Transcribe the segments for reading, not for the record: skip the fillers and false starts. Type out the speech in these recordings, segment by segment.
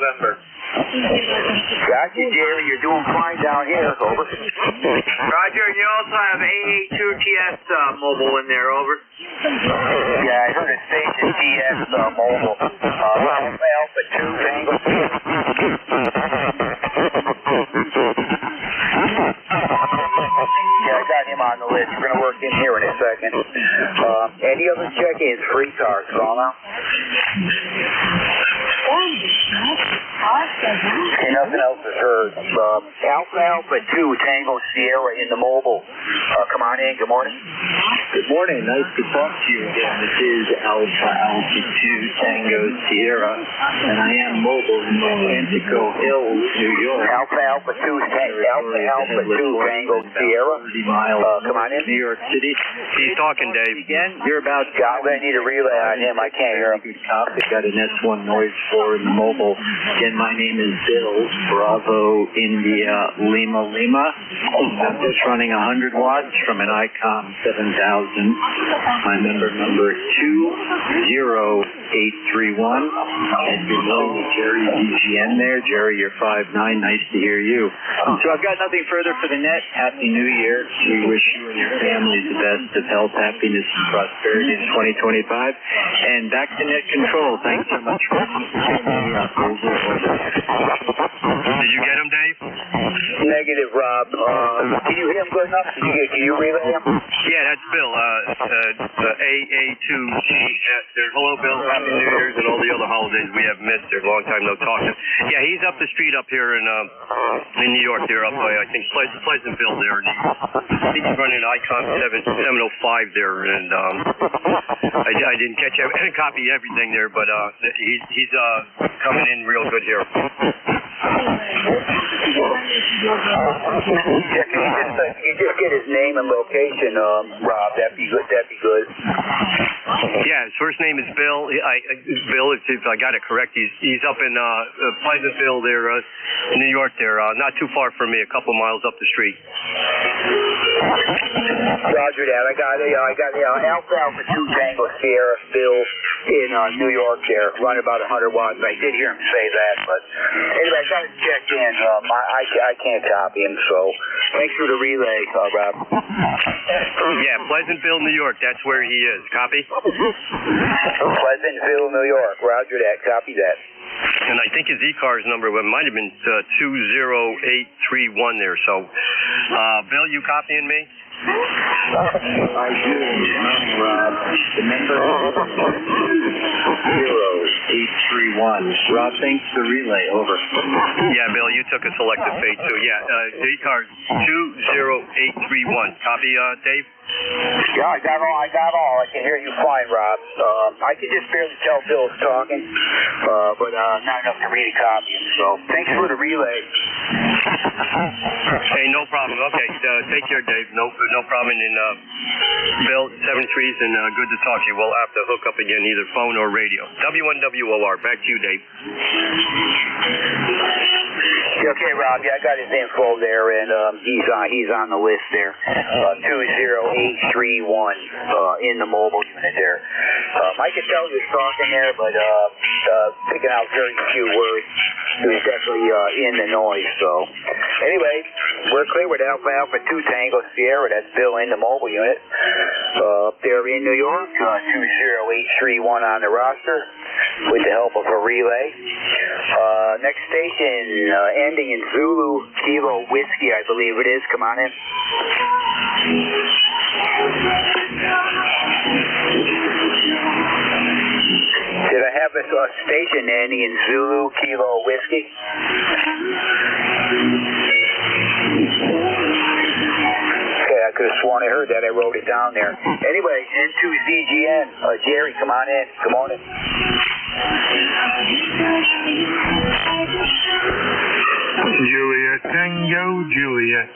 November. Gotcha, Jerry. You're doing fine down here. Over. Roger, you also have AA2TS mobile in there. Over. Yeah, I heard it station TS mobile. Alpha 2 Tango. Yeah, I got him on the list. We're going to work in here in a second. Any other check-ins for ECARS, call now? Okay, nothing else is heard. Alpha 2 Tango Sierra in the mobile. Come on in. Good morning. Good morning. Nice to talk to you again. This is Alpha 2 Tango Sierra, and I am mobile in Atlantico Hills, New York. Alpha 2 Tango Sierra. Come on in. New York City. He's talking, Dave. Again, you're about. I'm going to need a relay on him. I can't hear him. Good copy. Got an S1 noise floor in the mobile. Again, my name is Bill, Bravo, India, Lima. I'm just running 100 watts from an ICOM 7000. My member number 20831. And you're knowing me, Jerry DGN there. Jerry, you're 5'9". Nice to hear you. So I've got nothing further for the net. Happy New Year. We wish you and your families the best of health, happiness, and prosperity in 2025. And back to net control. Thanks so much for Did you get him, Dave? Negative, Rob. Can you hear him good enough? Can you relay him? Yeah, that's Bill. AA2TS there. Hello, Bill. Happy New Year's and all the other holidays we have missed. There's a long time no talking. Yeah, he's up the street up here in New York. There, up by I think Pleasantville there. And he's running an Icon 705 there, and I didn't catch a copy of everything there, but he's coming in real good here. Can you just get his name and location, Rob? That'd be good. Yeah, his first name is Bill. Bill, if I got it correct, he's up in Pleasantville there, New York there, not too far from me, a couple miles up the street. Roger that. I got Alpha 2 Tango Sierra Bill in New York there, running about 100 watts. I did hear him say that, but anyway, I got to check in. I can't copy him, so thanks for the relay, Rob. Yeah, Pleasantville, New York. That's where he is. Copy? Pleasantville, New York. Roger that. Copy that. And I think his ECARS number might have been 20831 there. So, Bill, you copying me? I do. Rob. The number 0831. Rob, thanks for the relay. Over. Yeah, Bill, you took a selective fade too. Yeah, the ECARS 20831. Copy, Dave? Yeah, I got all. I can hear you fine, Rob. I can just barely tell Bill's talking, but not enough to read a copy. So thanks for the relay. Hey, no problem. Okay, take care, Dave. No problem. And Bill, 73s, and good to talk to you. We'll have to hook up again, either phone or radio. W1WOR. Back to you, Dave. Okay, Rob. Yeah, I got his info there, and he's on the list there. 20831 in the mobile unit there. I could tell he was talking there, but picking out very few words. He was definitely in the noise. So anyway, we're clear with Alpha 2 Tango Sierra. That's Bill in the mobile unit. They're in New York. 20831 on the roster with the help of a relay. Next station, ending in Zulu Kilo Whiskey, I believe it is. Come on in. Did I have a station ending in Zulu Kilo Whiskey? Okay, I could have sworn I heard that. I wrote it down there. Anyway, N2ZGN. Jerry, come on in. Good morning. Julia, Tango, Julia.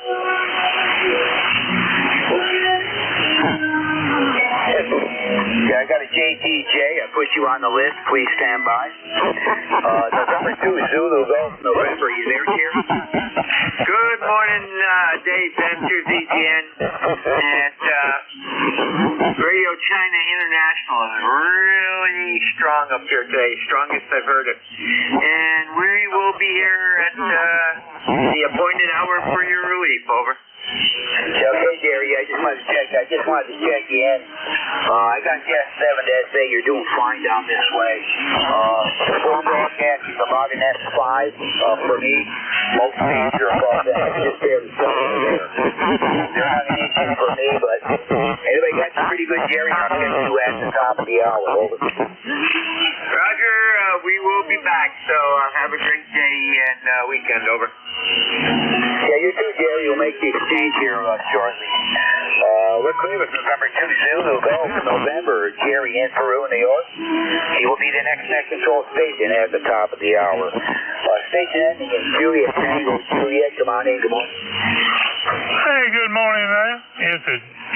Yeah, I got a JTJ. I put you on the list. Please stand by. November 2 Zulu Golf November. You there, Jerry? Good morning, Dave. N2ZGN at Radio China International is really strong up here today. Strongest I've heard it. And we be here at the appointed hour for your relief. Over. Okay, Jerry, I just wanted to check you in. I got Jet 7 to say you're doing fine down this way. Storm broadcast is about an S5 for me. Most speeds are above that. Just barely there. They're not an issue for me, but anyway, got you pretty good, Jerry. I'll get you at the top of the hour. Over. Roger, we will be back, so have a great day and weekend. Over. Yeah, you too, Jerry. You'll make the exchange here shortly. We're clear with November 2 Zulu Golf for November. Jerry in Peru, New York. He will be the next net control station at the top of the hour. Station ending in Juliet Tango. Juliet, come on in. Good morning. Hey, good morning there. It's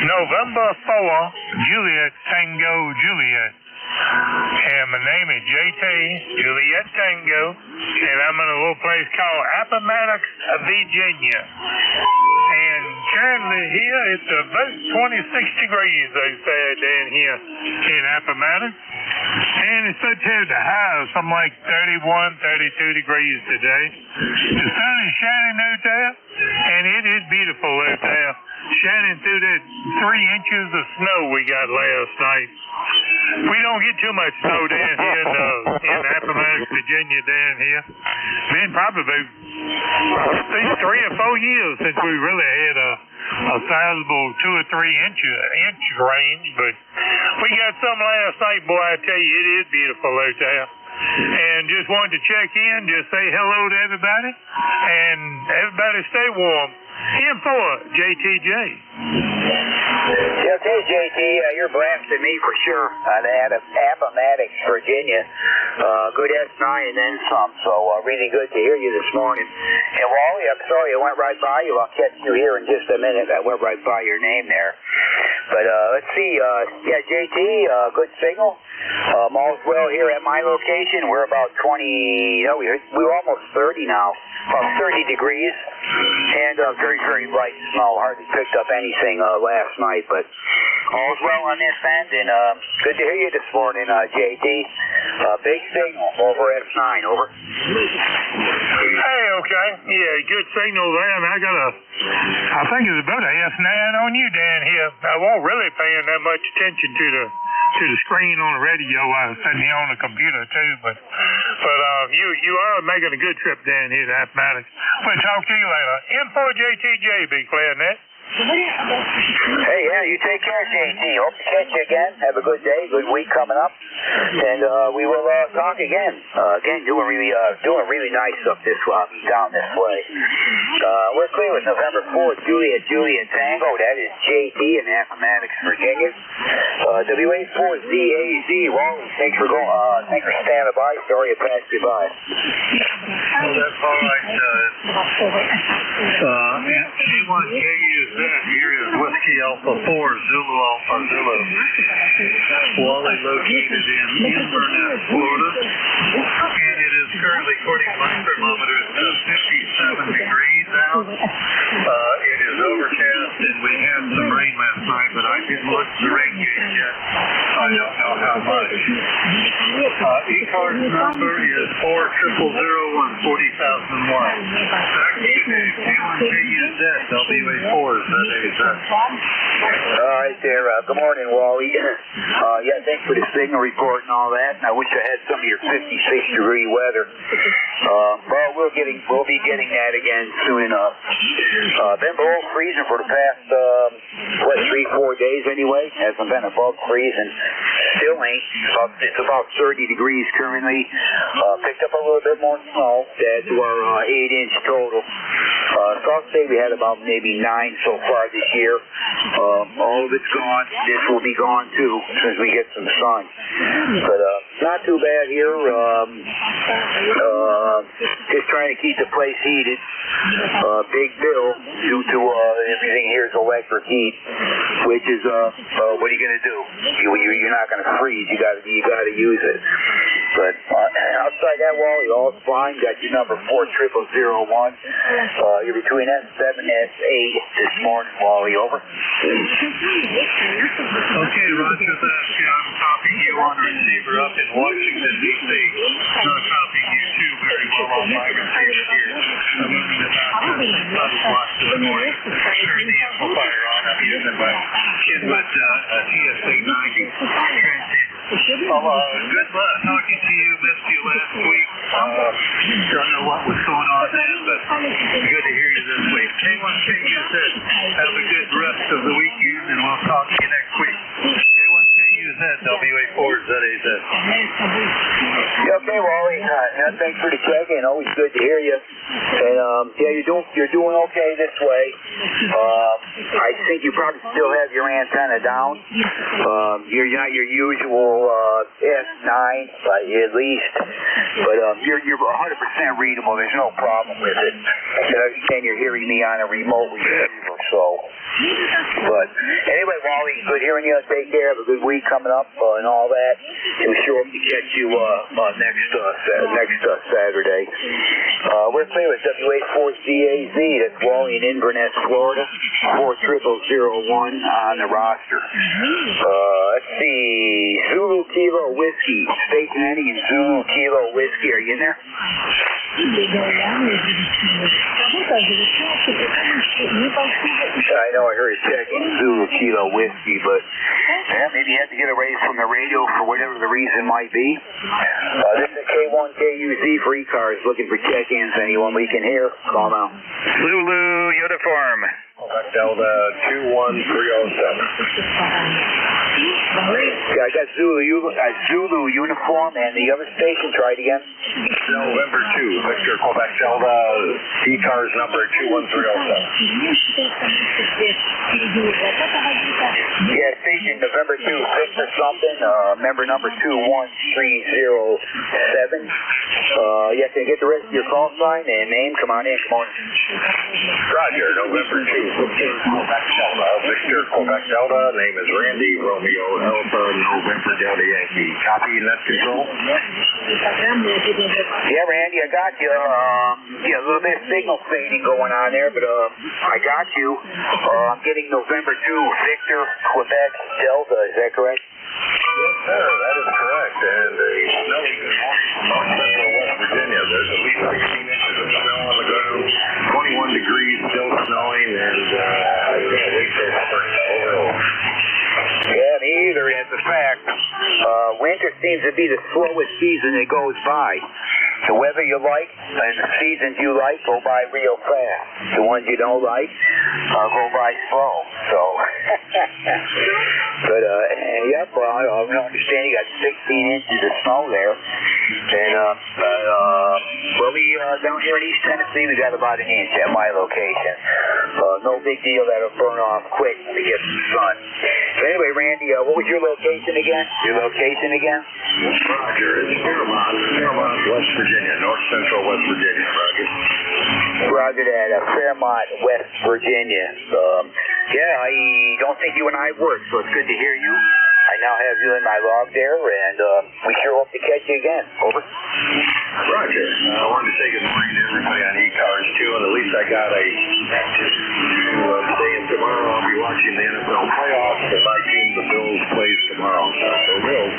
November 4, Juliet Tango Juliet. And my name is JT, Juliet Tango, and I'm in a little place called Appomattox, Virginia. And currently here, it's about 26 degrees, they say, down here in Appomattox. And it's supposed to have the high of something like 31, 32 degrees today. The sun is shining out there, and it is beautiful out there, shining through that 3 inches of snow we got last night. We don't get too much snow down here in Appomattox, Virginia, down here. Been probably about 3 or 4 years since we really had a sizable 2 or 3 inch range, but we got some last night, boy. I tell you, it is beautiful out there. And just wanted to check in, just say hello to everybody, and everybody stay warm. In for JTJ. Okay, JT, you're blasting me for sure out of Appomattox, Virginia. Good S9 and then some, so really good to hear you this morning. And Wally, I'm sorry I went right by you. I'll catch you here in just a minute. I went right by your name there. But let's see, yeah, JT, good signal. All's well here at my location. We're about 20, no, we're almost 30 now, about 30 degrees, and very, very light snow. Hardly picked up anything last night, but all's well on this end, and good to hear you this morning, JT. Big signal over S9, over. Hey, okay, yeah, good signal there, and I think it's about a S9 on you down here. I wasn't really paying that much attention to the screen on the radio. I was sitting here on the computer too, but you are making a good trip down here to Appomattox. We'll talk to you later. M4 JTJ, Big Clarinet. Hey, yeah, you take care, JT. Hope to catch you again. Have a good day, good week coming up, and we will talk again. Again, doing really nice up down this way. We're clear with November 4th, Juliet Tango. That is JT in Appomattox, Virginia. WA4ZAZ. Wally, thanks for standing by. Sorry I passed you by. Well, that's all right. A1KU is that. Here is Whiskey Alpha 4, Zulu Alpha Zulu. Wally located in Inverness, Florida. And it is currently, according to my thermometer, it's 57 degrees out. It is overcast, and we had some rain last night, but I didn't look at the rain gauge yet. I don't know how much. ECARS number is 40001, 40,001. Back to you, Dave. A1KUZ, WA4s, that is All right there. Good morning, Wally. Yeah, thanks for the signal report and all that. And I wish I had some of your 56-degree weather. Well, we'll be getting that again soon enough. Been below freezing for the past 3-4 days anyway. Hasn't been above freezing. Still ain't. It's about 30 degrees currently. Picked up a little bit more snow to add to our 8-inch total. So I'll say we had about maybe 9 so far this year. All of it's gone. This will be gone too as soon as we get some sun. But not too bad here. Just trying to keep the place heated. Big bill due to everything here is electric heat, which is what are you going to do? You're not going to freeze. You got to use it. But outside that, Wally, all's fine. Got your number 40001. You're between S7 and S8 this morning, Wally. Over. Okay, Roger that. I'm copying you on the receiver up in Washington, D.C. Not copying you too, but pretty well on my receivers here. I'm moving it back to watch to the north. Turn the amplifier on. I'm using my Kismet TS890 transceiver. Good luck talking to you. Missed you last week. Don't know what was going on then, but good to hear you this week. K1KU said, have a good rest of the weekend, and we'll talk to you next week. K1KU said, WA4ZAZ. Okay, Wally. Thanks for the check-in. Always good to hear you. And yeah, you're doing okay this way. I think you probably still have your antenna down. You're not your usual S9 at least, but you're 100% readable. There's no problem with it. I understand you're hearing me on a remote receiver, so. But anyway, Wally, good hearing you. Take care. Have a good week coming up and all that. We sure hope to catch you next Saturday. We're playing with WA4ZAZ. That's Wally in Inverness, Florida. 40001 on the roster. Let's see. Zulu Kilo Whiskey. Station ending in Zulu Kilo Whiskey. Are you in there? I know I heard a check in Zulu Kilo Whiskey, but yeah, maybe you had to get away from the radio for whatever the reason might be. This is K1KUZ for ECARS, looking for check-ins. Anyone we can hear, call now. Zulu Uniform. Delta 21307. Yeah, I got Zulu Uniform, and the other station, try it again. November 2, Victor Quebec Delta, ECARS number 21307. Yeah, station November 2, Victor something, member number 21307. Yeah, can you get the rest of your call sign and name? Come on in, come on. Roger, November 2, Victor Quebec Delta, Victor Quebec Delta, name is Randy, Romeo Alpha, November Delta Yankee. Copy, net control? Yeah, Randy, I got you. Yeah, a little bit of signal fading going on there, but I got you. I'm getting November 2, Victor Quebec Delta, is that correct? Yes, sir, that is correct. And snowing in north central West Virginia. There's at least 16 inches of snow on the ground, 21 degrees, still snowing, and I can't wait for spring overall. Yeah, me either, that's a fact. Winter seems to be the slowest season that goes by. The weather you like and the seasons you like go by real fast. The ones you don't like go by slow. So, but yep, well, I understand you got 16 inches of snow there. And well, we down here in East Tennessee, we got about an inch at my location. No big deal. That'll burn off quick when we get some sun. But anyway, Randy, what was your location again? Roger, it's Fairmont, West Virginia, north central West Virginia, Roger. Roger that, Fairmont, West Virginia. Yeah, I don't think you and I worked, so it's good to hear you. I now have you in my log there, and we sure hope to catch you again. Over. Roger. I wanted to say good morning to everybody on ECARS, too, and at least I got a message to stay in tomorrow. I'll be watching the NFL playoffs, and my team, the Bills, plays tomorrow. So, the Bills.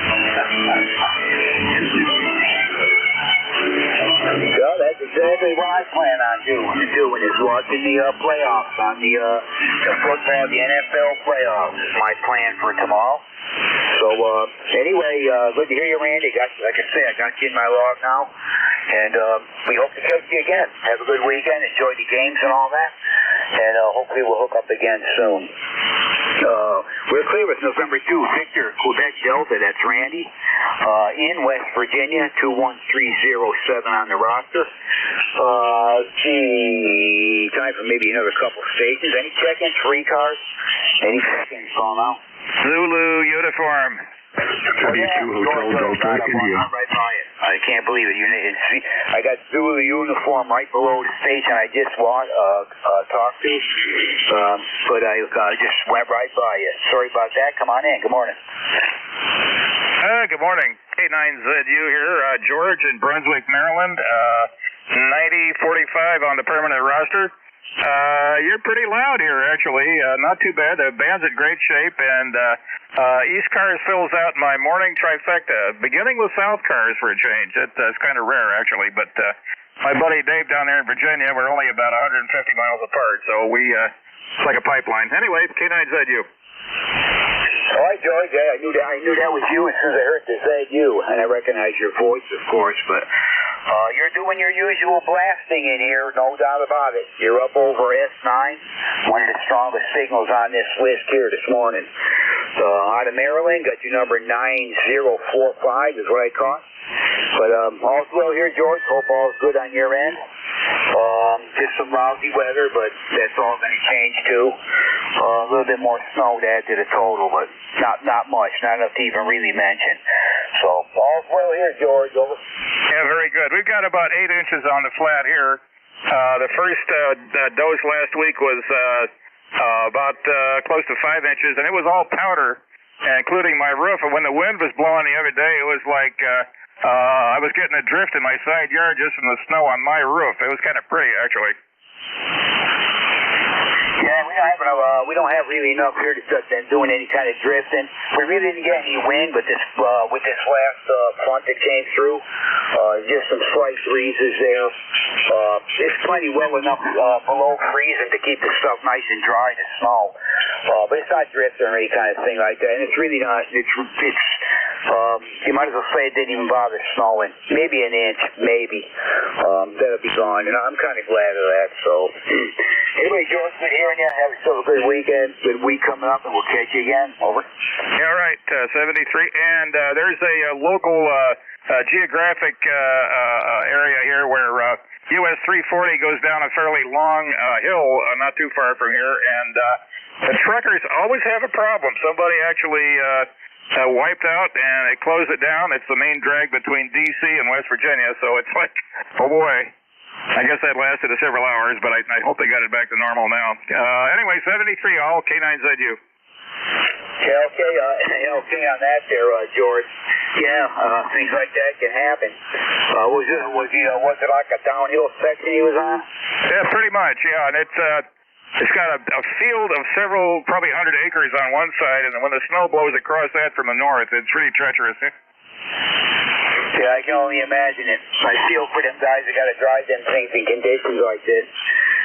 Well, that's exactly what I plan on doing is watching the playoffs on the football, the NFL playoffs is my plan for tomorrow. So, anyway, good to hear you, Randy. Like I say, I got you in my log now. And we hope to catch you again. Have a good weekend. Enjoy the games and all that. And hopefully we'll hook up again soon. We're clear with November 2, Victor Quebec Delta. That's Randy. In West Virginia, 21307 on the roster. Gee, time for maybe another couple stations. Any check-ins for ECARS? Any check-ins going out? Zulu Uniform. 22 Hotel Delta, India. Right by it. I can't believe it. I got Zulu Uniform right below the station I just talked to. But I just went right by it. Sorry about that. Come on in. Good morning. Good morning. K9ZU here. George in Brunswick, Maryland. 9045 5 on the permanent roster. You're pretty loud here, actually. Not too bad. The band's in great shape, and ECARS fills out my morning trifecta, beginning with ECARS for a change. That's kind of rare, actually, but my buddy Dave down there in Virginia, we're only about 150 miles apart, so it's like a pipeline. Anyway, K9ZU. All right, George. Yeah, I knew that was you as soon as I heard the ZU, and I recognize your voice, of course. But you're doing your usual blasting in here, no doubt about it. You're up over S9, one of the strongest signals on this list here this morning. Out of Maryland, got your number 9045 is what I caught. But all's well here, George. Hope all's good on your end. Just some lousy weather, but that's all going to change too. A little bit more snow to add to the total, but not much, not enough to even really mention. So all's well here, George. Over. Yeah, very good. We've got about 8 inches on the flat here. The first dose last week was about close to 5 inches, and it was all powder, including my roof. And when the wind was blowing the other day, it was like I was getting a drift in my side yard just from the snow on my roof. It was kind of pretty, actually. Yeah, we don't have really enough here to start doing any kind of drifting. We really didn't get any wind, but with this last front that came through, just some slight breezes there. It's plenty well enough below freezing to keep the stuff nice and dry to snow. But it's not drifting or any kind of thing like that, and it's really not. It's you might as well say it didn't even bother snowing. Maybe an inch, maybe. That'll be gone, and I'm kind of glad of that. So, anyway, George, good hearing you. Have yourself a good weekend, good week coming up, and we'll catch you again. Over. Yeah, all right, 73. And there's a local geographic area here where US 340 goes down a fairly long hill not too far from here, and the truckers always have a problem. Somebody actually wiped out, and it closed it down. It's the main drag between D.C. and West Virginia, so it's like, oh boy. I guess that lasted several hours, but I hope they got it back to normal now. Anyway, 73 all, K9ZU. Yeah, okay on that there, George. Yeah, things like that can happen. Was it like a downhill section he was on? Yeah, pretty much, yeah, and it's got a field of several, probably 100 acres on one side, and when the snow blows across that from the north, it's really treacherous. Yeah, I can only imagine it. I feel for them guys that got to drive them things in conditions like this.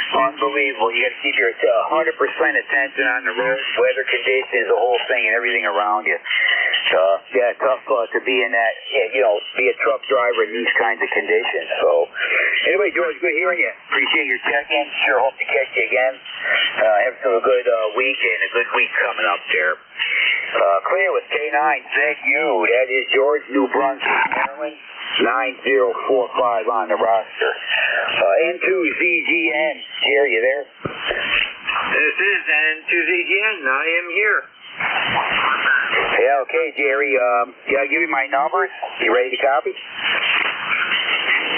Unbelievable. You got to keep your 100% attention on the road, weather conditions, the whole thing, and everything around you. Yeah, tough to be in that, be a truck driver in these kinds of conditions. So, anyway, George, good hearing you. Appreciate your check-in. Sure hope to catch you again. Have a good week and a good week coming up there. Clear with K9ZU. That is George, New Brunswick, Maryland. 9045 on the roster. N2ZGN. Jerry, you there? This is N2ZGN. I am here. Yeah, okay, Jerry. Yeah, give you my numbers. You ready to copy?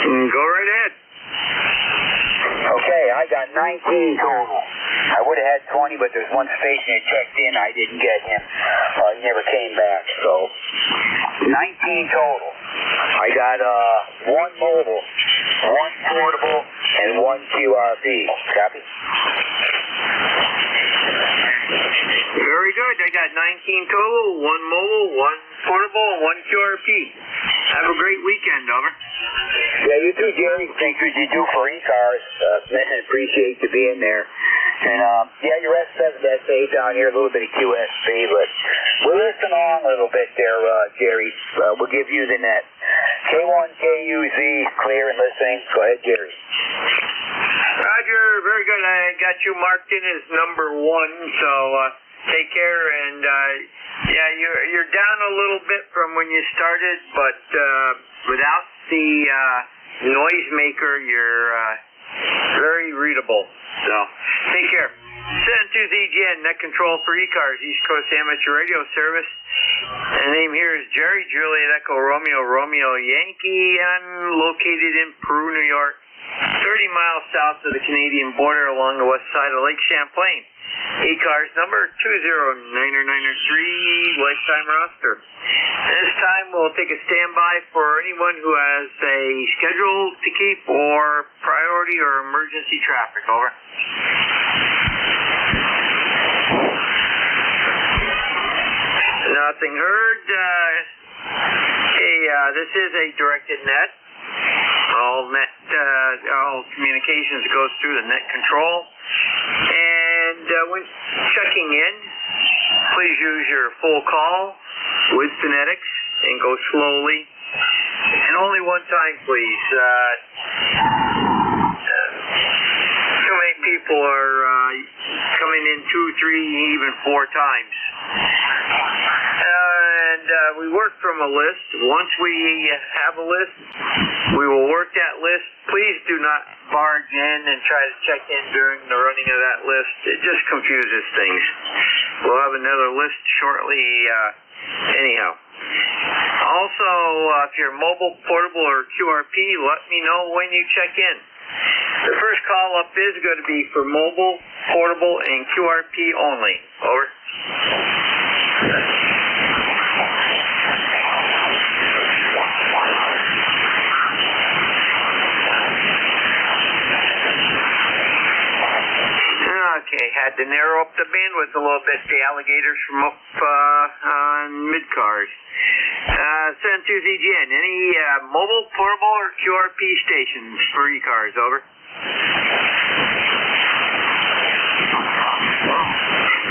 Go right ahead. Okay, I got 19 total. I would have had 20, but there's one station that checked in. I didn't get him. He never came back. So, 19 total. I got one mobile, one portable, and one QRP. Copy? Very good. I got 19 total, one mobile, one portable, and one QRP. Have a great weekend, over. Yeah, you too, Jerry. Thanks for what you do for ECARS. Appreciate you being there. And, yeah, your S7, S8 down here, a little bit of QSP, but we'll listen on a little bit there, Jerry. We'll give you the net. K1KUZ, clear and listening. Go ahead, Jerry. Roger, very good. I got you marked in as number 1, so take care. And yeah, you're down a little bit from when you started, but without the noisemaker, you're very readable. So take care. N2ZGN, net control for ECARS, East Coast Amateur Radio Service. And the name here is Jerry, Juliet Echo Romeo, Romeo Yankee. I'm located in Peru, New York, 30 miles south of the Canadian border along the west side of Lake Champlain. ECARS number 20993, lifetime roster. And this time we'll take a standby for anyone who has a schedule to keep or priority party or emergency traffic, over. Nothing heard. This is a directed net. All communications goes through the net control. And when checking in, please use your full call with phonetics and go slowly. And only one time, please. Too many people are coming in 2, 3, even 4 times. We work from a list. Once we have a list, we will work that list. Please do not barge in and try to check in during the running of that list. It just confuses things. We'll have another list shortly anyhow. Also, if you're mobile, portable, or QRP, let me know when you check in. The first call up is going to be for mobile, portable, and QRP only. Over. Okay, had to narrow up the bandwidth a little bit. The alligators from up on ECARS. 72ZGN, any mobile, portable, or QRP stations for ECARS, over.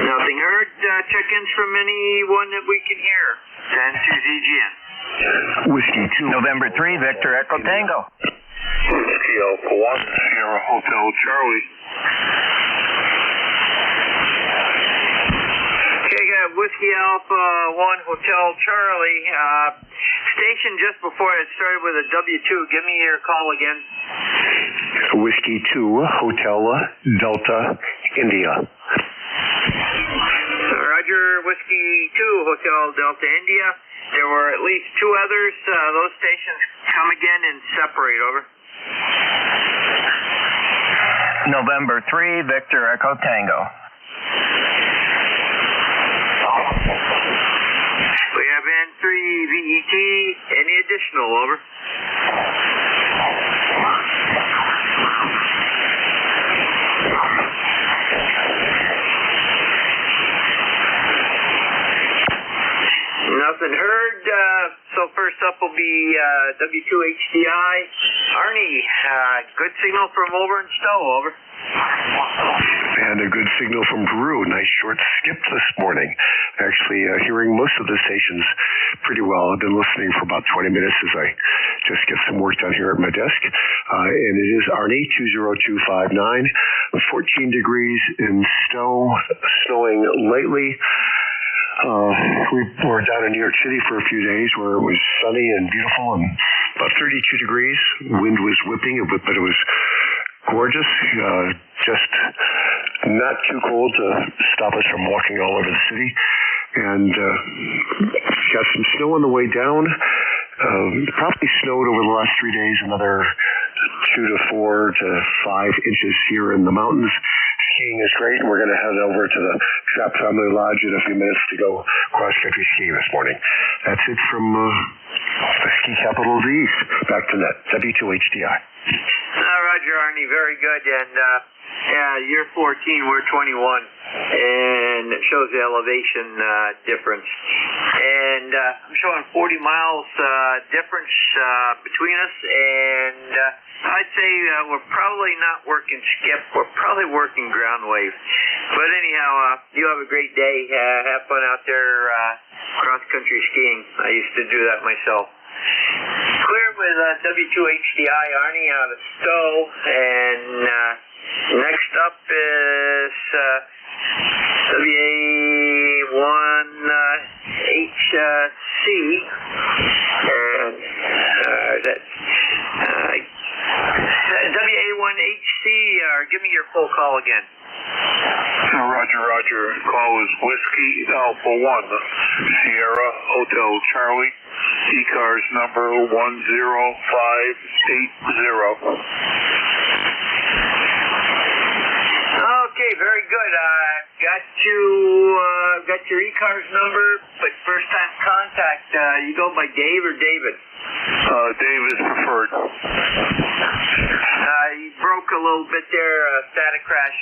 Nothing heard. Check-ins from anyone that we can hear. 72ZGN. Whiskey 2, November 3, Victor Echo Tango. Whiskey Alpha 1, Sierra Hotel Charlie. Okay, got Whiskey Alpha 1 Hotel Charlie. Station just before it started with a W2. Give me your call again. Whiskey 2 Hotel Delta India. Roger, Whiskey 2 Hotel Delta India. There were at least 2 others. Those stations come again and separate, over. November 3, Victor Echo Tango. We have N3 VET. Any additional, over? Nothing heard. So first up will be W2HDI. Arnie, good signal from over in Stowe, over. And a good signal from Peru. Nice short skip this morning. Actually, hearing most of the stations pretty well. I've been listening for about 20 minutes as I just get some work done here at my desk. And it is Arnie 20259, 14 degrees in Stowe, snowing lightly. We were down in New York City for a few days where it was sunny and beautiful and about 32 degrees. Wind was whipping, but it was gorgeous. Just not too cold to stop us from walking all over the city. And got some snow on the way down. Probably snowed over the last 3 days, another 2 to 4 to 5 inches here in the mountains. Skiing is great, and we're going to head over to the Trapp Family Lodge in a few minutes to go cross-country skiing this morning. That's it from the ski capital of the East. Back to net, W2HDI. Roger, Arnie, very good. And you're 14, we're 21, and it shows the elevation difference. And I'm showing 40 miles difference between us, and I'd say we're probably not working skip. We're probably working ground wave. But anyhow, you have a great day. Have fun out there cross-country skiing. I used to do that myself. Clear with W2HDI, Arnie out of Stowe. And next up is WA1HC. And WA1HC, give me your full call again. Roger. Call is Whiskey Alpha 1, Sierra Hotel Charlie. ECARS number 10580. Okay, very good. Got your ECARS number, but first time contact, you go by Dave or David? Dave is preferred. You broke a little bit there, static crash.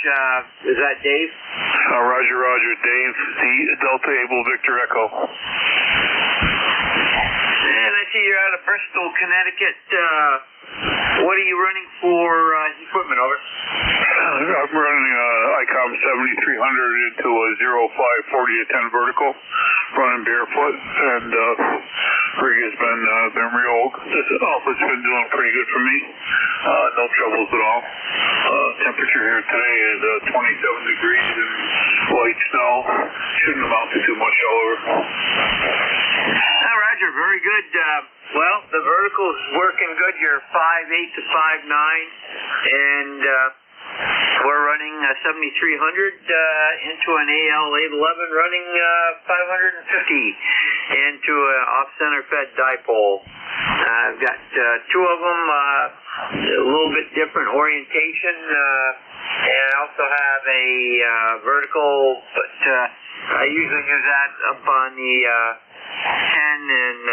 Is that Dave? Roger, Dave, the Delta Able Victor Echo. And I see you're out of Bristol, Connecticut. What are you running for equipment, over? I'm running ICOM 7300 into a 0540-10 vertical, running barefoot, and rig has been real. This Alpha's been doing pretty good for me. No troubles at all. Temperature here today is 27 degrees and light snow. Shouldn't amount to too much, however. Roger, very good. Well, the vertical's working good. You're 5'8" to 5'9", and we're running 7300 into an AL811 running 550 into an off-center fed dipole. I've got two of them, a little bit different orientation, and I also have a vertical, but I usually use that up on the 10 and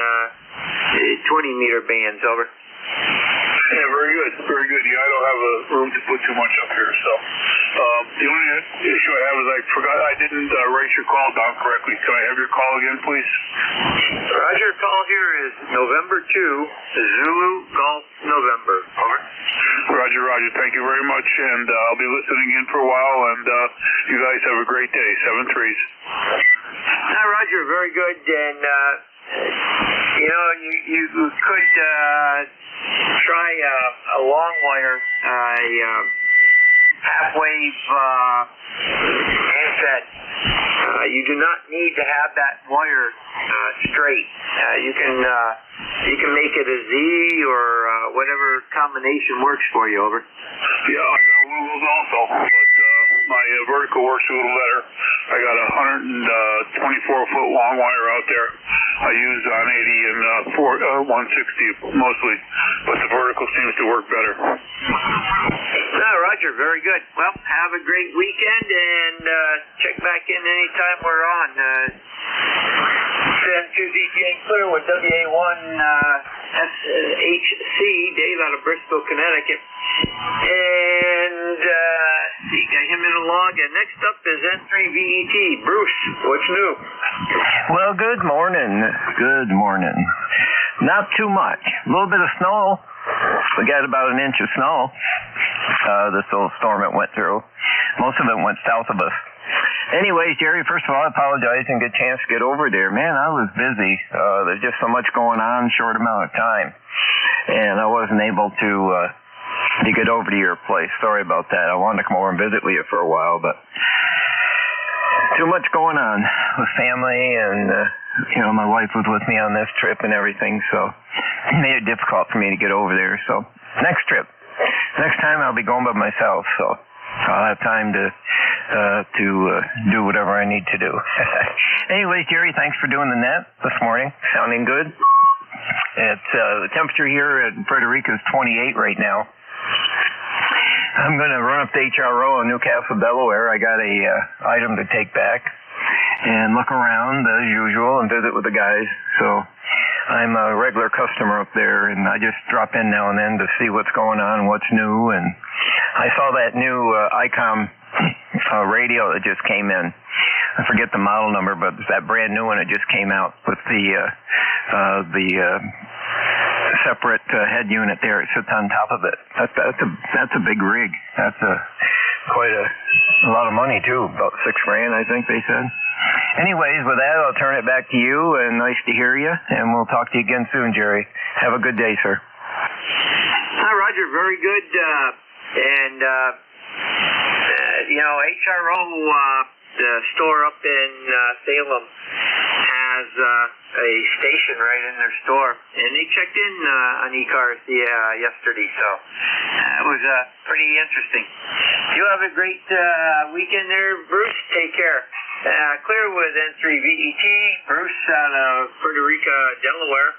20 meter bands, over. Yeah, very good. Yeah, I don't have room to put too much up here, so. The only issue I have is I didn't write your call down correctly. Can I have your call again, please? Roger, call here is November 2, Zulu Golf November, over. Roger. Thank you very much, and I'll be listening in for a while, and you guys have a great day. 7 threes. Roger, very good, and you could try a long wire, half-wave handset. You do not need to have that wire straight. You can make it a Z or whatever combination works for you, over. Yeah, I got one of those also, but my vertical works a little better. I got a 124-foot long wire out there. I use on 80 and 160 mostly, but the vertical seems to work better. Roger, very good. Well, have a great weekend, and check back in anytime we're on. Send to ZPA Clear with WA1 SHC, Dave out of Bristol, Connecticut. And you got him in a log. And next up is N3VET. Bruce, what's new? Well, good morning. Not too much. A little bit of snow. We got about an inch of snow. This little storm it went through. Most of it went south of us. Anyways, Jerry, first of all, I apologize and get a chance to get over there. Man, I was busy. There's just so much going on, short amount of time. And I wasn't able to get over to your place. Sorry about that. I wanted to come over and visit with you for a while, but too much going on with family, and my wife was with me on this trip and everything, so it made it difficult for me to get over there. So next time I'll be going by myself, so I'll have time to do whatever I need to do. Anyways, Jerry, thanks for doing the net this morning. Sounding good. It's the temperature here in Frederica is 28 right now. I'm going to run up to HRO in Newcastle, Delaware. I got a item to take back and look around as usual and visit with the guys. So I'm a regular customer up there, and I just drop in now and then to see what's going on, what's new. And I saw that new ICOM radio that just came in. I forget the model number, but it's that brand new one that just came out with the separate head unit there. It sits on top of it. That's a big rig. That's quite a lot of money too. About $6,000, I think they said. Anyways, with that, I'll turn it back to you, and nice to hear you, and we'll talk to you again soon, Jerry. Have a good day, sir. Hi, Roger. Very good. And HRO, the store up in Salem, has a station right in their store, and they checked in on ECARS yesterday, so it was pretty interesting. You have a great weekend there, Bruce. Take care. Clear with N3VET, Bruce out of Frederica, Delaware,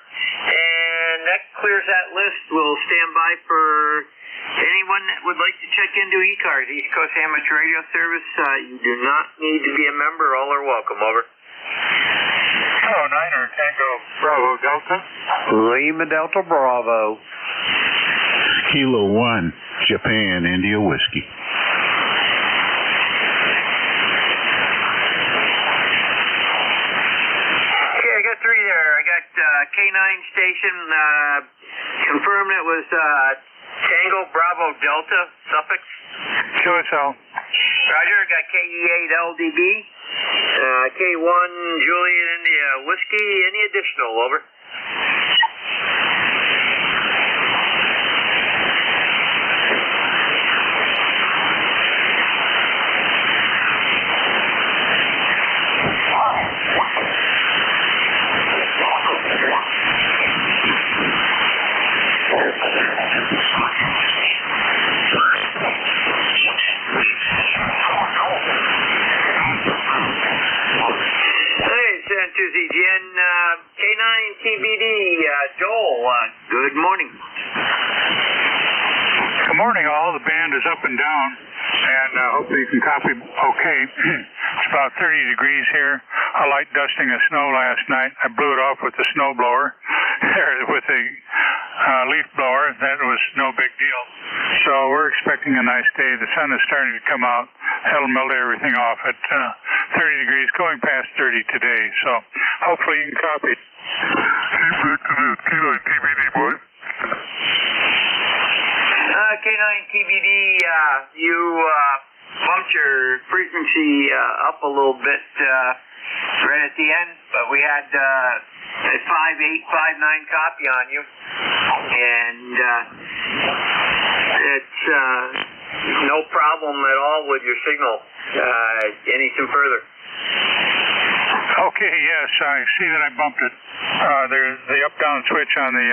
and that clears that list. We'll stand by for anyone that would like to check into ECARS, East Coast Amateur Radio Service. You do not need to be a member. All are welcome. Over. Hello, Niner, Tango Bravo Delta. Lima Delta Bravo. Kilo 1. Japan India Whiskey. Okay, I got 3 there. I got K9 station, confirmed it was Tango Bravo Delta, Suffolk. Sure, so. Roger, got KE8 LDB, K1 Juliet India Whiskey. Any additional, over? K9 TBD, Joel, good morning. Good morning, all. The band is up and down, and hopefully you can copy okay. It's about 30 degrees here. A light dusting of snow last night. I blew it off with the snow blower. With the leaf blower, that was no big deal. So we're expecting a nice day. The sun is starting to come out. That'll melt everything off at 30 degrees, going past 30 today. So hopefully you can copy. K9 TBD, boy. K9 TBD, you bumped your frequency up a little bit right at the end, but we had a 5859 copy on you, and it's no problem at all with your signal. Anything further? Okay, yes, I see that I bumped it. There's the up-down switch on the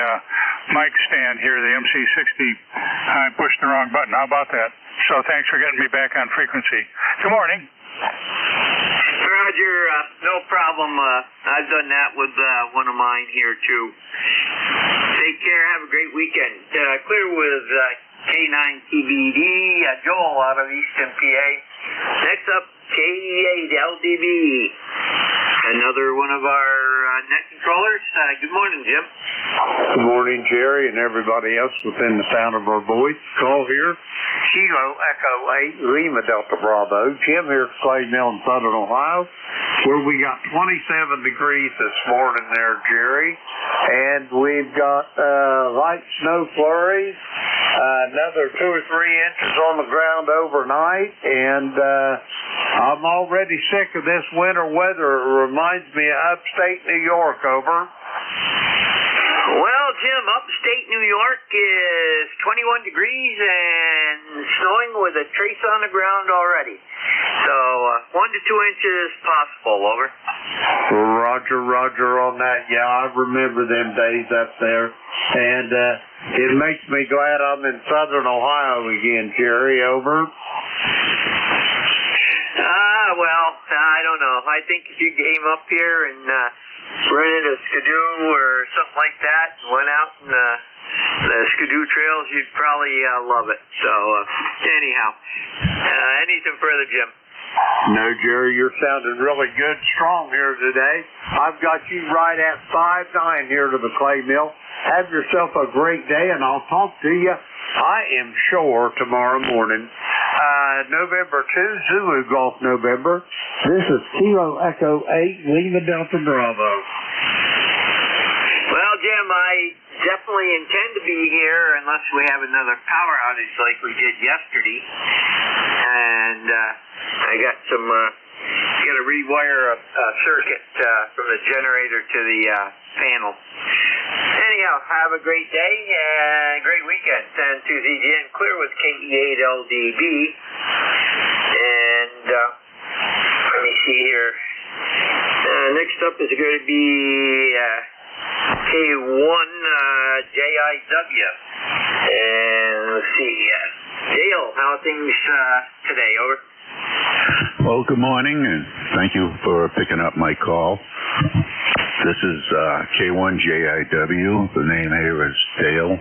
mic stand here, the MC60. I pushed the wrong button. How about that? So thanks for getting me back on frequency. Good morning. Roger, no problem. I've done that with one of mine here, too. Take care. Have a great weekend. Clear with K9 TBD, Joel out of Easton, PA. Next up, KE8 LDB. Another one of our net controllers. Good morning, Jim. Good morning, Jerry, and everybody else within the sound of our voice. Call here. Kilo Echo 8, Lima Delta Bravo. Jim here at Clay Mill in Southern Ohio, where we got 27 degrees this morning there, Jerry. And we've got light snow flurries, another 2 or 3 inches on the ground overnight. And I'm already sick of this winter weather. It reminds me of upstate New York, over. Well, Jim, upstate New York is 21 degrees and snowing with a trace on the ground already. So 1 to 2 inches possible, over. Roger on that. Yeah, I remember them days up there. And it makes me glad I'm in Southern Ohio again, Jerry, over. Well, I don't know. I think if you came up here and rented a skidoo or something like that and went out in the skidoo trails, you'd probably love it. So, anyhow, anything further, Jim? No, Jerry, you're sounding really good, strong here today. I've got you right at 5'9" here to the Clay Mill. Have yourself a great day, and I'll talk to you, I am sure, tomorrow morning. November 2, Zulu Golf November. This is Kilo Echo 8, Lima Delta Bravo. Well, Jim, I definitely intend to be here unless we have another power outage like we did yesterday. And I got some, got to rewire a circuit from the generator to the panel. Anyhow, have a great day and great weekend. Send to ZGN Clear with KE8 LDB. And let me see here. Next up is going to be K1 JIW. And let's see. Dale, how are things today? Over. Well, good morning, and thank you for picking up my call. This is K1 JIW. The name here is Dale,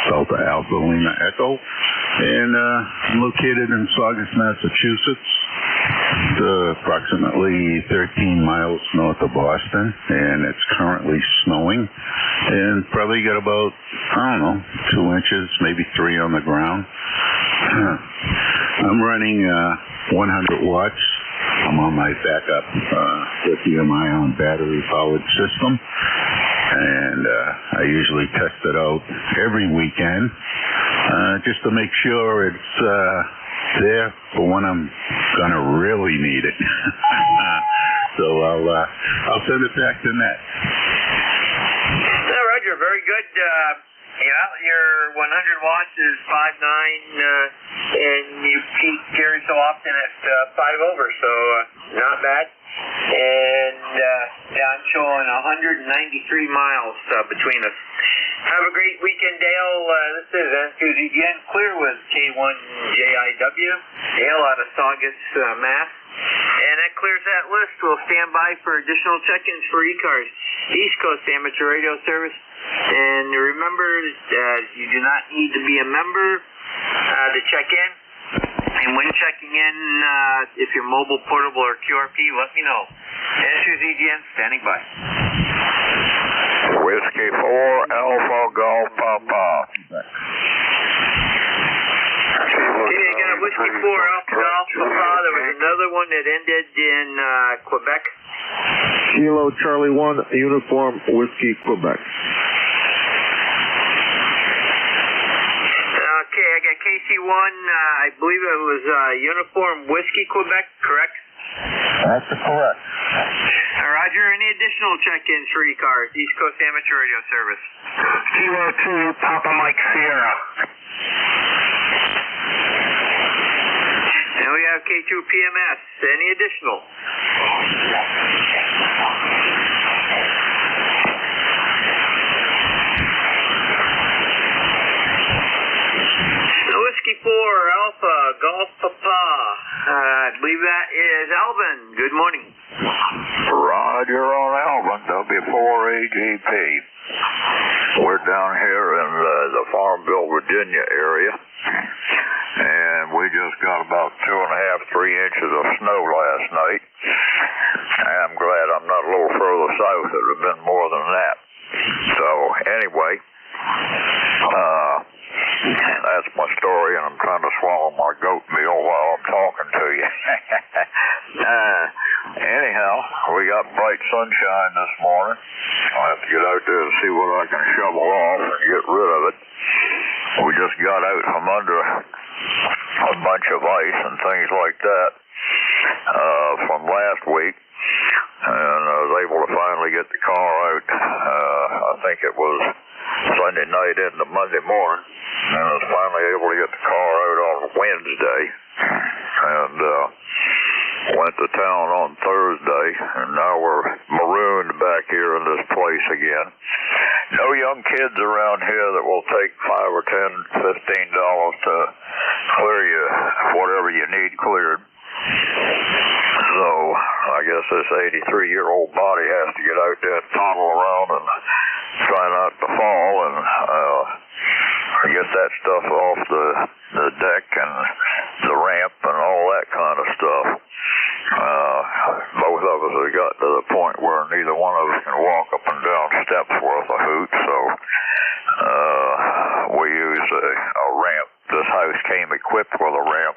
Delta Alpha Lima Echo. And I'm located in Saugus, Massachusetts, approximately 13 miles north of Boston. And it's currently snowing. And probably got about, 2 inches, maybe 3 on the ground. I'm running 100 watts. I'm on my backup lithium-ion battery-powered system, and I usually test it out every weekend just to make sure it's there for when I'm gonna really need it. So I'll send it back to Net. Yeah, Roger, very good. Your 100 watts is 5.9, and you peak every so often at 5 over, so not bad. And I'm showing 193 miles between us. Have a great weekend, Dale. This is N2ZGN Clear with K1JIW. Dale out of Saugus, Mass. And that clears that list. We'll stand by for additional check-ins for ECARS, East Coast Amateur Radio Service. And remember that you do not need to be a member to check in. And when checking in, if you're mobile, portable, or QRP, let me know. N2ZGN standing by. Whiskey 4, Alpha Golf Papa. Okay, I got a Whiskey 4, Alpha Golf Papa. There was another one that ended in Quebec. Kilo Charlie 1, Uniform Whiskey, Quebec. Okay, I got KC1, I believe it was Uniform Whiskey, Quebec, correct? That's correct. Roger, any additional check-ins for ECARS, East Coast Amateur Radio Service? Kilo 2, Papa Mike Sierra. And we have K2 PMS, any additional? Whiskey 4, Alpha, Golf Papa. I believe that is Alvin. Good morning. Roger on Alvin, W4AGP. We're down here in the Farmville, Virginia area, and we just got about 2.5, 3 inches of snow last night. I'm glad I'm not a little further south. It would have been more than that. So, anyway, that's my story, and I'm trying to swallow my goat meal while I'm talking to you. Anyhow, we got bright sunshine this morning. I'll have to get out there and see what I can shovel off and get rid of it. We just got out from under a bunch of ice and things like that from last week, and I was able to finally get the car out. I think it was Sunday night into Monday morning, and I was finally able to get the car out on Wednesday, and went to town on Thursday, and now we're marooned back here in this place again. No young kids around here that will take $5 or $10, $15 to clear you whatever you need cleared. So I guess this 83-year-old body has to get out there and toddle around and try not to fall and get that stuff off the deck and the ramp and all that kind of stuff. Both of us have got to the point where neither one of us can walk up and down steps worth a hoot, so we use a ramp. This house came equipped with a ramp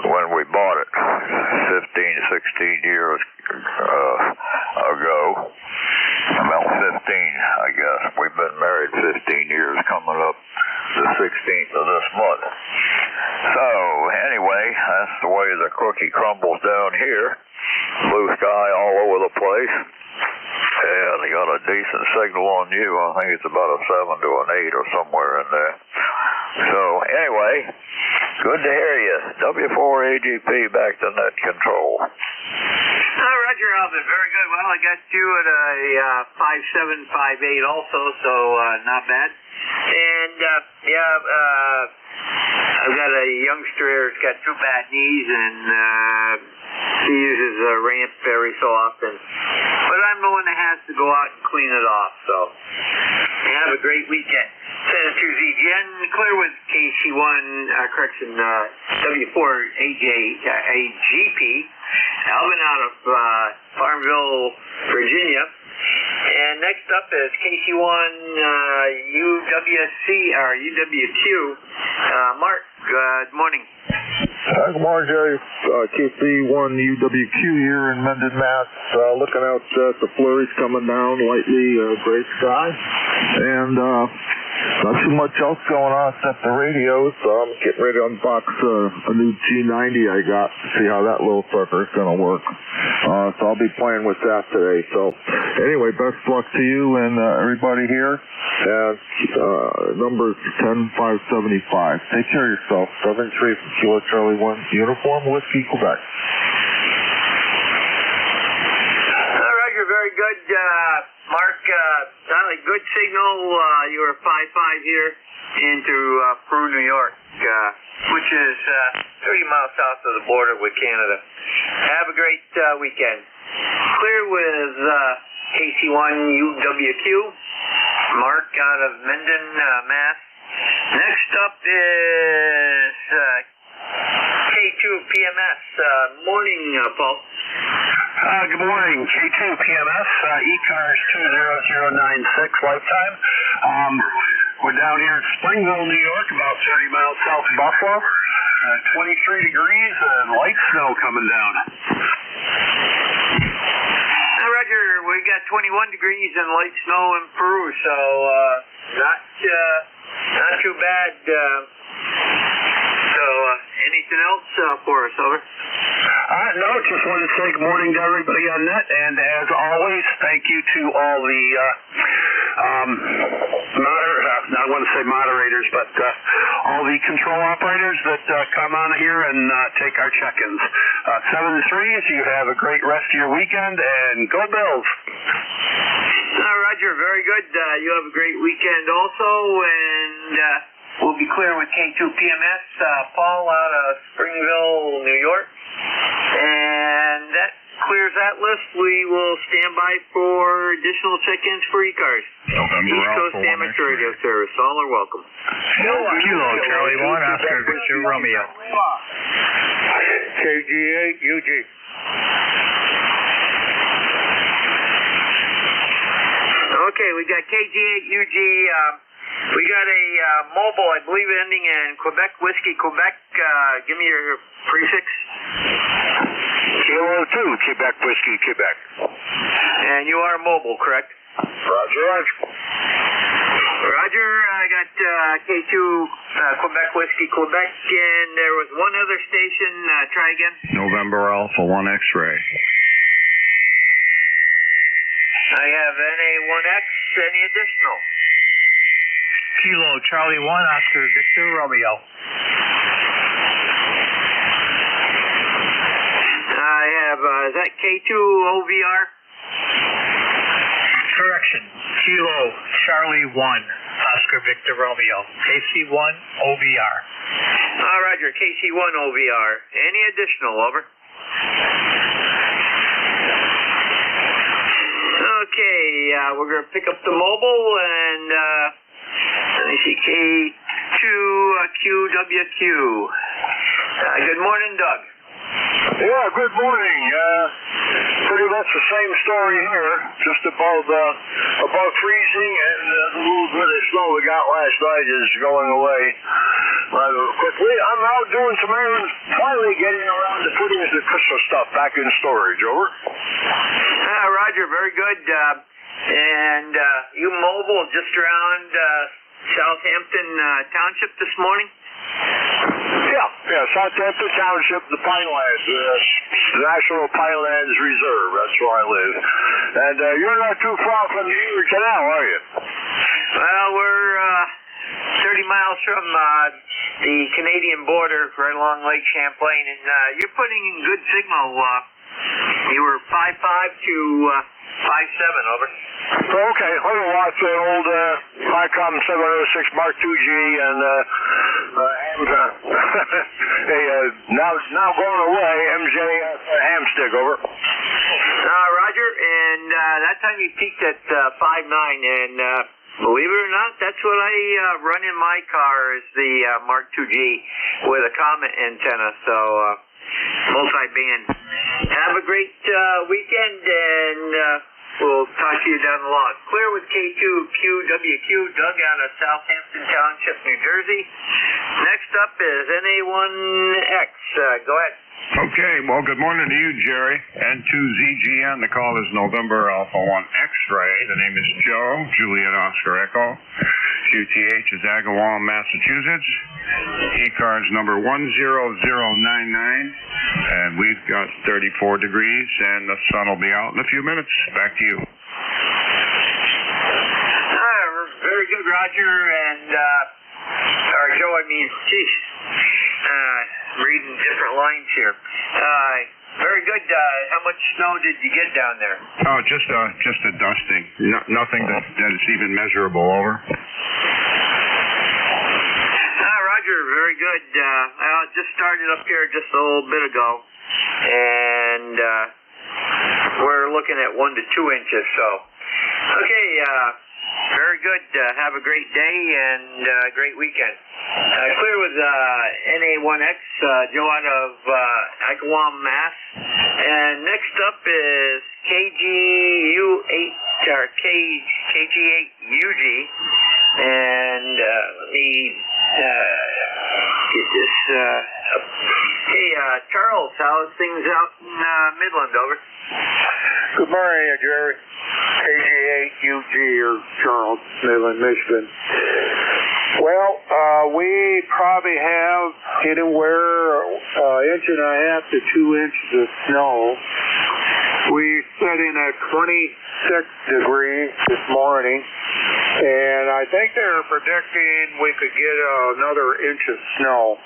when we bought it 15, 16 years ago. About 15, I guess. We've been married 15 years, coming up the 16th of this month. So, anyway, that's the way the cookie crumbles down here. Blue sky all over the place. And they got a decent signal on you. I think it's about a 7 to an 8 or somewhere in there. So, anyway, good to hear you. W4AGP back to net control. Roger, Alvin. Very good. Well, I got you at a 5758 also, so not bad. And, I've got a youngster here who's got 2 bad knees, and he uses a ramp very so often. But I'm the one that has to go out and clean it off, so have a great weekend. Senator ZGN, clear with KC1, W4AGP, Alvin out of Farmville, Virginia. And next up is KC1 UWC, or UWQ, Mark Good morning. Good morning, Jerry. KC1UWQ here in Mendon, Mass. Looking out at the flurries coming down, lightly gray sky. And not too much else going on except the radios. I'm getting ready to unbox a new G90 I got to see how that little sucker is going to work. So I'll be playing with that today. So anyway, best luck to you and everybody here. Number is 10575. Take care of yourself. 73 from Kilo Charlie 1 Uniform Whiskey, Quebec. Roger, very good. Mark, not a good signal. You were 5-5 here into Peru, New York, which is 30 miles south of the border with Canada. Have a great weekend. Clear with KC1UWQ. Mark out of Mendon, Mass. Next up is K2PMS. Morning, Paul. Good morning, K2PMS, ECARS 20096 lifetime. We're down here in Springville, New York, about 30 miles south of Buffalo. 23 degrees and light snow coming down. Roger, we got 21 degrees and light snow in Peru, so not too bad. So anything else for us, over? No, just wanted to say good morning to everybody on net, and as always, thank you to all the I want to say moderators, but all the control operators that come on here and take our check-ins. 7-3, you have a great rest of your weekend, and go Bills! Roger, very good. You have a great weekend also, and we'll be clear with K2PMS. Paul out of Springville, New York. And that clears that list. We will stand by for additional check-ins for ECARS. East Coast Amateur Radio Service. All are welcome. Kilo Charlie 1, Oscar Victor Romeo. KG8UG. Okay, we got KG8UG. We got a mobile, I believe, ending in Quebec, Whiskey, Quebec. Give me your prefix. Kilo 2, Quebec Whiskey, Quebec. And you are mobile, correct? Roger. Roger, I got K2 Quebec Whiskey, Quebec, and there was one other station. Try again. November Alpha 1 X-ray. I have NA1X. Any additional? Kilo Charlie 1, Oscar Victor Romeo. I have, is that K2 OVR? Correction. Kilo Charlie 1, Oscar Victor Romeo. KC1 OVR. Roger, KC1 OVR. Any additional, over? Okay, we're going to pick up the mobile and let me see, K2QWQ. Good morning, Doug. Yeah, good morning. Pretty much the same story here, just above freezing, and the little bit of snow we got last night is going away rather quickly. I'm out doing some errands, finally getting around to putting the Christmas stuff back in storage, over. Roger, very good. And you mobile just around Southampton Township this morning? Yeah, Southampton Township, the Pinelands, National Pinelands Reserve. That's where I live. And you're not too far from the Erie Canal, are you? Well, we're 30 miles from the Canadian border, right along Lake Champlain, and you're putting in good signal. You were 5.5 to 5.7, over. Okay, let me watch the old Icom 706 Mark IIG and now going away, MJ Hamstick, over. Roger, and that time you peaked at 5.9, and believe it or not, that's what I run in my car is the Mark IIG with a Comet antenna, so multi-band. Have a great weekend, and we'll talk to you down the log. Clear with K2QWQ, Doug out of Southampton Township, New Jersey. Next up is NA1X. Go ahead. Okay, well, good morning to you, Jerry. N2ZGN, the call is November Alpha 1 X-ray. The name is Joe, Juliet Oscar Echo. QTH is Agawam, Massachusetts. ECARS number 10099. And we've got 34 degrees, and the sun will be out in a few minutes. Back to you. Very good, Roger. And, or Joe, I mean, geez. Reading different lines here. Very good. How much snow did you get down there? Oh, just a dusting. Nothing that is even measurable over. Roger, very good. I just started up here just a little bit ago, and we're looking at 1 to 2 inches. So, okay, very good. Have a great day and great weekend. Clear with NA1X, Joe out of Agawam, Mass. And next up is KG8UG. And let me get this up. Hey, Charles, how's things out in Midland? Over. Good morning, Jerry. KG8UG or Charles, Midland, Michigan. Well, we probably have anywhere 1.5 to 2 inches of snow. We set in at 26 degrees this morning, and I think they're predicting we could get another inch of snow.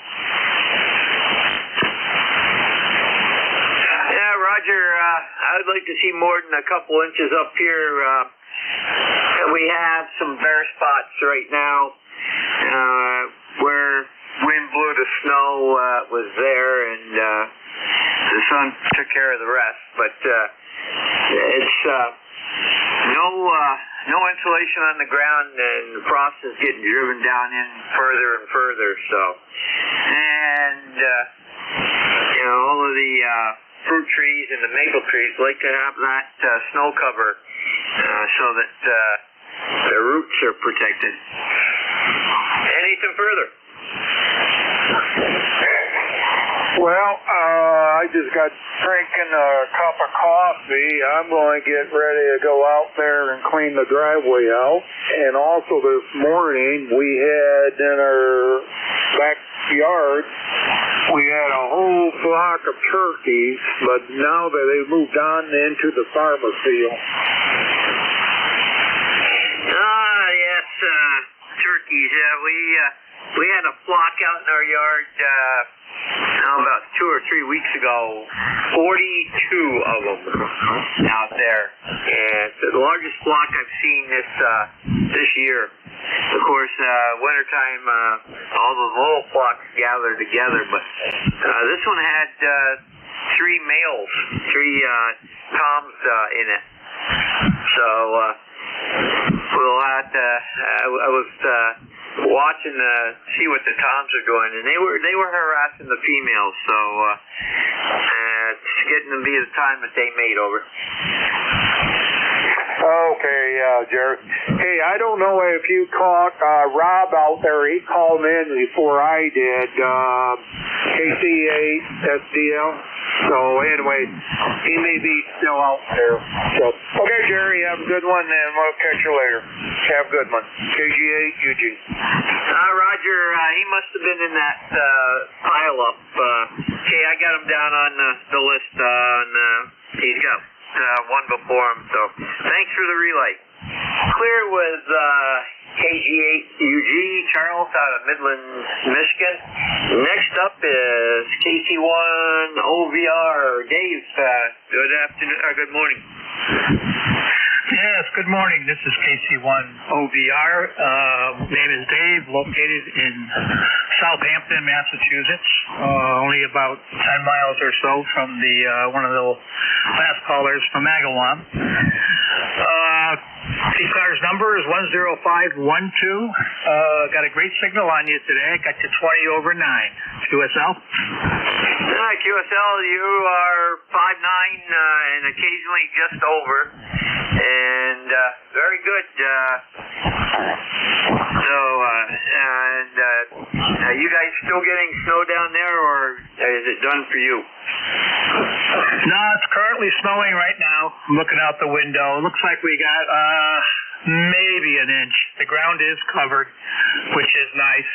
Yeah, Roger, I would like to see more than a couple inches up here. We have some bare spots right now. Where wind blew the snow was there, and the sun took care of the rest. But it's no insulation on the ground, and the frost is getting driven down in further and further. So, and all of the fruit trees and the maple trees like to have that snow cover so that their roots are protected. Anything further? Well, I just got drinking a cup of coffee. I'm going to get ready to go out there and clean the driveway out. And also this morning, we had in our backyard, we had a whole flock of turkeys, but now that they've moved on into the farmer field. Yes, turkeys. We had a flock out in our yard about 2 or 3 weeks ago. 42 of them out there, and it's the largest flock I've seen this year. Of course, wintertime, all the little flocks gather together, but this one had 3 males, 3 toms in it. So we'll have to. I was watching to see what the toms are doing, and they were harassing the females. So it's getting to be the time that they mate. Over. Okay, Jared. Hey, I don't know if you caught Rob out there. He called in before I did. KC8SDL. So anyway, he may be still out there. So okay, Jerry, have a good one, and we'll catch you later. Have a good one. KG8UG. Roger, he must have been in that pile up. Okay, I got him down on the list. He's got one before him. So thanks for the relay. Clear with KG8UG, Charles out of Midland, Michigan. Next up is KC1OVR, Dave. Good afternoon, or good morning. Yes, good morning. This is KC1OVR. Name is Dave, located in Southampton, Massachusetts. Only about 10 miles or so from the one of the last callers from Agawam. ECARS number is 10512. Got a great signal on you today. Got you 20/9. QSL. QSL, you are 5'9", and occasionally just over, and very good. Are you guys still getting snow down there, or is it done for you? No, it's currently snowing right now. I'm looking out the window. It looks like we got maybe an inch. The ground is covered, which is nice.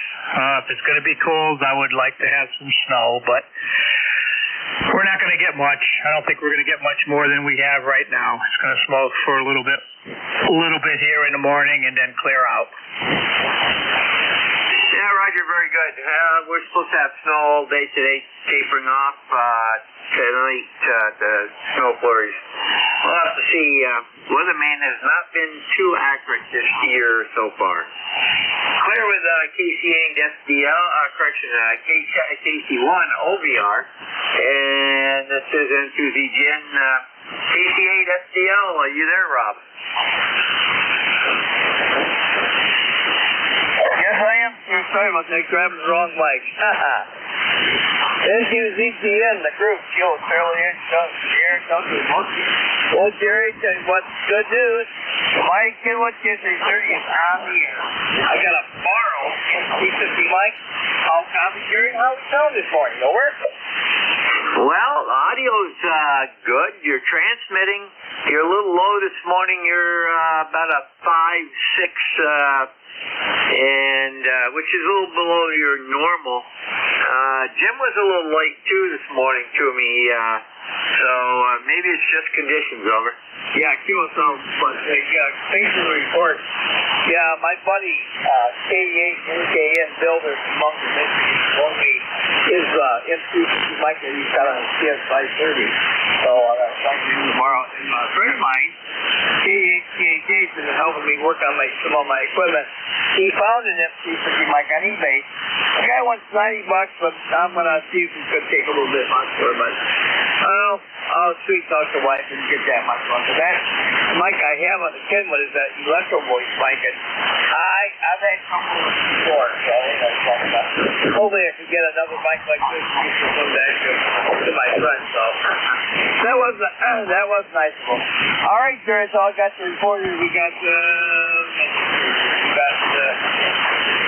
If it's going to be cold, I would like to have some snow, but we're not going to get much. I don't think we're going to get much more than we have right now. It's going to snow for a little bit here in the morning and then clear out. Yeah, Roger, very good. We're supposed to have snow all day today, tapering off tonight, the snow flurries. We'll have to see. Weatherman has not been too accurate this year so far. Clear with KC8 SDL, KC1 OVR, and this is N2ZGN. KC8 SDL, are you there, Rob? Yes, I am. Sorry about that. Grabbing the wrong mic. N2ZGN, the group. Joe, Fairly, well, Jerry, tell you what, good news. Mike Kinwood Kids 30 is on the air. I got to borrow N250 mic. I'll copy Jerry. How we sound this morning? Over? Well, audio's good. You're transmitting. You're a little low this morning. You're about a 5, 6, and which is a little below your normal. Jim was a little late too this morning to me, so maybe it's just conditions. Over. Yeah, QSL, but thanks for the report. Yeah, my buddy K8 NKN Builder from Mountain Michigan told me his M250 mic that he's got on his CS530. So I'm going to do tomorrow. And a friend of mine, K8 has been helping me work on some of my equipment. He found an M250 mic on eBay. The guy wants $90, but I'm going to see if he could take a little bit much for it. But I'll sweet talk to the wife and get that much one. Because that mic I have on the Kenwood is that electro voice mic, and I've had trouble with it before. So hopefully I can get another mic like this to my friend. So that was nice of him. All right, Jerry. So I got the report here. We got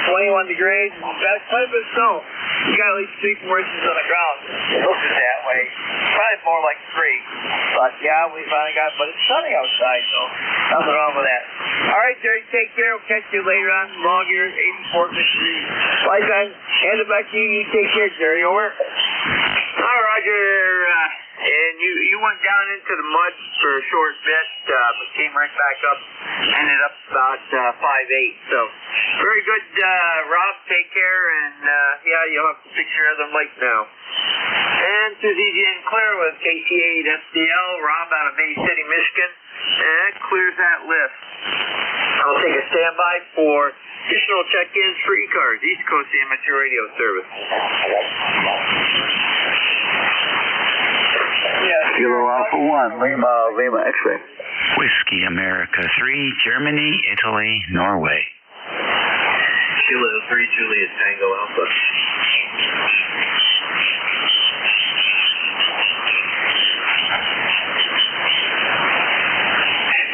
21 degrees. We've got quite a bit of snow. We got at least 3 more inches on the ground. It looks that way. Probably more like 3. But yeah, we finally got it. But it's sunny outside, so nothing wrong with that. All right, Jerry, take care. We'll catch you later on. Long years, 84 Mystery. Lifetime. Hand it back to you. You take care, Jerry. Over. Hi, Roger. And you went down into the mud for a short bit, but came right back up. Ended up about 5'8". So very good, Rob. Take care, and yeah, you'll have to fix your other mic now. And to ZGN Clear with KC8 SDL, Rob out of Bay City, Michigan, and that clears that list. I'll take a standby for additional check-ins for ECARS, East Coast Amateur Radio Service. Kilo Alpha 1, Lima X-ray. Whiskey America 3, Germany, Italy, Norway. Kilo 3, Juliet Tango Alpha.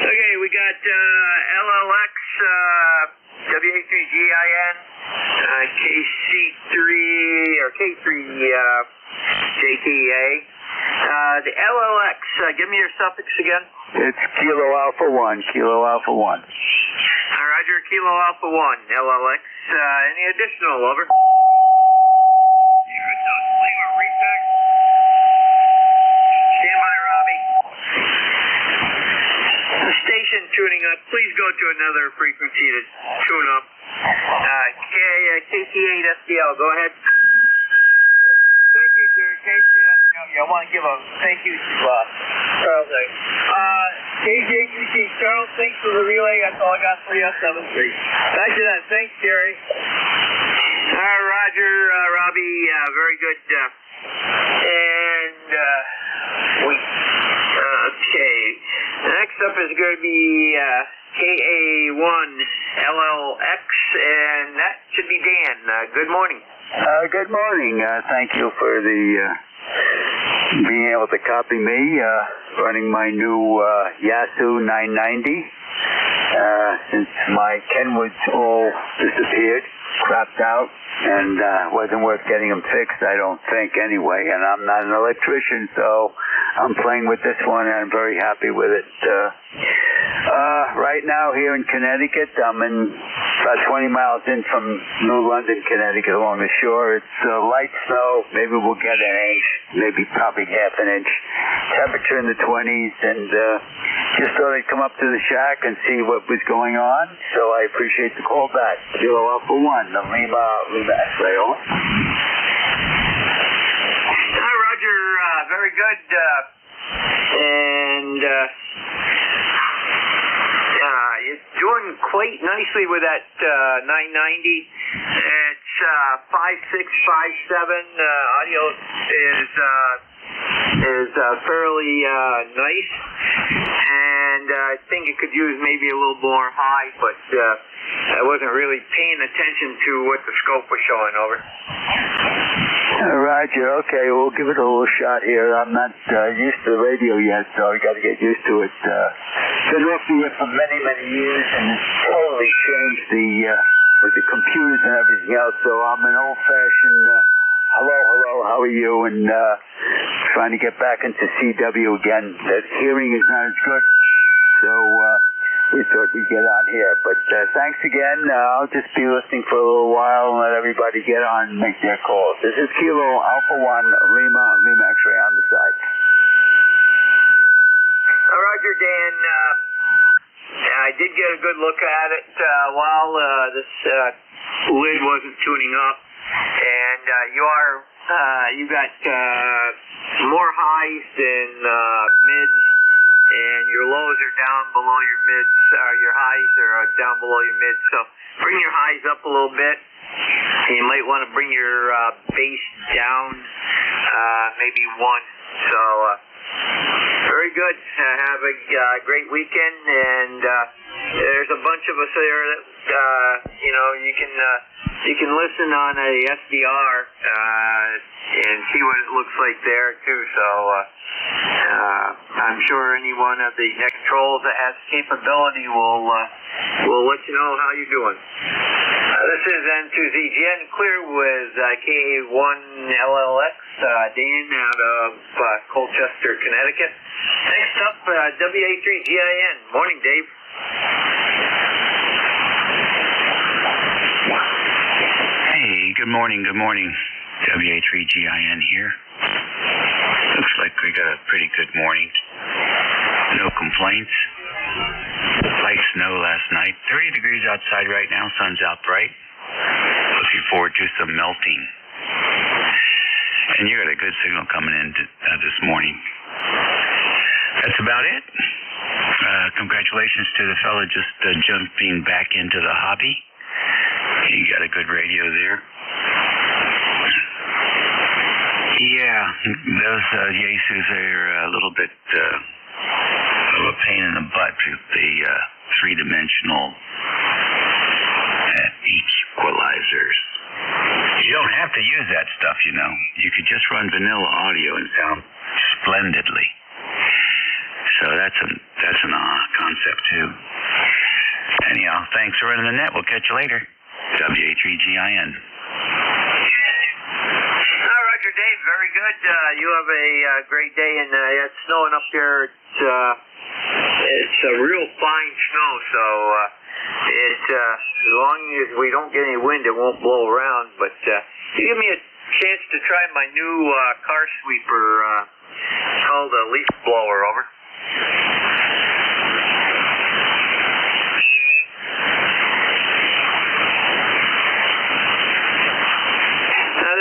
Okay, we got LLX, WA3GIN, KC3, or K3 JTA. The LLX, give me your suffix again. It's Kilo Alpha 1, Kilo Alpha 1. Roger, Kilo Alpha 1, LLX. Any additional, over? Lima, recheck. Stand by, Robbie. The station tuning up. Please go to another frequency to tune up. KC8 SDL, go ahead. Thank you, Jerry. I want to give a thank you to Charles. KJQC, Charles, thanks for the relay. That's all I got for you. 7-3. Thank you, then. Thanks, Jerry. Roger, Robbie, very good. And okay. Next up is going to be KA1 LLX, and that should be Dan. Good morning. Good morning. Thank you for the being able to copy me. Running my new Yasu 990. Since my Kenwoods all disappeared, crapped out, and wasn't worth getting them fixed, I don't think, anyway. And I'm not an electrician, so I'm playing with this one, and I'm very happy with it. Right now here in Connecticut, I'm in about 20 miles in from New London, Connecticut, along the shore. It's light snow. Maybe we'll get an inch, maybe probably half an inch. Temperature in the 20s, and just thought I'd come up to the shack and see what was going on. So I appreciate the call back. Kilo Alpha 1, the Lima X-ray, over. Hi, Roger. Very good. And you're doing quite nicely with that 990. It's 5657. Audio is fairly nice, and I think it could use maybe a little more high, but I wasn't really paying attention to what the scope was showing. Over. Roger. Okay, we'll give it a little shot here. I'm not used to the radio yet, so I got to get used to it. Been working with it for many, many years, and it's totally changed with the computers and everything else. So I'm an old-fashioned hello, how are you? And trying to get back into CW again. That hearing is not as good, so we thought we'd get on here. But thanks again. I'll just be listening for a little while and let everybody get on and make their calls. This is Kilo Alpha 1, Lima X-ray on the side. Roger, Dan. I did get a good look at it while this lid wasn't tuning up. And you got more highs than mids, and your lows are down below your mids, your highs are down below your mids. So bring your highs up a little bit. You might want to bring your base down maybe one. So very good. Have a great weekend, and there's a bunch of us there that you can listen on a SDR and see what it looks like there too. So I'm sure anyone of the net controls that has capability will let you know how you're doing. This is N2ZGN clear with KA1LLX, Dan out of Colchester, Connecticut. Next up, WA3GIN. Morning, Dave. Hey, good morning. WA3GIN here. Looks like we got a pretty good morning. No complaints. Light snow last night. 30 degrees outside right now. Sun's out bright. Looking forward to some melting. And you got a good signal coming in this morning. That's about it. Congratulations to the fella just jumping back into the hobby. You got a good radio there. Yeah, those Yasus are a little bit of a pain in the butt with the three-dimensional equalizers. You don't have to use that stuff, you know. You could just run vanilla audio and sound splendidly. So that's an concept too. Anyhow, thanks for running the net. We'll catch you later. WA3GIN. Roger, Dave. Very good. You have a great day, and it's snowing up there. It's a real fine snow, so as long as we don't get any wind, it won't blow around. But you give me a chance to try my new car sweeper called a leaf blower. Over.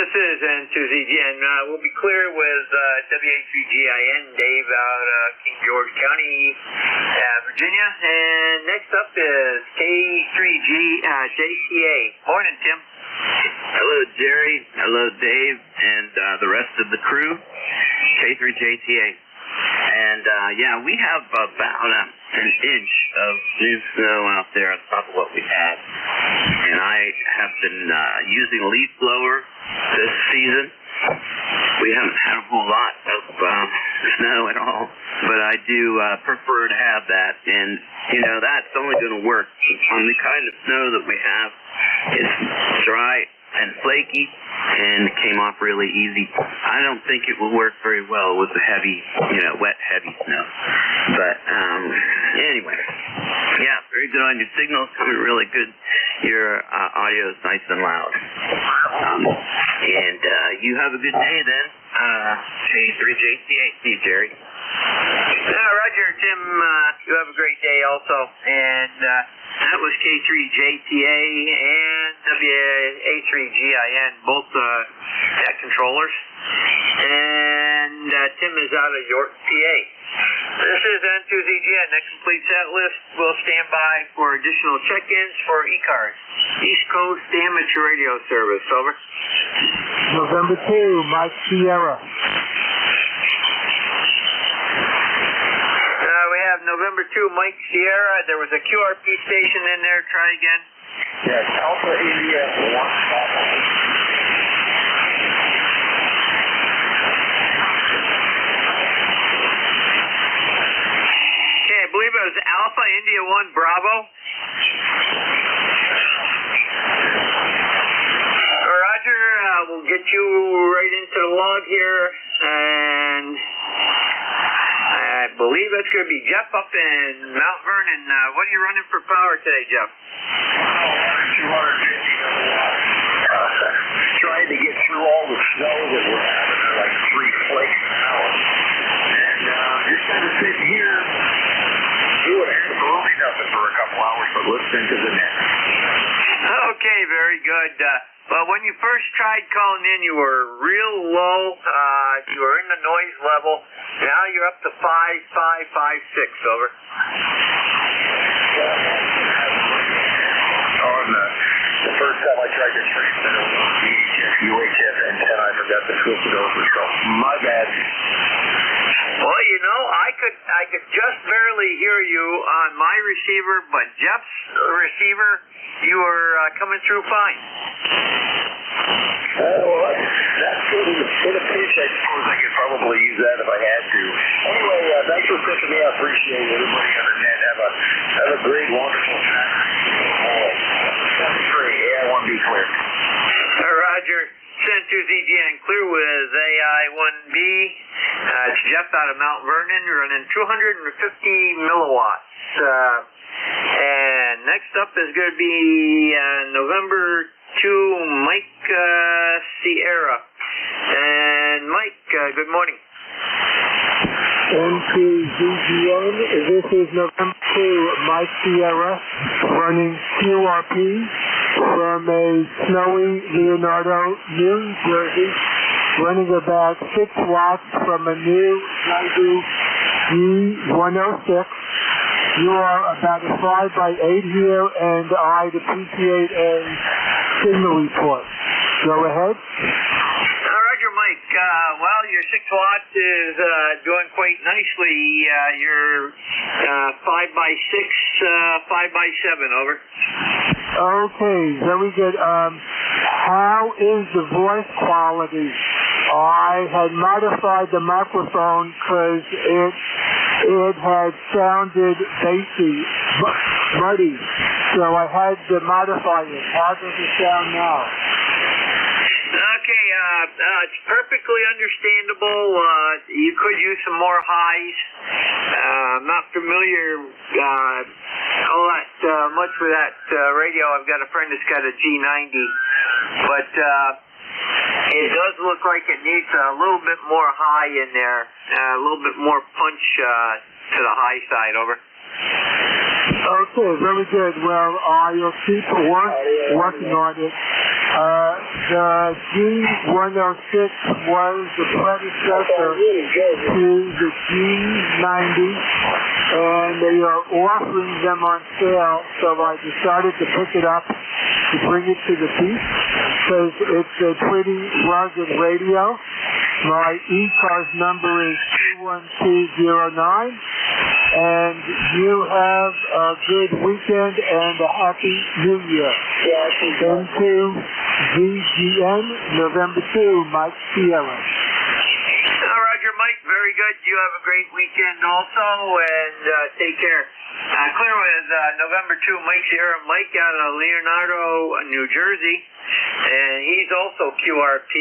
This is N2ZGN. We'll be clear with WA3GIN, Dave out of King George County, Virginia. And next up is K3JTA. Morning, Tim. Hello, Jerry. Hello, Dave, and the rest of the crew. K3JTA. And, we have about an inch of new snow out there on top of what we had. And I have been using a leaf blower this season. We haven't had a whole lot of snow at all, but I do prefer to have that, and that's only going to work on the kind of snow that we have. It's dry and flaky, and it came off really easy. I don't think it will work very well with the heavy, wet, heavy snow. But anyway, yeah, very good on your signal, coming really good. Your audio is nice and loud. And you have a good day then. K3JTA. See you, Jerry. Roger, Tim, you have a great day also. And that was K3JTA and WA3GIN, both net controllers. And Tim is out of York, PA. This is N2ZGN. That completes that list. We'll stand by for additional check-ins for ECARS, East Coast Amateur Radio Service. Over. November 2, Mike Sierra. We have November 2, Mike Sierra. There was a QRP station in there. Try again. Yes, Alpha India 1. I believe it was Alpha India 1 Bravo. Roger, we'll get you right into the log here, and I believe that's going to be Jeff up in Mount Vernon. What are you running for power today, Jeff? 250. Trying to get through all the snow that we're having, like 3 flakes an hour. And just kind of sitting here, doing absolutely nothing for a couple hours, but listening to the net. Okay, very good. Well, when you first tried calling in, you were real low. You were in the noise level. Now you're up to 5.556. Over. On the first time I tried to transmit it was the UHF antenna, I forgot to switch it over, so my bad. Well, I could just barely hear you on my receiver, but Jeff's receiver, you were coming through fine. Well, that's in a pinch, I suppose I could probably use that if I had to. Anyway, thanks for picking me up. Appreciate it. Everybody on the net, have a great, wonderful time. 73, AI1B clear. Roger. Send to ZGN clear with AI1B. It's Jeff out of Mount Vernon, running 250 milliwatts. And next up is going to be November 2, Mike Sierra. And Mike, good morning. N2ZGN, this is November 2, Mike Sierra, running QRP from a snowy Leonardo, New Jersey, running about 6 watts from a new G106. You are about a 5x8 here, and I'd appreciate a signal report. Go ahead. Roger, Mike. Well, your 6 watt is doing quite nicely. Your 5x6, 5x7, over. Okay, very good. How is the voice quality? I had modified the microphone because it had sounded bassy, muddy, so I had to modify it. How does it sound now? Okay, it's perfectly understandable. You could use some more highs. I'm not familiar all that much with that radio. I've got a friend that's got a G90, but it does look like it needs a little bit more high in there, a little bit more punch to the high side. Over. Okay, very good. Well, you'll keep working on it. The G106 was the predecessor to the G90, and they are offering them on sale, so I decided to pick it up to bring it to the beach, because it's a pretty rugged radio. My ECARS number is 21209, and you have a good weekend and a happy New Year. Into ZGN, November 2, Mike Sierra. Roger, Mike. Very good. You have a great weekend also, and take care. Clear with November 2, Mike Sierra. Mike out of Leonardo, New Jersey, and he's also QRP,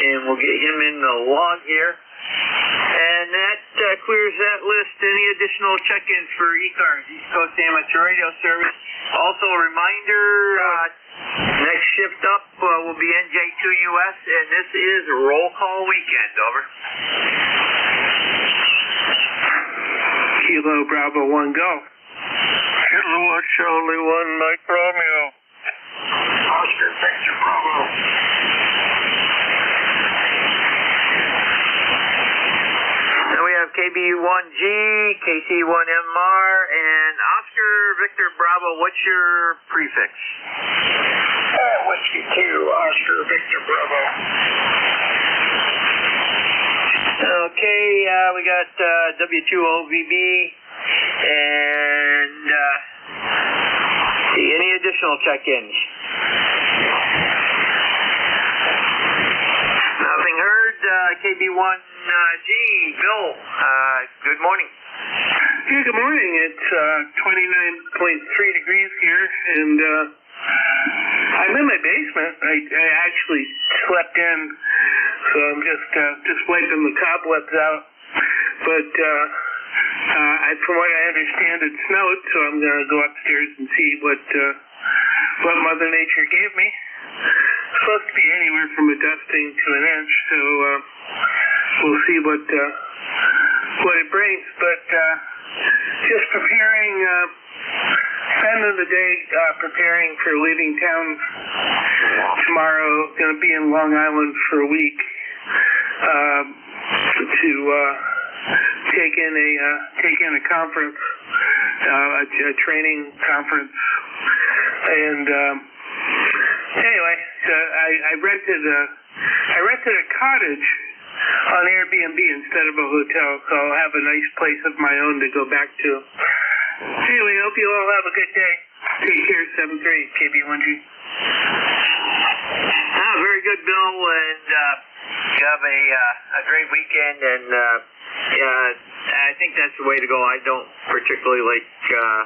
and we'll get him in the log here. And that clears that list. Any additional check-ins for ECARS, East Coast Amateur Radio Service? Also a reminder, next shift up will be NJ2US, and this is roll call weekend. Over. Kilo Bravo 1, go. Kilo Charlie 1, Mike Romeo. Oscar Victor Bravo. Then we have KB1G, KC1MR, and Oscar Victor Bravo. What's your prefix? Whiskey 2, Oscar Victor Bravo. Okay, we got W2OVB, and see any additional check-ins? Nothing heard. KB1G, Bill, good morning. Yeah, good morning. It's 29.3 degrees here, and I'm in my basement. I actually slept in, so I'm just wiping the cobwebs out. But from what I understand, it snowed, so I'm going to go upstairs and see what Mother Nature gave me. It's supposed to be anywhere from a dusting to an inch, so we'll see what it brings. But just preparing, spending the day preparing for leaving town tomorrow. Going to be in Long Island for a week to take in a conference, a training conference, and anyway, so I rented a cottage on Airbnb instead of a hotel, so I'll have a nice place of my own to go back to. Anyway, I hope you all have a good day. Take care, 7-3, KB1G. Very good, Bill, and you have a great weekend, and I think that's the way to go. I don't particularly like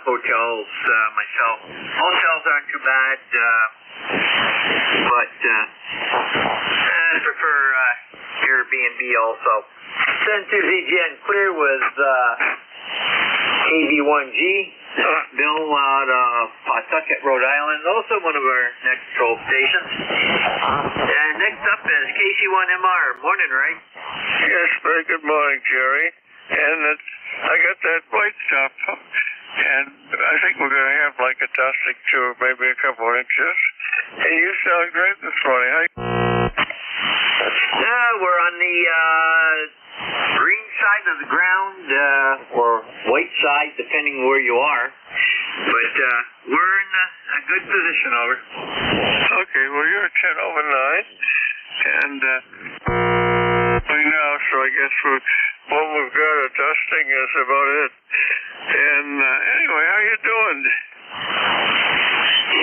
hotels myself. Hotels aren't too bad, but I prefer Airbnb also. Send to ZGN Clear with KB1G. Bill out of Pawtucket, Rhode Island, also one of our next control stations. And next up is KC1MR. Morning, Ray. Yes, very good morning, Jerry. And I got that white stuff, and I think we're going to have like a dusting too, maybe a couple inches. And you sound great this morning. We're on the green side of the ground, or white side, depending where you are. But we're in a good position, over. Okay, well, you're 10 over 9. And now, so I guess what we've got a dusting is about it. And anyway, how you doing?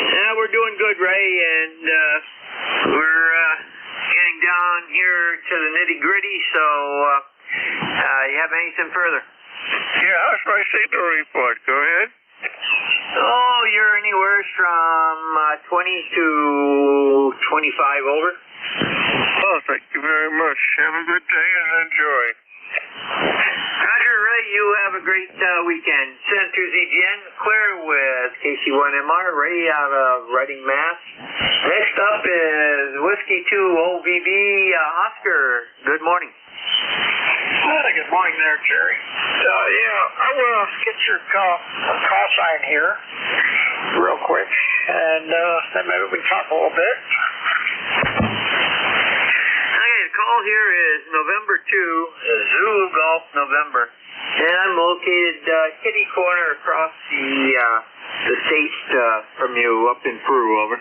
Yeah, we're doing good, Ray, and we're getting down here to the nitty-gritty, so you have anything further? Yeah, how's my signal report? Go ahead. Oh, you're anywhere from 20 to 25 over. Oh, thank you very much. Have a good day and enjoy. Roger, Ray, you have a great weekend. Send to ZGN, clear with KC1MR, Ray out of Reading, Mass. Next up is Whiskey 2 OVB, Oscar. Good morning. Good morning there, Jerry. I want to get your call sign here real quick, and then maybe we can talk a little bit. Okay, the call here is November 2, Zulu Golf November. And I'm located kitty corner across the state from you up in Peru, over.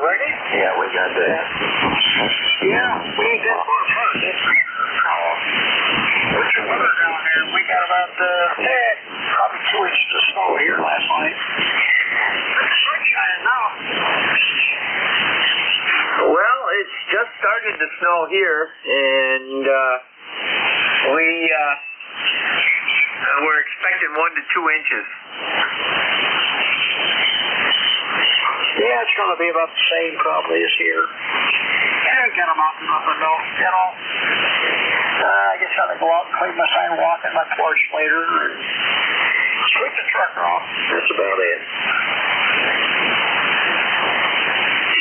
Ready? Yeah, we got that. Yeah, we need that for first. What's your weather down here? We got about probably 2 inches of snow here last night. It's sunshine now. the snow here, and we're expecting 1 to 2 inches. Yeah, it's going to be about the same probably as here. Yeah, get them out and nothing, though, you know. I guess I'm going to go out and clean my sidewalk and my porch later and sweep the truck off. That's about it.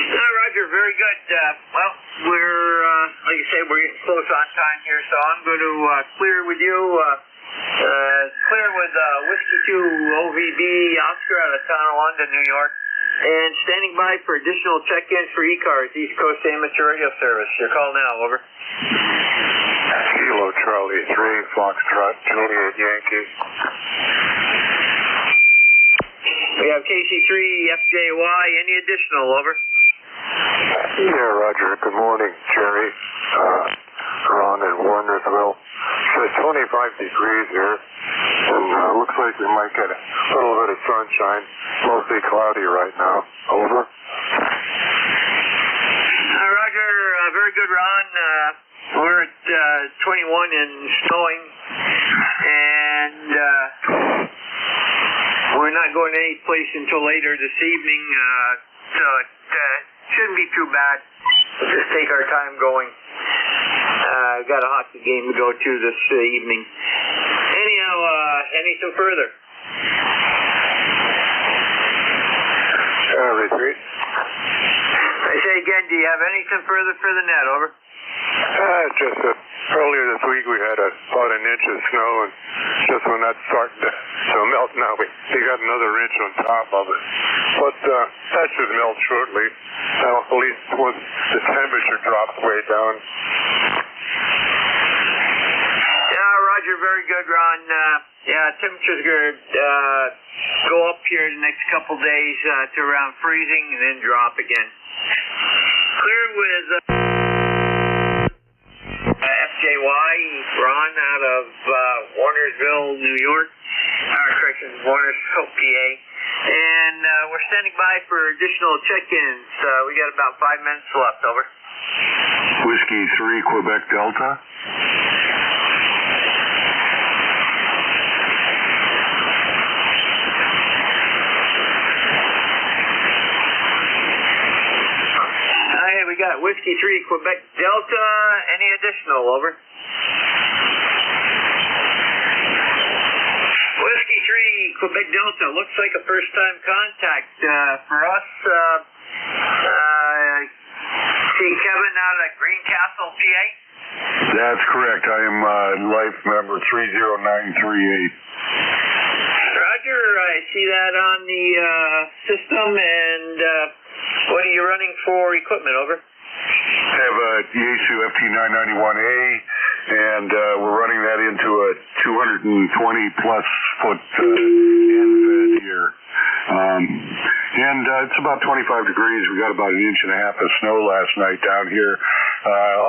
Roger, very good. Well, we're, like I say, we're getting close on time here, so I'm going to clear with you. Clear with Whiskey 2 OVB Oscar out of Tonawanda, New York. And standing by for additional check-ins for ECARS, East Coast Amateur Radio Service. Your call now, over. Kilo Charlie 3, Foxtrot, Juliet Yankee. We have KC3, FJY, any additional, over? Yeah, Roger. Good morning, Jerry. Ron in Warnersville. It's 25 degrees here, and looks like we might get a little bit of sunshine. Mostly cloudy right now. Over. Roger. Very good, Ron. We're at 21 and snowing, and we're not going any place until later this evening, so it shouldn't be too bad. We'll just take our time going. Got a hockey game to go to this evening. Anyhow, anything further? Retreat. I say again, do you have anything further for the net, over? Just that earlier this week we had about an inch of snow, and just when that's starting to melt now, we got another inch on top of it. But that should melt shortly. At least when the temperature drops way down. Yeah, Roger, very good, Ron. Yeah, temperature's going to go up here the next couple days to around freezing and then drop again. Clear with FJY, Ron out of Warnersville, New York. Correction, Warnersville, PA. And we're standing by for additional check-ins. We got about 5 minutes left, over. Whiskey 3, Quebec Delta. Hey, we got Whiskey 3, Quebec Delta. Any additional, over? Whiskey 3, Quebec Delta. Looks like a first-time contact for us. See Kevin out at Greencastle, PA? That's correct. I am life member 30938. Roger, I see that on the system, and what are you running for equipment, over? I have a Yaesu FT991A, and we're running that into a 220-plus foot end bed here. And it's about 25 degrees. We got about an inch and a half of snow last night down here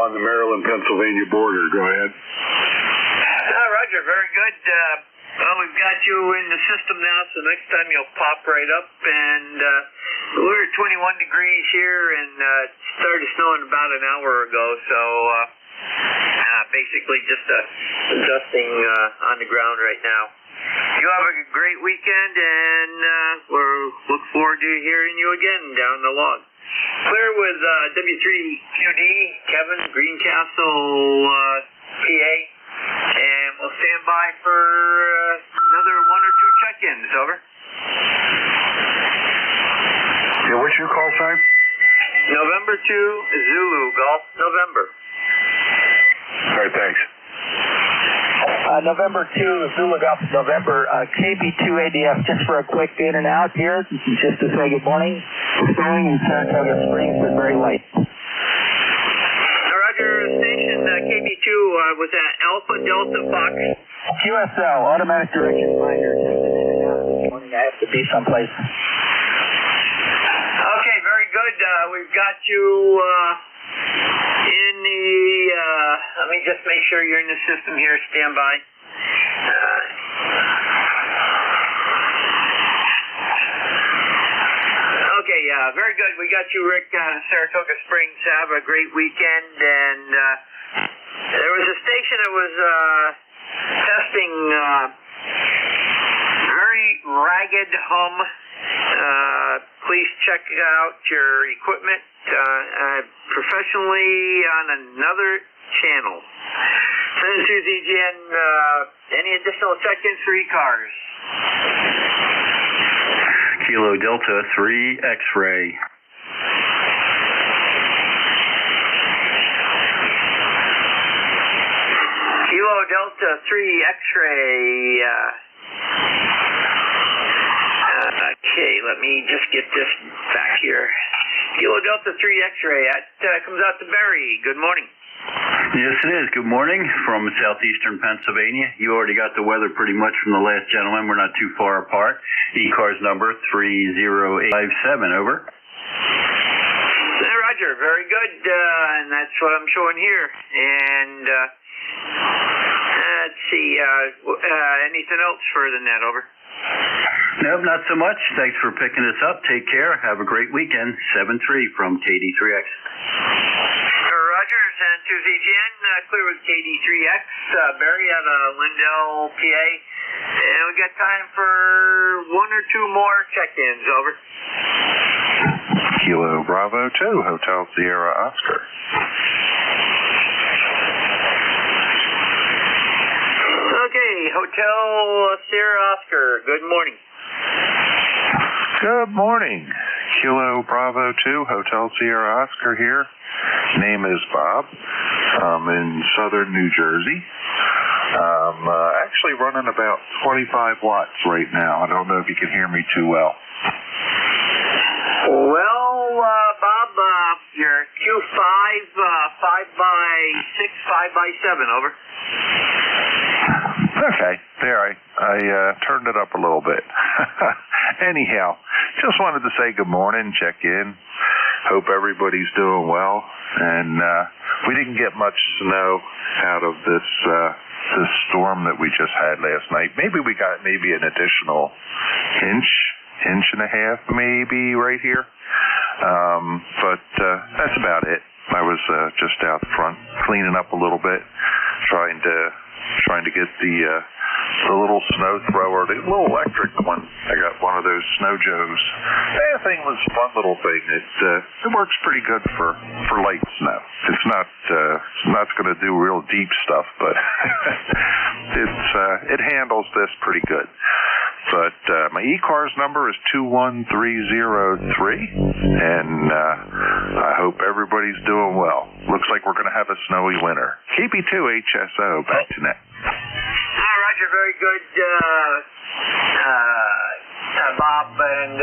on the Maryland-Pennsylvania border. Go ahead. Roger, very good. Well, we've got you in the system now, so next time you'll pop right up. And we're at 21 degrees here, and it started snowing about an hour ago. So basically just dusting on the ground right now. You have a great weekend, and we'll look forward to hearing you again down the log. Clear with W3QD, Kevin, Greencastle, PA, and we'll stand by for another 1 or 2 check-ins, over. Yeah, what's your call sign? November 2, Zulu, Golf, November. All right, thanks. November 2, Zulu Golf, November, KB2ADF, just for a quick in and out here, just to say good morning. Snowing in Saratoga Springs, but very light. Roger, station KB2 was at Alpha Delta Fox. QSL, automatic direction finder, just an in and out this morning. I have to be someplace. Okay, very good. We've got you in the, let me just make sure you're in the system here. Stand by. Okay, yeah, Very good. We got you, Rick, Saratoga Springs. Have a great weekend. And there was a station that was testing very ragged hum. Please check out your equipment professionally on another channel. Send it to ZGN. Any additional check-ins for ECARS? Kilo Delta 3 X-ray. Kilo Delta 3 X-ray. Okay, let me just get this back here. Kilo Delta 3 X-ray. That comes out to Barry. Good morning. Yes, it is. Good morning from southeastern Pennsylvania. You already got the weather pretty much from the last gentleman. We're not too far apart. ECARS number 30857, over. Roger, very good. And that's what I'm showing here. And let's see, anything else for the net, over? Nope, not so much. Thanks for picking us up. Take care. Have a great weekend. 7-3 from KD3X. Rogers and to ZGN, clear with KD3X. Barry out of Lindell, PA. And we got time for one or two more check-ins, over. Kilo Bravo 2, Hotel Sierra Oscar. Okay, Hotel Sierra Oscar, good morning. Good morning. Kilo Bravo 2, Hotel Sierra Oscar here. Name is Bob. I'm in southern New Jersey. I'm actually running about 25 watts right now. I don't know if you can hear me too well. Well, Bob, your Q5, 5x6, 5x7, over. Okay, there, I turned it up a little bit. Anyhow, just wanted to say good morning, check in. Hope everybody's doing well. And we didn't get much snow out of this storm that we just had last night. Maybe we got an additional inch and a half maybe right here. But that's about it. I was just out front cleaning up a little bit, trying to get the little snow thrower, the little electric one. I got one of those Snow Joes. That thing was a fun little thing. It works pretty good for light snow. It's not going to do real deep stuff, but it handles this pretty good. But my ECARS number is 21303, and I hope everybody's doing well. Looks like we're going to have a snowy winter. KP2 HSO, back to net. Roger, very good, Bob, and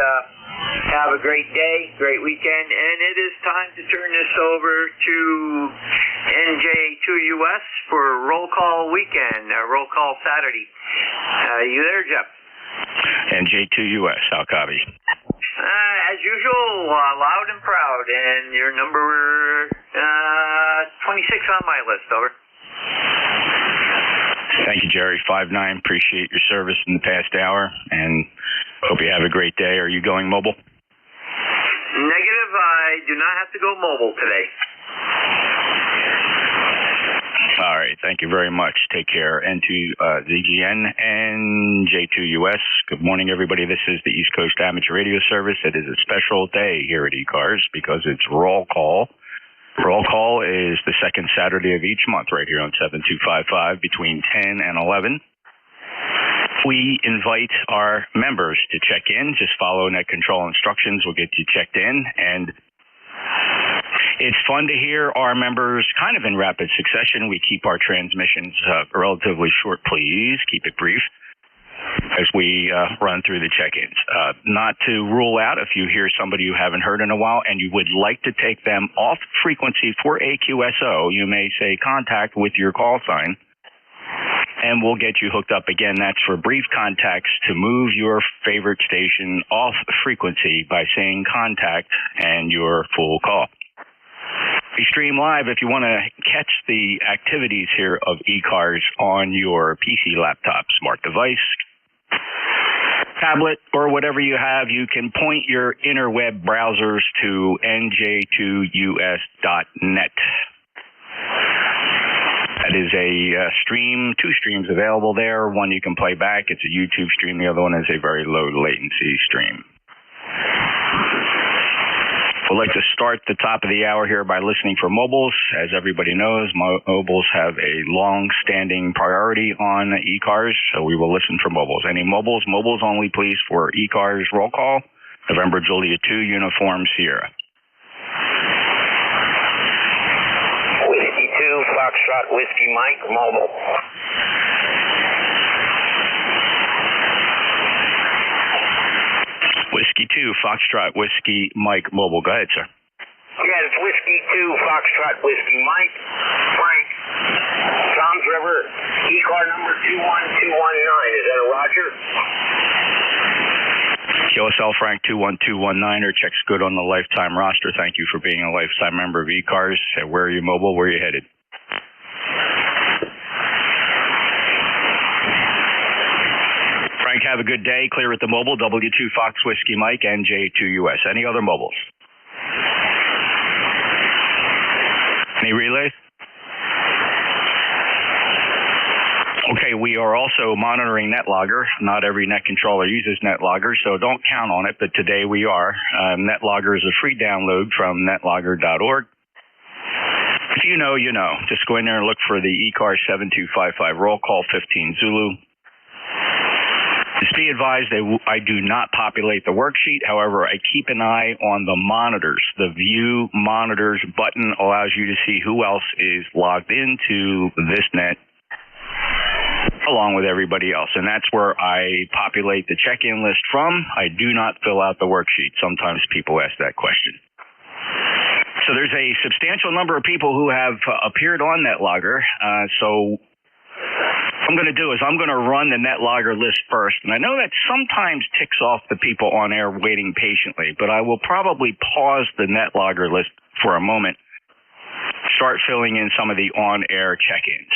have a great day, great weekend. And it is time to turn this over to NJ2US for roll call weekend, roll call Saturday. You there, Jeff? NJ2US, how copy? As usual, loud and proud, and your number 26 on my list, over. Thank you, Jerry. 5-9, appreciate your service in the past hour, and hope you have a great day. Are you going mobile? Negative, I do not have to go mobile today. All right, thank you very much. Take care. And to ZGN and J2US, good morning, everybody. This is the East Coast Amateur Radio Service. It is a special day here at ECARS because it's roll call. Roll call is the second Saturday of each month right here on 7255 between 10 and 11. We invite our members to check in. Just follow net control instructions. We'll get you checked in. And it's fun to hear our members kind of in rapid succession. We keep our transmissions relatively short, please. Keep it brief as we run through the check-ins. Not to rule out if you hear somebody you haven't heard in a while and you would like to take them off frequency for AQSO, you may say contact with your call sign, and we'll get you hooked up again. That's for brief contacts to move your favorite station off frequency by saying contact and your full call. We stream live if you want to catch the activities here of ECARS on your PC, laptop, smart device. tablet or whatever you have, you can point your interweb browsers to nj2us.net. That is a stream, 2 streams available there. One you can play back. It's a YouTube stream. The other one is a very low latency stream. We'd like to start the top of the hour here by listening for mobiles. As everybody knows, mobiles have a long-standing priority on ECARS, so we will listen for mobiles. Any mobiles? Mobiles only, please, for ECARS roll call. November Julia 2, Uniform Sierra. Whiskey 2, Foxtrot Whiskey Mike, mobile. Whiskey 2, Foxtrot Whiskey Mike, mobile. Go ahead, sir. Yeah, it's Whiskey 2, Foxtrot Whiskey Mike, Frank, Tom's River, ECAR number 21219. Is that a Roger? QSL Frank 21219, or checks good on the lifetime roster. Thank you for being a lifetime member of ECARS. Where are you mobile? Where are you headed? Frank, have a good day. Clear at the mobile. W2 Fox Whiskey Mike, NJ2US. Any other mobiles? Any relays? Okay, we are also monitoring NetLogger. Not every net controller uses NetLogger, so don't count on it, but today we are. NetLogger is a free download from netlogger.org. If you know, you know. Just go in there and look for the ECARS 7255 roll call 15 Zulu. Just be advised that I do not populate the worksheet. However, I keep an eye on the monitors. The View Monitors button allows you to see who else is logged into this net along with everybody else. And that's where I populate the check-in list from. I do not fill out the worksheet. Sometimes people ask that question. So there's a substantial number of people who have appeared on NetLogger. So what I'm going to do is I'm going to run the NetLogger list first. And I know that sometimes ticks off the people on air waiting patiently, but I will probably pause the NetLogger list for a moment, start filling in some of the on-air check-ins.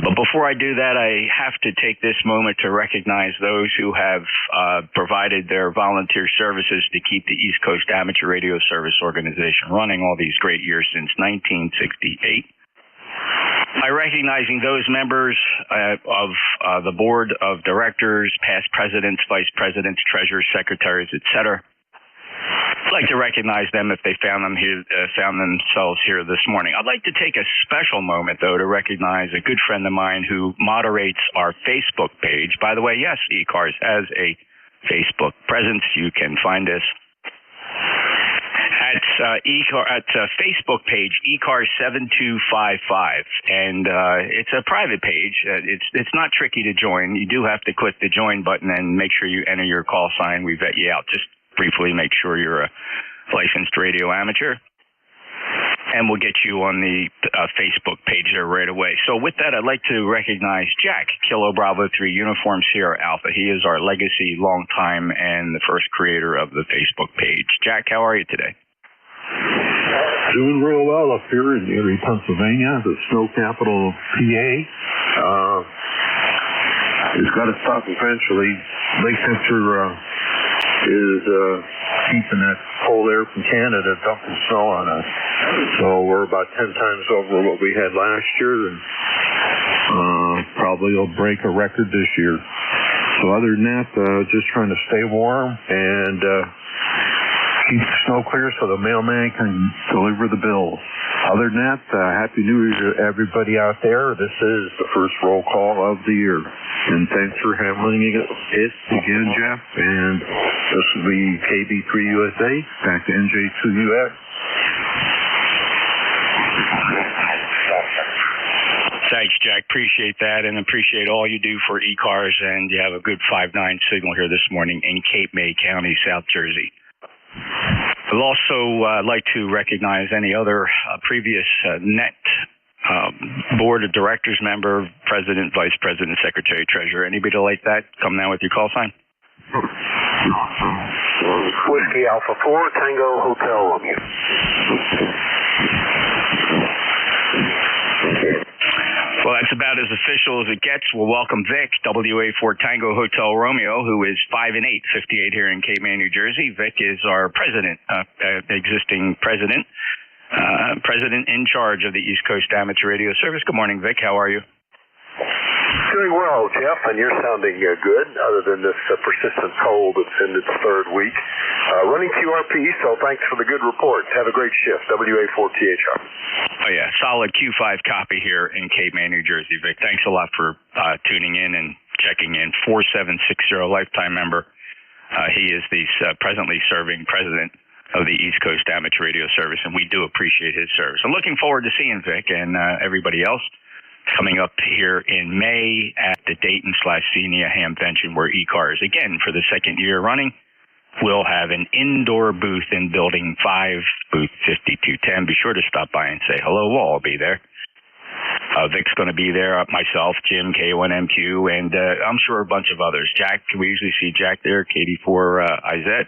But before I do that, I have to take this moment to recognize those who have provided their volunteer services to keep the East Coast Amateur Radio Service Organization running all these great years since 1968. By recognizing those members of the board of directors, past presidents, vice presidents, treasurers, secretaries, etc., I'd like to recognize them if they found themselves here this morning. I'd like to take a special moment, though, to recognize a good friend of mine who moderates our Facebook page. By the way, yes, ECARS has a Facebook presence. You can find us at Facebook page ECARS 7255, and it's a private page. It's not tricky to join. You do have to click the join button and make sure you enter your call sign. We vet you out. Just briefly make sure you're a licensed radio amateur, and we'll get you on the Facebook page there right away. So with that, I'd like to recognize Jack, Kilo Bravo 3 Uniform Sierra Alpha. He is our legacy, long time, and the first creator of the Facebook page. Jack, how are you today? Doing real well up here in Erie, Pennsylvania, the snow capital of PA. It's got to stop eventually. Lake temperature is keeping that cold air from Canada dumping snow on us. So we're about 10 times over what we had last year, and probably will break a record this year. So other than that, just trying to stay warm and keep the snow clear so the mailman can deliver the bills. Other than that, Happy New Year to everybody out there. This is the first roll call of the year. And thanks for handling it again, Jeff. And this will be KB3USA, back to NJ2US. Thanks, Jack. Appreciate that, and appreciate all you do for ECARS. And you have a good 5-9 signal here this morning in Cape May County, South Jersey. I'd also like to recognize any other previous NET board of directors member, president, vice president, secretary, treasurer. Anybody like that? Come now with your call sign. Whiskey Alpha 4, Tango Hotel Romeo. Well, that That's about as official as it gets. We'll welcome Vic, WA4 Tango Hotel Romeo, who is 5'8", 58 here in Cape May, New Jersey. Vic is our president, existing president in charge of the East Coast Amateur Radio Service. Good morning, Vic. How are you? Doing well, Jeff, and you're sounding good, other than this persistent cold that's in its third week. Running QRP, so thanks for the good report. Have a great shift. WA4THR. Oh, yeah. Solid Q5 copy here in Cape May, New Jersey, Vic. Thanks a lot for tuning in and checking in. 4760 lifetime member. He is the presently serving president of the East Coast Amateur Radio Service, and we do appreciate his service. I'm looking forward to seeing Vic and everybody else coming up here in May at the Dayton/Xenia Hamvention, where ECARS, again, for the second year running, will have an indoor booth in Building 5, booth 5210. Be sure to stop by and say hello. We'll all be there. Vic's going to be there, myself, Jim, K1MQ, and I'm sure a bunch of others. Jack, we usually see Jack there, KD4IZ.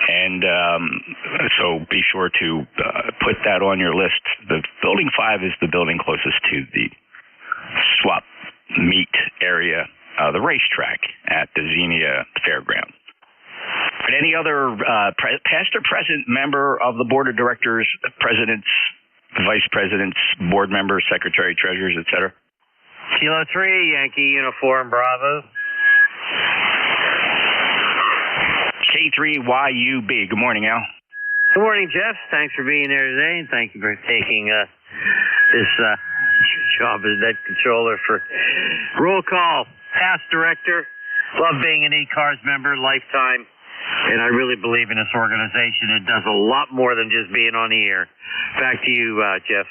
And so be sure to put that on your list. The Building 5 is the building closest to the swap meet area, the racetrack at the Xenia Fairground. But any other past or present member of the board of directors, presidents, vice presidents, board members, secretary, treasurers, etc.? Kilo 3, Yankee Uniform Bravo. K3YUB. Good morning, Al. Good morning, Jeff. Thanks for being there today, and thank you for taking this job as net controller for roll call. Past director, love being an ECARS member, lifetime, and I really believe in this organization. It does a lot more than just being on the air. Back to you, Jeff.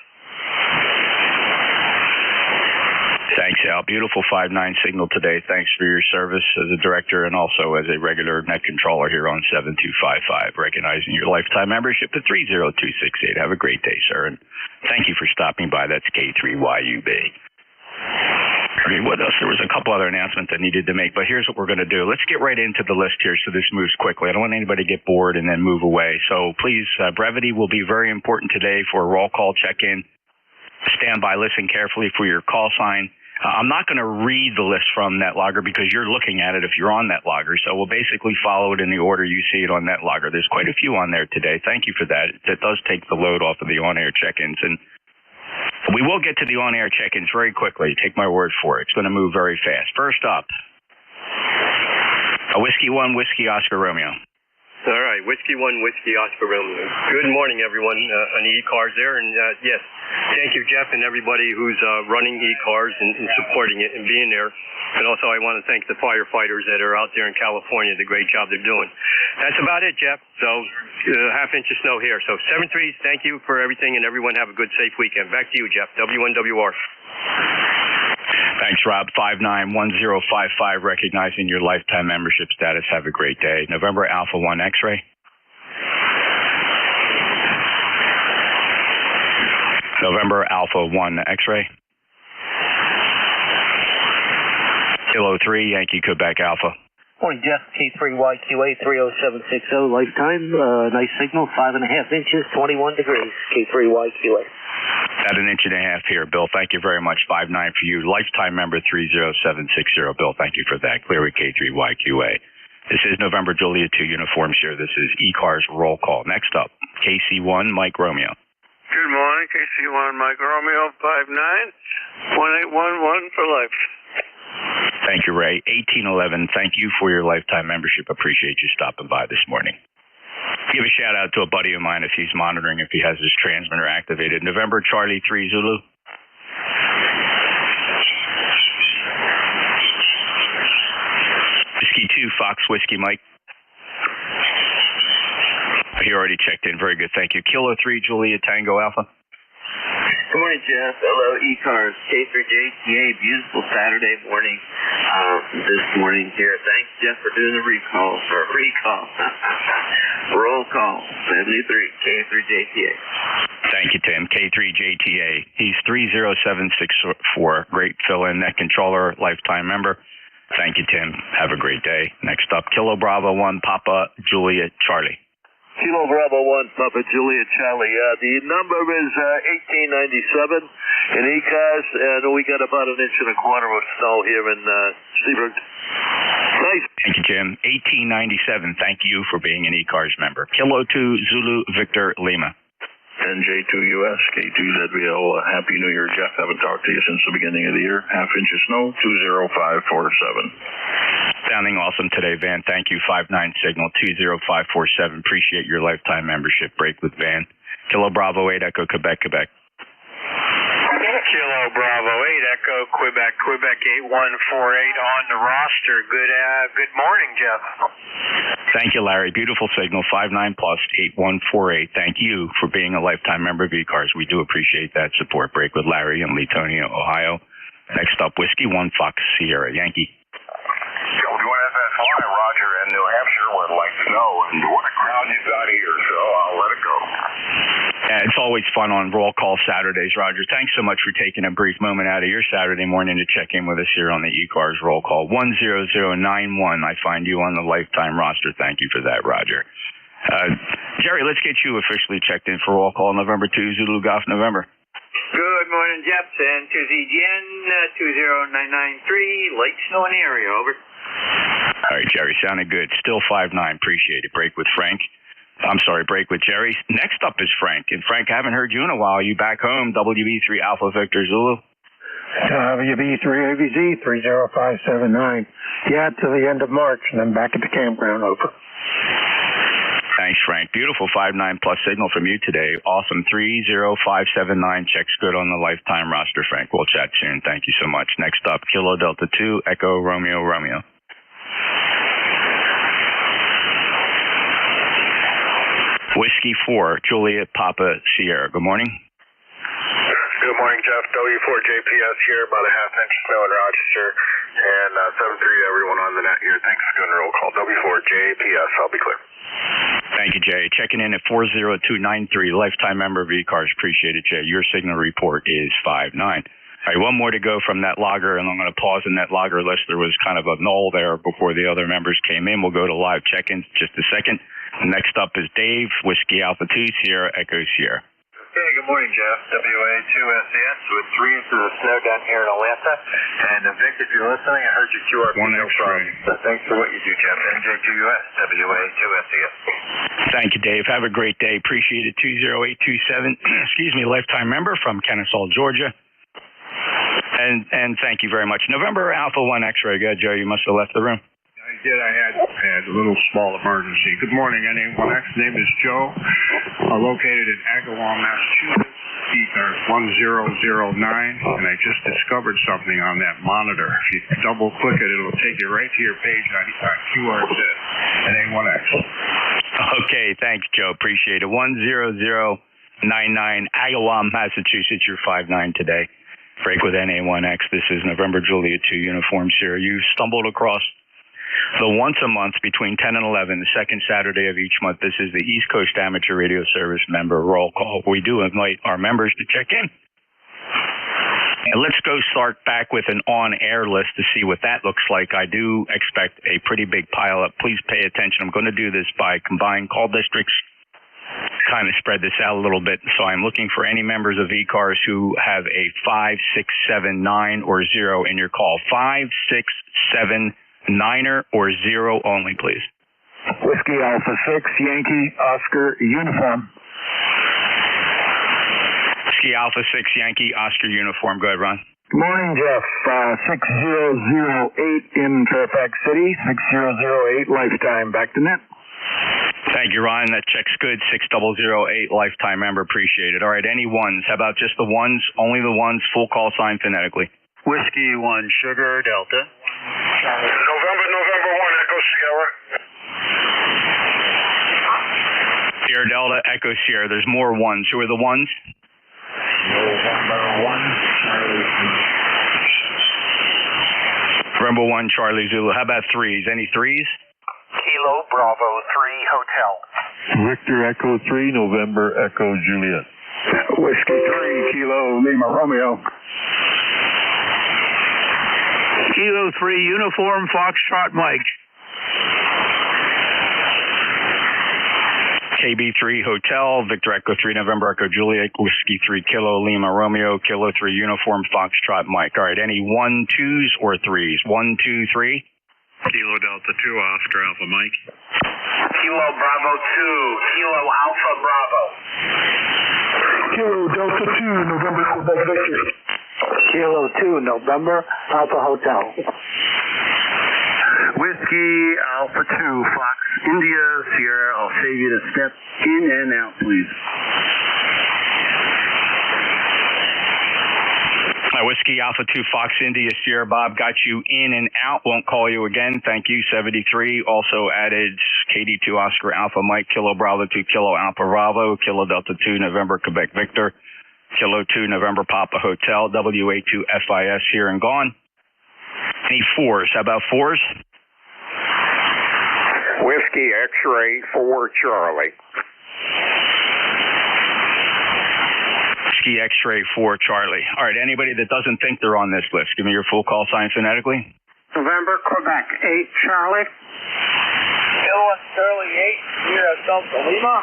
Thanks, Al. Beautiful 5-9 signal today. Thanks for your service as a director and also as a regular net controller here on 7255, recognizing your lifetime membership at 30268. Have a great day, sir, and thank you for stopping by. That's K3YUB. Okay, what else? There was a couple other announcements I needed to make, but here's what we're going to do. Let's get right into the list here so this moves quickly. I don't want anybody to get bored and then move away. So please, brevity will be very important today for a roll call check-in. Stand by, listen carefully for your call sign. I'm not going to read the list from NetLogger because you're looking at it if you're on NetLogger. So we'll basically follow it in the order you see it on NetLogger. There's quite a few on there today. Thank you for that. That does take the load off of the on-air check-ins. And we will get to the on-air check-ins very quickly. Take my word for it. It's going to move very fast. First up, a Whiskey 1, Whiskey Oscar Romeo. All right, Whiskey 1, Whiskey Oscar Romeo. Good morning, everyone on the ECARS there. And yes, thank you, Jeff, and everybody who's running ECARS and supporting it and being there. And also I want to thank the firefighters that are out there in California, the great job they're doing. That's about it, Jeff. So half inch of snow here. So 7-3, thank you for everything, and everyone have a good, safe weekend. Back to you, Jeff. W1WR. Thanks, Rob. 591055, recognizing your lifetime membership status. Have a great day. November Alpha 1 X-ray. November Alpha 1 X-ray. Kilo 3 Yankee Quebec Alpha. Morning, Jeff. K3YQA 30760, lifetime. Nice signal, 5.5 inches, 21 degrees. K3YQA. At 1.5 inches here, Bill. Thank you very much. 5-9 for you. Lifetime member 30760. Bill, thank you for that. Clear with K3YQA. This is November Juliet 2 uniforms here. This is ECARS roll call. Next up, KC1 Mike Romeo. Good morning, KC1 Mike Romeo 59 1811 for life. Thank you, Ray. 1811. Thank you for your lifetime membership. Appreciate you stopping by this morning. Give a shout out to a buddy of mine if he's monitoring, if he has his transmitter activated. November Charlie 3 Zulu. Whiskey 2 Fox Whiskey Mike. He already checked in. Very good. Thank you. Kilo 3 Julia Tango Alpha. Good morning, Jeff. Hello, ECARS. K3JTA. Beautiful Saturday morning. This morning here. Thanks, Jeff, for doing the recall. Roll call. 73. K3JTA. Thank you, Tim. K3JTA. He's 30764. Great fill-in net controller, lifetime member. Thank you, Tim. Have a great day. Next up, Kilo Bravo 1 Papa Juliet Charlie. Kilo Bravo 1, Papa Juliet Charlie. The number is 1897 in ECARS, and we got about 1.25 inches of snow here in Seabrook. Nice. Thank you, Jim. 1897, thank you for being an ECARS member. Kilo 2 Zulu Victor Lima. NJ2US, K2ZBL, Happy New Year, Jeff. Haven't talked to you since the beginning of the year. Half inch of snow, 20547. Sounding awesome today, Van. Thank you. 59 signal, 20547. Appreciate your lifetime membership. Break with Van. Kilo Bravo 8 Echo Quebec, Quebec. Kilo Bravo 8 Echo Quebec, Quebec 8148 on the roster. Good morning, Jeff. Thank you, Larry. Beautiful signal, 59 plus 8148. Thank you for being a lifetime member of ECARS. We do appreciate that support. Break with Larry in Latonia, Ohio. Next up, Whiskey 1 Fox Sierra Yankee. WFSY, Roger in New Hampshire would like to know, and what a crowd you've got here, so I'll let it go. Yeah, it's always fun on Roll Call Saturdays, Roger. Thanks so much for taking a brief moment out of your Saturday morning to check in with us here on the ECARS Roll Call. 10091, I find you on the lifetime roster. Thank you for that, Roger. Jerry, let's get you officially checked in for Roll Call November 2, Zulu Golf November. Good morning, Jeff, and to ZGN 20993, light snow in the area, over. All right, Jerry, sounded good. Still 59, appreciate it. Break with Frank. I'm sorry, break with Jerry. Next up is Frank. And Frank, I haven't heard you in a while. You back home, WB3 Alpha Victor Zulu? WB3 AVZ 30579. Yeah, to the end of March, and then back at the campground, over. Thanks, Frank. Beautiful 59 plus signal from you today. Awesome. 30579. Checks good on the lifetime roster, Frank. We'll chat soon. Thank you so much. Next up, Kilo Delta 2, Echo Romeo Romeo. Whiskey 4, Juliet Papa Sierra. Good morning. Good morning, Jeff. W4JPS here, about a half inch snow in Rochester, and 7-3 to everyone on the net here. Thanks for doing the roll call. W4JPS, I'll be clear. Thank you, Jay. Checking in at 40293, lifetime member of ECARS. Appreciate it, Jay. Your signal report is 59. All right, one more to go from that logger, and I'm going to pause in that logger list. There was kind of a null there before the other members came in. We'll go to live check-ins just a second. Next up is Dave, Whiskey Alpha 2, Sierra Echo Sierra. Hey, good morning, Jeff. WA2SCS with 3 inches of snow down here in Atlanta. And Vic, if you're listening, I heard your QRP. One X-ray. So thanks for what you do, Jeff. NJ2US, WA2SCS. Thank you, Dave. Have a great day. Appreciate it. 20827, excuse me, lifetime member from Kennesaw, Georgia. And thank you very much. November Alpha 1 X-ray. Good, Joe. You must have left the room. I did. I had a little small emergency. Good morning, NA1X. Name is Joe. Located in Agawam, Massachusetts. ECARS 1009. And I just discovered something on that monitor. If you double click it, it'll take you right to your page on QRZ. NA1X. Okay. Thanks, Joe. Appreciate it. 10099 Agawam, Massachusetts. You're 59 today. Break with NA1X. This is November Juliet 2 Uniform Sierra. You stumbled across the once a month between 10 and 11, the second Saturday of each month. This is the East Coast Amateur Radio Service member roll call. We do invite our members to check in. And let's go start back with an on-air list to see what that looks like. I do expect a pretty big pileup. Please pay attention. I'm going to do this by combined call districts, kind of spread this out a little bit. So I'm looking for any members of ECARS who have a 5, 6, 7, 9, or 0 in your call. 5, 6, 7, 9er or 0 only, please. Whiskey Alpha 6, Yankee, Oscar, Uniform. Whiskey Alpha 6, Yankee, Oscar, Uniform. Go ahead, Ron. Good morning, Jeff. 6008 in Fairfax City, 6008 lifetime. Back to net. Thank you, Ron. That check's good. 6008 lifetime member. Appreciate it. All right, any ones? How about just the ones? Only the ones, full call sign phonetically. Whiskey 1, Sugar, Delta. November 1, Echo Sierra. Sierra Delta, Echo Sierra. There's more ones. Who are the ones? November 1, Charlie Zulu. How about threes? Any threes? Kilo Bravo 3 Hotel. Victor Echo 3, November Echo Juliet. Whiskey 3, Kilo Lima Romeo. Kilo 3 Uniform Foxtrot Mike. KB3 Hotel, Victor Echo 3 November Echo Juliet, Whiskey 3 Kilo Lima Romeo, Kilo 3 Uniform Foxtrot Mike. All right, any 1, 2s or 3s? 1, 2, 3. Kilo Delta 2, Oscar Alpha Mike. Kilo Bravo 2, Kilo Alpha Bravo. Kilo Delta 2, November Quebec Victor. Kilo 2, November, Alpha Hotel. Whiskey Alpha 2, Fox India Sierra. I'll save you to step in and out, please. Whiskey Alpha 2 Fox India Sierra Bob got you in and out. Won't call you again. Thank you. 73. Also added KD2 Oscar Alpha Mike, Kilo Bravo 2 Kilo Alpha Bravo, Kilo Delta 2 November Quebec Victor, Kilo 2 November Papa Hotel, WA2 FIS here and gone. Any 4s? How about 4s? Whiskey X-Ray 4 Charlie. Whiskey X-Ray 4 Charlie. All right, anybody that doesn't think they're on this list, give me your full call sign phonetically. November Quebec 8 Charlie. Kilo Charlie 8 Sierra Delta Lima.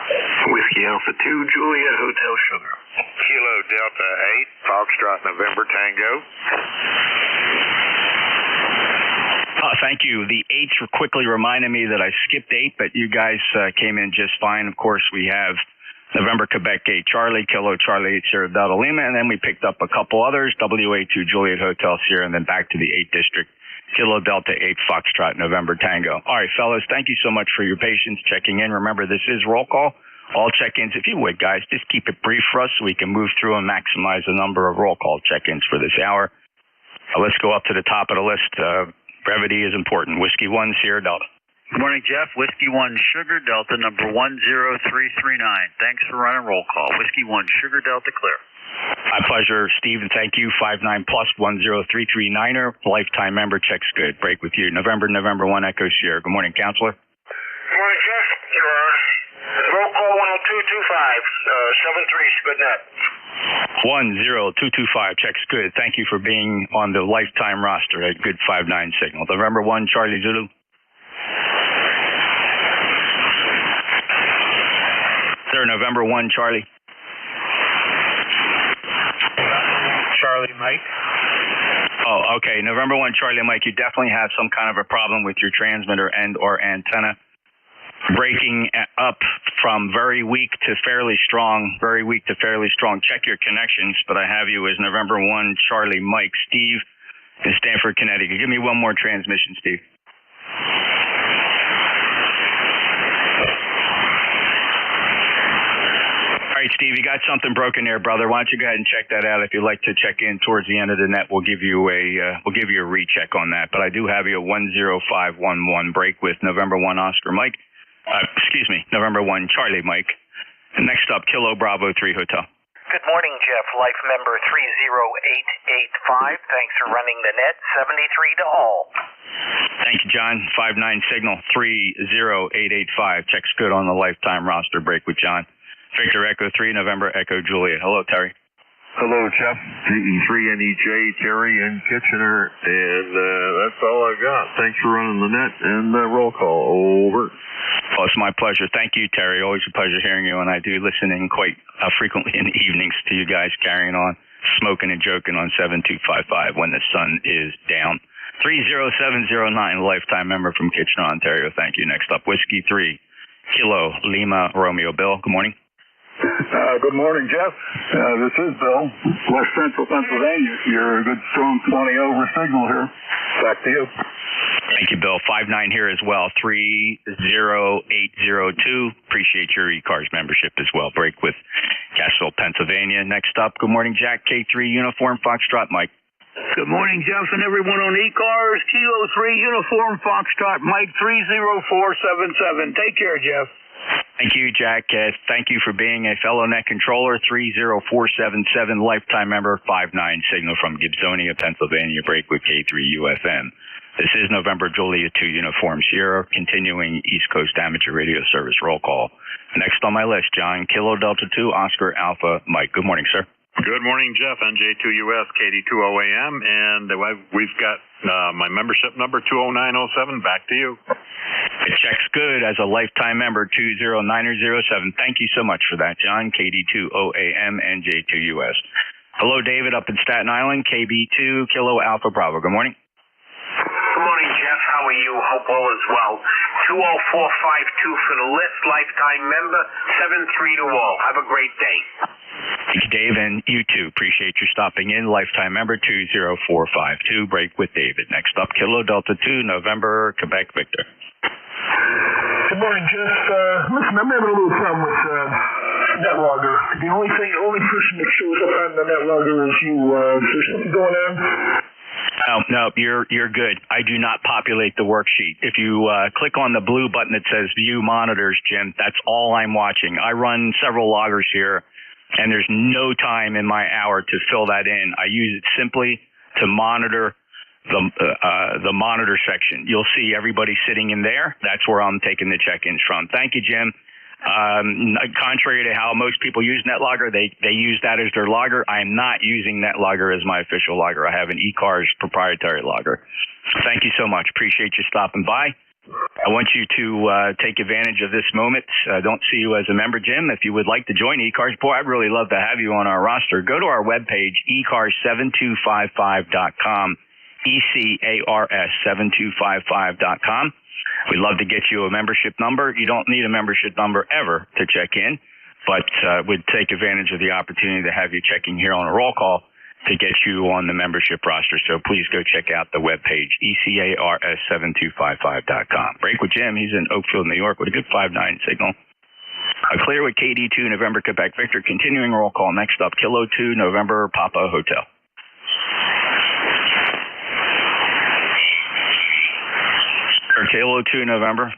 Whiskey Alpha 2 Juliet Hotel Sugar. Kilo Delta 8 Foxtrot November Tango. Thank you. The 8s quickly reminded me that I skipped 8, but you guys came in just fine. Of course, we have November Quebec 8 Charlie, Kilo Charlie 8 Sierra Delta Lima, and then we picked up a couple others, WA2 Juliet Hotel Sierra, and then back to the 8th District, Kilo Delta 8 Foxtrot November Tango. All right, fellas, thank you so much for your patience checking in. Remember, this is roll call. All check-ins, if you would, guys, just keep it brief for us so we can move through and maximize the number of roll call check-ins for this hour. Let's go up to the top of the list. Brevity is important. Whiskey 1 Sierra Delta. Good morning, Jeff. Whiskey 1 Sugar Delta, number 10339. Thanks for running roll call. Whiskey 1 Sugar Delta clear. My pleasure, Steve, and thank you. 59 plus 10339er. Lifetime member checks good. Break with you. November 1 Echo Sierra. Good morning, Counselor. Good morning, Jeff. Roll call 10225. 73's good net. 10225 checks good. Thank you for being on the lifetime roster at good 59 signal. November 1 Charlie Zulu. Sir, November 1 Charlie. Charlie Mike. Oh, okay. November 1 Charlie Mike, you definitely have some kind of a problem with your transmitter and or antenna. Breaking up from very weak to fairly strong, very weak to fairly strong. Check your connections, but I have you as November 1 Charlie Mike. Steve in Stamford, Connecticut. Give me one more transmission, Steve. All right, Steve, you got something broken there, brother. Why don't you go ahead and check that out? If you'd like to check in towards the end of the net, we'll give you a recheck on that. But I do have you a 10511 break with November 1 Oscar Mike. November 1 Charlie Mike. And next up, Kilo Bravo 3 Hotel. Good morning, Jeff. Life member 30885. Thanks for running the net. 73 to all. Thank you, John. 59 signal 30885. Checks good on the lifetime roster. Break with John. Victor Echo 3 November Echo Juliet. Hello, Terry. Hello, Jeff. GE3NEJ, Terry in Kitchener, and that's all I got. Thanks for running the net and roll call. Over. Well, it's my pleasure. Thank you, Terry. Always a pleasure hearing you, and I do listen in quite frequently in the evenings to you guys carrying on, smoking and joking on 7255 when the sun is down. 30709, lifetime member from Kitchener, Ontario. Thank you. Next up, Whiskey 3, Kilo Lima Romeo. Bill, good morning. Good morning, Jeff. This is Bill, West Central Pennsylvania. You're a good, strong 20 over signal here. Back to you. Thank you, Bill. 59 here as well. 30802. Appreciate your ECARS membership as well. Break with Castleton, Pennsylvania. Next up, good morning, Jack. K3 Uniform Foxtrot Mike. Good morning, Jeff, and everyone on ECARS. Kilo 3 Uniform Foxtrot Mike 30477. Take care, Jeff. Thank you, Jack. Thank you for being a fellow net controller. 30477, lifetime member, 59 signal from Gibsonia, Pennsylvania. Break with K3 UFM. This is November Juliet 2 Uniform Sierra, continuing East Coast Amateur Radio Service roll call. Next on my list, John, Kilo Delta 2 Oscar Alpha Mike. Good morning, sir. Good morning, Jeff. NJ2US KD2OAM, and we've got my membership number 20907. Back to you. It checks good as a lifetime member, 209007. Thank you so much for that, John. KD2OAM and J2US. Hello, David, up in Staten Island, KB2 Kilo Alpha Bravo. Good morning. Good morning, Jeff. How are you? Hope all is well. 20452 for the list, lifetime member, 73 to all. Have a great day. Thank you, Dave, and you too. Appreciate you stopping in. Lifetime member 20452. Break with David. Next up, Kilo Delta 2, November, Quebec Victor. Good morning, Jeff. Listen, I'm having a little problem with NetLogger. The only person that shows up on the NetLogger is you. Is there something going on? No, you're good. I do not populate the worksheet. If you click on the blue button that says View Monitors, Jim, that's all I'm watching. I run several loggers here, and there's no time in my hour to fill that in. I use it simply to monitor the monitor section. You'll see everybody sitting in there. That's where I'm taking the check-ins from. Thank you, Jim. Contrary to how most people use NetLogger, they use that as their logger. I am not using NetLogger as my official logger. I have an ECARS proprietary logger. Thank you so much. Appreciate you stopping by. I want you to take advantage of this moment. I don't see you as a member, Jim. If you would like to join ECARS, boy, I'd really love to have you on our roster. Go to our webpage, ECARS7255.com, ECARS7255.com. We'd love to get you a membership number. You don't need a membership number ever to check in, but would take advantage of the opportunity to have you checking here on a roll call to get you on the membership roster. So please go check out the webpage, ECARS7255.com. Break with Jim. He's in Oakfield, New York with a good 5-9 signal. Clear with KD2 November Quebec Victor. Continuing roll call. Next up, Kilo 2 November Papa Hotel. Kilo 2 November.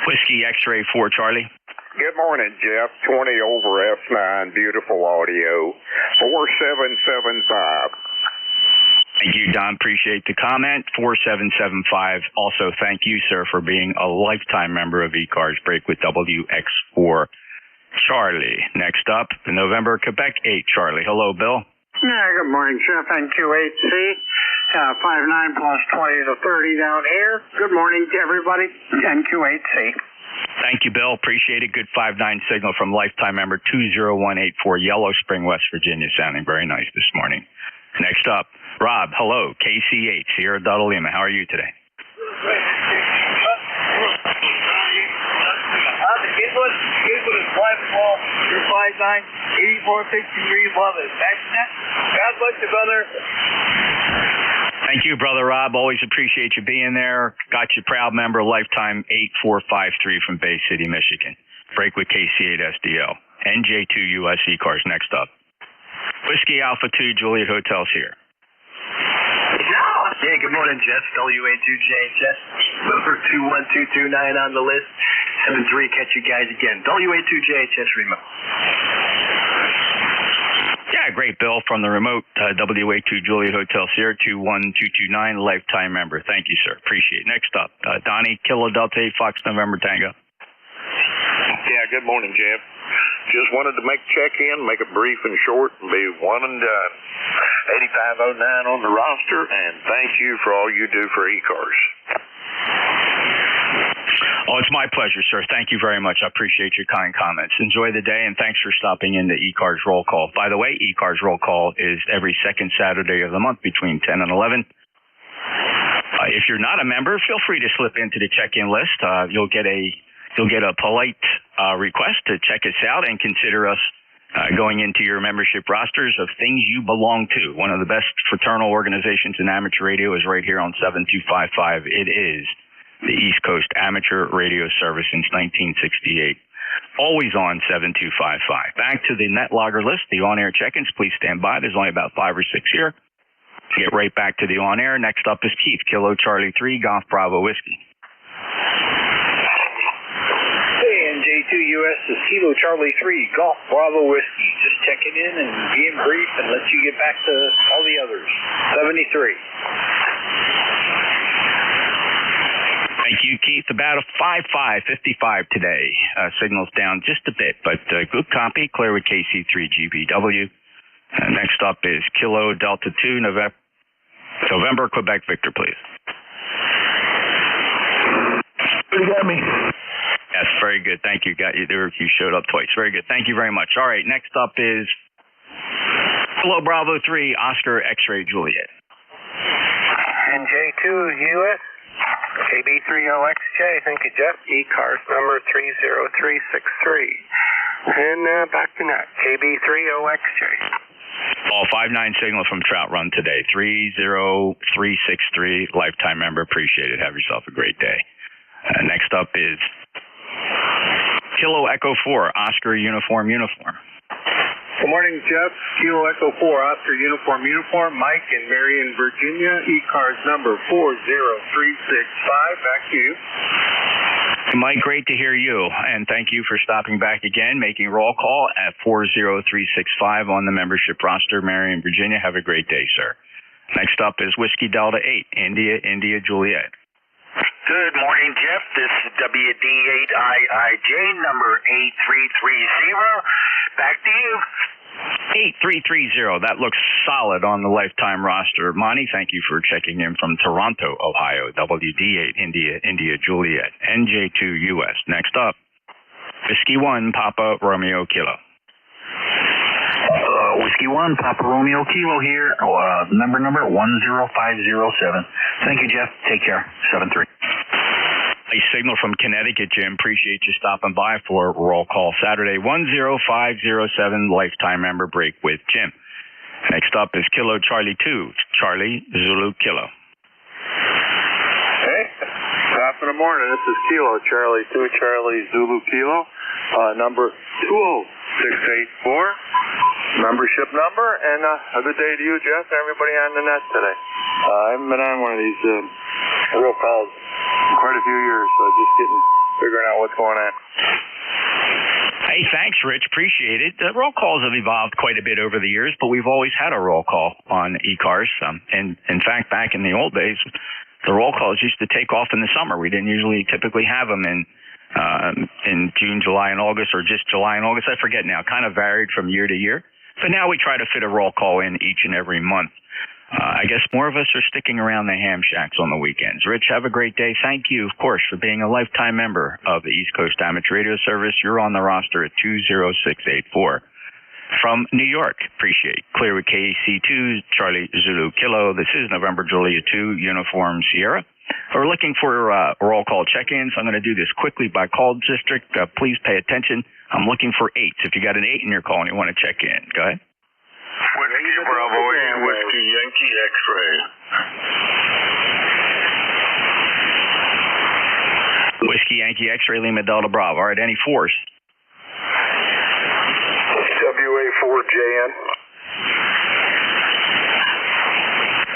Whiskey X-ray 4 Charlie. Good morning, Jeff. 20 over F9, beautiful audio. 4775. Thank you, Don. Appreciate the comment. 4775. Also, thank you, sir, for being a lifetime member of ECARS. Break with WX4 Charlie. Next up, the November Quebec 8 Charlie. Hello, Bill. Yeah, good morning, Jeff. NQ8C. 59 plus 20 to 30 down here. Good morning to everybody. NQ8C. Thank you, Bill. Appreciate it. Good 5-9 signal from lifetime member 20184 Yellow Spring, West Virginia. Sounding very nice this morning. Next up, Rob. Hello. KC8 Sierra Delta Lima. How are you today? Good is wife ball, your 5'9", 8463, love it. That's that. God bless you, brother. Thank you, Brother Rob. Always appreciate you being there. Got you proud member, lifetime 8453 from Bay City, Michigan. Break with KC8SDL. NJ2US ECARS next up. Whiskey Alpha 2 Juliet Hotels here. Yeah, good morning, Jeff. WA2JHS. Number 21229 on the list. 73, catch you guys again. WA2JHS remote. Yeah, great, Bill, from the remote. WA2 Juliet Hotel Sierra 21229, lifetime member. Thank you, sir. Appreciate it. Next up, Donnie, Kilo Delta 8 Fox November Tango. Yeah, good morning, Jeff. Just wanted to make check-in, make it brief and short, and be one and done. 8509 on the roster, and thank you for all you do for ECARS. Oh, it's my pleasure, sir. Thank you very much. I appreciate your kind comments. Enjoy the day, and thanks for stopping in the ECARS roll call. By the way, ECARS roll call is every second Saturday of the month between 10 and 11. If you're not a member, feel free to slip into the check-in list. You'll get a polite request to check us out and consider us going into your membership rosters of things you belong to. One of the best fraternal organizations in amateur radio is right here on 7255. It is the East Coast Amateur Radio Service since 1968. Always on 7255. Back to the NetLogger list, the on-air check-ins. Please stand by. There's only about 5 or 6 here. Get right back to the on-air. Next up is Keith, Kilo Charlie 3, Golf Bravo Whiskey. J2US is Kilo Charlie 3, Golf Bravo Whiskey. Just checking in and being brief and let you get back to all the others. 73. Thank you, Keith. About a 55 today. Signal's down just a bit, but good copy. Clear with KC3 GBW. Next up is Kilo Delta 2 November Quebec Victor, please. You got me. Yes, very good. Thank you. Got you there. You showed up twice. Very good. Thank you very much. All right, next up is Hello Bravo 3, Oscar X-Ray Juliet. NJ2 US, KB30XJ, thank you, Jeff. ECARS number 30363. And back to net, KB30XJ. All 5-9 signal from Trout Run today, 30363, lifetime member. Appreciate it. Have yourself a great day. Next up is Kilo Echo 4, Oscar Uniform. Good morning, Jeff. Kilo Echo 4, Oscar Uniform. Mike in Marion, Virginia. ECARS number 40365. Back to you. Mike, great to hear you, and thank you for stopping back again, making roll call at 40365 on the membership roster, Marion, Virginia. Have a great day, sir. Next up is Whiskey Delta 8, India, Juliet. Good morning, Jeff. This is WD8IIJ number 8330. Back to you. 8330. That looks solid on the lifetime roster. Monty, thank you for checking in from Toronto, Ohio. WD8 India, Juliet. NJ2 US. Next up, Whiskey 1 Papa Romeo Kilo. Whiskey 1 Papa Romeo Kilo here. Number 10507. Thank you, Jeff. Take care. 73. A signal from Connecticut, Jim. Appreciate you stopping by for roll call Saturday. 10507, lifetime member break with Jim. Next up is Kilo Charlie 2, Charlie Zulu Kilo. Hey, top of the morning. This is Kilo Charlie 2, Charlie Zulu Kilo. Number 20684. Membership number, and a good day to you, Jeff, and everybody on the net today. I haven't been on one of these real calls in quite a few years, so just figuring out what's going on. Hey, thanks, Rich. Appreciate it. Roll calls have evolved quite a bit over the years, but we've always had a roll call on ECARS. And in fact, back in the old days, the roll calls used to take off in the summer. We didn't usually typically have them in June, July, and August, or just July and August. I forget now. Kind of varied from year to year. But now we try to fit a roll call in each and every month. I guess more of us are sticking around the ham shacks on the weekends. Rich, have a great day. Thank you, of course, for being a lifetime member of the East Coast Amateur Radio Service. You're on the roster at 20684. From New York, appreciate. Clear with KAC2, Charlie Zulu Kilo. This is November Julia 2, Uniform Sierra. We're looking for roll call check-ins. I'm going to do this quickly by call district. Please pay attention. I'm looking for 8s. If you got an 8 in your call and you want to check in, go ahead. Whiskey Bravo 8, Whiskey Yankee X-Ray. Whiskey Yankee X-Ray Lima Delta Bravo. All right, any 4s? WA4JN.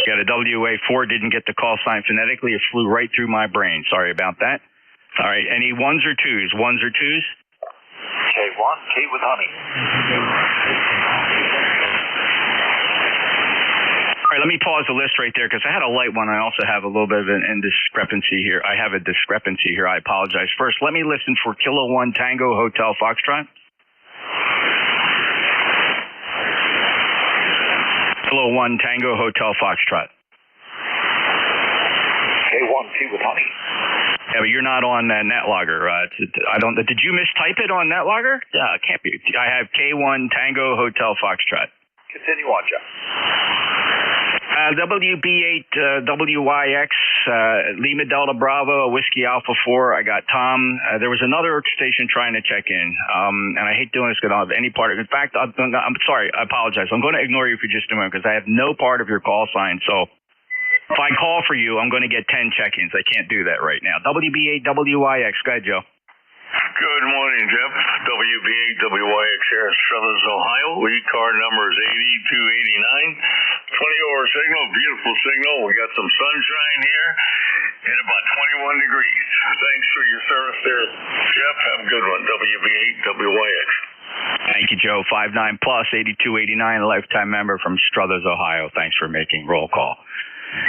Got a WA4, didn't get the call sign phonetically. It flew right through my brain. Sorry about that. All right, any 1s or 2s? 1s or 2s? K1, K with honey. All right, let me pause the list right there because I had a light one. I also have a little bit of an indiscrepancy here. I have a discrepancy here. I apologize. First, let me listen for Kilo 1 Tango Hotel Foxtrot. Kilo 1 Tango Hotel Foxtrot. K1, K with honey. Yeah, but you're not on NetLogger. I don't. Did you mistype it on NetLogger? Yeah, it can't be. I have K1 Tango Hotel Foxtrot. Continue on, Jeff. WB8 WYX Lima Delta Bravo Whiskey Alpha 4. I got Tom. There was another station trying to check in, and I hate doing this because I don't have any part of it. In fact, I'm sorry. I apologize. I'm going to ignore you for just a moment because I have no part of your call sign. So if I call for you, I'm going to get 10 check-ins. I can't do that right now. WB8 WYX. Go ahead, Joe. Good morning, Jeff. WB8WYX here in Struthers, Ohio. ECAR number is 8289. 20-hour signal, beautiful signal. We got some sunshine here and about 21 degrees. Thanks for your service there, Jeff. Have a good one. WB8WYX. Thank you, Joe. 59 plus 8289, lifetime member from Struthers, Ohio. Thanks for making roll call.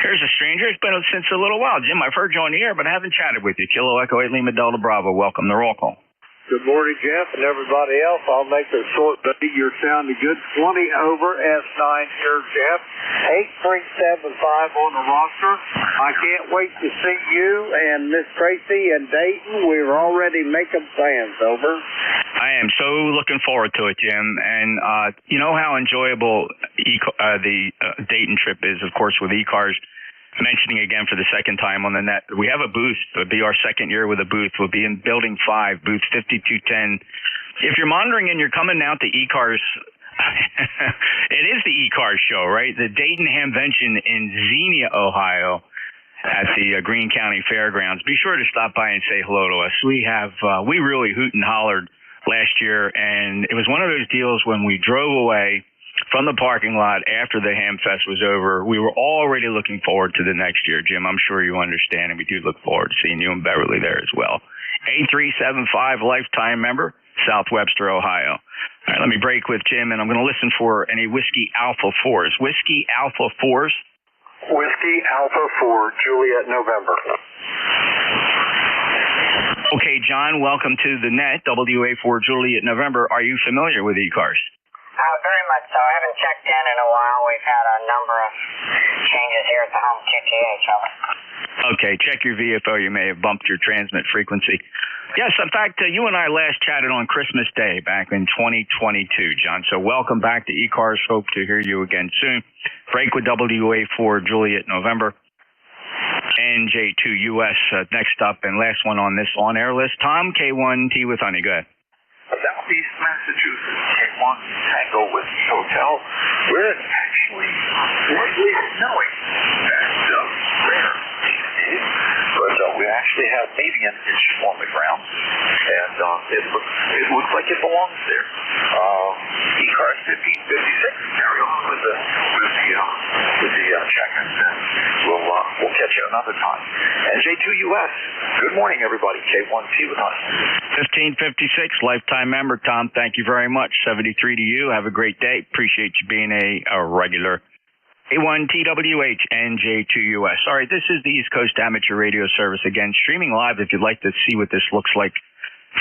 Here's a stranger. It's been since a little while. Jim, I've heard you on the air, but I haven't chatted with you. Kilo Echo 8 Lima Delta Bravo. Welcome to roll call. Good morning, Jeff, and everybody else. I'll make this short, but you're sounding good. 20 over S9 here, Jeff. 8375 on the roster. I can't wait to see you and Miss Tracy and Dayton. We're already making plans. Over. I am so looking forward to it, Jim. And you know how enjoyable the Dayton trip is, of course, with ECARS. Mentioning again for the second time on the net, we have a booth. It'll be our second year with a booth. We'll be in Building 5, booth 5210. If you're monitoring and you're coming out to ECARS, it is the ECARS show, right? The Dayton Hamvention in Xenia, Ohio, at the Greene County Fairgrounds. Be sure to stop by and say hello to us. We really hoot and hollered last year, and it was one of those deals when we drove away from the parking lot after the Hamfest was over. We were already looking forward to the next year, Jim. I'm sure you understand, and we do look forward to seeing you and Beverly there as well. 8375 lifetime member, South Webster, Ohio. All right, let me break with Jim, and I'm going to listen for any Whiskey Alpha 4s. Whiskey Alpha 4s. Whiskey Alpha 4, Juliet, November. Okay, John, welcome to the net, WA4 Juliet, November. Are you familiar with ECARS? Very much so. I haven't checked in a while. We've had a number of changes here at the home QTH. Over. Okay, check your VFO. You may have bumped your transmit frequency. Yes, in fact, you and I last chatted on Christmas Day back in 2022, John. So welcome back to ECARS. Hope to hear you again soon. Break with WA4 Juliet, November. NJ2US next up, and last one on this on-air list. Tom, K1T with Honey. Go ahead. Southeast Massachusetts, K1 Tango with Hotel. We're actually slightly snowing. That's rare. But we actually have maybe an inch on the ground, and it looks like it belongs there. ECARS 1556, carry on with the check-ins, and we'll catch you another time. And J2US, good morning, everybody. K1T with us. 1556, lifetime member. Tom, thank you very much. 73 to you. Have a great day. Appreciate you being a regular. A1TWH NJ2US. All right, this is the East Coast Amateur Radio Service again, streaming live. If you'd like to see what this looks like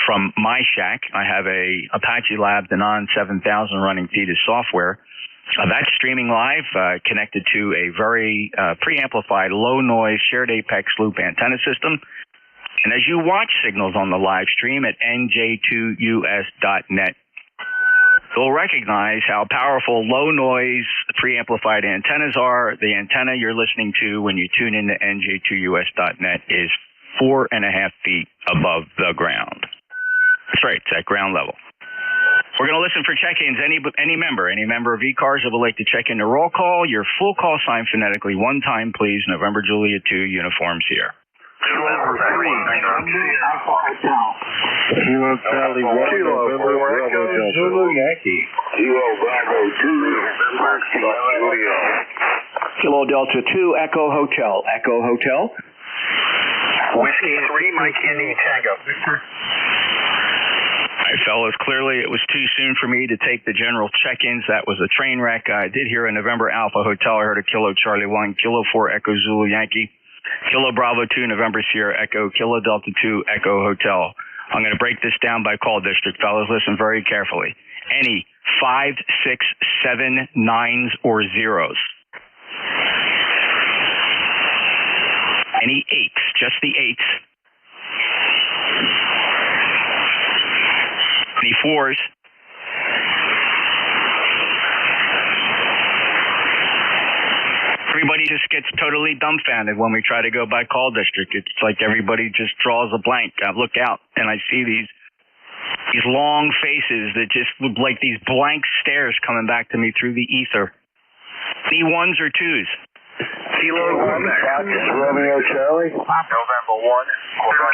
from my shack, I have a Apache Lab Denon 7000 running Thetis software. That's streaming live, connected to a very preamplified, low-noise, shared apex loop antenna system. And as you watch signals on the live stream at nj2us.net, you'll recognize how powerful low-noise preamplified antennas are. The antenna you're listening to when you tune into nj2us.net is 4.5 feet above the ground. That's right, it's at ground level. We're going to listen for check-ins. Any member of ECARS that would like to check in the roll call, your full call sign phonetically one time, please. November Juliet 2, uniforms here. November 3, Alpha Hotel. Kilo Charlie 1, November Bravo Zulu Yankee. Kilo Bravo 2, Kilo Delta 2, Echo Hotel. Echo Hotel. Whiskey 3, Mike Indy Tango. Victor. All right, fellas, clearly it was too soon for me to take the general check-ins. That was a train wreck. I did hear a November Alpha Hotel. I heard a Kilo Charlie 1, Kilo 4, Echo Zulu Yankee. Kilo Bravo 2, November Sierra Echo, Kilo Delta 2, Echo Hotel. I'm going to break this down by call district, fellas. Listen very carefully. Any 5, 6, 7, 9s, or 0s. Any 8s, just the 8s. Any 4s. Everybody just gets totally dumbfounded when we try to go by call district. It's like everybody just draws a blank. I look out and I see these long faces that just look like these blank stares coming back to me through the ether. Any 1s or 2s? Kilo 1, Romeo Charlie. November 1.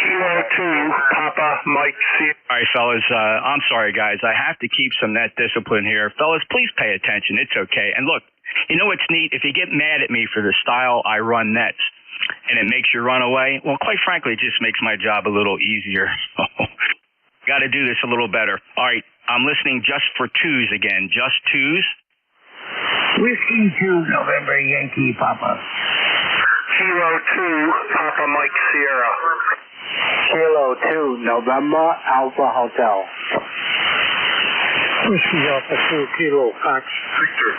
Kilo 2, Papa Mike C. All right, fellas, I'm sorry, guys. I have to keep some net discipline here. Fellas, please pay attention. It's okay. And look, you know what's neat? If you get mad at me for the style I run nets and it makes you run away, well, quite frankly, it just makes my job a little easier. Got to do this a little better. All right, I'm listening just for 2s again. Just 2s. Whiskey 2, November Yankee Papa. Kilo 2, Papa Mike Sierra. Kilo 2, November, Alpha Hotel. Whiskey Alpha 2, Kilo Fox Victor.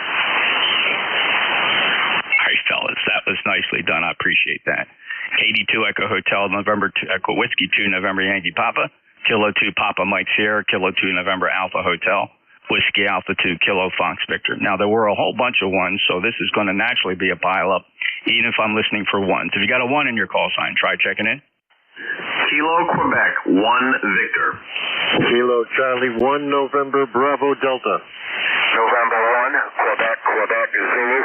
All right, fellas, that was nicely done. I appreciate that. KD2 Echo Hotel, November 2, Echo Whiskey 2, November Yankee Papa. Kilo 2 Papa Mike Sierra, Kilo 2 November Alpha Hotel. Whiskey Alpha 2 Kilo Fox Victor. Now, there were a whole bunch of ones, so this is going to naturally be a pile-up, even if I'm listening for ones. If you got a 1 in your call sign, try checking in. Kilo Quebec 1 Victor. Kilo Charlie 1 November Bravo Delta. November 1, Quebec Zulu.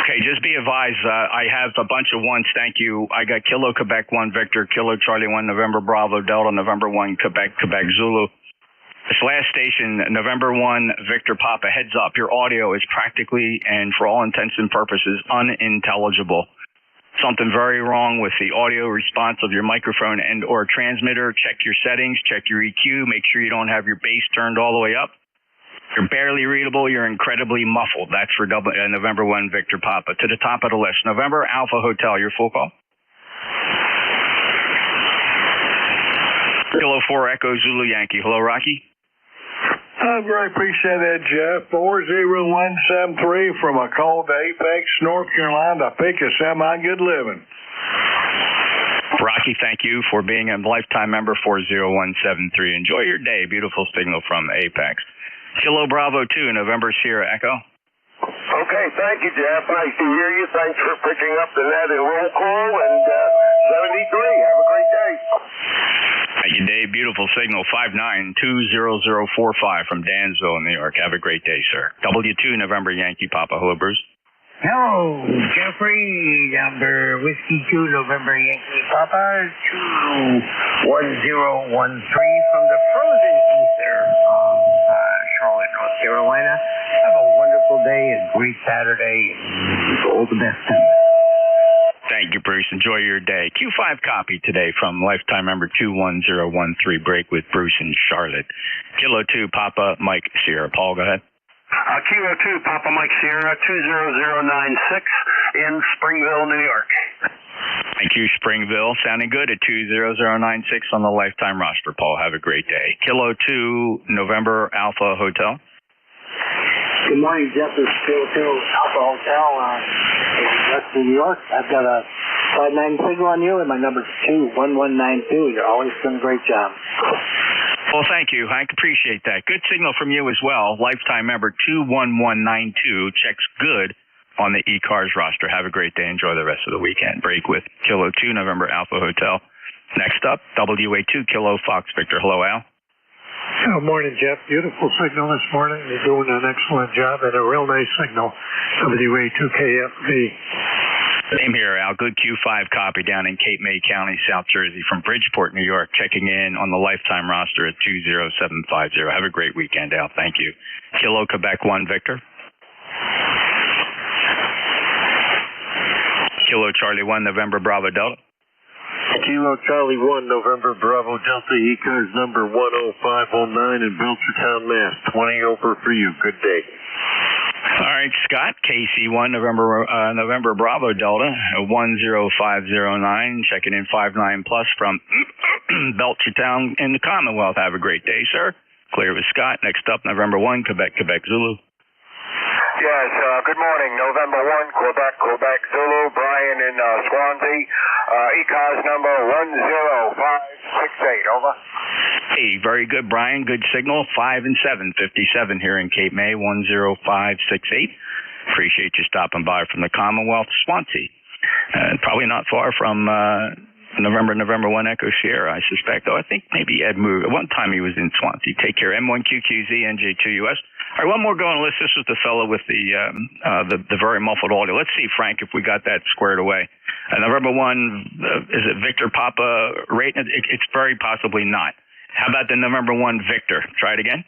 Okay, just be advised, I have a bunch of ones, thank you. I got Kilo Quebec 1 Victor, Kilo Charlie 1 November Bravo Delta, November 1 Quebec Zulu. This last station, November 1 Victor Papa, heads up, your audio is practically, and for all intents and purposes, unintelligible. Something very wrong with the audio response of your microphone and or transmitter. Check your settings, check your EQ, make sure you don't have your bass turned all the way up. You're barely readable. You're incredibly muffled. That's for November 1 Victor Papa. To the top of the list, November Alpha Hotel, your full call. Kilo 4 Echo Zulu Yankee. Hello, Rocky. I very appreciate that, Jeff. 40173 from a call to Apex, North Carolina to pick a semi-good living. Rocky, thank you for being a lifetime member, 40173. Enjoy your day. Beautiful signal from Apex. Kilo Bravo 2, November Sierra Echo. Okay, thank you, Jeff. Nice to hear you. Thanks for picking up the net and roll call. And 73, have a great day. Thank you, Dave. Beautiful signal, 59-20045 from Dansville, New York. Have a great day, sir. W2, November Yankee Papa. Hello, Bruce. Hello, Jeffrey, number Whiskey 2, November Yankee Papa, 21013 from the frozen ether of Charlotte, North Carolina. Have a wonderful day, a great Saturday, and all the best to you. Thank you, Bruce. Enjoy your day. Q5 copy today from lifetime member 21013. Break with Bruce in Charlotte. Kilo 2 Papa Mike Sierra. Paul, go ahead. Kilo 2 Papa Mike Sierra 20096 in Springville, New York. Thank you, Springville. Sounding good at 20096 on the lifetime roster, Paul. Have a great day. Kilo 2 November Alpha Hotel. Good morning, Jeff. This is Kilo 2 Alpha Hotel in Western New York. I've got a 59 signal on you, and my number's 21192. You're always doing a great job. Well, thank you. I appreciate that. Good signal from you as well. Lifetime member 21192 checks good on the ECARS roster. Have a great day. Enjoy the rest of the weekend. Break with Kilo 2 November Alpha Hotel. Next up, WA2 Kilo Fox Victor. Hello, Al. Good morning, Jeff. Beautiful signal this morning. You're doing an excellent job and a real nice signal. WA2KFV. Same here, Al. Good Q5 copy down in Cape May County, South Jersey, from Bridgeport, New York, checking in on the lifetime roster at 20750. Have a great weekend, Al. Thank you. Kilo Quebec 1 Victor. Kilo Charlie 1 November Bravo Delta. Kilo Charlie 1 November Bravo Delta, ECARS number 10509 in Belchertown, Mass. 20 over for you. Good day. All right, Scott, KC1 November Bravo Delta 10509, checking in 59 plus from Belchertown in the Commonwealth. Have a great day, sir. Clear with Scott. Next up, November 1 Quebec Zulu. Yes, good morning. November 1 Quebec Zulu. Brian in Swansea. ECARS number 10568. Over. Hey, very good, Brian. Good signal. 5 and 7, 57 here in Cape May, 10568. Appreciate you stopping by from the Commonwealth, Swansea. Probably not far from November 1 Echo Sierra, I suspect. Oh, I think maybe Ed moved. At one time he was in Swansea. Take care. M1QQZ, NJ2US. All right, one more going on the list. This was the fellow with the very muffled audio. Let's see, Frank, if we got that squared away. November 1, is it Victor Papa rate? It's very possibly not. How about the November 1 Victor? Try it again.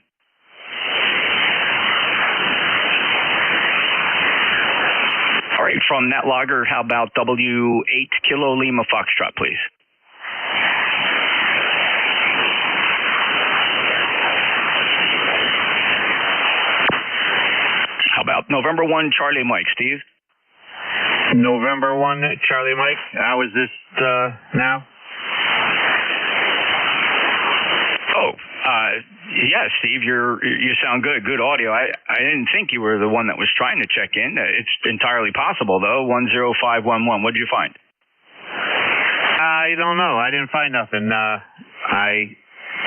All right, from NetLogger, how about W8 Kilo Lima Foxtrot, please? How about November 1 Charlie Mike, Steve? November 1, Charlie Mike. How is this now? Yeah, Steve, you sound good. Good audio. I didn't think you were the one that was trying to check in. It's entirely possible, though. 10511. What did you find? I don't know. I didn't find nothing.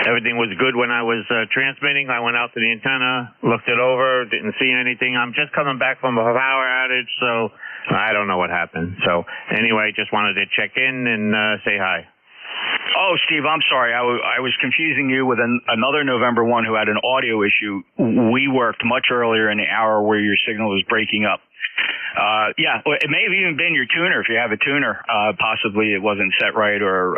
Everything was good when I was transmitting. I went out to the antenna, looked it over, didn't see anything. I'm just coming back from a power outage, so I don't know what happened. So anyway, just wanted to check in and say hi. Oh, Steve, I'm sorry. I was confusing you with another November 1 who had an audio issue. We worked much earlier in the hour where your signal was breaking up. Yeah, it may have even been your tuner if you have a tuner. Possibly it wasn't set right or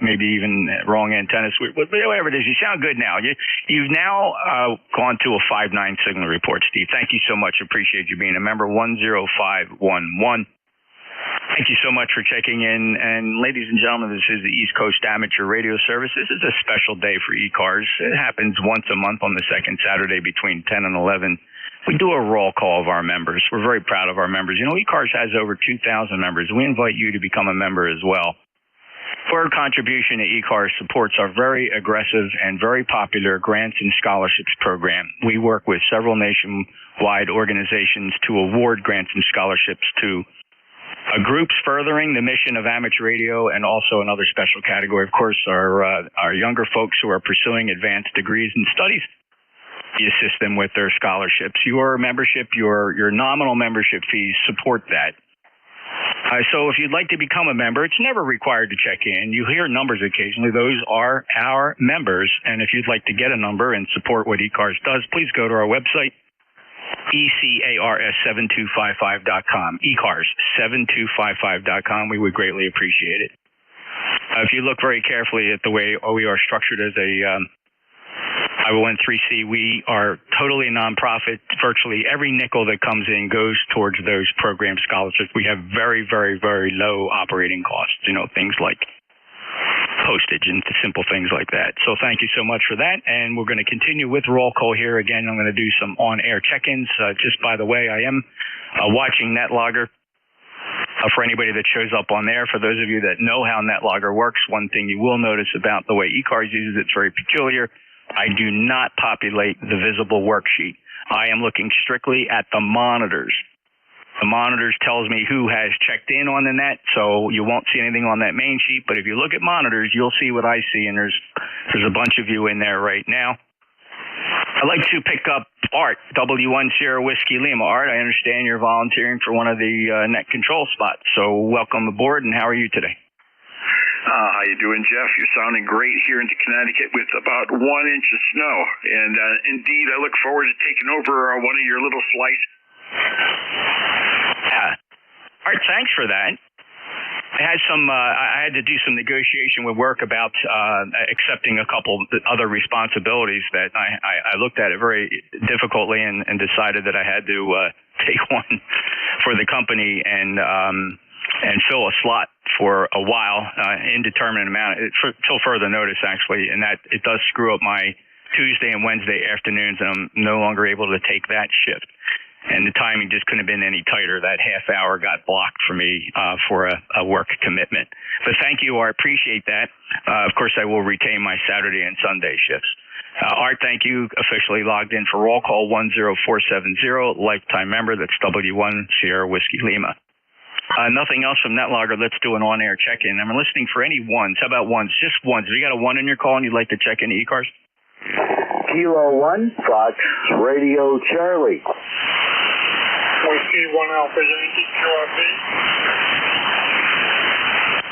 maybe even wrong antenna switch. Whatever it is, you sound good now. You've now gone to a 5.9 signal report, Steve. Thank you so much. Appreciate you being a member. 10511. Thank you so much for checking in. And ladies and gentlemen, this is the East Coast Amateur Radio Service. This is a special day for ECARS. It happens once a month on the second Saturday between 10 and 11. We do a roll call of our members. We're very proud of our members. You know, ECARS has over 2,000 members. We invite you to become a member as well. Your contribution to ECARS supports our very aggressive and very popular grants and scholarships program. We work with several nationwide organizations to award grants and scholarships to groups furthering the mission of amateur radio, and also another special category, of course, our younger folks who are pursuing advanced degrees and studies. We assist them with their scholarships. Your membership, your nominal membership fees support that. So if you'd like to become a member, it's never required to check in. You hear numbers occasionally. Those are our members. And if you'd like to get a number and support what ECARS does, please go to our website, ECARS7255.com. ECARS7255.com. We would greatly appreciate it. If you look very carefully at the way we are structured as a 501(c), we are totally nonprofit. Virtually every nickel that comes in goes towards those program scholarships. We have very, very, very low operating costs, things like postage and simple things like that. So thank you so much for that. And we're going to continue with roll call here. Again, I'm going to do some on-air check-ins. Just by the way, I am watching NetLogger. For anybody that shows up on there, for those of you that know how NetLogger works, one thing you will notice about the way ECARS uses it's very peculiar. I do not populate the visible worksheet. I am looking strictly at the monitors. The monitors tells me who has checked in on the net, so you won't see anything on that main sheet. But if you look at monitors, you'll see what I see, and there's a bunch of you in there right now. I'd like to pick up Art, W1 Sierra Whiskey Lima. Art, I understand you're volunteering for one of the net control spots, so welcome aboard, and how are you today? How you doing, Jeff? You're sounding great here in Connecticut with about 1 inch of snow. And indeed, I look forward to taking over one of your little slices. Art, thanks for that. I had to do some negotiation with work about accepting a couple other responsibilities that I looked at it very difficultly and decided that I had to take one for the company and fill a slot for a while, indeterminate amount, till further notice actually, and that it does screw up my Tuesday and Wednesday afternoons, and I'm no longer able to take that shift. And the timing just couldn't have been any tighter. That half hour got blocked for me for a work commitment. But thank you, Art. Appreciate that. Of course, I will retain my Saturday and Sunday shifts. Art, thank you. Officially logged in for roll call 10470, lifetime member. That's W1 Sierra Whiskey Lima. Nothing else from NetLogger. Let's do an on-air check-in. I'm listening for any ones. How about ones? Just ones. If you got a one in your call and you'd like to check in ECARS? Kilo 1, Fox Radio Charlie. Whiskey 1 Alpha Yankee QRP.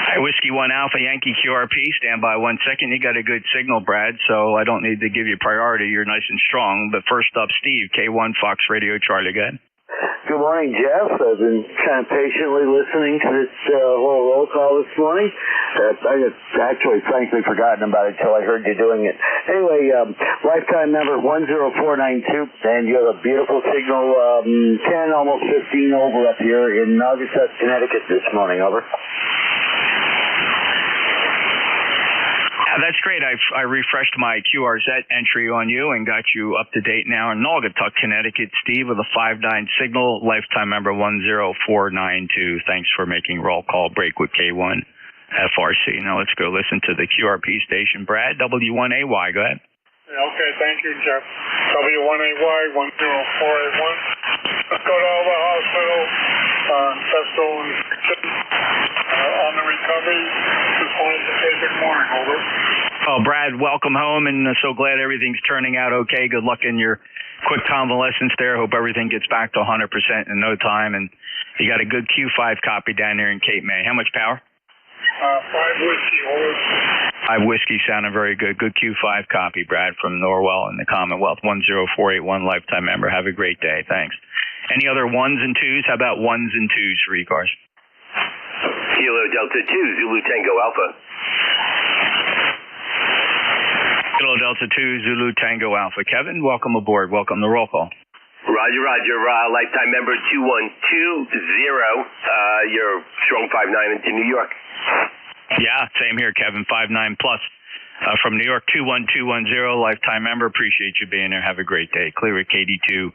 Hi, Whiskey 1 Alpha Yankee QRP. Stand by 1 second. You got a good signal, Brad, so I don't need to give you priority. You're nice and strong. But first up, Steve, K1 Fox Radio Charlie. Go ahead. Good morning, Jeff. I've been kind of patiently listening to this whole roll call this morning. I had actually, frankly, forgotten about it until I heard you doing it. Anyway, lifetime member 10492, and you have a beautiful signal, 10, almost 15 over up here in Naugatuck, Connecticut this morning. Over. Yeah, that's great. I refreshed my QRZ entry on you and got you up to date now in Naugatuck, Connecticut. Steve with a 5-9 signal, lifetime member 10492. Thanks for making roll call break with K1 FRC. Now let's go listen to the QRP station. Brad, W1AY, go ahead. Okay, thank you, Jeff. W1AY 10481. Let's go to Alva Hospital, Festo and on the recovery. Just wanted to say good morning, over. Oh, Brad, welcome home, and so glad everything's turning out okay. Good luck in your quick convalescence there. Hope everything gets back to 100% in no time, and you got a good Q5 copy down there in Cape May. How much power? 5 whiskey, over. 5 whiskey sounding very good. Good Q5 copy, Brad, from Norwell in the Commonwealth, 10481 lifetime member. Have a great day. Thanks. Any other 1s and 2s? How about 1s and 2s for ECARS? Kilo Delta 2, Zulu Tango Alpha. Kilo Delta 2, Zulu Tango Alpha. Kevin, welcome aboard. Welcome to roll call. Roger, Roger. Lifetime member 2120. You're strong 5'9" into New York. Yeah, same here, Kevin. 5'9" plus. From New York, 21210, lifetime member. Appreciate you being there. Have a great day. Clear at KD2,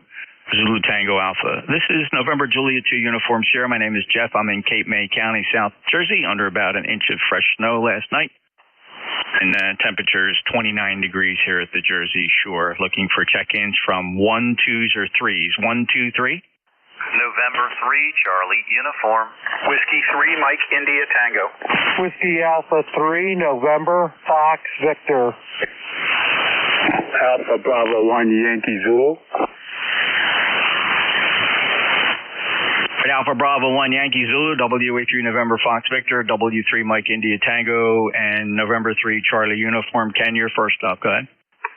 Zulu Tango Alpha. This is November Julia 2 Uniform Sierra. My name is Jeff. I'm in Cape May County, South Jersey, under about an inch of fresh snow last night. And temperature is 29 degrees here at the Jersey Shore. Looking for check-ins from 1, 2s, or 3s. 1, 2, 3. November 3, Charlie, uniform. Whiskey 3, Mike, India, Tango. Whiskey Alpha 3, November, Fox, Victor. Alpha Bravo 1, Yankee Zulu. Alpha Bravo 1 Yankee Zulu, WA3 November Fox Victor, W3 Mike India Tango, and November 3 Charlie Uniform. Ken, you're first up. Go ahead.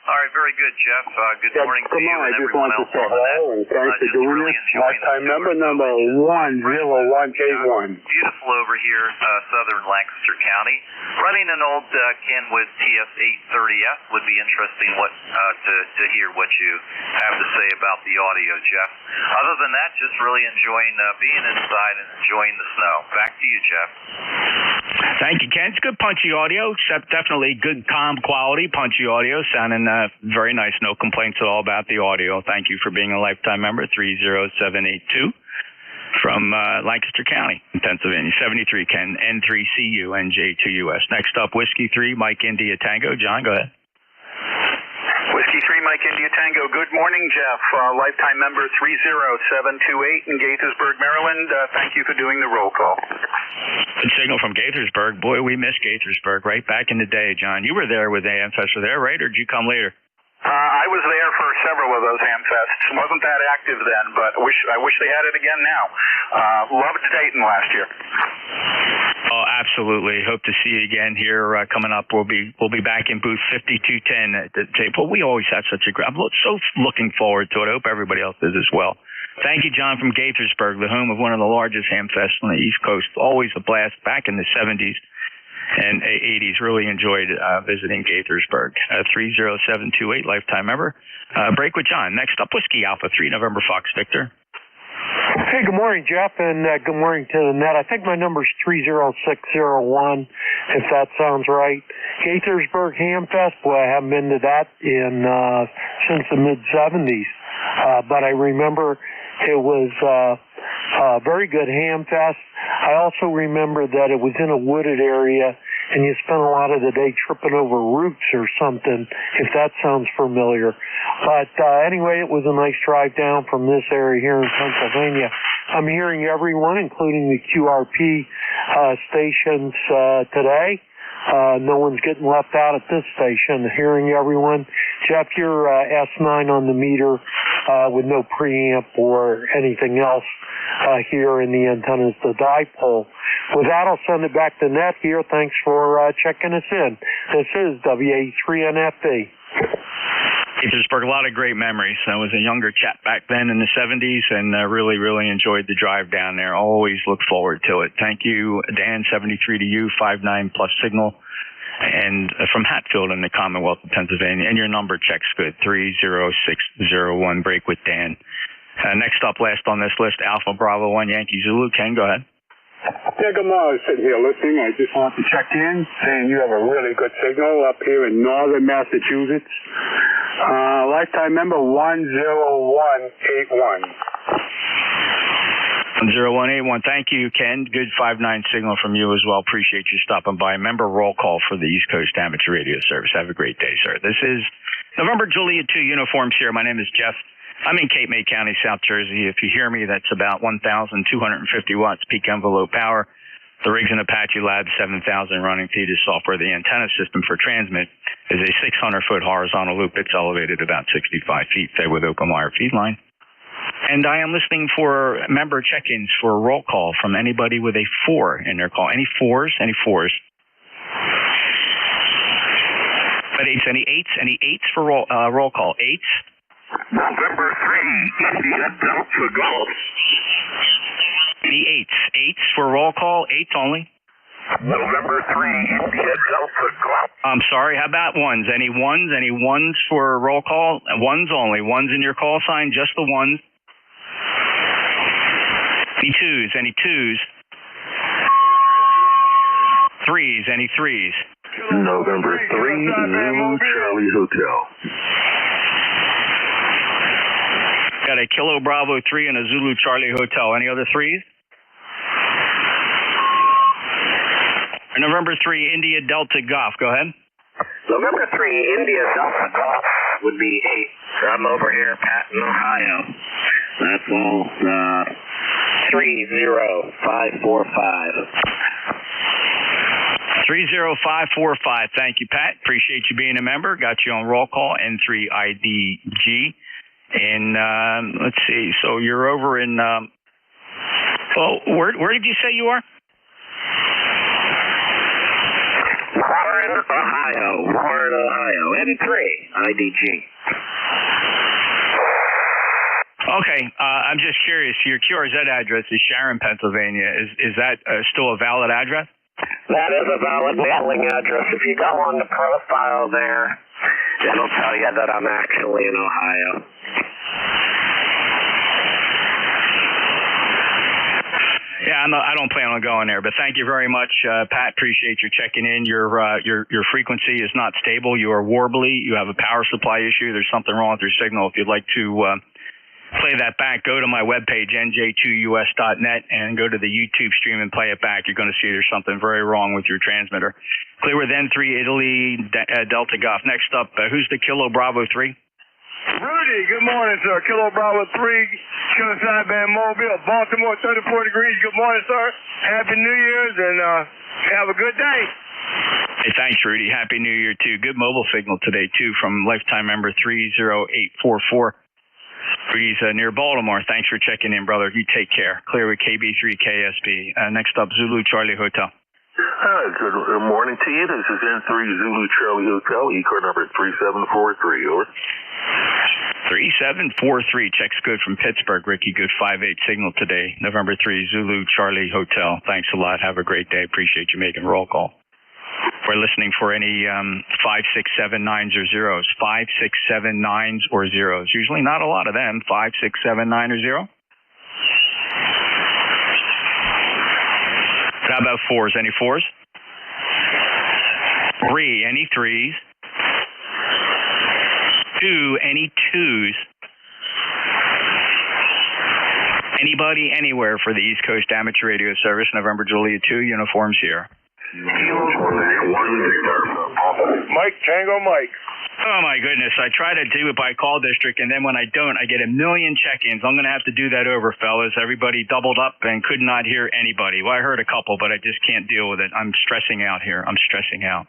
All right, very good, Jeff. Good morning to you and I just everyone want to else say on hello that. and thanks for doing really this. Lifetime member number 101K1. Beautiful over here, southern Lancaster County. Running an old Kenwood TS830F would be interesting to hear what you have to say about the audio, Jeff. Other than that, just really enjoying being inside and enjoying the snow. Back to you, Jeff. Thank you, Ken. It's good punchy audio, definitely good calm quality punchy audio, sounding very nice. No complaints at all about the audio. Thank you for being a lifetime member, 30782 from Lancaster County, Pennsylvania. 73 Ken, N3CU, NJ2US. Next up, Whiskey 3, Mike India Tango. John, go ahead. Whiskey 3, Mike, India, Tango. Good morning, Jeff. Lifetime member 30728 in Gaithersburg, Maryland. Thank you for doing the roll call. Good signal from Gaithersburg. Boy, we miss Gaithersburg right back in the day, John. You were there with AM Fest there, right? Or did you come later? I was there for several of those ham fests. Wasn't that active then, but I wish they had it again now. Loved Dayton last year. Oh, absolutely. Hope to see you again here coming up. We'll be back in booth 5210 at the table. We always have such a great. I'm so looking forward to it. I hope everybody else is as well. Thank you, John, from Gaithersburg, the home of one of the largest ham fests on the East Coast. Always a blast back in the 70s. And 80s. Really enjoyed visiting Gaithersburg. 30728, lifetime member. Break with John. Next up, Whiskey Alpha 3, November Fox Victor. Hey, good morning, Jeff, and good morning to the net. I think my number's 30601, if that sounds right. Gaithersburg Ham Fest, boy, I haven't been to that since the mid-70s. But I remember it was a very good ham fest. I also remember that it was in a wooded area, and you spent a lot of the day tripping over roots or something, if that sounds familiar. But anyway, it was a nice drive down from this area here in Pennsylvania. I'm hearing everyone, including the QRP stations today. No one's getting left out at this station. Hearing everyone. Jeff, you're S9 on the meter with no preamp or anything else here in the antennas, the dipole. With that, I'll send it back to net here. Thanks for checking us in. This is WA3NFB. Petersburg, a lot of great memories. I was a younger chap back then in the 70s and really, really enjoyed the drive down there. Always look forward to it. Thank you, Dan, 73 to you, 59 plus signal. And from Hatfield in the Commonwealth of Pennsylvania. And your number checks good, 30601, break with Dan. Next up, last on this list, Alpha Bravo 1 Yankee Zulu. Ken, go ahead. Yeah, good morning. I was sitting here listening. I just wanted to check in, saying you have a really good signal up here in northern Massachusetts. Lifetime member 10181. 10181. Thank you, Ken. Good 5-9 signal from you as well. Appreciate you stopping by. Member roll call for the East Coast Amateur Radio Service. Have a great day, sir. This is November Juliet 2 uniforms here. My name is Jeff. I'm in Cape May County, South Jersey. If you hear me, that's about 1,250 watts peak envelope power. The Riggs and Apache Lab 7,000 running feet is software. The antenna system for transmit is a 600-foot horizontal loop. It's elevated about 65 feet, fed with open wire feed line. And I am listening for member check-ins for a roll call from anybody with a 4 in their call. Any 4s? Any 4s? But 8s? Any 8s? Any 8s for roll call? 8s? November 3, India Delta Golf. Any 8s? 8s for roll call? 8s only? November 3, India Delta Golf. I'm sorry, how about 1s? Any 1s? Any 1s for roll call? 1s only. 1s in your call sign, just the 1s. Any 2s? Any 2s? 3s? Any 3s? November 3, Zulu Charlie Hotel. Got a Kilo Bravo 3 and a Zulu Charlie Hotel. Any other 3s? November 3, India Delta Golf. Go ahead. November 3, India Delta Golf would be 8. I'm over here, Pat, in Ohio. That's all. 30545. 30545. Thank you, Pat. Appreciate you being a member. Got you on roll call, N3IDG. And let's see. So you're over in, where did you say you are? Warren, Ohio. N3IDG. Okay. I'm just curious. Your QRZ address is Sharon, Pennsylvania. Is that still a valid address? That is a valid mailing address. If you go on the profile there, it'll tell you that I'm actually in Ohio. Yeah, I don't plan on going there, but thank you very much, Pat. Appreciate your checking in. Your frequency is not stable. You are warbly. You have a power supply issue. There's something wrong with your signal. If you'd like to play that back, go to my webpage, nj2us.net, and go to the YouTube stream and play it back. You're going to see there's something very wrong with your transmitter. Clear with N3 Italy Delta Golf. Next up, who's the Kilo Bravo 3? Rudy, good morning, sir. Kilo Bravo 3, Kilo Sideband Mobile, Baltimore, 34 degrees. Good morning, sir. Happy New Year's, and have a good day. Hey, thanks, Rudy. Happy New Year, too. Good mobile signal today, too, from lifetime member 30844. Rudy's near Baltimore. Thanks for checking in, brother. You take care. Clear with KB3KSB. Next up, Zulu Charlie Hotel. Hi, good morning to you. This is N3 Zulu Charlie Hotel, ECAR number 3743, over. 3743, checks good from Pittsburgh. Ricky, good 5-8 signal today. November 3, Zulu Charlie Hotel. Thanks a lot. Have a great day. Appreciate you making roll call. We're listening for any 5, 6, 7, 9s or zeros. 5, 6, 7, 9s or zeros. Usually not a lot of them. 5, 6, 7, 9 or 0. How about 4s? Any 4s? 3. Any 3s? 2. Any 2s? Anybody, anywhere for the East Coast Amateur Radio Service, November Juliet 2, uniforms here. Mike, Tango Mike. Oh, my goodness. I try to do it by call district, and then when I don't, I get a million check-ins. I'm going to have to do that over, fellas. Everybody doubled up and could not hear anybody. Well, I heard a couple, but I just can't deal with it. I'm stressing out here. I'm stressing out.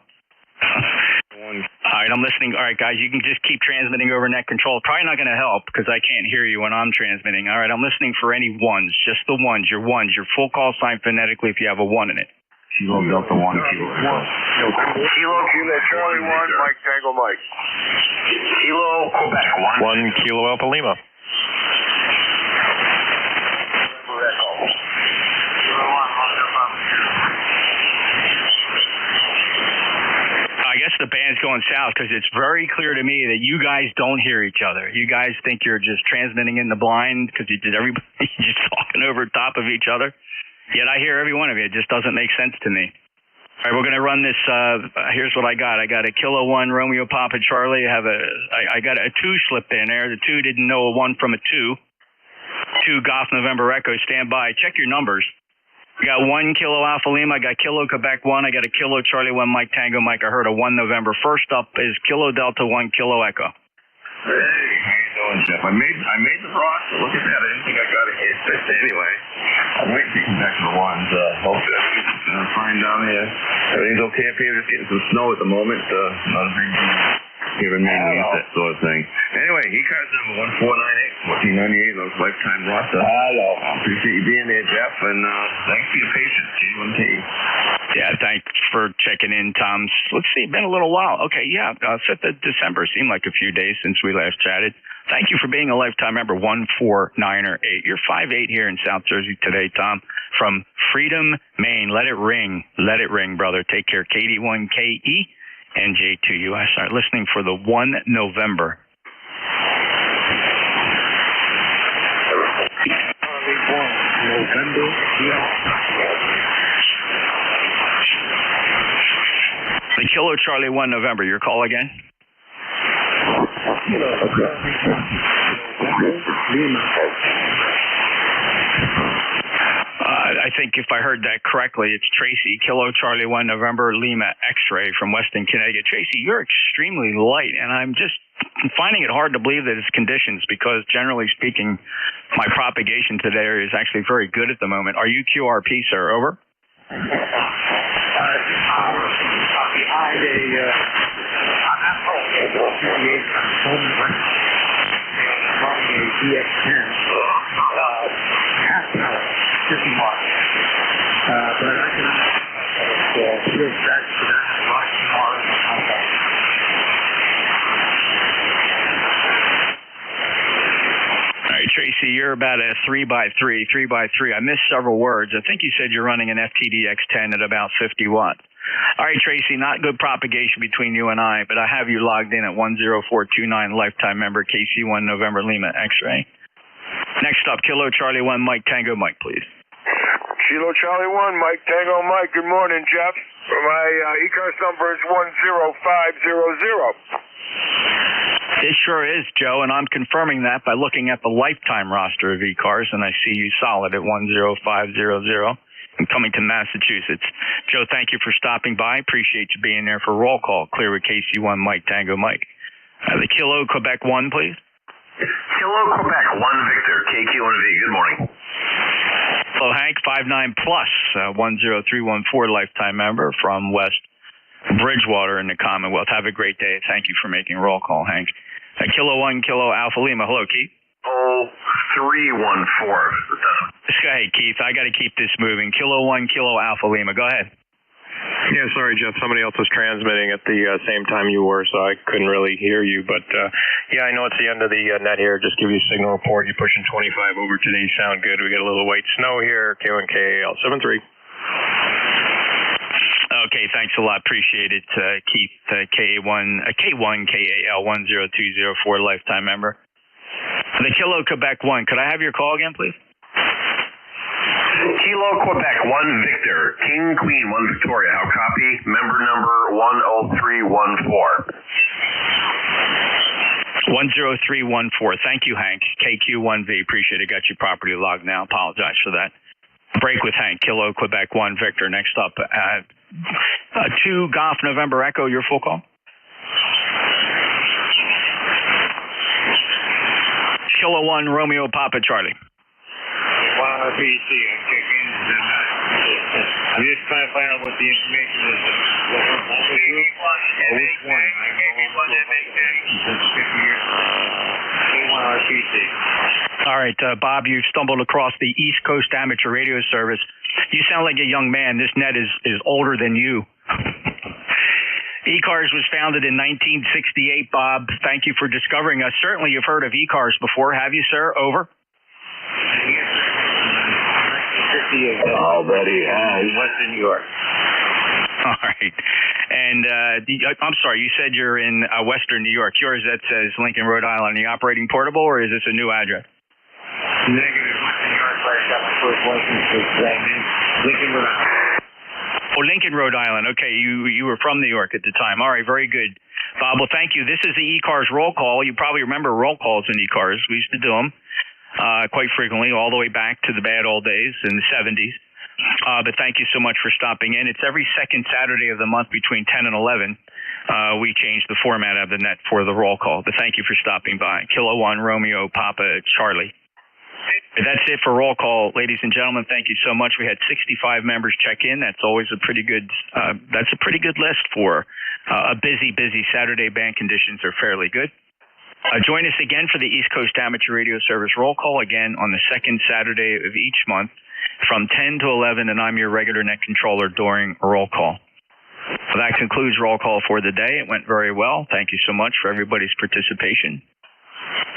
All right, I'm listening. All right, guys, you can just keep transmitting over net control. Probably not going to help because I can't hear you when I'm transmitting. All right, I'm listening for any 1s, just the 1s, your full call sign phonetically if you have a 1 in it. Kilo Delta 1, Kilo. Kilo Charlie 1, Mike Tango Mike. Kilo Quebec 1. 1 Kilo Alpha Lima. I guess the band's going south because it's very clear to me that you guys don't hear each other. You guys think you're just transmitting in the blind because everybody's just talking over top of each other. Yet I hear every one of you. It just doesn't make sense to me. All right, we're going to run this. Here's what I got. I got a Kilo 1 Romeo Papa Charlie. I got a 2 slipped in there. The 2 didn't know a 1 from a 2. 2 Golf November Echo. Stand by. Check your numbers. I got 1 Kilo Alpha Lima. I got Kilo Quebec 1. I got a Kilo Charlie 1 Mike Tango Mike. I heard a 1 November. First up is Kilo Delta 1 Kilo Echo. Hey, how you doing, Jeff? I made the roster. Look at that. I didn't think I got a hit. Anyway, I'm waiting to come back to the ones. Hope that everything's fine down here. Everything's okay up here. Just getting some snow at the moment. Not a big deal. Here in Maine, that sort of thing. Anyway, ECARS number 1498, 1498, those lifetime roster. Hello. Appreciate you being there, Jeff, and thanks for your patience, G1K. Yeah, thanks for checking in, Tom. Let's see, been a little while. Okay, yeah, 5th of December seemed like a few days since we last chatted. Thank you for being a lifetime member, 14908. You're 5'8" here in South Jersey today, Tom, from Freedom, Maine. Let it ring, brother. Take care. KD1KE. And J2US. All right, listening for the 1 November. The Kilo Charlie 1 November. Your call again? I think if I heard that correctly, it's Tracy, Kilo Charlie 1 November Lima X-ray from Weston, Connecticut. Tracy, you're extremely light, and I'm finding it hard to believe that it's conditions because, generally speaking, my propagation today is actually very good at the moment. Are you QRP, sir? Over? Behind a DX10. But I can give back to that right tomorrow. All right, Tracy, you're about a 3x3. I missed several words. I think you said you're running an FTD X10 at about 50 watts. All right, Tracy, not good propagation between you and I, but I have you logged in at 10429, lifetime member, KC1 November Lima X-ray. Next up, Kilo Charlie 1 Mike Tango Mike, please. Kilo Charlie 1, Mike Tango Mike. Good morning, Jeff. My ECARS number is 10500. It sure is, Joe, and I'm confirming that by looking at the lifetime roster of ECARS, and I see you solid at 10500. I'm coming to Massachusetts. Joe, thank you for stopping by. Appreciate you being there for roll call. Clear with KC1 Mike Tango Mike. The Kilo Quebec 1, please. Kilo Quebec 1 Victor, KQ1V. Good morning. Hello, Hank, 59 plus, 10314 lifetime member from West Bridgewater in the Commonwealth. Have a great day. Thank you for making roll call, Hank. Kilo 1 Kilo Alpha Lima. Hello, Keith. 0314. Hey, Keith, I got to keep this moving. Kilo 1 Kilo Alpha Lima. Go ahead. Yeah, sorry, Jeff. Somebody else was transmitting at the same time you were, so I couldn't really hear you. But, yeah, I know it's the end of the net here. Just give you a signal report. You're pushing 25 over today. Sound good. We got a little white snow here. K1KAL73. Okay, thanks a lot. Appreciate it, Keith. K1KAL10204, lifetime member. The Kilo Quebec 1. Could I have your call again, please? Kilo Quebec 1 Victor, King Queen 1 Victoria. How copy? Member number 10314. 10314. Thank you, Hank. KQ1V. Appreciate it. Got your property logged now. Apologize for that. Break with Hank. Kilo Quebec 1 Victor. Next up, 2 Golf November Echo. Your full call. Kilo 1 Romeo Papa Charlie. I'm just trying to find out what the information is. Which one? All right, Bob, you stumbled across the East Coast Amateur Radio Service. You sound like a young man. This net is older than you. ECARS was founded in 1968, Bob. Thank you for discovering us. Certainly you've heard of ECARS before, have you, sir? Over. I'll bet he has. Western New York. All right. And I'm sorry, you said you're in Western New York. Yours, that says Lincoln, Rhode Island. Are you operating portable, or is this a new address? Negative. Western New York, right? Got my first license for Lincoln, Rhode Island. Oh, Lincoln, Rhode Island. Okay, you were from New York at the time. All right, very good. Bob, well, thank you. This is the ECARS roll call. You probably remember roll calls in ECARS. We used to do them quite frequently, all the way back to the bad old days in the 70s. But thank you so much for stopping in. It's every second Saturday of the month between 10 and 11. We changed the format of the net for the roll call. But thank you for stopping by. Kilo 1, Romeo, Papa, Charlie. That's it for roll call, ladies and gentlemen. Thank you so much. We had 65 members check in. That's always a pretty good. That's a pretty good list for a busy Saturday. Band conditions are fairly good. Join us again for the East Coast Amateur Radio Service roll call again on the second Saturday of each month from 10 to 11, and I'm your regular net controller during a roll call. Well, that concludes roll call for the day. It went very well. Thank you so much for everybody's participation.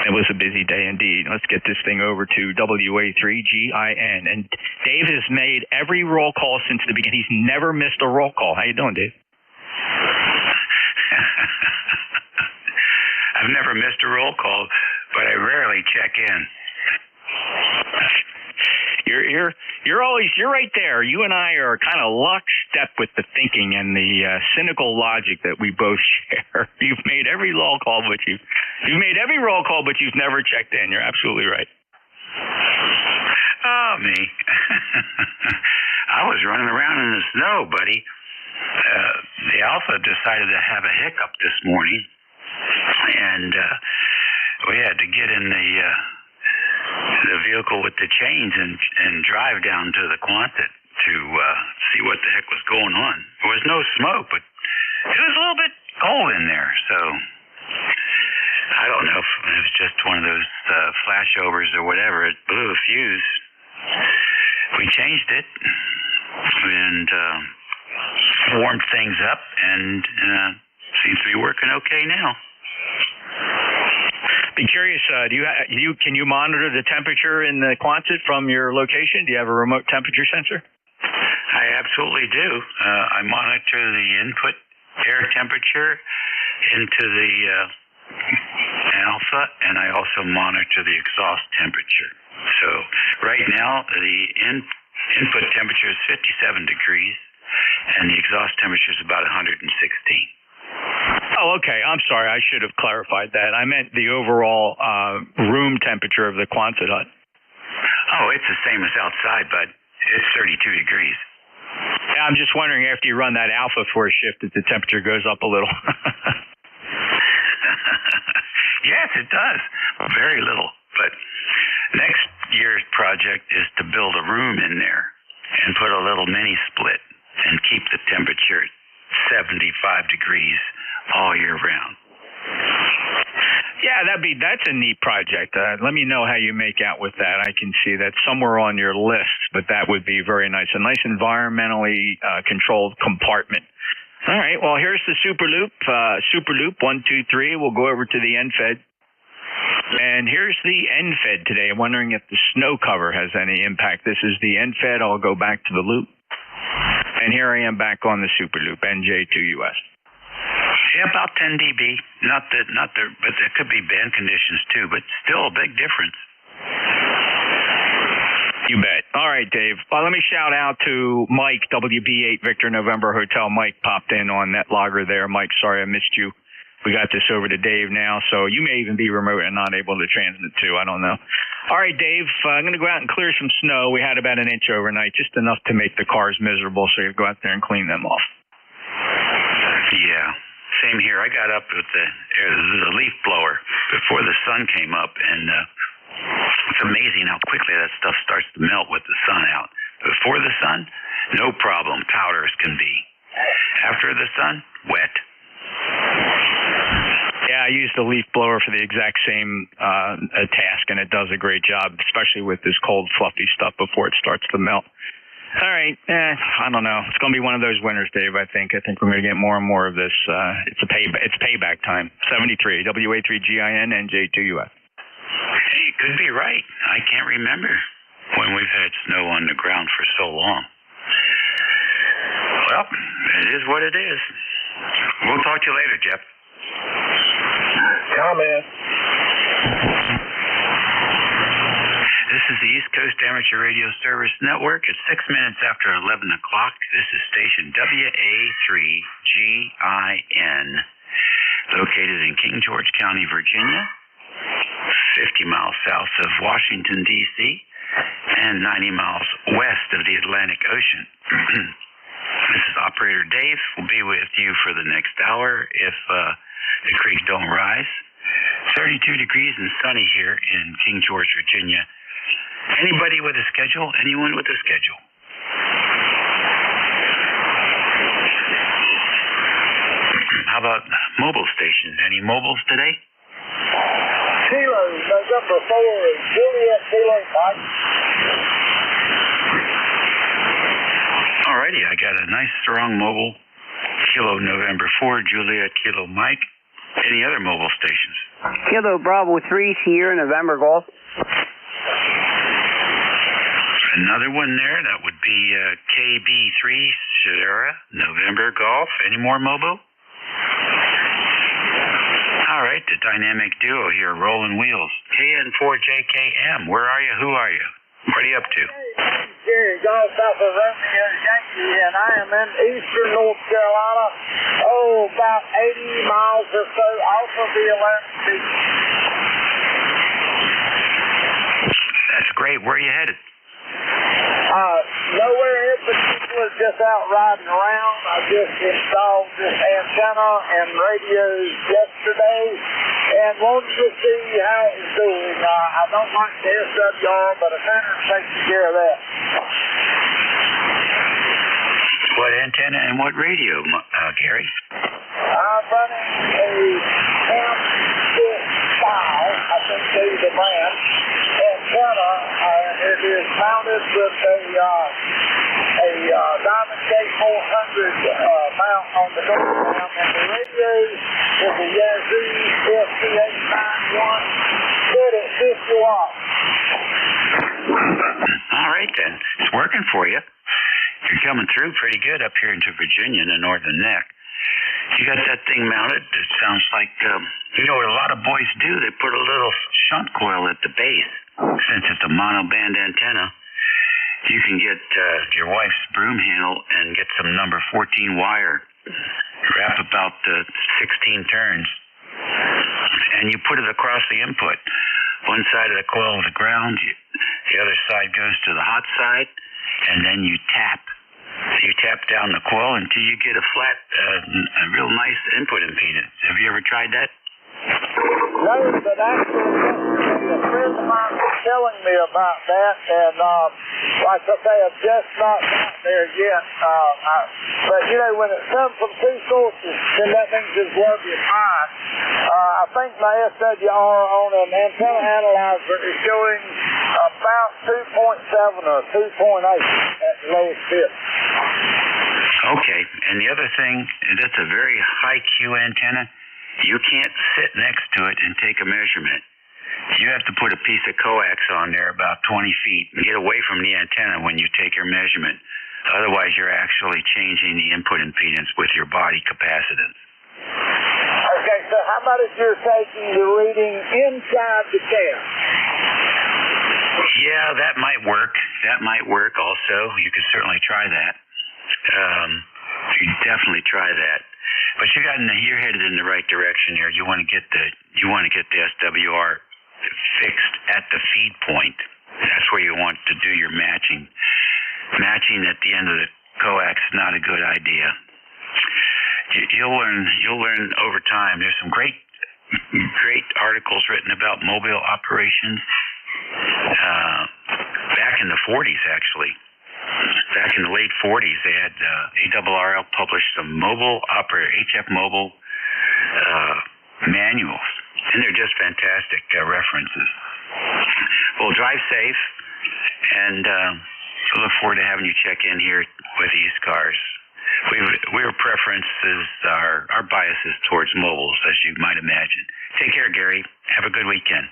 It was a busy day indeed. Let's get this thing over to WA3GIN. And Dave has made every roll call since the beginning. He's never missed a roll call. How you doing, Dave? I've never missed a roll call, but I rarely check in. You're right there. You and I are kind of lockstep with the thinking and the cynical logic that we both share. You've made every roll call, but you've made every roll call, but you've never checked in. You're absolutely right. Oh, me. I was running around in the snow, buddy. The Alpha decided to have a hiccup this morning, and we had to get in the vehicle with the chains and drive down to the Quonset to see what the heck was going on. There was no smoke, but it was a little bit cold in there, so I don't know if it was just one of those flashovers or whatever. It blew a fuse. We changed it and warmed things up, and seems to be working okay now. Be curious, can you monitor the temperature in the Quonset from your location? Do you have a remote temperature sensor? I absolutely do. I monitor the input air temperature into the Alpha, and I also monitor the exhaust temperature. So right now, the input temperature is 57 degrees, and the exhaust temperature is about 116. Oh, okay. I'm sorry. I should have clarified that. I meant the overall room temperature of the Quonset hut. Oh, it's the same as outside, but it's 32 degrees. I'm just wondering, after you run that Alpha for a shift, if the temperature goes up a little. Yes, it does. Very little. But next year's project is to build a room in there and put a little mini split and keep the temperature at 75 degrees all year round. Yeah, that's a neat project. Let me know how you make out with that. I can see that somewhere on your list, but that would be very nice. A nice environmentally controlled compartment. All right, well, here's the Super Loop. Super Loop 1, 2, 3. We'll go over to the NFED. And here's the NFED today. I'm wondering if the snow cover has any impact. This is the NFED. I'll go back to the loop. And here I am back on the Super Loop, NJ2US. Yeah, about 10 dB. But there could be band conditions too, but still a big difference. You bet. All right, Dave. Let me shout out to Mike, WB8 Victor November Hotel. Mike popped in on NetLogger there. Mike, sorry I missed you. We got this over to Dave now, so you may even be remote and not able to transmit too. I don't know. All right, Dave, I'm going to go out and clear some snow. We had about an inch overnight, just enough to make the cars miserable, so you go out there and clean them off. Yeah, same here. I got up with the leaf blower before the sun came up, and it's amazing how quickly that stuff starts to melt with the sun out. Before the sun, no problem, powder as can be. After the sun, wet. Yeah, I use the leaf blower for the exact same task, and it does a great job, especially with this cold, fluffy stuff before it starts to melt. All right, I don't know. It's going to be one of those winters, Dave, I think. I think we're going to get more and more of this. It's payback time. 73, WA3GIN, NJ2US. Hey, you could be right. I can't remember when we've had snow on the ground for so long. Well, it is what it is. We'll talk to you later, Jeff. Comment. This is the East Coast Coast Amateur Radio Service Network. It's 6 minutes after 11 o'clock. This is station WA3GIN, located in King George County, Virginia, 50 miles south of Washington, D.C., and 90 miles west of the Atlantic Ocean. This is Operator Dave. We'll be with you for the next hour if the creek don't rise. 32 degrees and sunny here in King George, Virginia. Anybody with a schedule? Anyone with a schedule? How about mobile stations? Any mobiles today? Kilo, November 4 is Juliet Kilo Mike. Alrighty, I got a nice strong mobile. Kilo November 4, Juliet Kilo Mike. Any other mobile stations? Kilo Bravo 3, Sierra November Golf. Another one there, that would be KB3 Sierra November Golf. Any more mobile? All right, the dynamic duo here, rolling wheels. KN4JKM, where are you? Who are you? What are you up to? Jerry, Golf Alpha Romeo Yankee, and I am in eastern North Carolina, about 80 miles or so off of the Atlantic Beach. That's great. Where are you headed? Nowhere in particular, just out riding around. I just installed this antenna and radios yesterday and wanted to see how it was doing. I don't like the SWR, but a center takes care of that. What antenna and what radio, Gary? I'm running a M6 style, I think they're the brand, antenna. It is mounted with a Diamond K400 mount on the door mount, and the radio is a Yazoo SC891, good at 50 watts. All right, then. It's working for you. You're coming through pretty good up here into Virginia in the Northern Neck. You got that thing mounted. It sounds like, what a lot of boys do. They put a little shunt coil at the base. Since it's a monoband antenna, you can get your wife's broom handle and get some number 14 wire. Wrap about 16 turns. And you put it across the input. One side of the coil is the ground. The other side goes to the hot side. And then you tap. You tap down the coil until you get a flat, a real nice input impedance. Have you ever tried that? No, but actually, a friend of mine was telling me about that, and like I say, I've just not got there yet. But when it comes from two sources, then that means it's working fine. I think my SWR on an antenna analyzer is showing about 2.7 or 2.8 at the lowest bit. Okay, and the other thing, that's a very high Q antenna. You can't sit next to it and take a measurement. You have to put a piece of coax on there about 20 feet and get away from the antenna when you take your measurement. Otherwise, you're actually changing the input impedance with your body capacitance. Okay, so how about if you're taking the reading inside the cab? Yeah, that might work. That might work also. You could certainly try that. You definitely try that. But you're headed in the right direction here. You want to get the SWR fixed at the feed point. That's where you want to do your matching. Matching at the end of the coax is not a good idea. You'll learn over time. There's some great articles written about mobile operations back in the 40s, actually. Back in the late 40s, they had ARRL published some HF mobile manuals, and they're just fantastic references. Well, drive safe, and I look forward to having you check in here with ECARS. Our preferences, our biases towards mobiles, as you might imagine. Take care, Gary. Have a good weekend.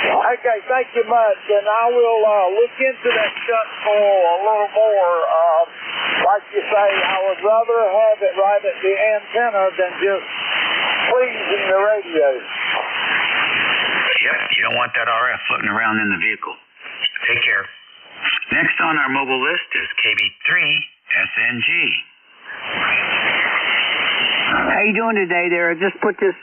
Okay, thank you much, and I will look into that shunt coil a little more. Like you say, I would rather have it right at the antenna than just pleasing the radio. Yep, you don't want that RF floating around in the vehicle. Take care. Next on our mobile list is KB3SNG. How you doing today there? I just put this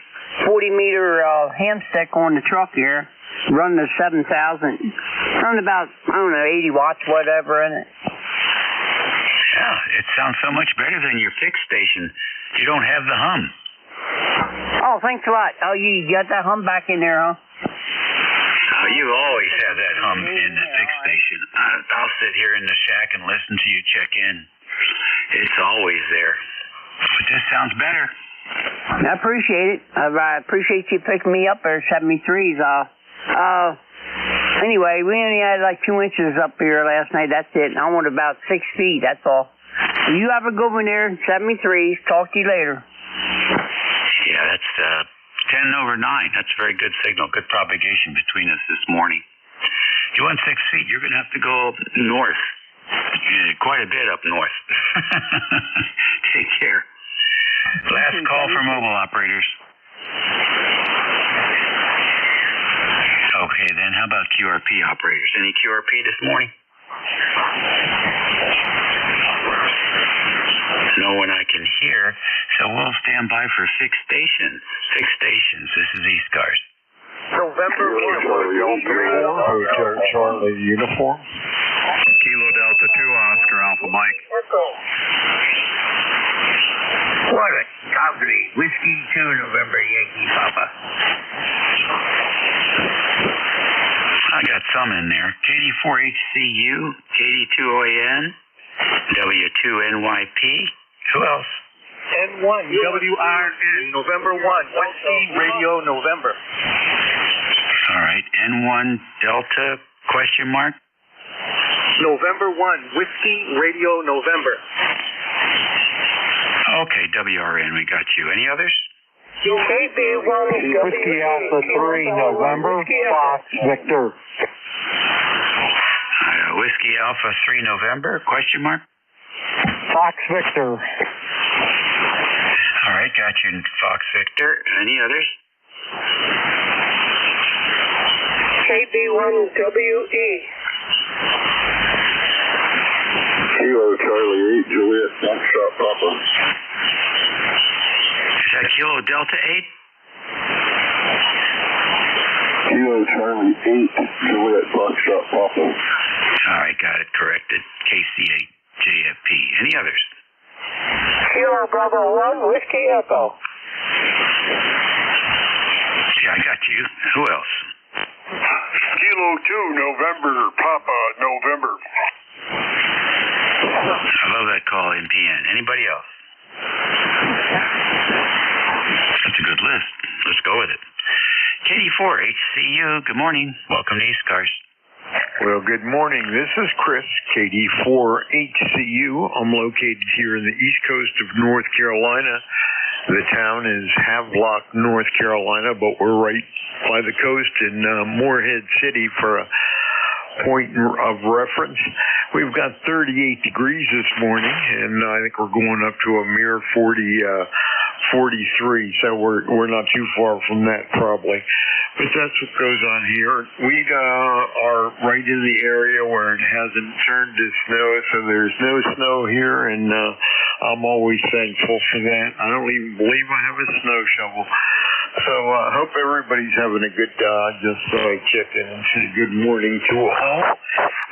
40-meter ham stick on the truck here, running the 7,000, running about, 80 watts, whatever in it. Yeah, it sounds so much better than your fixed station. You don't have the hum. Oh, thanks a lot. Oh, you got that hum back in there, huh? You always have that hum in the fixed station. I'll sit here in the shack and listen to you check in. It's always there. But this sounds better. I appreciate it. I appreciate you picking me up there, 73s. Anyway, we only had like 2 inches up here last night. That's it. And I want about 6 feet. That's all. You have a good one there, 73s. Talk to you later. Yeah, that's 10/9. That's a very good signal. Good propagation between us this morning. You want 6 feet, you're going to have to go north. Quite a bit up north. Take care. Last call for mobile operators. Okay, then how about QRP operators? Any QRP this morning? No one I can hear, so we'll stand by for fixed stations. Fixed stations. This is ECARS. November 1. Charlie uniform. Kilo Delta 2 Oscar Alpha Mike. Florida, Calgary, Whiskey 2 November Yankee Papa. I got some in there. KD4HCU, KD2OAN, W2NYP. Who else? N1WRN, November 1, Whiskey Radio November. All right, N1 Delta, question mark? November 1, Whiskey Radio November. Okay, WRN, we got you. Any others? Whiskey Alpha 3 November, Fox Victor. Whiskey Alpha 3 November, question mark? Fox Victor. All right, got you, Fox Victor. Any others? KB1WE. Kilo Charlie 8 Juliet Foxtrot Papa. Is that Kilo Delta 8? Kilo Charlie 8 Juliet Foxtrot Papa. All right, got it corrected. KC8 JFP. Any others? Kilo Bravo 1 Whiskey Echo. Yeah, I got you. Who else? Kilo 2 November Papa November. I love that call, NPN. Anybody else? That's a good list. Let's go with it. KD4HCU, good morning. Welcome to ECARS. Well, good morning. This is Chris, KD4HCU. I'm located here in the east coast of North Carolina. The town is Havelock, North Carolina, but we're right by the coast in Morehead City for a point of reference. We've got 38 degrees this morning, and I think we're going up to a mere 43, so we're not too far from that probably. But that's what goes on here. We are right in the area where it hasn't turned to snow, so there's no snow here, and I'm always thankful for that. I don't even believe I have a snow shovel. So I hope everybody's having a good just so I check in and say good morning to all.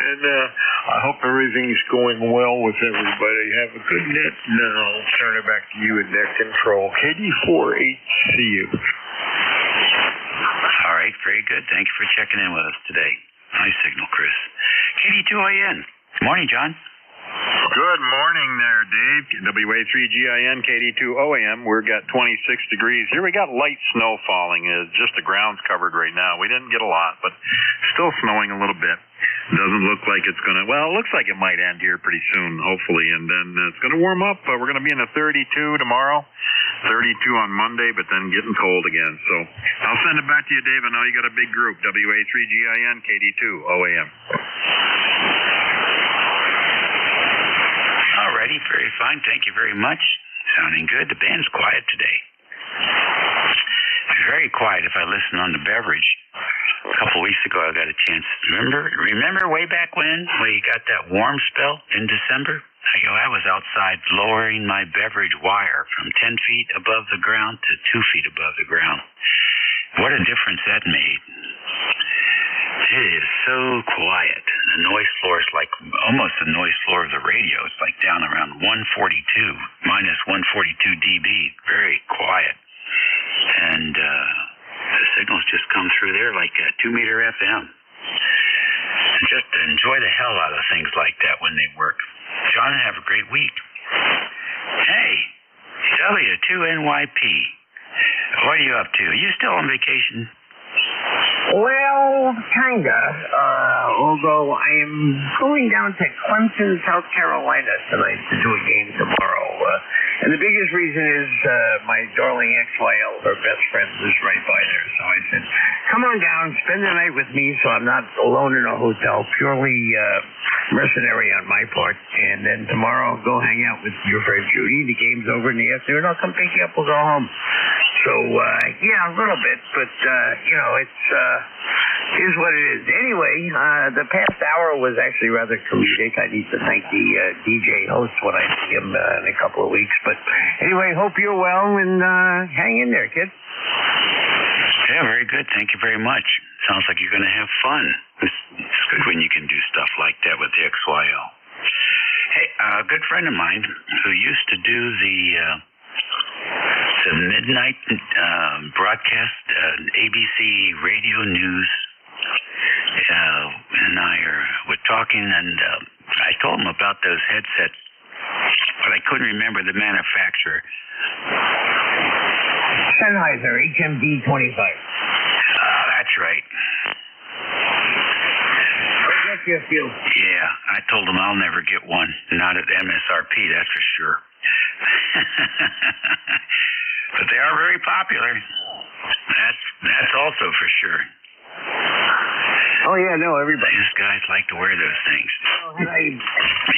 And I hope everything's going well with everybody. Have a good net. Now I'll turn it back to you at net control. KD4HCU. All right, very good. Thank you for checking in with us today. Nice signal, Chris. KD2AN. Good morning, John. Good morning there, Dave. WA3GIN, KD2OAM. We've got 26 degrees. Here we got light snow falling. Just the ground's covered right now. We didn't get a lot, but still snowing a little bit. Doesn't look like it's going to, well, it looks like it might end here pretty soon, hopefully, and then it's going to warm up. We're going to be in the 32 tomorrow, 32 on Monday, but then getting cold again. So I'll send it back to you, Dave. I know you got a big group, WA3GIN, KD2OAM. Alrighty, very fine. Thank you very much. Sounding good. The band's quiet today. Very quiet if I listen on the beverage. a couple weeks ago, I got a chance. Remember way back when we got that warm spell in December? I was outside lowering my beverage wire from 10 feet above the ground to 2 feet above the ground. What a difference that made. It is so quiet. The noise floor is like almost the noise floor of the radio. It's like down around 142, minus 142 dB. Very quiet. And the signals just come through there like 2 meter FM. Just enjoy the hell out of things like that when they work. John, have a great week. Hey, W2NYP. What are you up to? Are you still on vacation? Well, kinda. Although I am going down to Clemson, South Carolina tonight to do a game tomorrow. And the biggest reason is my darling XYL, her best friend, is right by there. So I said, come on down, spend the night with me so I'm not alone in a hotel. Purely mercenary on my part. And then tomorrow I'll go hang out with your friend Judy. The game's over in the afternoon. I'll come pick you up. We'll go home. So, yeah, a little bit. But, here's what it is. Anyway, the past hour was actually rather comedic. I need to thank the DJ host when I see him in a couple of weeks. But anyway, hope you're well and hang in there, kid. Yeah, very good. Thank you very much. Sounds like you're going to have fun. It's good when you can do stuff like that with the XYL. Hey, a good friend of mine who used to do the midnight broadcast, ABC radio news, and I were talking, and I told him about those headsets, but I couldn't remember the manufacturer. Sennheiser HMD 25. That's right. Forget your few. Yeah, I told him I'll never get one. Not at MSRP, that's for sure. But they are very popular. That's also for sure. Oh, yeah, no, everybody. These guys like to wear those things. Oh, hey.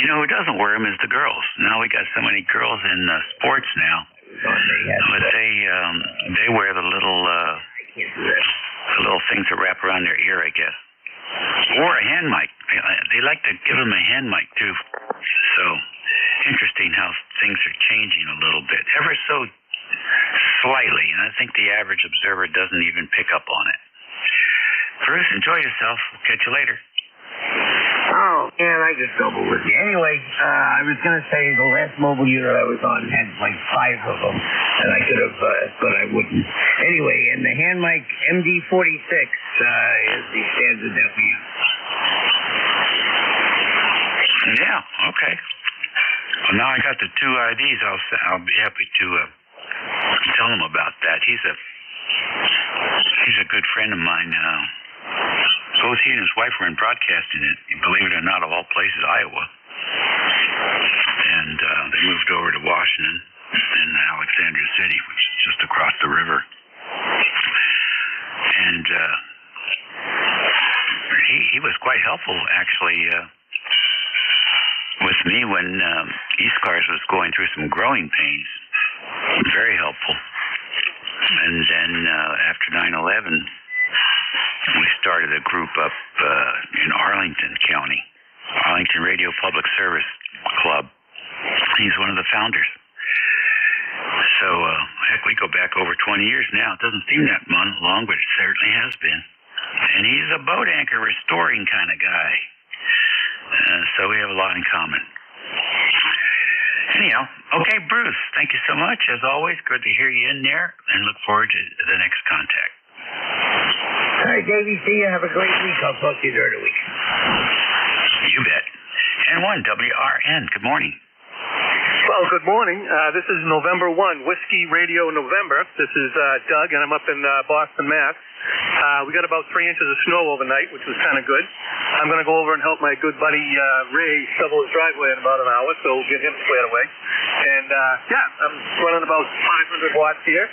You know who doesn't wear them is the girls. Now we got so many girls in sports now. But they wear the little things that wrap around their ear, I guess. Or a hand mic. They like to give them a hand mic, too. So, interesting how things are changing a little bit. Ever so slightly. And I think the average observer doesn't even pick up on it. Bruce, enjoy yourself. We'll catch you later. Oh, man, I just doubled with you. Anyway, I was going to say the last mobile unit I was on had like 5 of them, and I could have, but I wouldn't. Anyway, and the hand mic MD46 is the standard that we use. Yeah, okay. Well, now I got the 2 IDs. I'll be happy to tell him about that. He's a good friend of mine. Both he and his wife were in broadcasting it, believe it or not, of all places, Iowa. And they moved over to Washington in Alexandria City, which is just across the river. And he was quite helpful, actually, with me when ECARS was going through some growing pains. Very helpful. And then after 9/11, we started a group up in Arlington County, Arlington Radio Public Service Club. He's one of the founders. So, heck, we go back over 20 years now. It doesn't seem that long, but it certainly has been. And he's a boat anchor restoring kind of guy. So we have a lot in common. Anyhow, okay, Bruce, thank you so much. As always, good to hear you in there, and look forward to the next contact. All right, Davey, see you. Have a great week. I'll talk to you during the week. You bet. N1 WRN, good morning. Well, good morning. This is November 1, Whiskey Radio November. This is Doug, and I'm up in Boston, Mass. We got about 3 inches of snow overnight, which was kind of good. I'm going to go over and help my good buddy Ray shovel his driveway in about an hour, so we'll get him squared away. And, I'm running about 500 watts here.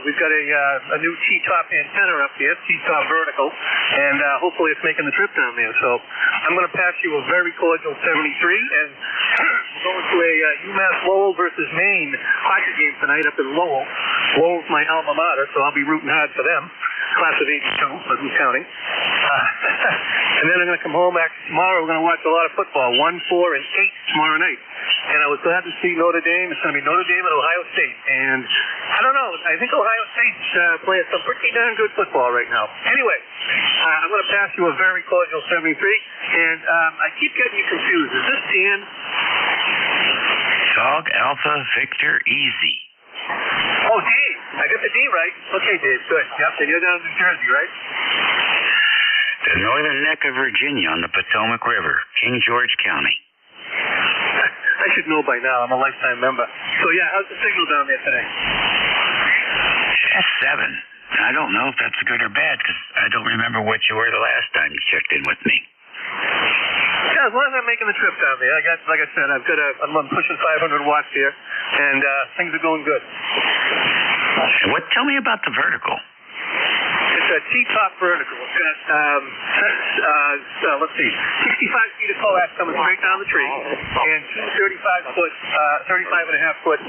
We've got a new T-top antenna up here, T-top vertical, and hopefully it's making the trip down there. So I'm going to pass you a very cordial 73, and we're going to a UMass Lowell versus Maine hockey game tonight up in Lowell. Lowell's my alma mater, so I'll be rooting hard for them. class of 82, but I'm counting. And then I'm going to come home. Actually, tomorrow we're going to watch a lot of football, 1, 4, and 8 tomorrow night. And I was glad to see Notre Dame. It's going to be Notre Dame and Ohio State. And I don't know. I think Ohio State's playing some pretty darn good football right now. Anyway, I'm going to pass you a very cordial 73. And I keep getting you confused. Is this Dan? Dog Alpha Victor Easy. Oh, Dave. I got the D right. Okay, Dave. Good. Yep. And you're down in New Jersey, right? The northern neck of Virginia on the Potomac River, King George County. I should know by now. I'm a lifetime member. So, yeah, how's the signal down there today? S7. I don't know if that's good or bad because I don't remember what you were the last time you checked in with me. Yeah, as long as I'm making the trip down there. Like I said, I'm pushing 500 watts here, and things are going good. And tell me about the vertical. It's a T-top vertical. It's got, let's see, 65 feet of coax coming straight down the tree, and 35 and a half foot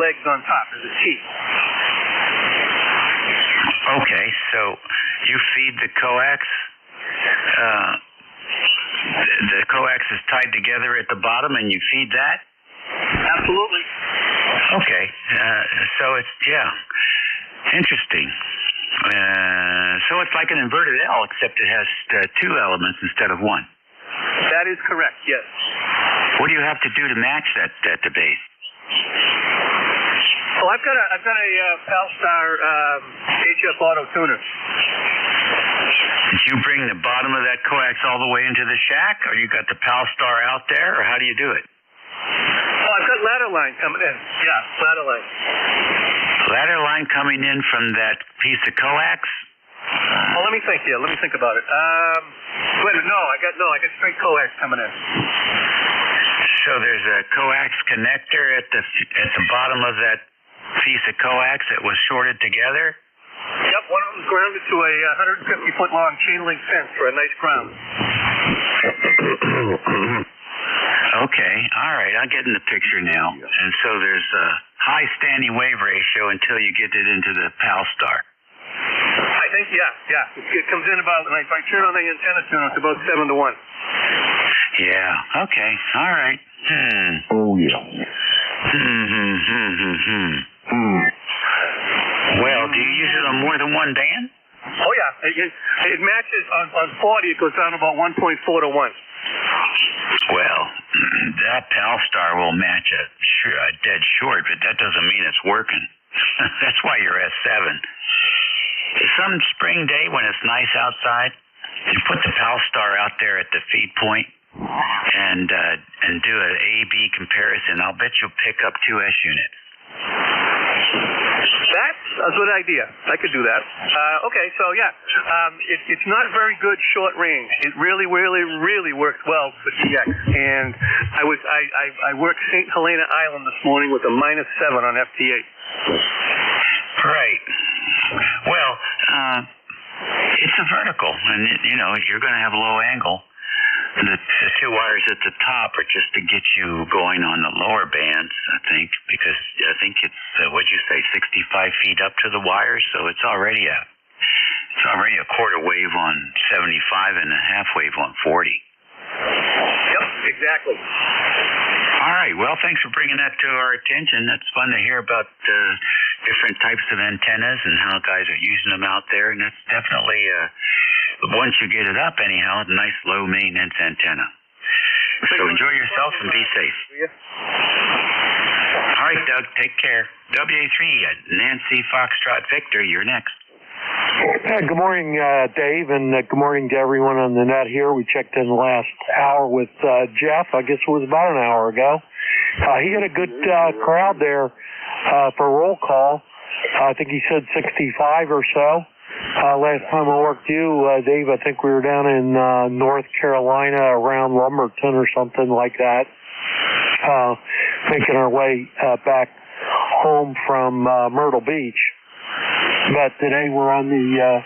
legs on top. There's a T. Okay, so you feed the coax. The coax is tied together at the bottom, and you feed that? Absolutely. Okay, so it's, interesting. So it's like an inverted L, except it has two elements instead of one. That is correct, yes. What do you have to do to match that at the base? Well, I've got a Palstar HF Auto Tuner. Did you bring the bottom of that coax all the way into the shack, or you got the Palstar out there, or how do you do it? Oh, I've got ladder line coming in. Yeah, ladder line. Ladder line coming in from that piece of coax? Well, let me think here. Let me think about it. I got straight coax coming in. So there's a coax connector at the bottom of that piece of coax that was shorted together? Yep, one of them's grounded to a 150-foot long chain link fence for a nice ground. Okay, all right, I'm getting the picture now. And so there's a high standing wave ratio until you get it into the Palstar. I think, yeah. It comes in about, and if I turn on the antenna tuner, it's about 7 to 1. Yeah, okay, all right. Oh, yeah. Well, do you use it on more than one band? Oh, yeah. It matches on 40, it goes down about 1.4 to 1. Well, that Palstar will match a dead short, but that doesn't mean it's working. That's why you're S7. Some spring day when it's nice outside, you put the Palstar out there at the feed point and do an A-B comparison. I'll bet you'll pick up 2 S units. That's a good idea. I could do that. Okay, so it's not very good short range. It really, really, really works well for DX. And I worked St. Helena Island this morning with a -7 on FT8. Right. Well, it's a vertical, and you're going to have low angle. The 2 wires at the top are just to get you going on the lower bands, I think, because I think it's, what'd you say, 65 feet up to the wires, so it's already a quarter wave on 75 and a half wave on 40. Yep, exactly. All right, well, thanks for bringing that to our attention. That's fun to hear about different types of antennas and how guys are using them out there, and that's definitely... once you get it up, anyhow, a nice low-maintenance antenna. So enjoy yourself and be safe. All right, Doug, take care. WA3, Nancy Foxtrot Victor, you're next. Good morning, Dave, and good morning to everyone on the net here. We checked in the last hour with Jeff. I guess it was about an hour ago. He had a good crowd there for roll call. I think he said 65 or so. Last time I worked you, Dave, I think we were down in North Carolina around Lumberton or something like that, making our way back home from Myrtle Beach. But today we're on the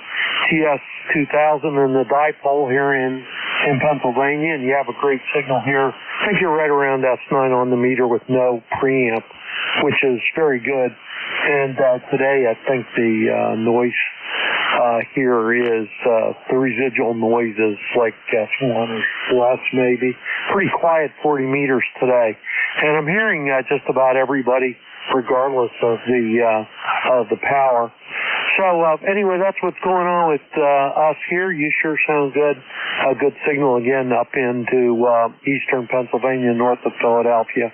TS-2000 and the dipole here in Pennsylvania, and you have a great signal here. I think you're right around S9 on the meter with no preamp, which is very good. And today I think the noise here is the residual noises, like F1 or less maybe. Pretty quiet 40 meters today. And I'm hearing just about everybody, regardless of the power. So anyway, that's what's going on with us here. You sure sound good. A good signal again up into eastern Pennsylvania, north of Philadelphia.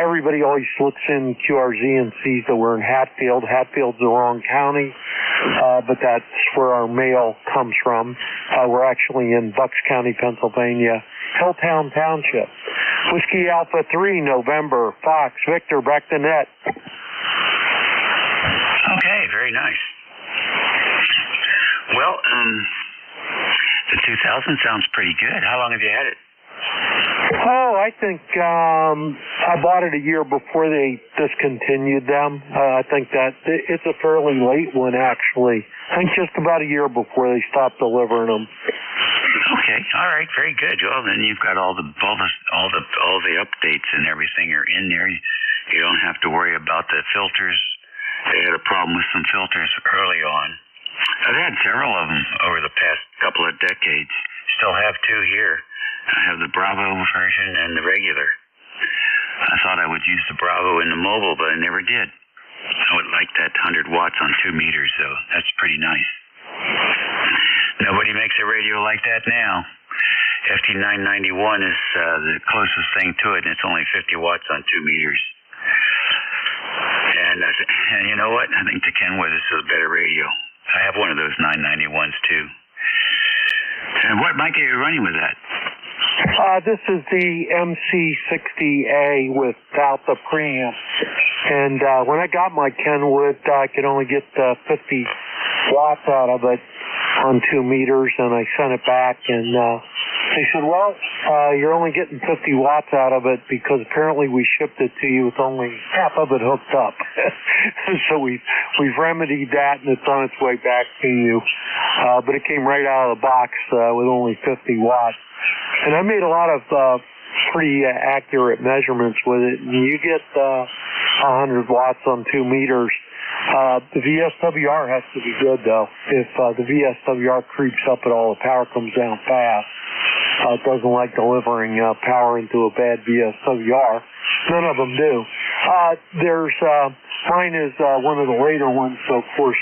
Everybody always looks in QRZ and sees that we're in Hatfield. Hatfield's the wrong county, but that's where our mail comes from. We're actually in Bucks County, Pennsylvania, Hilltown Township. Whiskey Alpha 3, November, Fox, Victor, back to net. Okay, very nice. Well, the 2000 sounds pretty good. How long have you had it? Oh, I think I bought it a year before they discontinued them. I think that it's a fairly late one, actually. I think just about a year before they stopped delivering them. Okay, all right, very good. Well, then you've got all the updates and everything are in there. You don't have to worry about the filters. They had a problem with some filters early on. I've had several of them over the past couple of decades. Still have two here. I have the Bravo version and the regular. I thought I would use the Bravo in the mobile, but I never did. I would like that 100 watts on 2 meters, though. That's pretty nice. Nobody makes a radio like that now. FT991 is the closest thing to it, and it's only 50 watts on 2 meters. And you know what? I think the Kenwood is a better radio. I have one of those 991s, too. And what mic are you running with that? This is the MC60A without the preamp. And when I got my Kenwood, I could only get 50 watts out of it on 2 meters, and I sent it back, and they said, well, you're only getting 50 watts out of it because apparently we shipped it to you with only half of it hooked up. So we've remedied that, and it's on its way back to you. But it came right out of the box with only 50 watts. And I made a lot of pretty accurate measurements with it, and you get 100 watts on 2 meters. The VSWR has to be good, though. If the VSWR creeps up at all, the power comes down fast. It doesn't like delivering power into a bad VSWR. None of them do. Mine is one of the later ones, so of course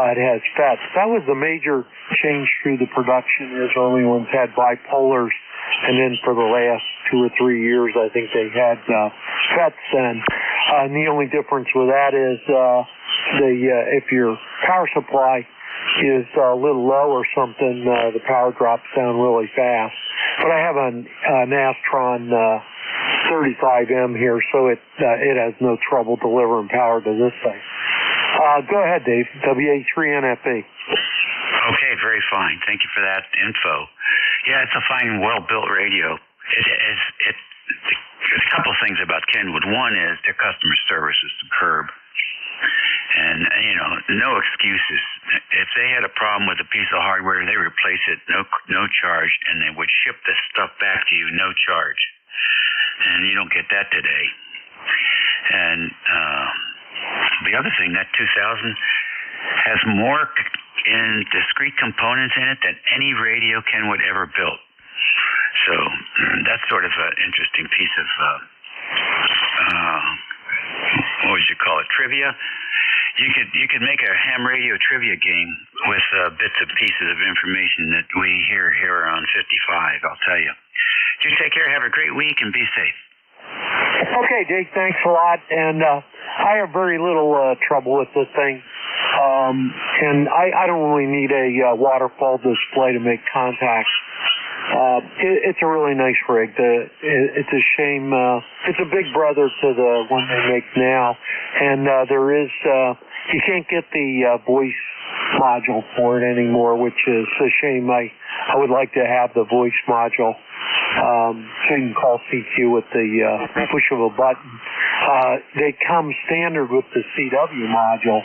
it has FETs. That was the major change through the production. Is early ones had bipolars, and then for the last 2 or 3 years, I think they had FETs then. And the only difference with that is if your power supply is a little low or something, the power drops down really fast. But I have an Astron 35M here, so it has no trouble delivering power to this thing. Go ahead, Dave. WA3NFE. Okay, very fine. Thank you for that info. Yeah, it's a fine, well-built radio. There's a couple of things about Kenwood. One is their customer service is superb. And, no excuses. If they had a problem with a piece of hardware, they replace it, no charge, and they would ship the stuff back to you, no charge. And you don't get that today. And the other thing, that 2000 has more in discrete components in it than any radio Kenwood ever built. So that's sort of an interesting piece of, what would you call it, trivia? You could make a ham radio trivia game with bits and pieces of information that we hear here on 55, I'll tell you. You take care, have a great week, and be safe. Okay, Dave, thanks a lot. And I have very little trouble with this thing. And I don't really need a waterfall display to make contact. It's a really nice rig. It's a shame. It's a big brother to the one they make now. And there is, you can't get the voice module for it anymore, which is a shame. I would like to have the voice module, so you can call CQ with the push of a button. they come standard with the CW module,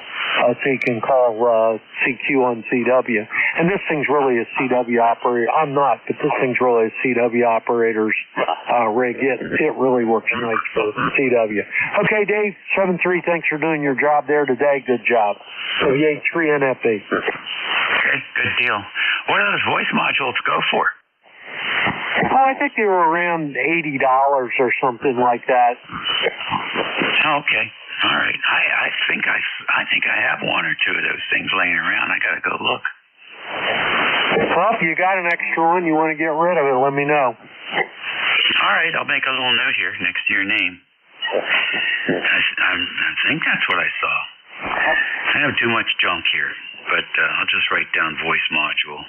so you can call CQ on CW. And this thing's really a CW operator. I'm not, but this thing's really a CW operator's rig. It really works nice for CW. Okay, Dave, 7-3, thanks for doing your job there today. Good job. W83NFE. Okay, good deal. What do those voice modules go for? Oh, I think they were around $80 or something like that. Okay, all right. I think I have one or two of those things laying around. I gotta go look. Well, if you got an extra one, you want to get rid of it, let me know. All right, I'll make a little note here next to your name. I think that's what I saw. I have too much junk here, but I'll just write down voice module.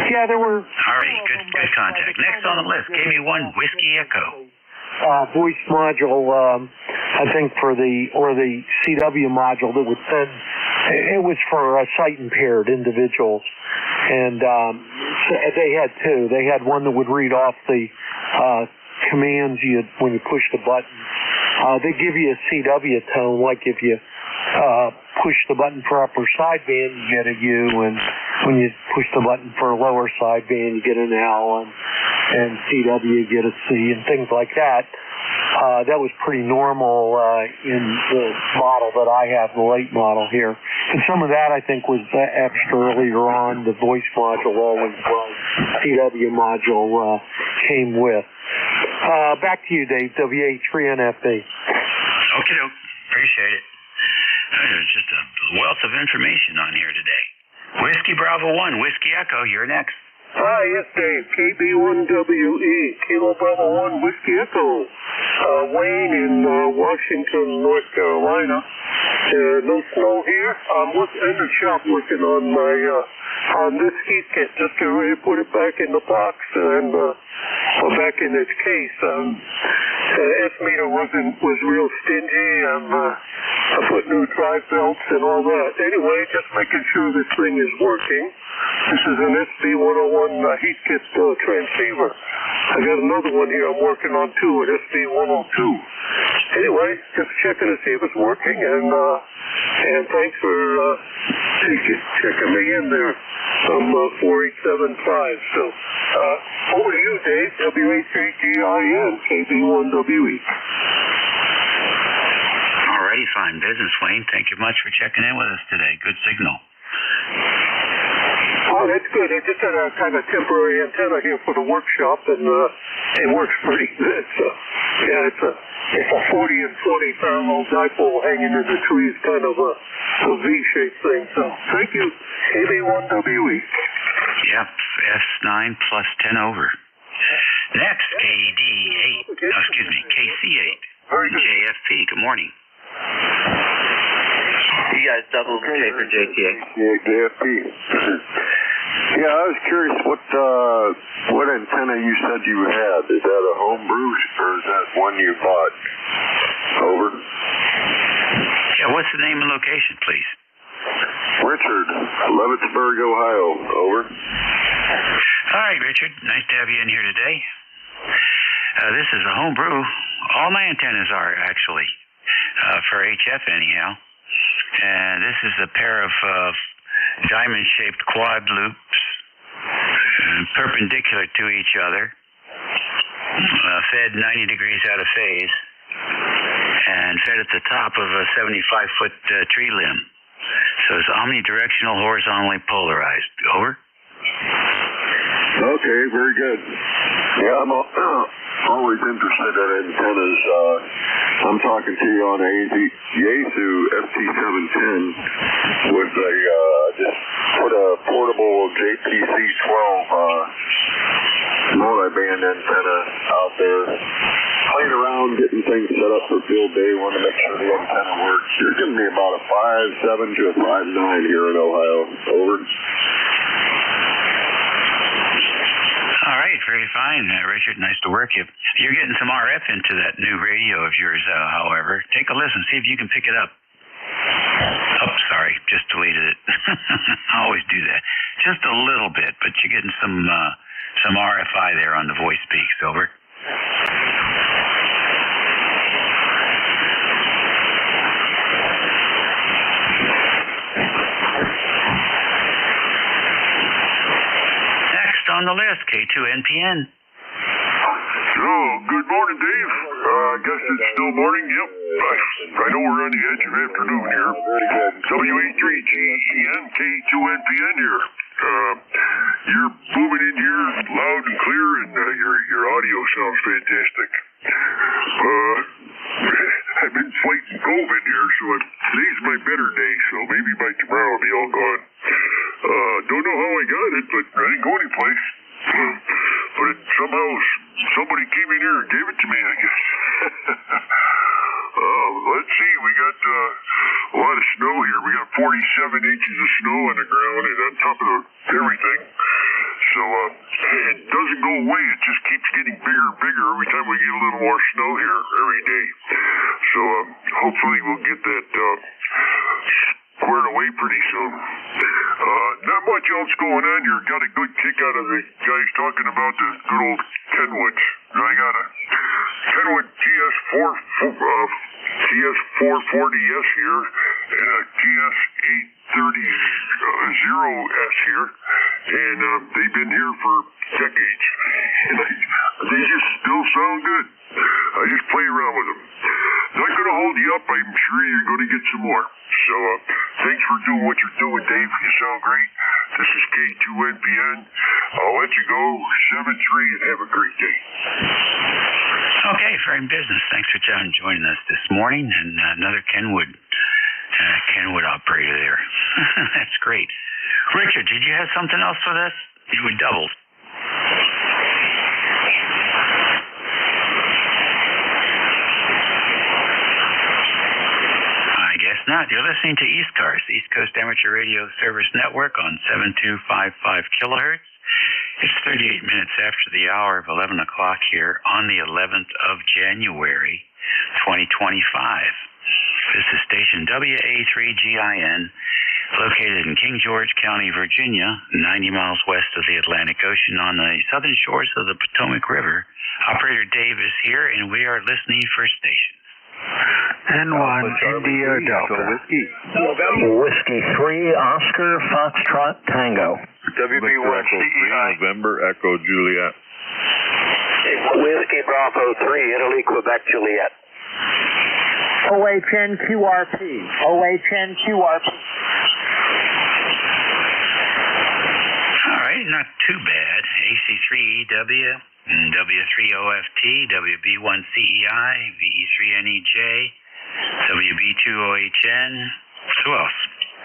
Yeah, there were... All right, good contact. Next on the list, KB1 Whiskey Echo. Voice module, I think for the CW module that would send, it was for sight impaired individuals. And they had two. They had one that would read off the commands when you push the button. They give you a CW tone, like if you push the button for upper sideband, you get a U, and when you push the button for lower sideband, you get an L, and CW, you get a C, and things like that. That was pretty normal in the model that I have, the late model here. And some of that, I think, was extra earlier on. The voice module always was. CW module came with. Back to you, Dave, WA3NFB. Okay, appreciate it. There's just a wealth of information on here today. Whiskey Bravo 1, Whiskey Echo, you're next. Hi, yes, Dave. KB1WE, Kilo Bravo 1, Whiskey Echo. Wayne in Washington, North Carolina. No snow here. I'm in the shop working on my on this heat kit. Just get ready to put it back in the box and back in its case. The S-meter was real stingy, and I put new drive belts and all that. Anyway, just making sure this thing is working. This is an SB101 heat kit transceiver. I got another one here I'm working on too, an SB102. Anyway, just checking to see if it's working, and thanks for checking me in there. I'm 4875. So over to you, Dave. W83GIN, KB1WE. Alrighty, fine business, Wayne. Thank you much for checking in with us today. Good signal. Oh, that's good. I just had a kind of temporary antenna here for the workshop, and it works pretty good. So, yeah, it's a 40 and 40 parallel dipole hanging in the trees, kind of a V-shaped thing. So, thank you, KB1WE. Yep, S9 plus 10 over. Next, KD8. No, excuse me, KC8. JFP. Good morning. You guys double K for JTA. Yeah, JFP. Yeah, I was curious what antenna you said you had. Is that a homebrew or is that one you bought? Over. Yeah, what's the name and location, please? Richard, Leavittsburg, Ohio. Over. All right, Richard. Nice to have you in here today. This is a homebrew. All my antennas are, actually, for HF anyhow. And this is a pair of diamond-shaped quad loops, perpendicular to each other, fed 90 degrees out of phase, and fed at the top of a 75-foot tree limb. So it's omnidirectional, horizontally polarized. Over. Okay, very good. Yeah, I'm always interested in antennas. I'm talking to you on a Yaesu FT710 with a just put a portable JPC-12 multi-band antenna out there. Playing around, getting things set up for field day. Want to make sure the antenna works. You're giving me about a 5.7 to a 5.9 here in Ohio. Over. All right, very fine, Richard. Nice to work you. You're getting some RF into that new radio of yours, however. Take a listen, see if you can pick it up. Oh, sorry, just deleted it. I always do that. Just a little bit, but you're getting some RFI there on the voice speaks. Over. on the list, K2NPN. So, good morning, Dave. I guess it's still morning. Yep. I know we're on the edge of afternoon here. WA3GEN K2NPN here. You're moving in here loud and clear, and your audio sounds fantastic. I've been fighting COVID here, so today's my better day, so maybe by tomorrow I'll be all gone. Don't know how I got it, but I didn't go anyplace. But somehow somebody came in here and gave it to me, I guess. Let's see, we got a lot of snow here. We got 47 inches of snow on the ground and on top of everything. So it doesn't go away. It just keeps getting bigger and bigger every time we get a little more snow here every day. So hopefully we'll get that squared away pretty soon. Not much else going on here. Got a good kick out of the guys talking about the good old Kenwoods. I got a Kenwood TS440S here and a TS830-0S here. And they've been here for decades. They just still sound good. I just play around with them. Not going to hold you up. I'm sure you're going to get some more. So thanks for doing what you're doing, Dave. You sound great. This is K2NPN. I'll let you go. 7-3 and have a great day. Okay, Frame Business. Thanks for joining us this morning. And another Kenwood operator there. That's great. Richard, did you have something else for this? You were doubled. I guess not. You're listening to ECARS, East Coast Amateur Radio Service Network on 7255 kilohertz. It's 38 minutes after the hour of 11 o'clock here on the 11th of January, 2025. This is station WA3GIN, located in King George County, Virginia, 90 miles west of the Atlantic Ocean on the southern shores of the Potomac River. Operator Dave is here, and we are listening for stations. N1 India Delta. Whiskey 3 Oscar Foxtrot Tango. WB1 CEI. November Echo Juliet. Whiskey Bravo 3 Italy Quebec Juliet. OH10 QRP. OH10 QRP. All right, not too bad. AC3EW, W3OFT, WB1CEI, VE3NEJ, WB2OHN. Who else?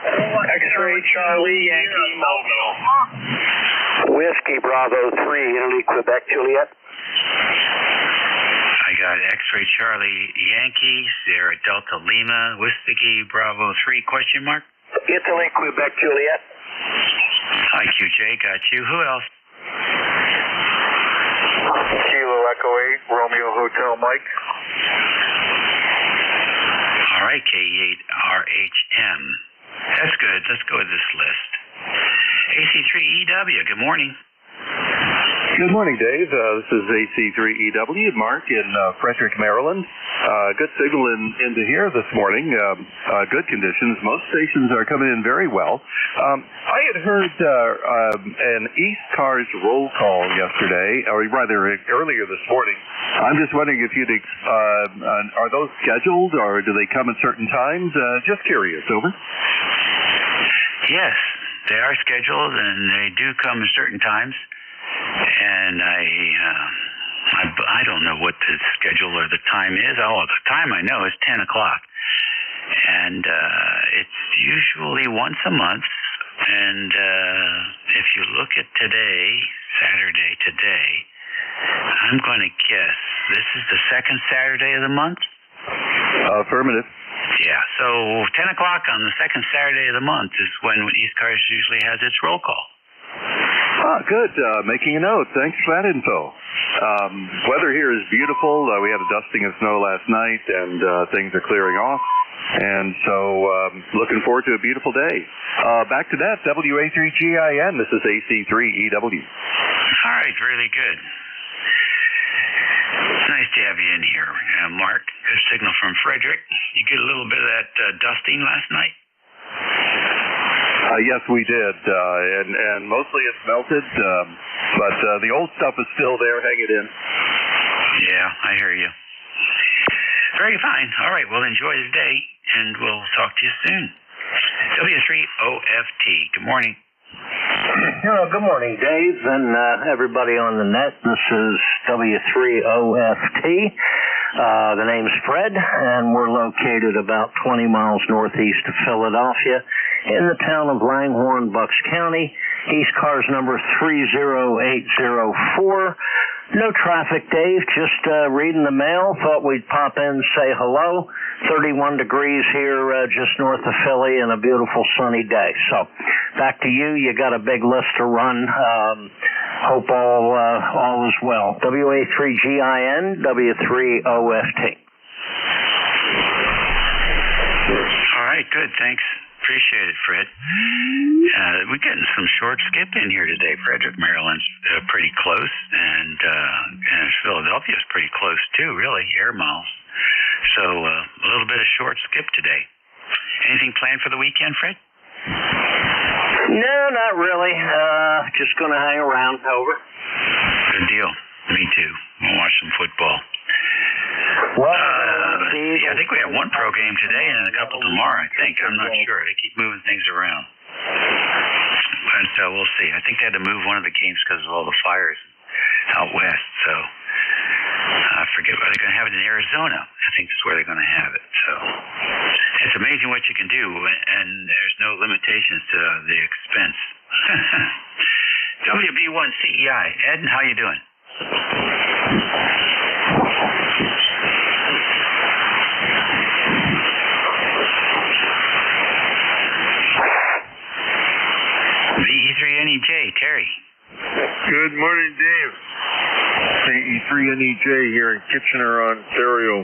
X-Ray Charlie Yankee Mobile. Whiskey Bravo 3 Italy Quebec Juliet. I got X-Ray Charlie Yankee, Sierra Delta Lima, Whiskey Bravo 3 question mark? Italy Quebec Juliet. Hi QJ, got you. Who else? Kilo Echo 8, Romeo Hotel Mike. All right, K8RHM. That's good. Let's go with this list. AC3EW, good morning. Good morning, Dave. This is AC3EW, Mark in Frederick, Maryland. Good signal into here this morning. Good conditions. Most stations are coming in very well. I had heard an ECARS roll call yesterday, or rather earlier this morning. I'm just wondering if you'd, are those scheduled, or do they come at certain times? Just curious, over. Yes, they are scheduled, and they do come at certain times. And I don't know what the schedule or the time is. Oh, the time I know is 10 o'clock. And it's usually once a month. And if you look at today, Saturday today, I'm going to guess this is the second Saturday of the month? Affirmative. Yeah, so 10 o'clock on the second Saturday of the month is when ECARS usually has its roll call. Ah, good. Making a note. Thanks for that info. Weather here is beautiful. We had a dusting of snow last night, and things are clearing off. And so looking forward to a beautiful day. Back to that, WA3GIN. This is AC3EW. All right, really good. It's nice to have you in here, Mark. Good signal from Frederick. You get a little bit of that dusting last night? Yes, we did, and mostly it's melted, but the old stuff is still there. Hang it in. Yeah, I hear you. Very fine. All right, well, enjoy the day, and we'll talk to you soon. W3OFT, good morning. Hello, good morning, Dave, and everybody on the net. This is W3OFT. The name's Fred, and we're located about 20 miles northeast of Philadelphia in the town of Langhorne, Bucks County. ECARS number 30804. No traffic, Dave. Just reading the mail. Thought we'd pop in, say hello. 31 degrees here just north of Philly and a beautiful sunny day. So back to you. You got a big list to run. Hope all is well. WA3GIN, W3OFT. All right, good. Thanks. Appreciate it, Fred. We're getting some short skip in here today. Frederick, Maryland's pretty close, and Philadelphia's pretty close too, really, air miles. So a little bit of short skip today. Anything planned for the weekend, Fred? No, not really. Just going to hang around. Over. Good deal. Me too. We'll watch some football. Well, I think we have one pro game today and a couple tomorrow, I think. I'm not sure. They keep moving things around. But we'll see. I think they had to move one of the games because of all the fires out west. So I forget. Are they going to have it in Arizona? I think that's where they're going to have it. So it's amazing what you can do, and there's no limitations to the expense. WB1CEI. Ed, how you doing? VE3NEJ, Terry. Good morning, Dave. VE3NEJ here in Kitchener, Ontario.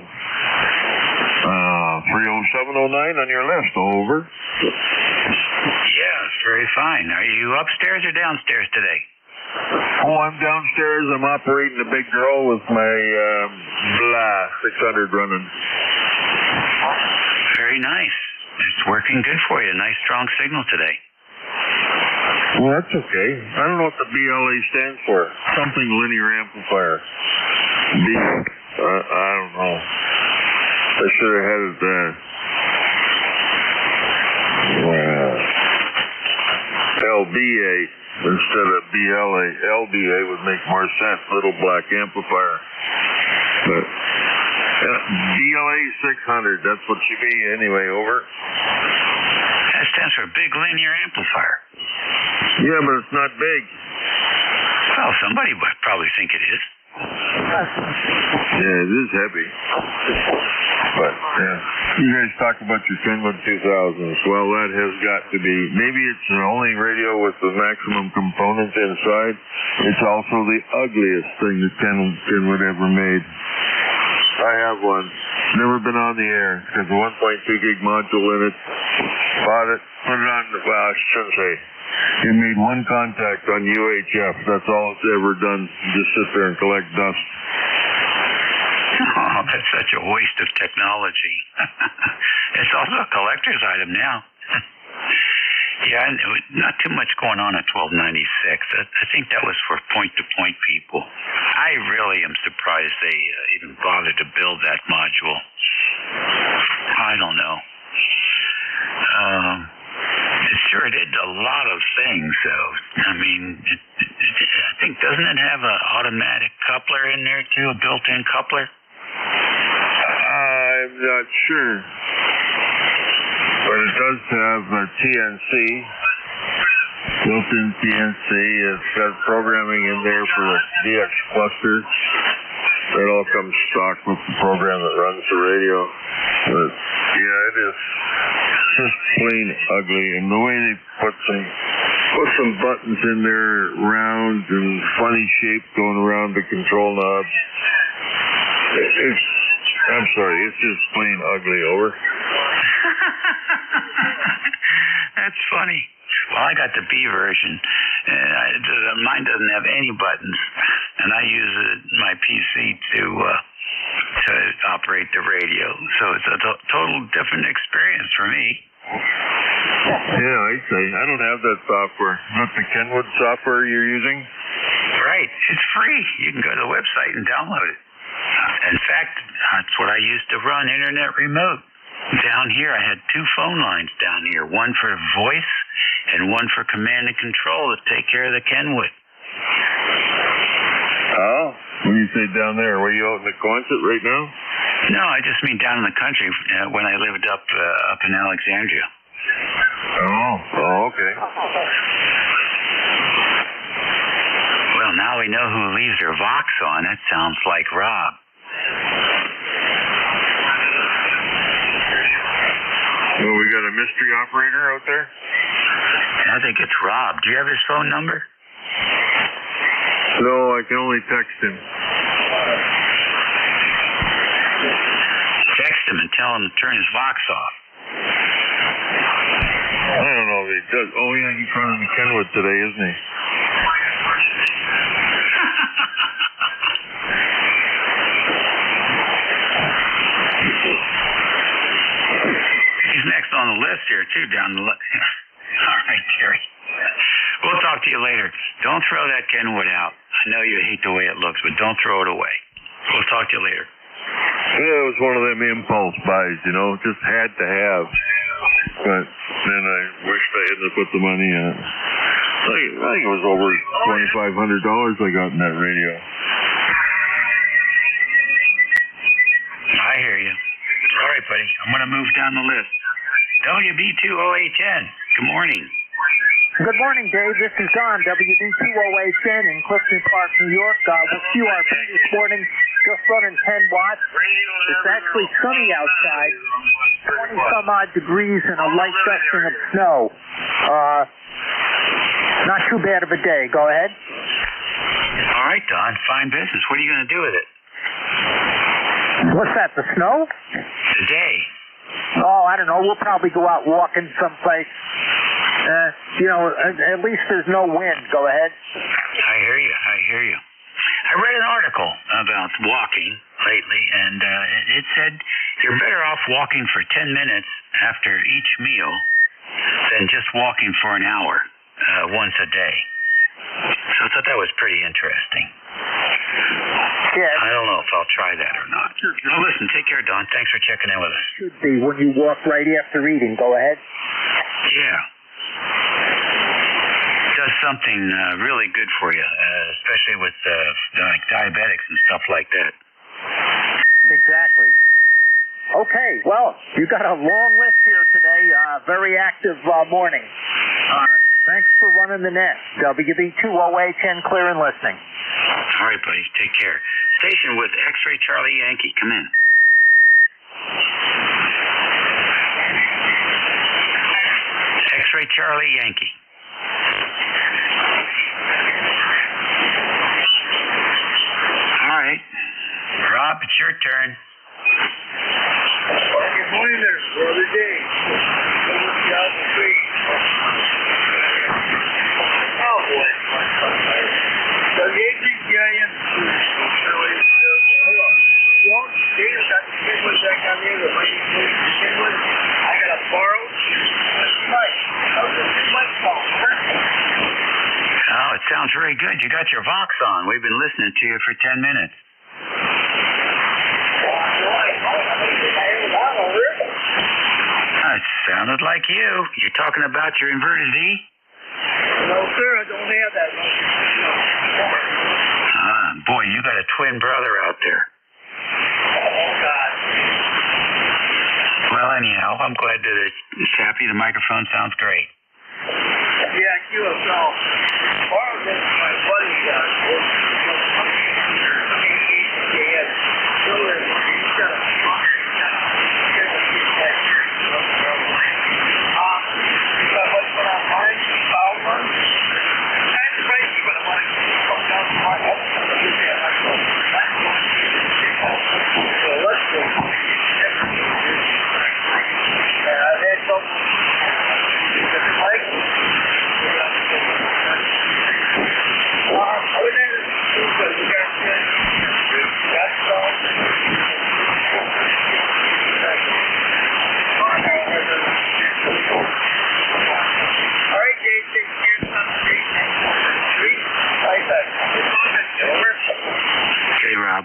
30709 on your list, over. Yes, very fine. Are you upstairs or downstairs today? Oh, I'm downstairs. I'm operating the big girl with my 600 running. Very nice. It's working good for you. Nice, strong signal today. Well, that's okay. I don't know what the BLA stands for. Something linear amplifier. I don't know. I should have had it there. LBA instead of BLA. LBA would make more sense. Little black amplifier. But BLA 600. That's what you be anyway. Over. That stands for big linear amplifier. Yeah, but it's not big. Well, somebody would probably think it is. Yeah, it is heavy. But, yeah. You guys talk about your Finland 2000s. Well, that has got to be, maybe it's the only radio with the maximum components inside. It's also the ugliest thing that Kenwood ever made. I have one. Never been on the air because the 1.2 gig module in it. Bought it, put it on the, well, I shouldn't say. It made one contact on UHF. That's all it's ever done. Just sit there and collect dust. Oh, that's such a waste of technology. It's also a collector's item now. Yeah, not too much going on at 1296. I think that was for point-to-point people. I really am surprised they even bothered to build that module. I don't know. It sure did a lot of things, though. I mean, I think, doesn't it have an automatic coupler in there, too, a built-in coupler? I'm not sure. But it does have a TNC, built-in TNC. It's got programming in there for a DX cluster. It all comes stock with the program that runs the radio. But, yeah, it is just plain ugly. And the way they put some buttons in there, round and funny shape going around the control knobs. I'm sorry, it's just plain ugly. Over. That's funny. Well, I got the B version. Mine doesn't have any buttons, and I use my PC to operate the radio. So it's a total different experience for me. Yeah, I'd say. I don't have that software. Not the Kenwood software you're using? Right. It's free. You can go to the website and download it. In fact, that's what I used to run internet remote. Down here, I had 2 phone lines down here, one for voice and one for command and control to take care of the Kenwood. Oh? When you say down there, were you out in the Quonset right now? No, I just mean down in the country when I lived up in Alexandria. Oh, okay. Well, now we know who leaves their Vox on. That sounds like Rob. Well, we got a mystery operator out there? I think it's Rob. Do you have his phone number? No, I can only text him. Text him and tell him to turn his Vox off. I don't know if he does. Oh, yeah, he's running the Kenwood today, isn't he? He's next on the list here, too, down the list. All right, Jerry. We'll talk to you later. Don't throw that Kenwood out. I know you hate the way it looks, but don't throw it away. We'll talk to you later. Yeah, it was one of them impulse buys, you know, just had to have. But then I wished I hadn't put the money in it. I think it was over $2,500 I got in that radio. I hear you. All right, buddy. I'm going to move down the list. WB2OHN. Good morning. Good morning, Dave. This is Don, WB2OHN in Clifton Park, New York. With QRP this morning, just running 10 watts. It's actually sunny outside, 20-some-odd degrees and a light dusting of snow. Not too bad of a day. Go ahead. All right, Don. Fine business. What are you going to do with it? What's that, the snow? Today. Oh, I don't know. We'll probably go out walking someplace. At least there's no wind. Go ahead. I hear you. I read an article about walking lately, and it said you're better off walking for 10 minutes after each meal than just walking for an hour once a day. So I thought that was pretty interesting. Yeah. I don't know if I'll try that or not. Well, listen, take care, Don. Thanks for checking in with us. Should be when you walk right after eating. Go ahead. Yeah. Does something really good for you, especially with like diabetics and stuff like that. Exactly. Okay, well, you got a long list here today. Very active morning. Thanks for running the net. WB2OHN clear and listening. All right, buddy. Take care. Station with X-Ray Charlie Yankee. Come in. X-Ray Charlie Yankee. All right. Rob, it's your turn. Good morning there, brother Dave. Down the street. Oh, boy. WATGIN. Well, Dave's got the Kenwood back on there. The lady plays the Kenwood. I got a borrowed. Oh, it sounds very good. You got your Vox on. We've been listening to you for 10 minutes. It sounded like you. You're talking about your inverted V? No, sir, I don't have that. Boy, you got a twin brother out there. Oh, God. Well, anyhow, I'm glad that it's happy. The microphone sounds great. Yeah, QSL. Borrowed this from my buddy. He's got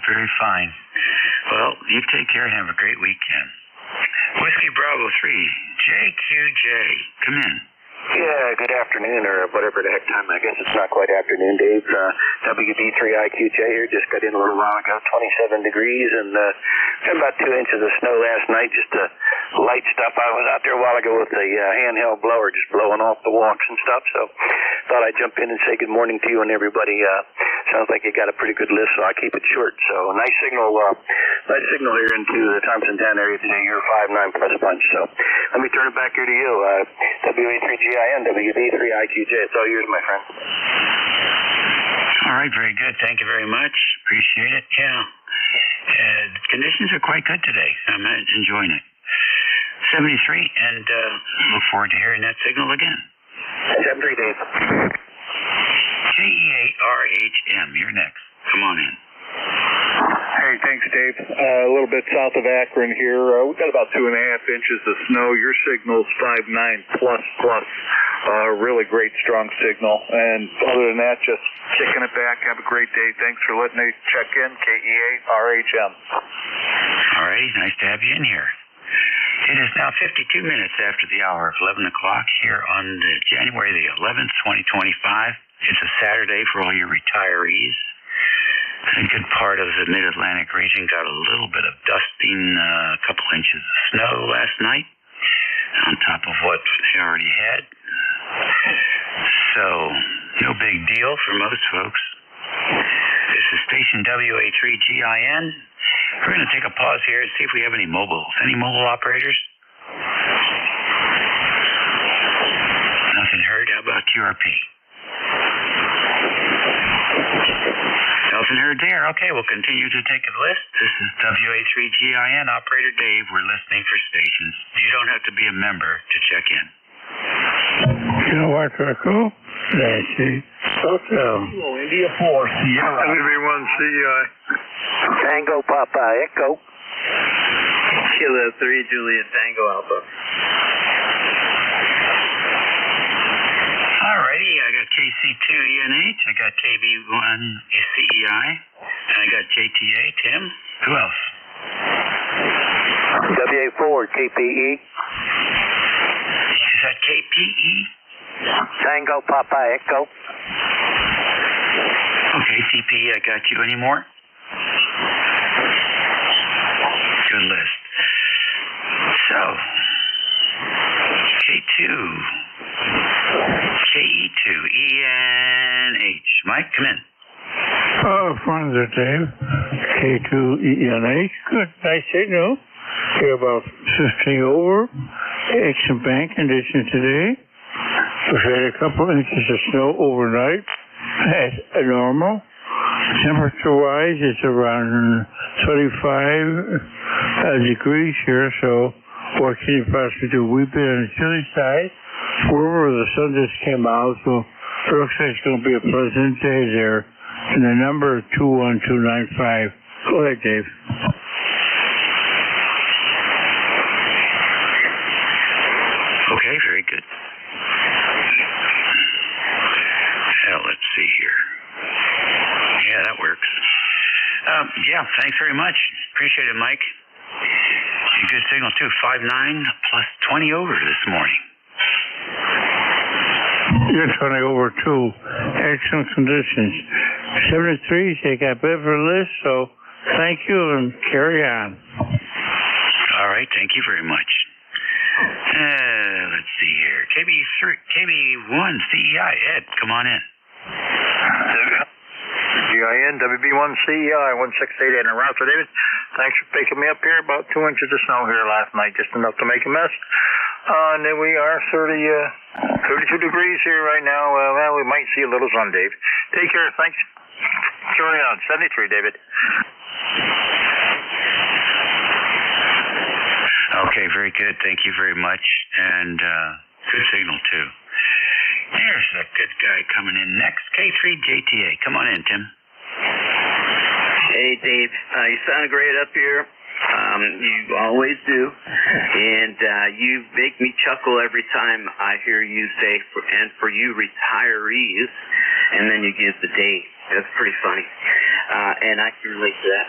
very fine. Well, you take care and have a great weekend. Whiskey Bravo 3, JQJ, come in. Yeah, good afternoon, or whatever the heck time. I guess it's not quite afternoon, Dave. WD3IQJ here. Just got in a little while ago, 27 degrees, and had about 2 inches of snow last night, just light stuff. I was out there a while ago with the handheld blower, just blowing off the walks and stuff, so thought I'd jump in and say good morning to you and everybody. Sounds like you got a pretty good list, so I'll keep it short. So nice signal here into the Thompson Town area today. You're 5-9 plus bunch. So let me turn it back here to you. WA3GIN, WB3IQJ. It's all yours, my friend. All right, very good. Thank you very much. Appreciate it. Yeah. The conditions are quite good today. I'm enjoying it. 73, and look forward to hearing that signal again. 73, Dave. KE8RHM, you're next. Come on in. Hey, thanks, Dave. A little bit south of Akron here. We've got about 2.5 inches of snow. Your signal's 5-9 plus. Really great, strong signal. And other than that, just kicking it back. Have a great day. Thanks for letting me check in. KE8RHM. All right, nice to have you in here. It is now 52 minutes after the hour of 11 o'clock here on January the 11th, 2025. It's a Saturday for all your retirees. A good part of the Mid-Atlantic region got a little bit of dusting, a couple inches of snow last night on top of what they already had. So, no big deal for most folks. This is station WA3GIN. We're going to take a pause here and see if we have any mobiles. Any mobile operators? Nothing heard. How about QRP? Nothing heard there. Okay, we'll continue to take a list. This is WA3GIN, Operator Dave. We're listening for stations. You don't have to be a member to check in. Kilo Echo, Nancy, Hotel. India 4, Sierra. WB1 CI. Tango Papa Echo. Kilo 3, Juliet Tango Alpha. Alrighty, I got KC2ENH, I got KB1 CEI, and I got JTA. Tim? Who else? WA4 KPE. Is that KPE? Tango Papa Echo. Okay, TPE, I got you. Any more? Good list. So, K2, KE2ENH. Mike, come in. Friends of Dave, K2ENH. Good, nice signal. Here about 15 over. Excellent bank condition today. We've had a couple inches of snow overnight. That's normal. Temperature-wise, it's around 25 degrees here, so what can you possibly do? We've been on the chilly side. However, the sun just came out, so it looks like it's going to be a pleasant day there. And the number 21295. Go ahead, Dave. Okay, very good. Let's see here. Yeah, that works. Yeah, thanks very much. Appreciate it, Mike. Good signal, too. 5-9 plus 20 over this morning. You're 20 over, too. Excellent conditions. 73, they got better list, so thank you and carry on. All right, thank you very much. Let's see here. KB1 CEI. Ed, come on in. GIN, WB1 CEI, 168 in around. So, David, thanks for picking me up here. About 2 inches of snow here last night, just enough to make a mess. And then we are 32 degrees here right now. Well, we might see a little sun, Dave. Take care. Thanks. Carry on. 73, David. Okay, very good. Thank you very much. And good signal, too. There's a good guy coming in next. K3JTA. Come on in, Tim. Hey, Dave. You sound great up here. You always do. And you make me chuckle every time I hear you say, and for you retirees, and then you give the date. That's pretty funny. and I can relate to that.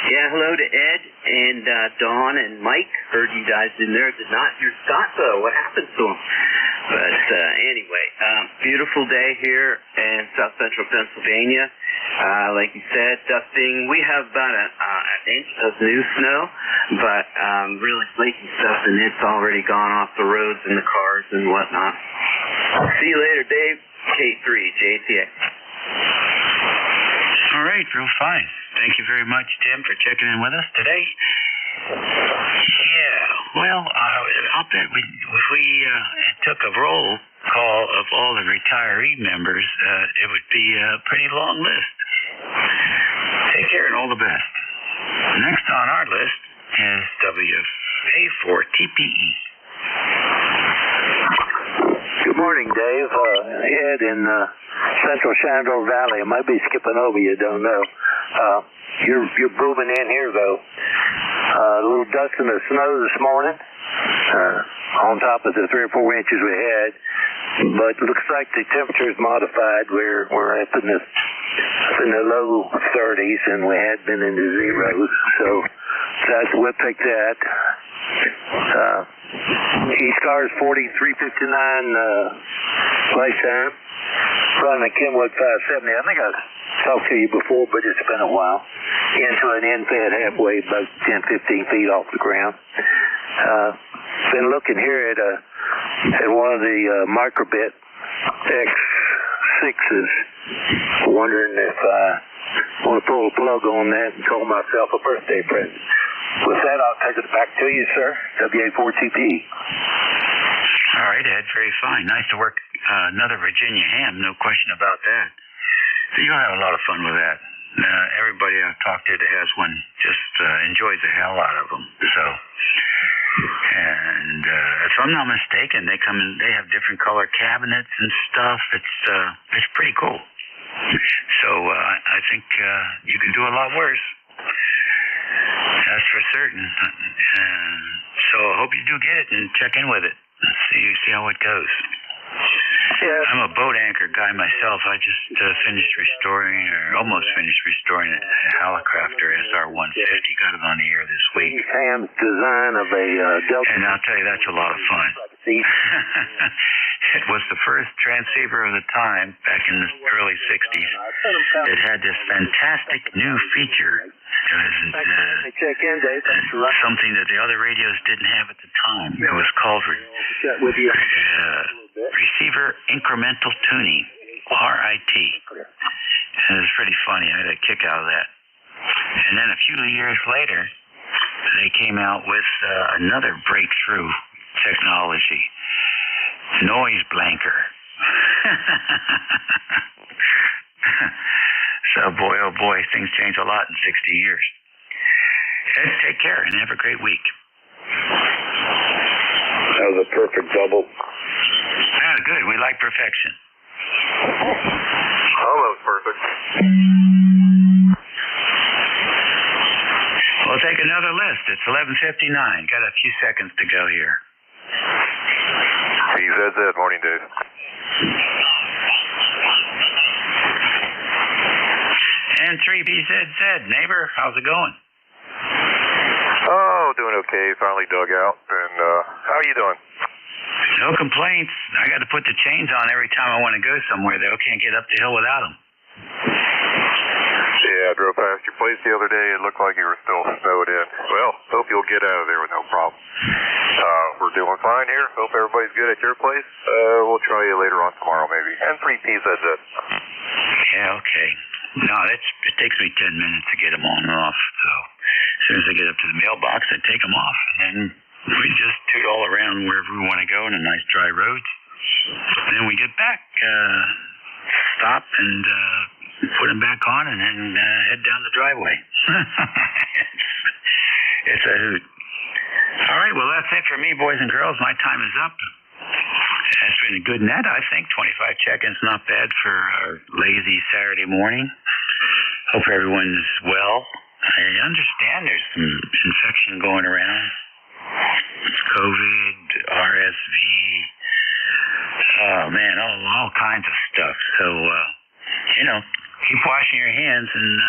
Yeah, hello to Ed and Dawn and Mike. Heard you guys in there. Did not hear Scott, though. What happened to him? But anyway, beautiful day here in South Central Pennsylvania. Like you said, dusting. We have about an inch of new snow, but really flaky stuff, and it's already gone off the roads and the cars and whatnot. See you later, Dave. K3, JTA. All right, real fine. Thank you very much, Tim, for checking in with us today. Yeah, well, I'll bet if we took a roll call of all the retiree members, it would be a pretty long list. Take care and all the best. Next on our list is WA4TPE. Good morning, Dave. Ed in Central Shenandoah Valley. I might be skipping over you, don't know. You're booming in here, though. A little dust in the snow this morning, on top of the 3 or 4 inches we had. But it looks like the temperature is modified. We're up in the low 30s, and we had been into zeros. So we'll take that. ECARS 4359 flight time. Running a Kenwood 570. I think I've talked to you before, but it's been a while. Into an end-fed halfway, about 10, 15 feet off the ground. Been looking here at one of the microbit X6s, wondering if I want to pull a plug on that and call myself a birthday present. With that, I'll take it back to you, sir. WA4TP. All right, Ed, very fine. Nice to work another Virginia ham, no question about that. So you'll have a lot of fun with that. Everybody I've talked to that has one just enjoys the hell out of them. So, and if I'm not mistaken, they come in. They have different color cabinets and stuff. It's pretty cool. So I think you can do a lot worse. That's for certain. So I hope you do get it and check in with it. See how it goes. Yeah. I'm a boat anchor guy myself. I just almost finished restoring a Halicrafter SR-150. Got it on the air this week. Sam's design of a Delta. And I'll tell you, that's a lot of fun. It was the first transceiver of the time back in the early 60s. It had this fantastic new feature. It was something that the other radios didn't have at the time. It was called Receiver Incremental Tuning, RIT. And it was pretty funny. I had a kick out of that. And then a few years later, they came out with another breakthrough technology, noise blanker. So boy, oh boy, things change a lot in 60 years. Ed, take care and have a great week. That was a perfect double. Yeah, good. We like perfection. Almost perfect. We'll take another list. It's 11:59. Got a few seconds to go here. PZZ, morning, Dave. And 3BZZ, neighbor, how's it going? Oh, doing okay. Finally dug out. And how are you doing? No complaints. I got to put the chains on every time I want to go somewhere, though. Can't get up the hill without them. Yeah, I drove past your place the other day. It looked like you were still snowed in. Well, hope you'll get out of there with no problem. We're doing fine here. Hope everybody's good at your place. We'll try you later on tomorrow, maybe. And 3PZZ. Yeah, okay. No, it takes me 10 minutes to get them on and off. So as soon as I get up to the mailbox, I take them off. And then we just toot all around wherever we want to go in a nice dry road. And then we get back, stop and put them back on and then head down the driveway. It's a hoot. All right, well, that's it for me, boys and girls. My time is up. It's been a good net, I think. 25 check-ins, not bad for our lazy Saturday morning. Hope everyone's well. I understand there's some infection going around. COVID, RSV, oh man, all kinds of stuff. So, keep washing your hands and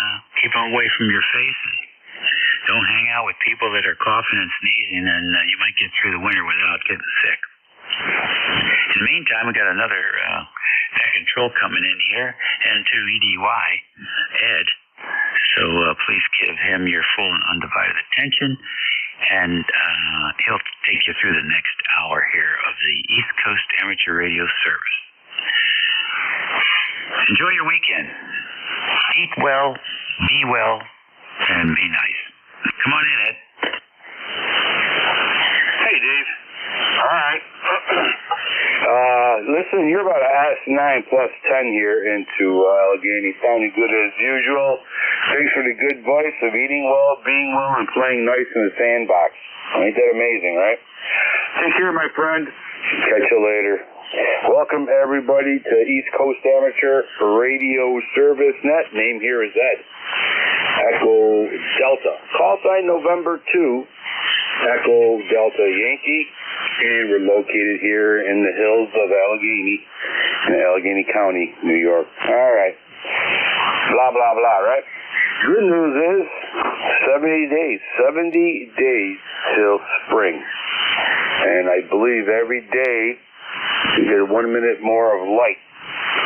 keep them away from your face. Don't hang out with people that are coughing and sneezing, and you might get through the winter without getting sick. In the meantime, we got another pest control coming in here, N2EDY, Ed. So please give him your full and undivided attention, and he'll take you through the next hour here of the East Coast Amateur Radio Service. Enjoy your weekend. Eat well, be well, and be nice. Come on in, Ed. Hey, Dave. All right. Listen, you're about to ask 9 plus 10 here into Allegheny. Sounding good as usual. Thanks for the good voice of eating well, being well, and playing nice in the sandbox. Ain't that amazing, right? Take care, my friend. Catch you later. Welcome, everybody, to East Coast Amateur Radio Service Net. Name here is Ed. Echo Delta. Call sign November 2. Echo Delta Yankee. And we're located here in the hills of Allegheny, in Allegheny County, New York. All right. Blah, blah, blah, right? Good news is 70 days till spring. And I believe every day you get 1 minute more of light.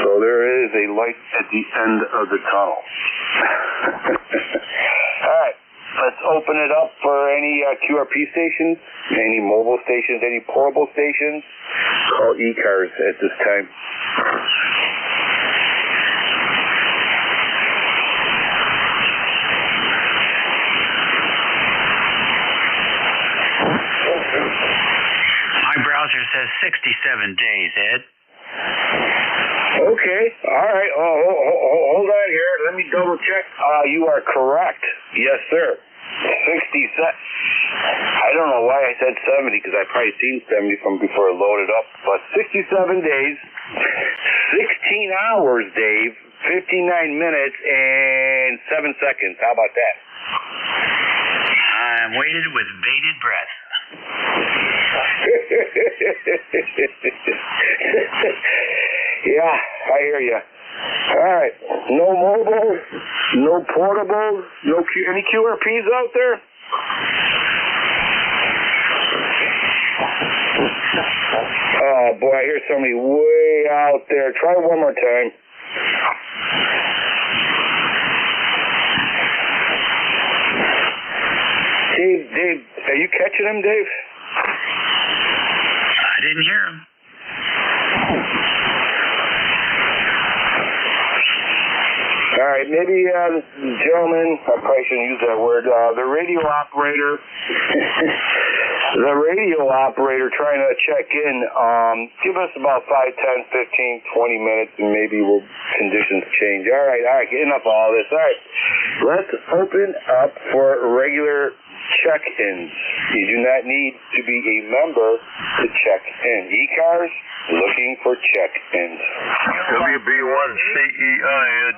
So there is a light at the end of the tunnel. All right. Let's open it up for any QRP stations, any mobile stations, any portable stations. Call ECARS at this time. My browser says 67 days, Ed. Okay. All right. Hold on here. Let me double check. You are correct. Yes, sir. 67. I don't know why I said 70 because I probably seen 70 from before I loaded up. But 67 days, 16 hours, Dave, 59 minutes, and 7 seconds. How about that? I'm waited with bated breath. Yeah, I hear you. All right. No mobile, no portable, any QRPs out there? Oh, boy, I hear somebody way out there. Try one more time. Dave, are you catching him, Dave? I didn't hear him. All right, maybe gentlemen, I probably shouldn't use that word, the radio operator trying to check in, give us about 5, 10, 15, 20 minutes and maybe conditions change. All right, getting up all this. All right, let's open up for regular check-ins. You do not need to be a member to check in. ECARS, looking for check-ins. WB1CEI, Ed.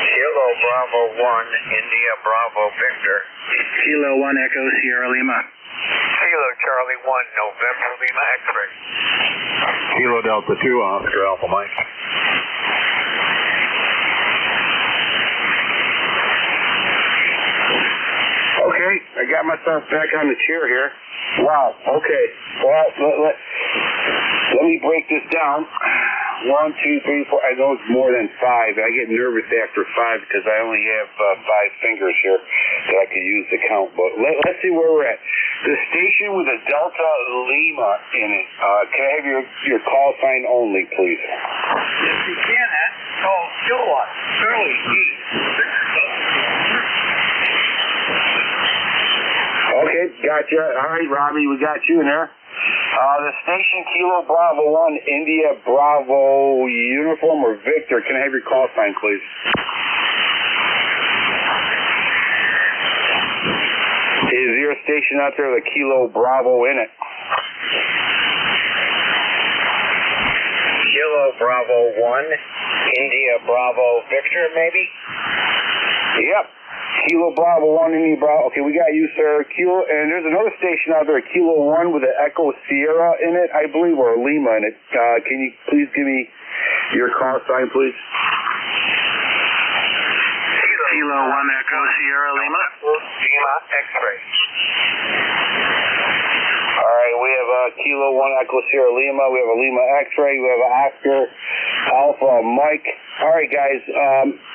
Kilo Bravo 1, India Bravo Victor. Kilo 1 Echo Sierra Lima. Kilo Charlie 1, November Lima X-ray. Kilo Delta 2, Oscar Alpha Mike. Okay, I got myself back on the chair here. Wow, okay. Well, let me break this down. 1, 2, 3, 4. I know it's more than 5. I get nervous after 5 because I only have 5 fingers here that I could use to count. But let's see where we're at. The station with a Delta Lima in it. Can I have your call sign only, please? Yes, you can. That's called kilowatt. Charlie E. Okay, gotcha. All right, Robbie, we got you in there. The station Kilo Bravo 1, India Bravo Uniform or Victor. Can I have your call sign, please? Is your station out there with a Kilo Bravo in it? Kilo Bravo 1, India Bravo Victor, maybe? Yep. Kilo Bravo 1, India Bravo. Okay, we got you, sir. Kilo, and there's another station out there, Kilo 1 with an Echo Sierra in it, I believe, or Lima in it. Can you please give me your call sign, please? Kilo 1 Echo Sierra Lima. Lima X-ray. All right, we have a Kilo 1 Echo Sierra Lima. We have a Lima X-ray. We have an Oscar Alpha Mike. All right, guys.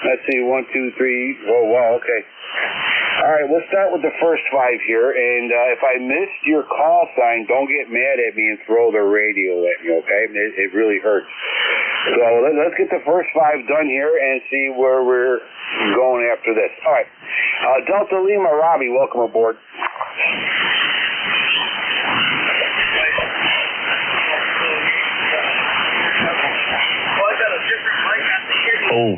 Let's see. 1, 2, 3. Oh, wow. Okay. All right, we'll start with the first 5 here. And if I missed your call sign, don't get mad at me and throw the radio at me, okay? It really hurts. So let's get the first 5 done here and see where we're going after this. All right. Delta Lima, Robbie, welcome aboard. Oh.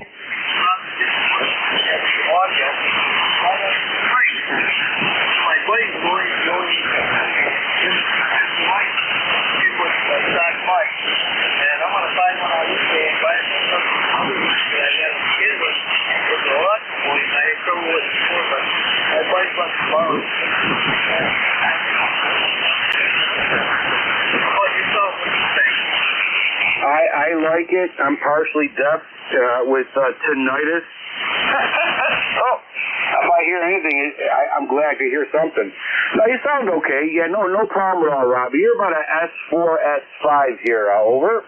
I like it. I'm partially deaf with tinnitus. Oh, if I hear anything, I'm glad to hear something. No, you sound okay. Yeah, no problem at all, Robbie. You're about an S4, S5 here. Over.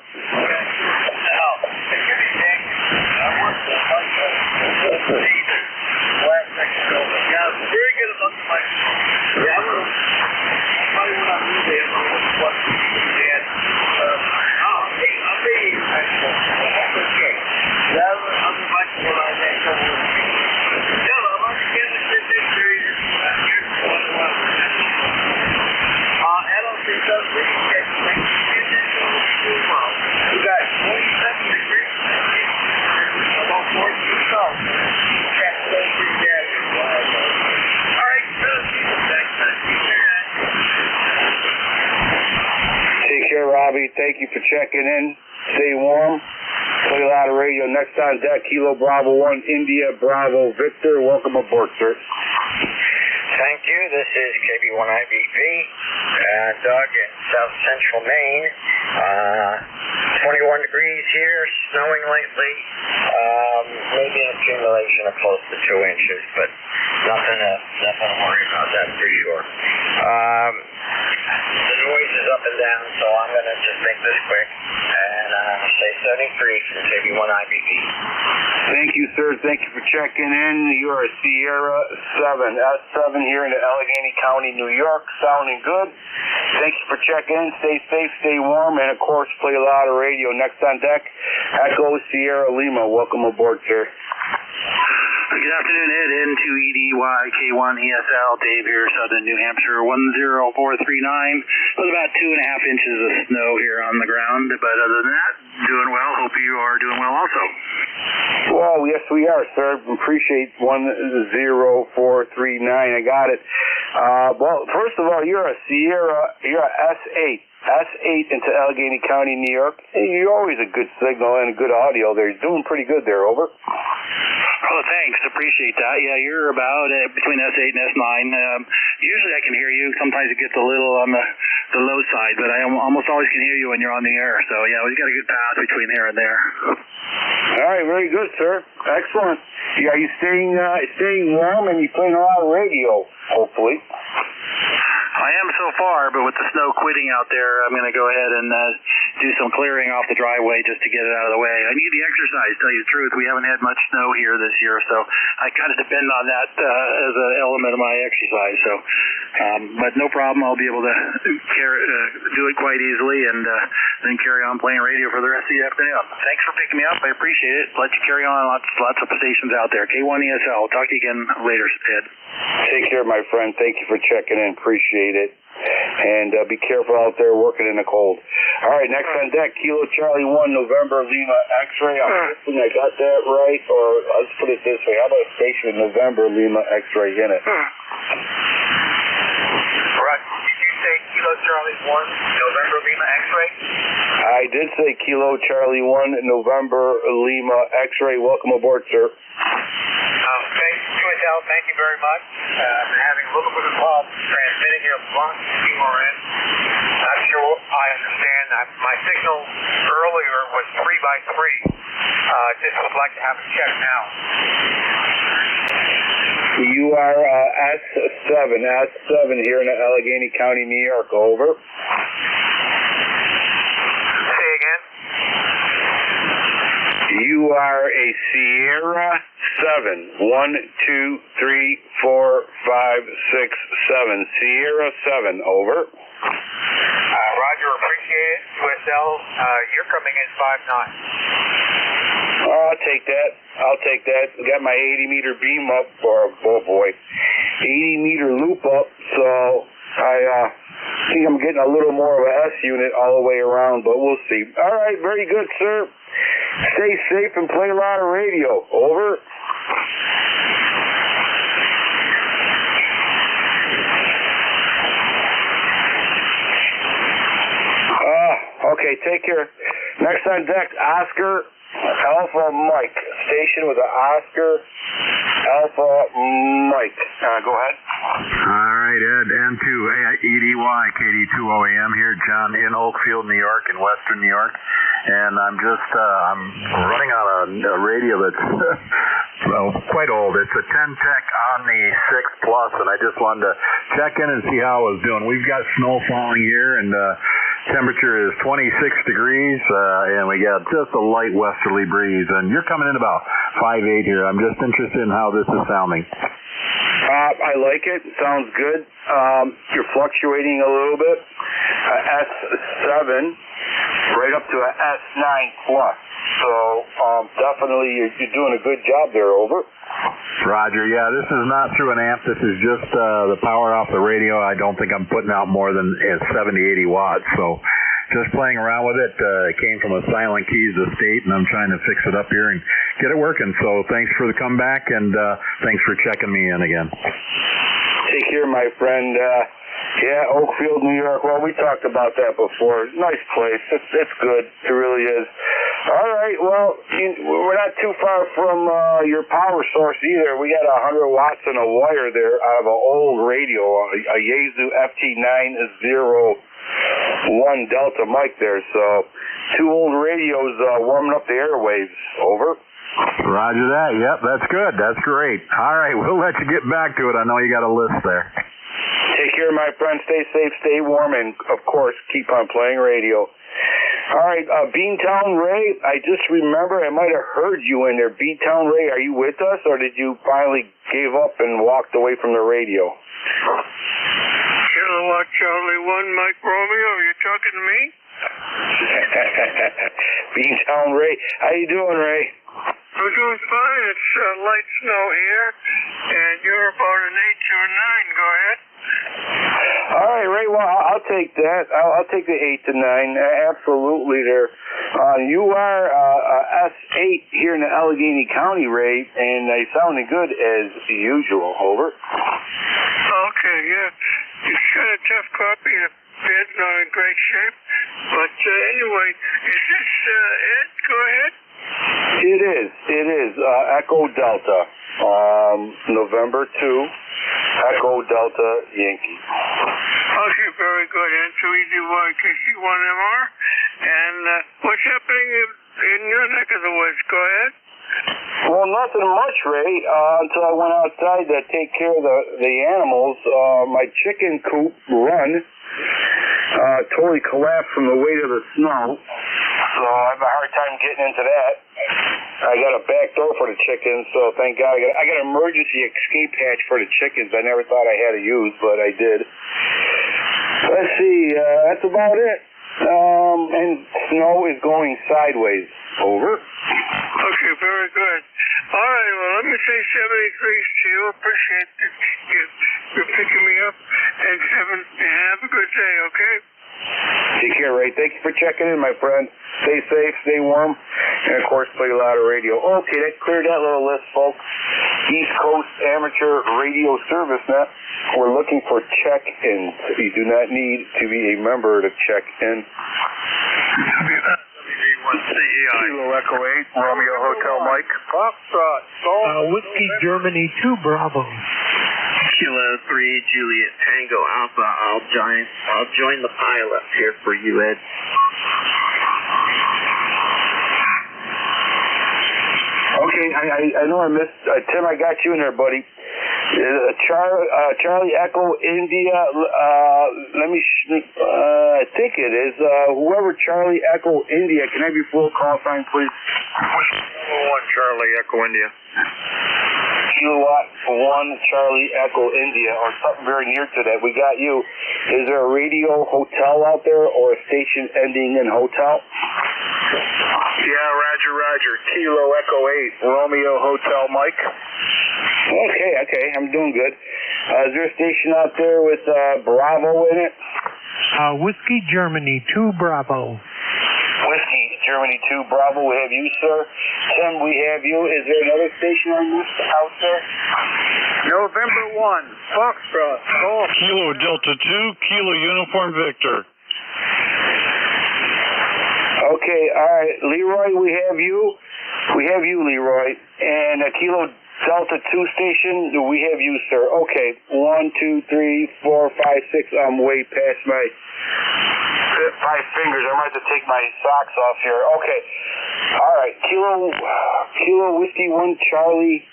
Thank you for checking in. Stay warm. Play a lot of radio. Next on deck, Kilo Bravo 1, India Bravo Victor. Welcome aboard, sir. Thank you. This is KB1IBV, Doug in South Central Maine. 21 degrees here, snowing lately. Maybe an accumulation of close to 2 inches, but nothing to worry about that for sure. The noise is up and down, so I'm going to just make this quick and say 73 from KB1IBV. Thank you, sir. Thank you for checking in. You are Sierra 7, S7 here in Allegheny County, New York. Sounding good. Thank you for checking in. Stay safe, stay warm, and of course, play a lot of radio. Next on deck, Echo Sierra Lima. Welcome aboard, sir. Good afternoon, Ed. N2EDY K1ESL. Dave here, Southern New Hampshire, 10439. With about 2.5 inches of snow here on the ground, but other than that, doing well. Hope you are doing well also. Well, yes, we are, sir. Appreciate 10439. I got it. Well, first of all, you're a S8. S8 into Allegheny County, New York. Hey, you're always a good signal and a good audio there. You're doing pretty good there, over. Oh, thanks. Appreciate that. Yeah, you're about between S8 and S9. Usually I can hear you. Sometimes it gets a little on the low side, but I almost always can hear you when you're on the air. So, yeah, we've got a good path between here and there. All right, very good, sir. Excellent. Yeah, are you staying warm and you playing a lot of radio, hopefully? I am so far, but with the snow quitting out there, I'm going to go ahead and do some clearing off the driveway just to get it out of the way. I need the exercise, to tell you the truth. We haven't had much snow here this year, so I kind of depend on that as an element of my exercise. So, but no problem. I'll be able to do it quite easily and then carry on playing radio for the rest of the afternoon. Thanks for picking me up. I appreciate it. Let you carry on. Lots of stations out there. K1ESL. Talk to you again later, Ed. Take care, my friend. Thank you for checking in. Appreciate it. And be careful out there working in the cold. All right, next on deck, Kilo Charlie 1, November Lima X-ray. I'm hoping I got that right, or let's put it this way. How about a station with November Lima X-ray in it? Right. Did you say Kilo Charlie 1, November Lima X-ray? I did say Kilo Charlie 1, November Lima X-ray. Welcome aboard, sir. Thank you very much. I've been having a little bit of problem transmitting here long QRN. Not sure I understand. My signal earlier was 3 by 3. Just would like to have a check now. You are S7 here in Allegheny County, New York. Over. Say again. You are a Sierra 7. 1, 2, 3, 4, 5, 6, 7. Sierra 7. Over. Roger, appreciate it. USL, you're coming in 5 knots. I'll take that. Got my 80-meter beam up, or oh boy, 80-meter loop up. So I think I'm getting a little more of a S unit all the way around, but we'll see. All right, very good, sir. Stay safe and play a lot of radio. Over. Okay, take care. Next on deck, Oscar Alpha Mike. Station with an Oscar Alpha Mike. Go ahead. All right, Ed, N2 EDY, KD2OAM here, John, in Oakfield, New York, in Western New York. And I'm running on a radio that's quite old. It's a 10-tech on the 6 Plus, and I just wanted to check in and see how I was doing. We've got snow falling here, and temperature is 26 degrees, and we got just a light westerly breeze. And you're coming in about 5'8" here. I'm just interested in how this is sounding. I like it. Sounds good. You're fluctuating a little bit. S7, right up to a S9 Plus. So definitely you're doing a good job there. Over. Roger. Yeah, this is not through an amp. This is just the power off the radio. I don't think I'm putting out more than 70, 80 watts. So just playing around with it. It came from a Silent Keys estate, and I'm trying to fix it up here and get it working. So thanks for the comeback, and thanks for checking me in again. Take care, my friend. Yeah, Oakfield, New York. Well, we talked about that before. Nice place. It's good. It really is. All right. Well, we're not too far from your power source either. We got 100 watts and a wire there out of an old radio, a Yaesu FT901 Delta mic there. So 2 old radios warming up the airwaves. Over. Roger that. Yep, that's good. That's great. All right, we'll let you get back to it. I know you got a list there. Take care, my friend. Stay safe, stay warm, and, of course, keep on playing radio. All right, Beantown Ray, I just remember I might have heard you in there. Beantown Ray, are you with us, or did you finally give up and walked away from the radio? Kilowatt Charlie 1, Mike Romeo, are you talking to me? Beantown Ray, how you doing, Ray? I'm doing fine. It's light snow here, and you're about an 8 to a 9. Go ahead. All right, Ray. Well, I'll take that. I'll take the 8 to 9. Absolutely, there. You are S8 here in the Allegheny County, Ray, and they sounded good as usual. Over. Okay, yeah. It's kind of tough copy. The bed's not in great shape, but anyway, is this Ed? Go ahead. It is. Echo Delta. November 2. Echo Delta Yankee. Okay, very good. And so EDY KC1MR. And what's happening in your neck of the woods? Go ahead. Well, nothing much, Ray, until I went outside to take care of the animals. My chicken coop run totally collapsed from the weight of the snow. So I have a hard time getting into that. I got a back door for the chickens, so thank God. I got an emergency escape hatch for the chickens. I never thought I had to use, but I did. Let's see, that's about it. And snow is going sideways. Over. Okay, very good. All right, well, let me say 73 to you. Appreciate you picking me up, and have a good day, okay? Take care, Ray. Thank you for checking in, my friend. Stay safe, stay warm, and, of course, play a lot of radio. Okay, that cleared that little list, folks. East Coast Amateur Radio Service Net. We're looking for check-ins. You do not need to be a member to check in. Kilo Echo 8, Romeo Hotel Mike. Foxtrot. Whiskey Germany 2 Bravo. Kilo 3 Juliet Tango Alpha. I'll join the pile up here for you, Ed. Okay, I know I missed, Tim, I got you in there, buddy. Charlie Echo India, I think it is, whoever Charlie Echo India, can I have your full call sign, please? 1 Charlie Echo India. Kilowatt 1 Charlie Echo India, or something very near to that. We got you. Is there a radio hotel out there or a station ending in hotel? Yeah, Roger. Kilo Echo 8, Romeo Hotel Mike. Okay, I'm doing good. Is there a station out there with Bravo in it? Whiskey Germany 2 Bravo. Whiskey Germany 2 Bravo, we have you, sir. Tim, we have you. Is there another station on this out there? November 1, Foxtrot. Kilo Delta 2, Kilo Uniform Victor. Okay, all right. Leroy, we have you. We have you, Leroy. And Kilo Delta 2 station, we have you, sir. Okay, 1, 2, 3, 4, 5, 6. I'm way past my 5 fingers. I'm about to take my socks off here. Okay. All right. Kilo Whiskey 1 Charlie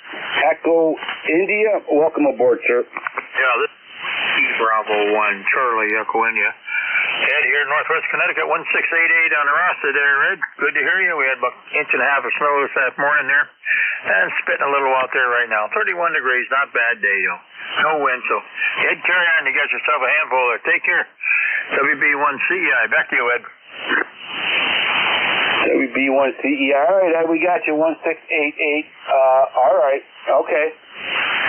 Echo India. Welcome aboard, sir. Yeah, this is Bravo 1 Charlie Echo India. Ed here, Northwest Connecticut, 1688 on the roster there, Ed. Good to hear you. We had about an inch and a half of snow this morning there. And spitting a little out there right now. 31 degrees, not bad day, though. No wind, so Ed, carry on. You got yourself a handful there. Take care. WB1CEI. Back to you, Ed. WB1CEI. All right, Ed, we got you. 1688. All right. Okay.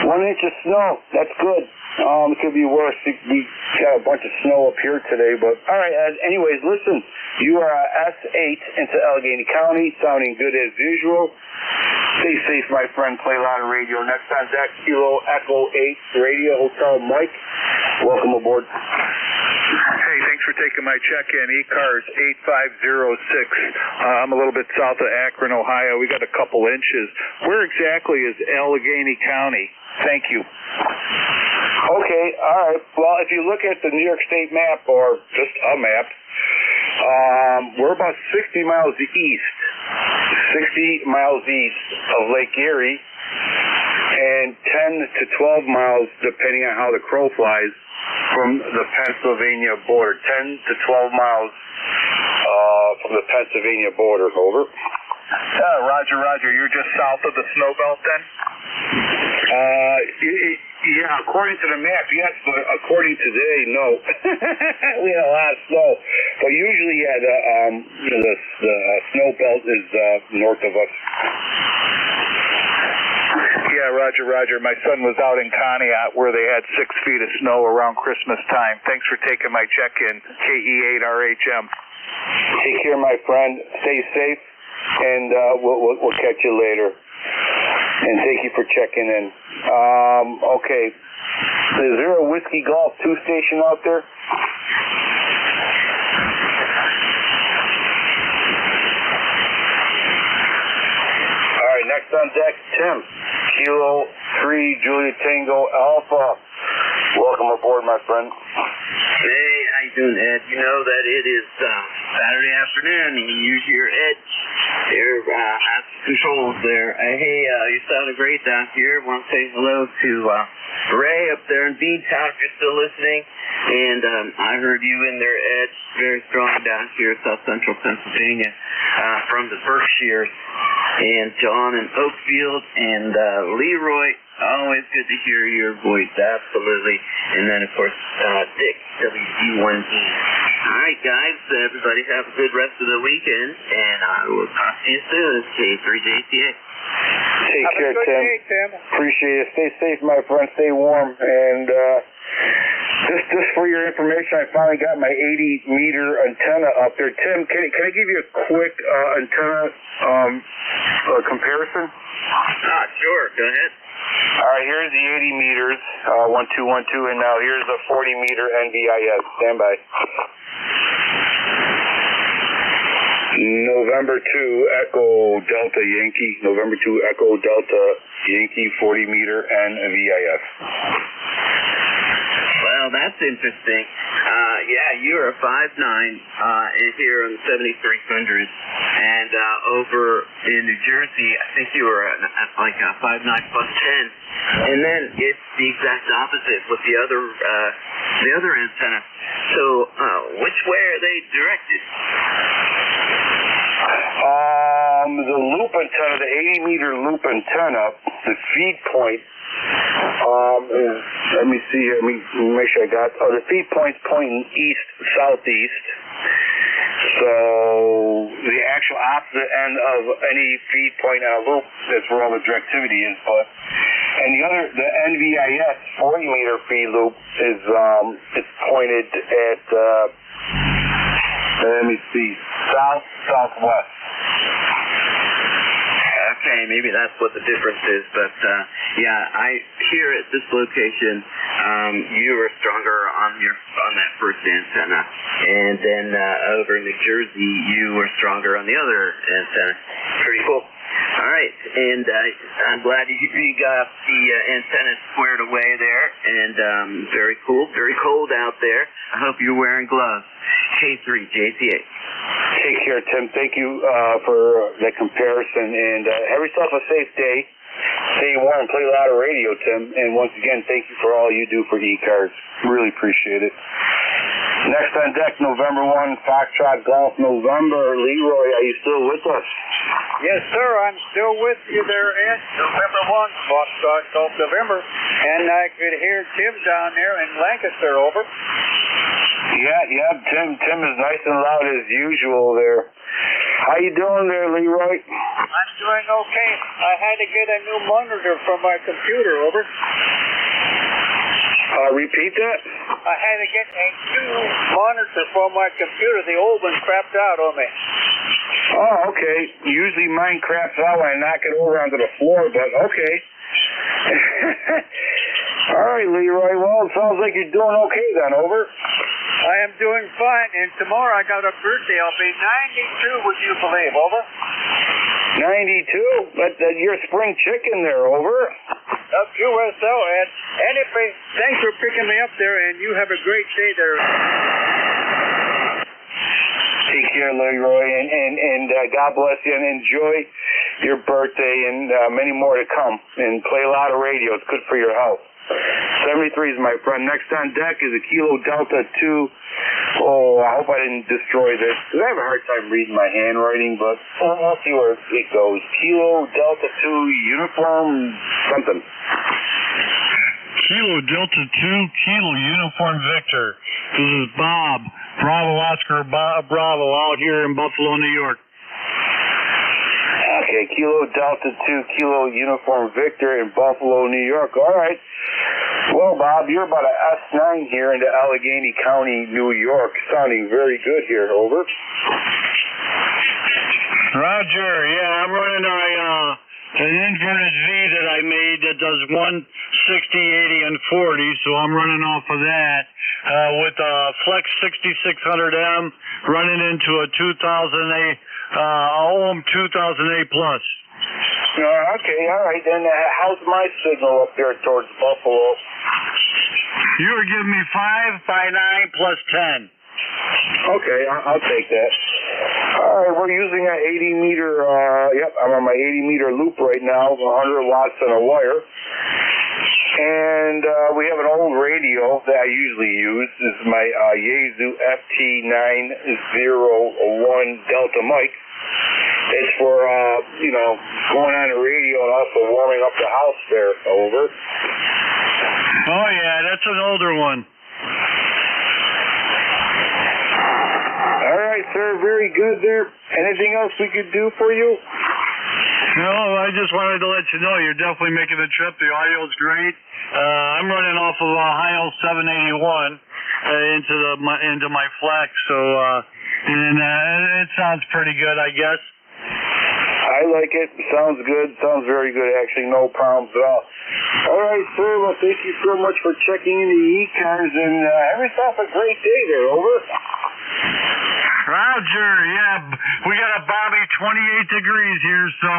1 inch of snow. That's good. It could be worse. We got a bunch of snow up here today, but all right. Anyways, listen, you are S8 into Allegheny County, sounding good as usual. Stay safe, my friend. Play a lot of radio. Next on deck, Kilo Echo 8 Radio Hotel Mike. Welcome aboard. Hey, thanks for taking my check-in. ECARS 8506. I'm a little bit south of Akron, Ohio. We got a couple inches. Where exactly is Allegheny County? Thank you. Okay, all right. Well, if you look at the New York State map, or just a map, we're about 60 miles east. 60 miles east of Lake Erie, and 10 to 12 miles, depending on how the crow flies, from the Pennsylvania border. 10 to 12 miles from the Pennsylvania border. Over. Roger. You're just south of the snow belt then? Yeah, according to the map, yes, but according to today, no. We had a lot of snow. But usually, the snow belt is north of us. Yeah, Roger. My son was out in Conneaut where they had 6 feet of snow around Christmas time. Thanks for taking my check-in, KE8RHM. Take care, my friend. Stay safe, and we'll catch you later. And thank you for checking in. Okay. Is there a Whiskey Golf 2 station out there? All right, next on deck, Tim. Kilo 3 Julia Tango Alpha. Welcome aboard, my friend. Hey, how you doing, Ed? You know that it is Saturday afternoon, and you use your edge. Your controls there. Hey, you sounded great down here. Want to say hello to Ray up there in Beantown if you're still listening. And I heard you in there, Ed, very strong down here, South Central Pennsylvania, from the Berkshires. And John in Oakfield and Leroy. Always good to hear your voice, absolutely. And then, of course, Dick, WD1D. All right, guys, everybody have a good rest of the weekend, and I will talk to you soon. It's K3JTA. Take care, Tim. Appreciate it. Stay safe, my friend. Stay warm. And just for your information, I finally got my 80-meter antenna up there. Tim, can I give you a quick antenna comparison? Sure. Go ahead. All right, here's the 80 meters, 1212, and now here's the 40-meter NBIS. Stand by. November 2 Echo Delta Yankee. November 2 Echo Delta Yankee 40-meter NVIS. Well, that's interesting. Yeah, you're a 5.9 here on the 7300, and over in New Jersey, I think you were like a 5.9 plus 10, and then it's the exact opposite with the other antenna. So, which way are they directed? The loop antenna, the 80-meter loop antenna, the feed point, let me see here, let me make sure I got, the feed point's pointing east-southeast. So the actual opposite end of any feed point on a loop, that's where all the directivity is. The NVIS 40-meter feed loop is it's pointed at let me see, southwest. Okay, maybe that's what the difference is, but here at this location, you were stronger on that first antenna, and then over in New Jersey, you were stronger on the other antenna. Pretty cool. All right, and I'm glad you got the antenna squared away there, and very cool, very cold out there. I hope you're wearing gloves. K3, JTA. Take care, Tim. Thank you for that comparison, and have yourself a safe day. Stay warm, play a lot of radio, Tim, and once again, thank you for all you do for ECARS. Really appreciate it. Next on deck, November 1, Foxtrot Golf November. Leroy, are you still with us? Yes, sir. I'm still with you there, Ed. November 1, Foxtrot Golf November. And I could hear Tim down there in Lancaster, over. Yeah, Tim is nice and loud as usual there. How you doing there, Leroy? I'm doing okay. I had to get a new monitor from my computer, over. Repeat that? I had to get a new monitor for my computer. The old one crapped out on me. Oh, okay. Usually mine craps out when I knock it over onto the floor, but okay. All right, Leroy. Well, it sounds like you're doing okay then, over. I am doing fine, and tomorrow I got a birthday. I'll be 92, would you believe, over? 92? But you're a spring chicken there, over. Up QSO, Ed. Anyway, thanks for picking me up there, and you have a great day there. Take care, Leroy, and God bless you, and enjoy your birthday and many more to come. And play a lot of radio. It's good for your health. 73 is my friend. Next on deck is a Kilo Delta 2. Oh, I hope I didn't destroy this, because I have a hard time reading my handwriting, but I'll see where it goes. Kilo Delta 2 uniform something. Kilo Delta 2, Kilo Uniform Victor. This is Bob, Bravo Oscar Bravo, out here in Buffalo, New York. Okay, Kilo Delta 2, Kilo Uniform Victor in Buffalo, New York. All right. Well, Bob, you're about an S9 here into Allegheny County, New York. Sounding very good here, over. Roger, yeah, I'm running an inverted V that I made that does 160, 80, and 40, so I'm running off of that with a Flex 6600M running into a 2008 ohm 2008 plus. Okay, all right. Then how's my signal up there towards Buffalo? You were giving me 5 by 9 plus 10. Okay, I'll take that. All right, we're using an 80-meter, I'm on my 80-meter loop right now, 100 watts on a wire. And we have an old radio that I usually use. This is my Yaesu FT901 Delta mic. It's for, going on the radio and also warming up the house there, over. Oh, yeah, that's an older one. All right, sir, very good there. Anything else we could do for you? No, I just wanted to let you know you're definitely making the trip. The audio's great. I'm running off of a Ohio 781 into my Flex, so it sounds pretty good, I guess. I like it. Sounds good. Sounds very good, actually. No problems at all. All right, sir. Well, thank you so much for checking in the ECARS, and have yourself a great day there, over. Roger, yeah. We got a balmy 28 degrees here, so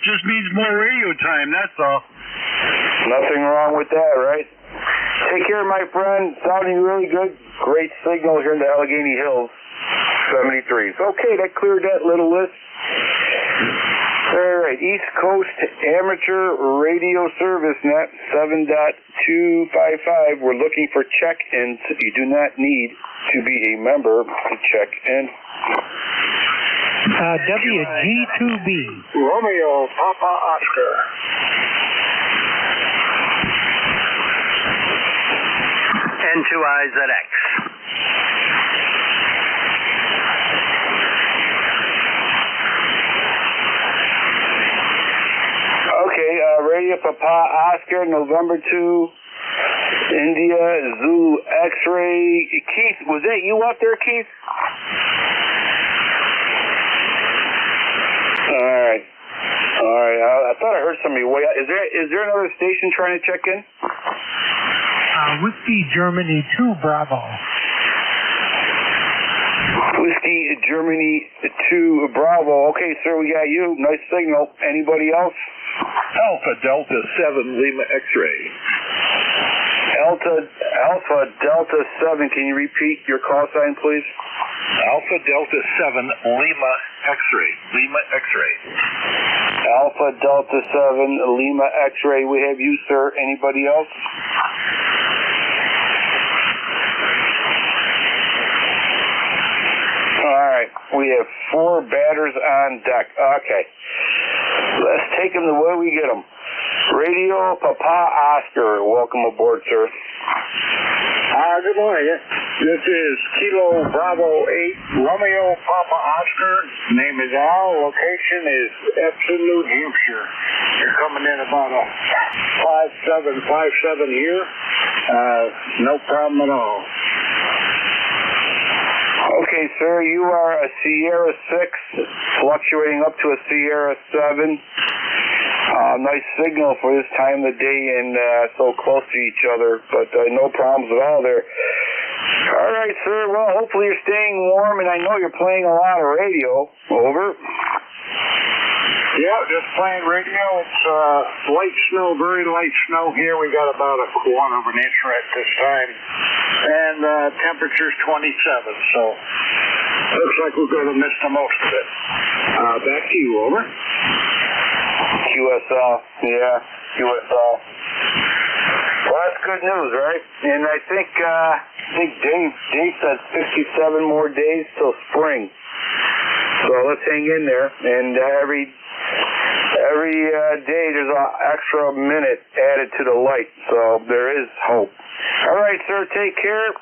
just means more radio time, that's all. Nothing wrong with that, right? Take care, my friend. Sounding really good. Great signal here in the Allegheny Hills. 73s. Okay, that cleared that little list. All right, East Coast Amateur Radio Service Net 7.255. We're looking for check-ins. You do not need to be a member to check in. WG2B. Romeo Papa Oscar. N2IZX. Okay, Radio Papa Oscar, November 2, India, Zulu X-Ray. Keith, was that you up there, Keith? Alright. I thought I heard somebody way out. Is there another station trying to check in? Whiskey Germany 2 Bravo. Whiskey Germany 2 Bravo. Okay, sir, we got you. Nice signal. Anybody else? Alpha Delta 7 Lima X-Ray. Alpha Delta 7. Can you repeat your call sign, please? Alpha Delta 7 Lima X-Ray. Lima X-Ray. Alpha Delta 7 Lima X-Ray. We have you, sir. Anybody else? Alright, we have 4 batters on deck. Okay. Let's take them the way we get them. Radio Papa Oscar. Welcome aboard, sir. Good morning. This is Kilo Bravo 8 Romeo Papa Oscar. Name is Al. Location is Epsom, New Hampshire. You're coming in about a 5757 here. No problem at all. Okay, sir, you are a Sierra 6, fluctuating up to a Sierra 7. Nice signal for this time of the day and so close to each other, but no problems at all there. All right, sir, well, hopefully you're staying warm, and I know you're playing a lot of radio. Over. Yeah, just playing radio. It's light snow, very light snow here. We got about a quarter of an inch right this time. And temperature's 27, so looks like we're going to miss the most of it. Back to you, over. QSL, yeah, QSL. Well, that's good news, right? And I think Dave said 57 more days till spring. So let's hang in there. And every day there's an extra minute added to the light. So there is hope. All right, sir, take care.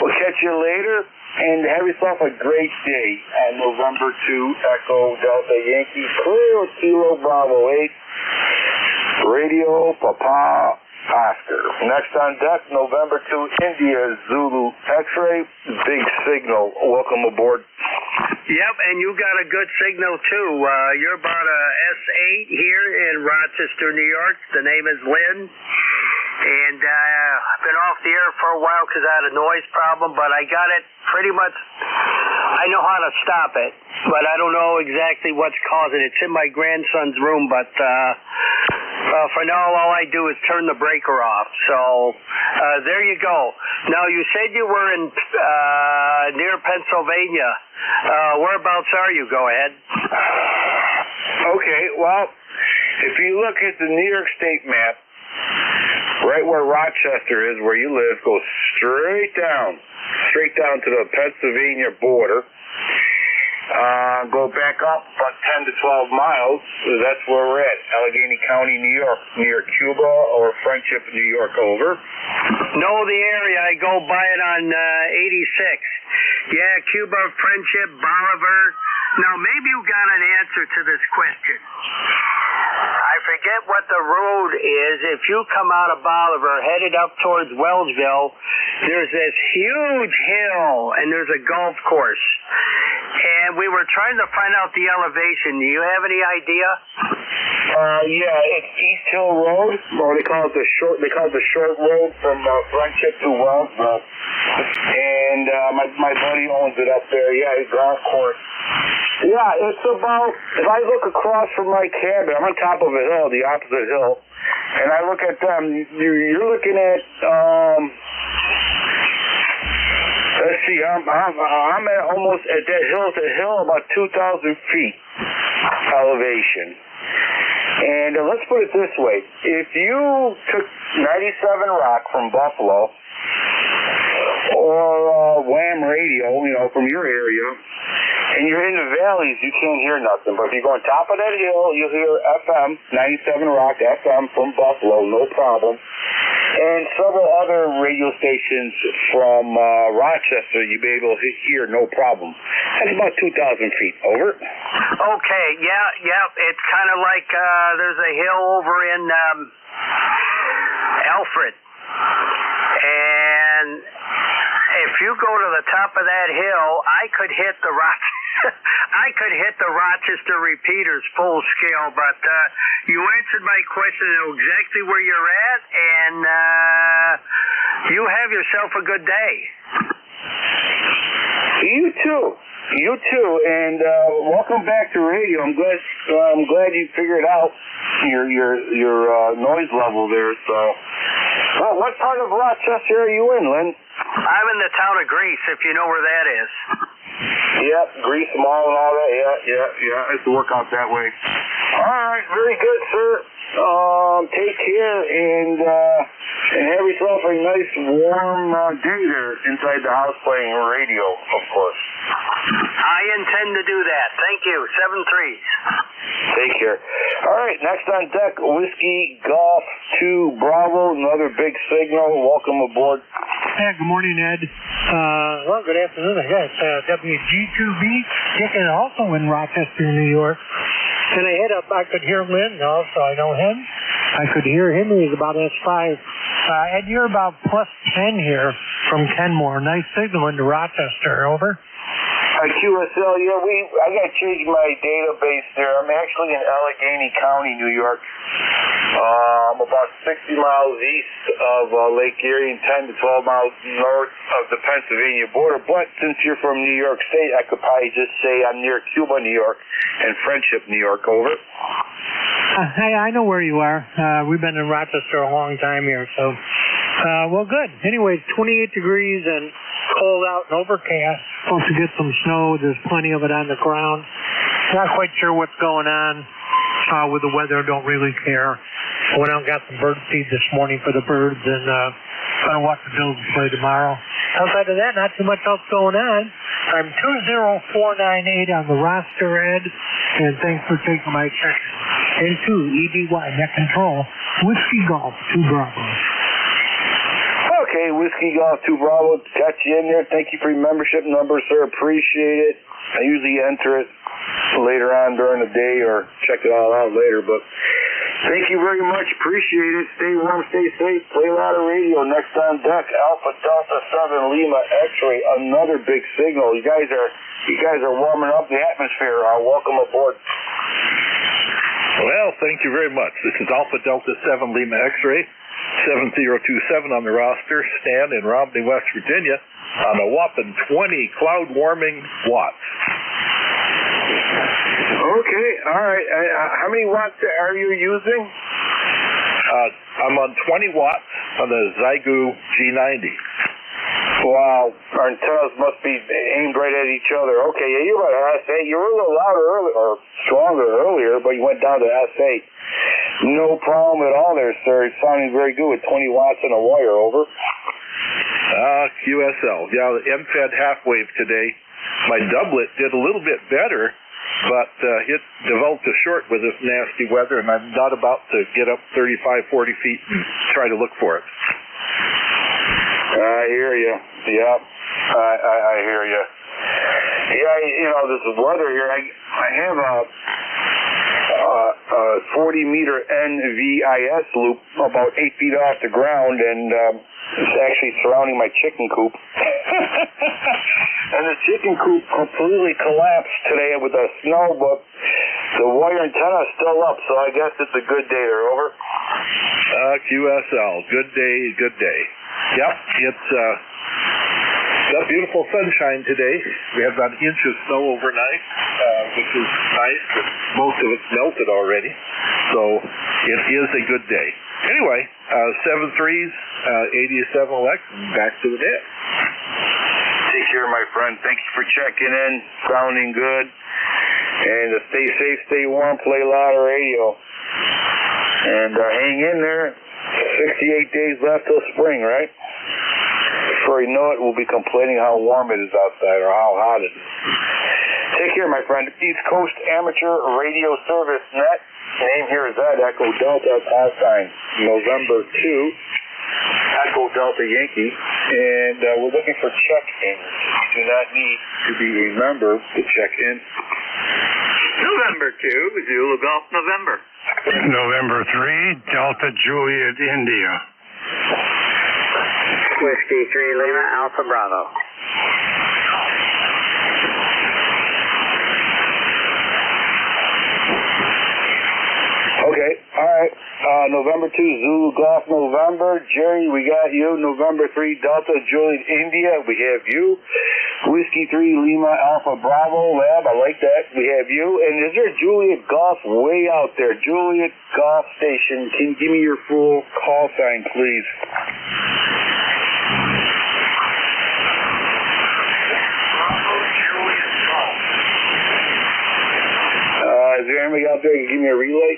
We'll catch you later. And have yourself a great day on November 2, Echo Delta Yankee, clear Kilo Bravo 8, Radio Papa Oscar. Next on deck, November 2, India Zulu X-Ray, big signal. Welcome aboard. Yep, and you got a good signal too. You're about a S8 here in Rochester, New York. The name is Lynn. And I've been off the air for a while because I had a noise problem, but I got it pretty much. I know how to stop it, but I don't know exactly what's causing it. It's in my grandson's room, but for now, all I do is turn the breaker off. So there you go. Now, you said you were in near Pennsylvania. Whereabouts are you? Go ahead. Okay, well, if you look at the New York State map, right where Rochester is, where you live, go straight down to the Pennsylvania border. Go back up about 10 to 12 miles. That's where we're at, Allegheny County, New York, near Cuba or Friendship, New York. Over. Know the area. I go by it on 86. Yeah, Cuba, Friendship, Bolivar. Now, maybe you got an answer to this question. I forget what the road is. If you come out of Bolivar, headed up towards Wellsville, there's this huge hill, and there's a golf course. And we were trying to find out the elevation. Do you have any idea? Yeah, it's East Hill Road, or they call it the short road from Friendship to Wellsville. And my buddy owns it up there. Yeah, his golf course. Yeah, it's about, if I look across from my cabin, I'm on top of a hill, the opposite hill, and I look at them, you're looking at, let's see, I'm at almost at that hill about 2,000 feet elevation. And let's put it this way. If you took 97 Rock from Buffalo or Wham Radio, from your area, and you're in the valleys, you can't hear nothing. But if you go on top of that hill, you'll hear FM, 97 Rock FM from Buffalo, no problem. And several other radio stations from Rochester, you'll be able to hear no problem. That's about 2,000 feet. Over. Okay, yeah. It's kind of like there's a hill over in Alfred. And if you go to the top of that hill, I could hit the Rochester repeaters full scale, but you answered my question. I know exactly where you're at, and you have yourself a good day. You too, and welcome back to radio. I'm glad you figured out your noise level there. So, well, what part of Rochester are you in, Lynn? I'm in the town of Greece, if you know where that is. Yep, Greece Mall and all that. Yeah. I used to work out that way. All right, very good, sir. Take care and have yourself a nice warm day there inside the house playing radio, of course. I intend to do that. Thank you. 7-3. Take care. All right, next on deck, Whiskey Golf 2 Bravo, another big signal. Welcome aboard. Hey, good morning, Ed. Well, good afternoon. I guess WG2B, Chicken, also in Rochester, New York. And I could hear Lynn also. I know him. I could hear him. He's about S5. Ed, you're about plus 10 here from Kenmore. Nice signal into Rochester. Over. QSL, I got to change my database there. I'm actually in Allegheny County, New York. I'm about 60 miles east of Lake Erie and 10 to 12 miles north of the Pennsylvania border. But since you're from New York State, I could probably just say I'm near Cuba, New York, and Friendship, New York. Over. Hey, I know where you are. We've been in Rochester a long time here, so well, good. Anyway, 28 degrees and cold out and overcast. Supposed to get some snow. There's plenty of it on the ground. Not quite sure what's going on with the weather. Don't really care. I went out and got some bird feed this morning for the birds, and I'll watch the Bills play tomorrow. Outside of that, not too much else going on. I'm 20498 on the roster, Ed, and thanks for taking my check. N2 EDY net control. Whiskey Golf 2 Bravo. Okay, Whiskey Golf 2 Bravo, got you in there. Thank you for your membership number, sir. Appreciate it. I usually enter it later on during the day or check it all out later, but thank you very much. Appreciate it. Stay warm, stay safe. Play a lot of radio. Next on deck, Alpha Delta 7 Lima X-Ray. Another big signal. You guys are warming up the atmosphere. Welcome aboard. Well, thank you very much. This is Alpha Delta 7 Lima X-Ray. 7027 on the roster, Stan in Romney, West Virginia, on a whopping 20 cloud warming watts. Okay, all right. How many watts are you using? I'm on 20 watts on the Zygu G90. Wow, our antennas must be aimed right at each other. Okay, yeah, you're about S8. You were a little louder earlier, or stronger earlier, but you went down to S8. No problem at all there, sir. It's sounding very good with 20 watts and a wire. Over. QSL. Yeah, the MFED half wave today. My doublet did a little bit better, but it developed a short with this nasty weather, and I'm not about to get up 35, 40 feet and try to look for it. I hear you. Yeah, I hear you. Yeah, this weather here, I have a 40-meter NVIS loop about 8 feet off the ground, and it's actually surrounding my chicken coop. And the chicken coop completely collapsed today with the snow, but the wire antenna is still up, so I guess it's a good day there. Over. QSL. Good day, good day. Yep, it's got beautiful sunshine today. We had about an inch of snow overnight, which is nice, but most of it's melted already. So it is a good day. Anyway, 7-3s, 87 elect, back to the deck. Take care, my friend. Thank you for checking in, sounding good. And stay safe, stay warm, play a lot of radio. And hang in there. 68 days left till spring, right? Before you know it, we'll be complaining how warm it is outside or how hot it is. Take care, my friend. East Coast Amateur Radio Service Net. Name here is Ed, Echo Delta, call sign November 2, Echo Delta Yankee. And we're looking for check-in. You do not need to be a member to check in. November 2, Zulu Golf November. November 3, Delta Juliet, India. Whiskey 3 Lima Alpha Bravo. Okay, all right. November 2, Zulu Golf November. Jerry, we got you. November 3, Delta Juliet India. We have you. Whiskey 3 Lima Alpha Bravo Lab. I like that. We have you. And is there Juliet Golf way out there? Juliet Golf Station. Can you give me your full call sign, please? Is there anybody out there who can give me a relay?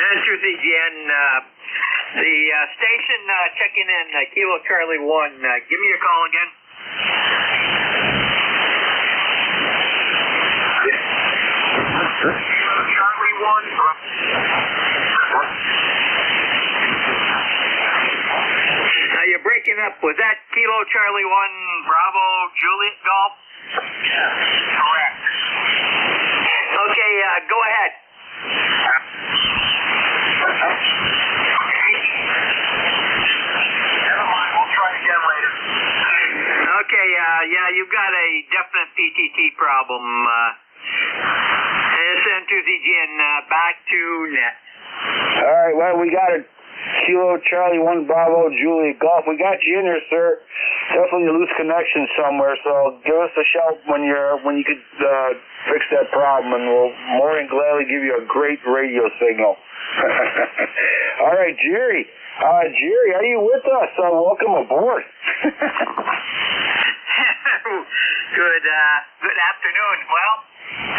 And to CGN, the station checking in, Kilo Charlie 1. Give me your call again. Charlie 1. Now you're breaking up. Was that Kilo Charlie 1 Bravo Juliet Golf? Correct. Okay, go ahead. Never mind, we'll try again later. Okay, yeah, you've got a definite PTT problem. SN to ZGN, back to net. All right, well, we got a Kilo Charlie 1 Bravo Juliet Golf. We got you in here, sir. Definitely a loose connection somewhere, so give us a shout when you could fix that problem, and we'll more than gladly give you a great radio signal. All right, Jerry. Jerry, are you with us? Welcome aboard. Good afternoon. Well,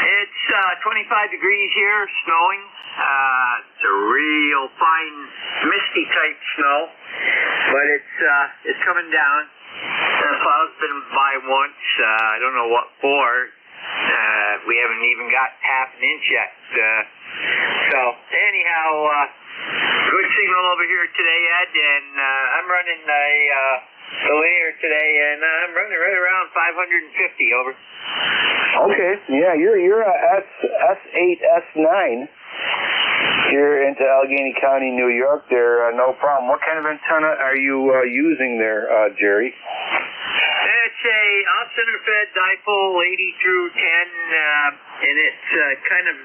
it's 25 degrees here, snowing. It's a real fine, misty type snow, but it's coming down. The plow's been by once. I don't know what for. We haven't even got half an inch yet. So anyhow, good signal over here today, Ed, and I'm running the linear today, and I'm running right around 550 over. Okay, yeah, you're a S8, S9. Here into Allegheny County, New York. There, no problem. What kind of antenna are you using there, Jerry? It's a off-center-fed dipole 80 through 10, and it's kind of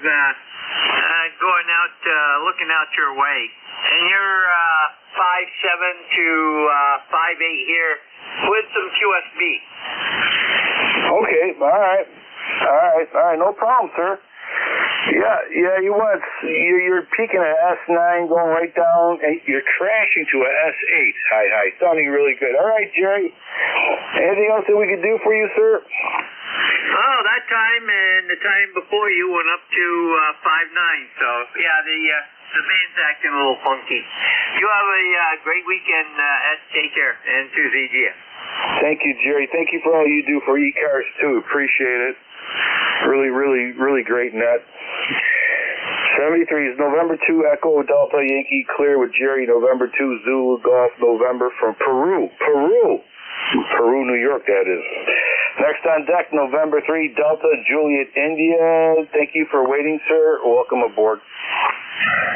going out, looking out your way. And you're 5.7 to 5.8 here with some QSB. Okay, all right, no problem, sir. Yeah, you're peaking at S9, going right down, and you're crashing to a S8. Hi, sounding really good. All right, Jerry. Anything else that we could do for you, sir? Oh, that time and the time before you went up to 5.9. So yeah, the band's acting a little funky. You have a great weekend, Ed. Take care, and to ZGF. Thank you, Jerry. Thank you for all you do for ECARS too. Appreciate it. Really great net. 73 is November 2 Echo Delta Yankee clear with Jerry. November 2 Zulu Golf November from Peru, New York, that is. Next on deck, November 3 Delta Juliet India. Thank you for waiting, sir. Welcome aboard.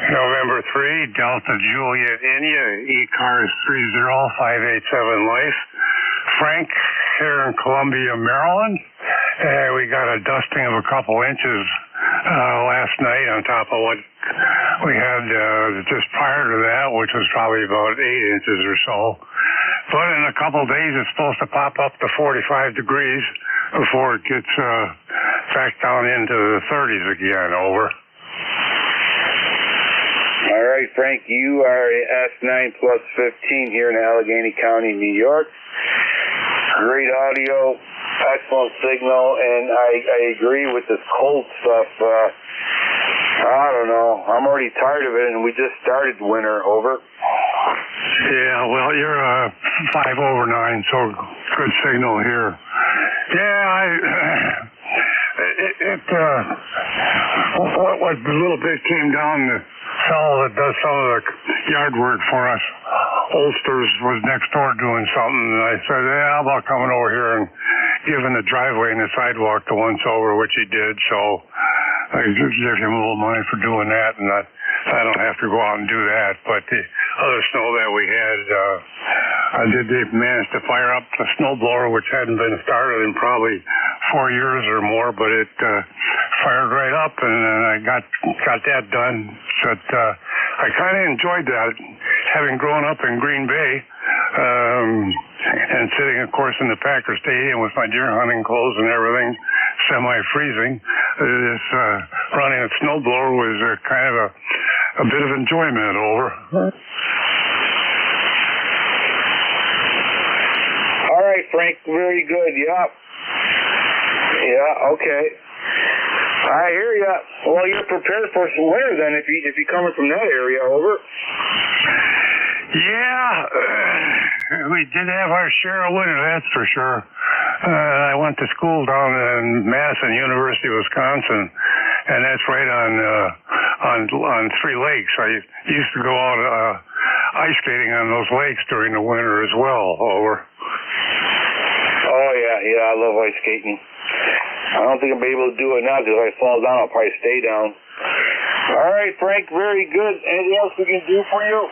November 3 Delta Juliet India, ECARS 30587 Life. Frank here in Columbia, Maryland. We got a dusting of a couple inches last night on top of what we had just prior to that, which was probably about 8 inches or so. But in a couple of days, it's supposed to pop up to 45 degrees before it gets back down into the 30s again. Over. All right, Frank, you are a S9 plus 15 here in Allegheny County, New York. Great audio, excellent signal, and I agree with this cold stuff. I don't know. I'm already tired of it, and we just started winter. Over. Yeah, well, you're 5 over 9, so good signal here. Yeah, what little bit came down, the fellow that does some of the yard work for us, Ulsters, was next door doing something, and I said, yeah, how about coming over here and giving the driveway and the sidewalk the once over, which he did, so I give him a little money for doing that, and I don't have to go out and do that. But the other snow that we had, they managed to fire up the snow blower, which hadn't been started in probably 4 years or more, but it fired right up, and I got that done. But I kind of enjoyed that, having grown up in Green Bay, and sitting, of course, in the Packer Stadium with my deer hunting clothes and everything, semi-freezing. This running a snowblower was kind of a bit of enjoyment. Over. All right, Frank, very good. Yeah, okay. I hear ya. Well, you're prepared for some winter then if you're coming from that area. Over. Yeah, we did have our share of winter, that's for sure. I went to school down in Madison, University of Wisconsin, and that's right on 3 lakes. I used to go out ice skating on those lakes during the winter as well. Over. Oh yeah, I love ice skating. I don't think I'll be able to do it now because if I fall down, I'll probably stay down. All right, Frank, very good. Anything else we can do for you?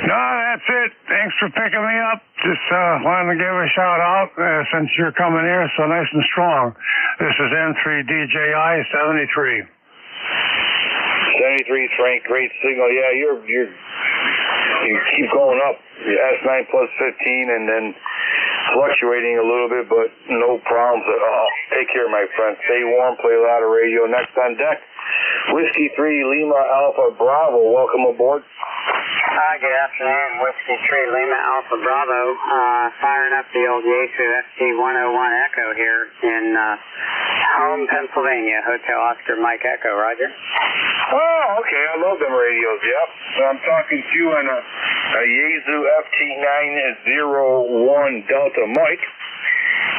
No, that's it. Thanks for picking me up. Just wanted to give a shout out since you're coming here so nice and strong. This is N3DJI 73. 73, Frank. Great signal. Yeah, you keep going up. S9 plus 15 and then fluctuating a little bit, but no problems at all. Take care, my friend. Stay warm. Play a lot of radio. Next on deck, Whiskey 3 Lima Alpha Bravo. Welcome aboard. Hi, good afternoon. Whiskey 3 Lima Alpha Bravo. Firing up the old Yaesu FT101 Echo here in Home, Pennsylvania. Hotel Oscar Mike Echo. Roger. Oh, okay. I love them radios. Yep. So I'm talking to you on a Yaesu FT901 Delta Mike.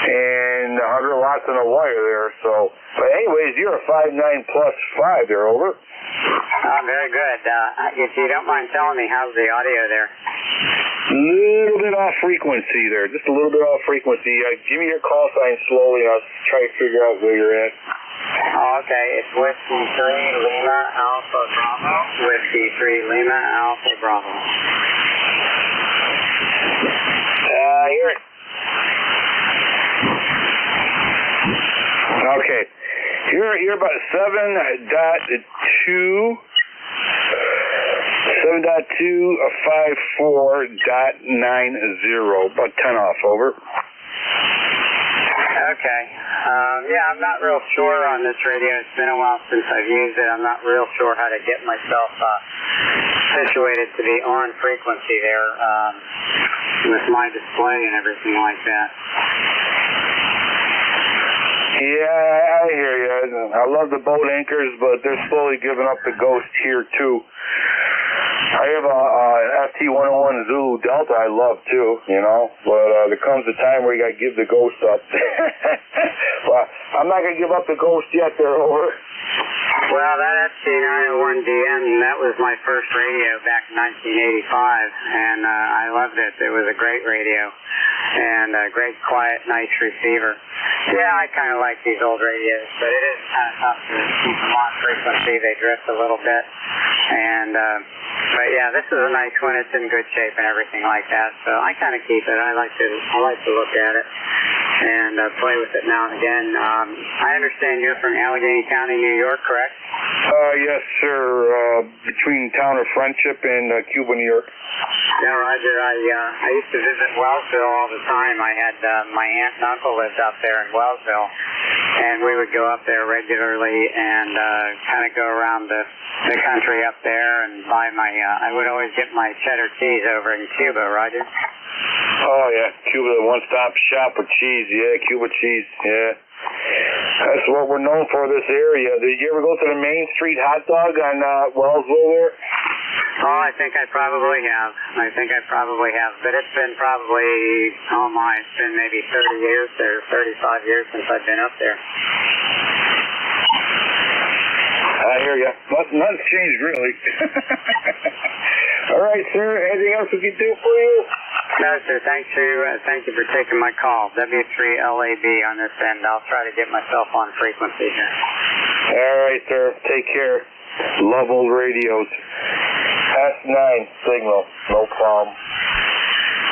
And 100 watts on the wire there. So, but anyways, you're a 5.9 plus 5 there. Over. Very good. If you don't mind telling me, how's the audio there? Little bit off frequency there. Just a little bit off frequency. Give me your call sign slowly, and I'll try to figure out where you're at. Okay, it's Whiskey 3 Lima Alpha Bravo. Whiskey 3 Lima Alpha Bravo. Hear it. Okay. You're about 7.2, 7.254.90, about 10 off. Over. Okay. Yeah, I'm not real sure on this radio. It's been a while since I've used it. I'm not real sure how to get myself situated to the on frequency there with my display and everything like that. Yeah, I hear you. I love the boat anchors, but they're slowly giving up the ghost here, too. I have a FT101 Zulu Delta I love, too, but there comes a time where you got to give the ghost up. Well, I'm not going to give up the ghost yet. They're over. Well, that FT901DM, that was my first radio back in 1985, and I loved it. It was a great radio and a great, quiet, nice receiver. Yeah, I kind of like these old radios, but it is kind of tough to keep them on frequency. They drift a little bit, and but yeah, this is a nice one. It's in good shape and everything like that, so I kind of keep it. I like to look at it and play with it now and again. I understand you're from Allegheny County, New York, correct? Yes, sir. Between Town of Friendship and Cuba, New York. Yeah, Roger. I used to visit Wellsville all the time. I had my aunt and uncle lived up there in Wellsville, and we would go up there regularly and kind of go around the country up there and buy my, I would always get my cheddar cheese over in Cuba, Roger. Oh, yeah, Cuba, the one-stop shop for cheese. Yeah, Cuba cheese, yeah. That's what we're known for, this area. Did you ever go to the Main Street hot dog on Wellsville there? Oh, I think I probably have. But it's been probably, it's been maybe 30 years or 35 years since I've been up there. I hear you. Nothing's changed, really. All right, sir. Anything else we can do for you? No, sir. Thank you for taking my call. W3LAB on this end. I'll try to get myself on frequency here. All right, sir. Take care. Love old radios. S9 signal. No problem.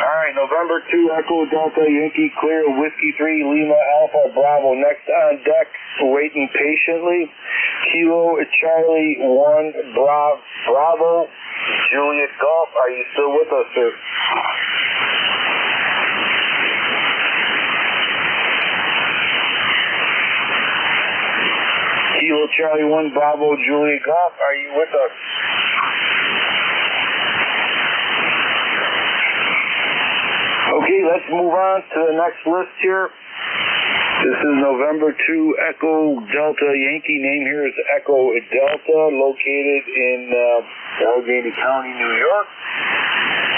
All right, November 2, Echo Delta Yankee Clear, Whiskey 3, Lima Alpha Bravo. Next on deck, waiting patiently. Kilo Charlie 1 Bravo Juliet Golf. Are you still with us, sir? Kilo Charlie 1 Bravo Juliet Golf. Are you with us? Okay, let's move on to the next list here. This is November 2 Echo Delta Yankee. Name here is Echo Delta, located in Allegheny County, New York.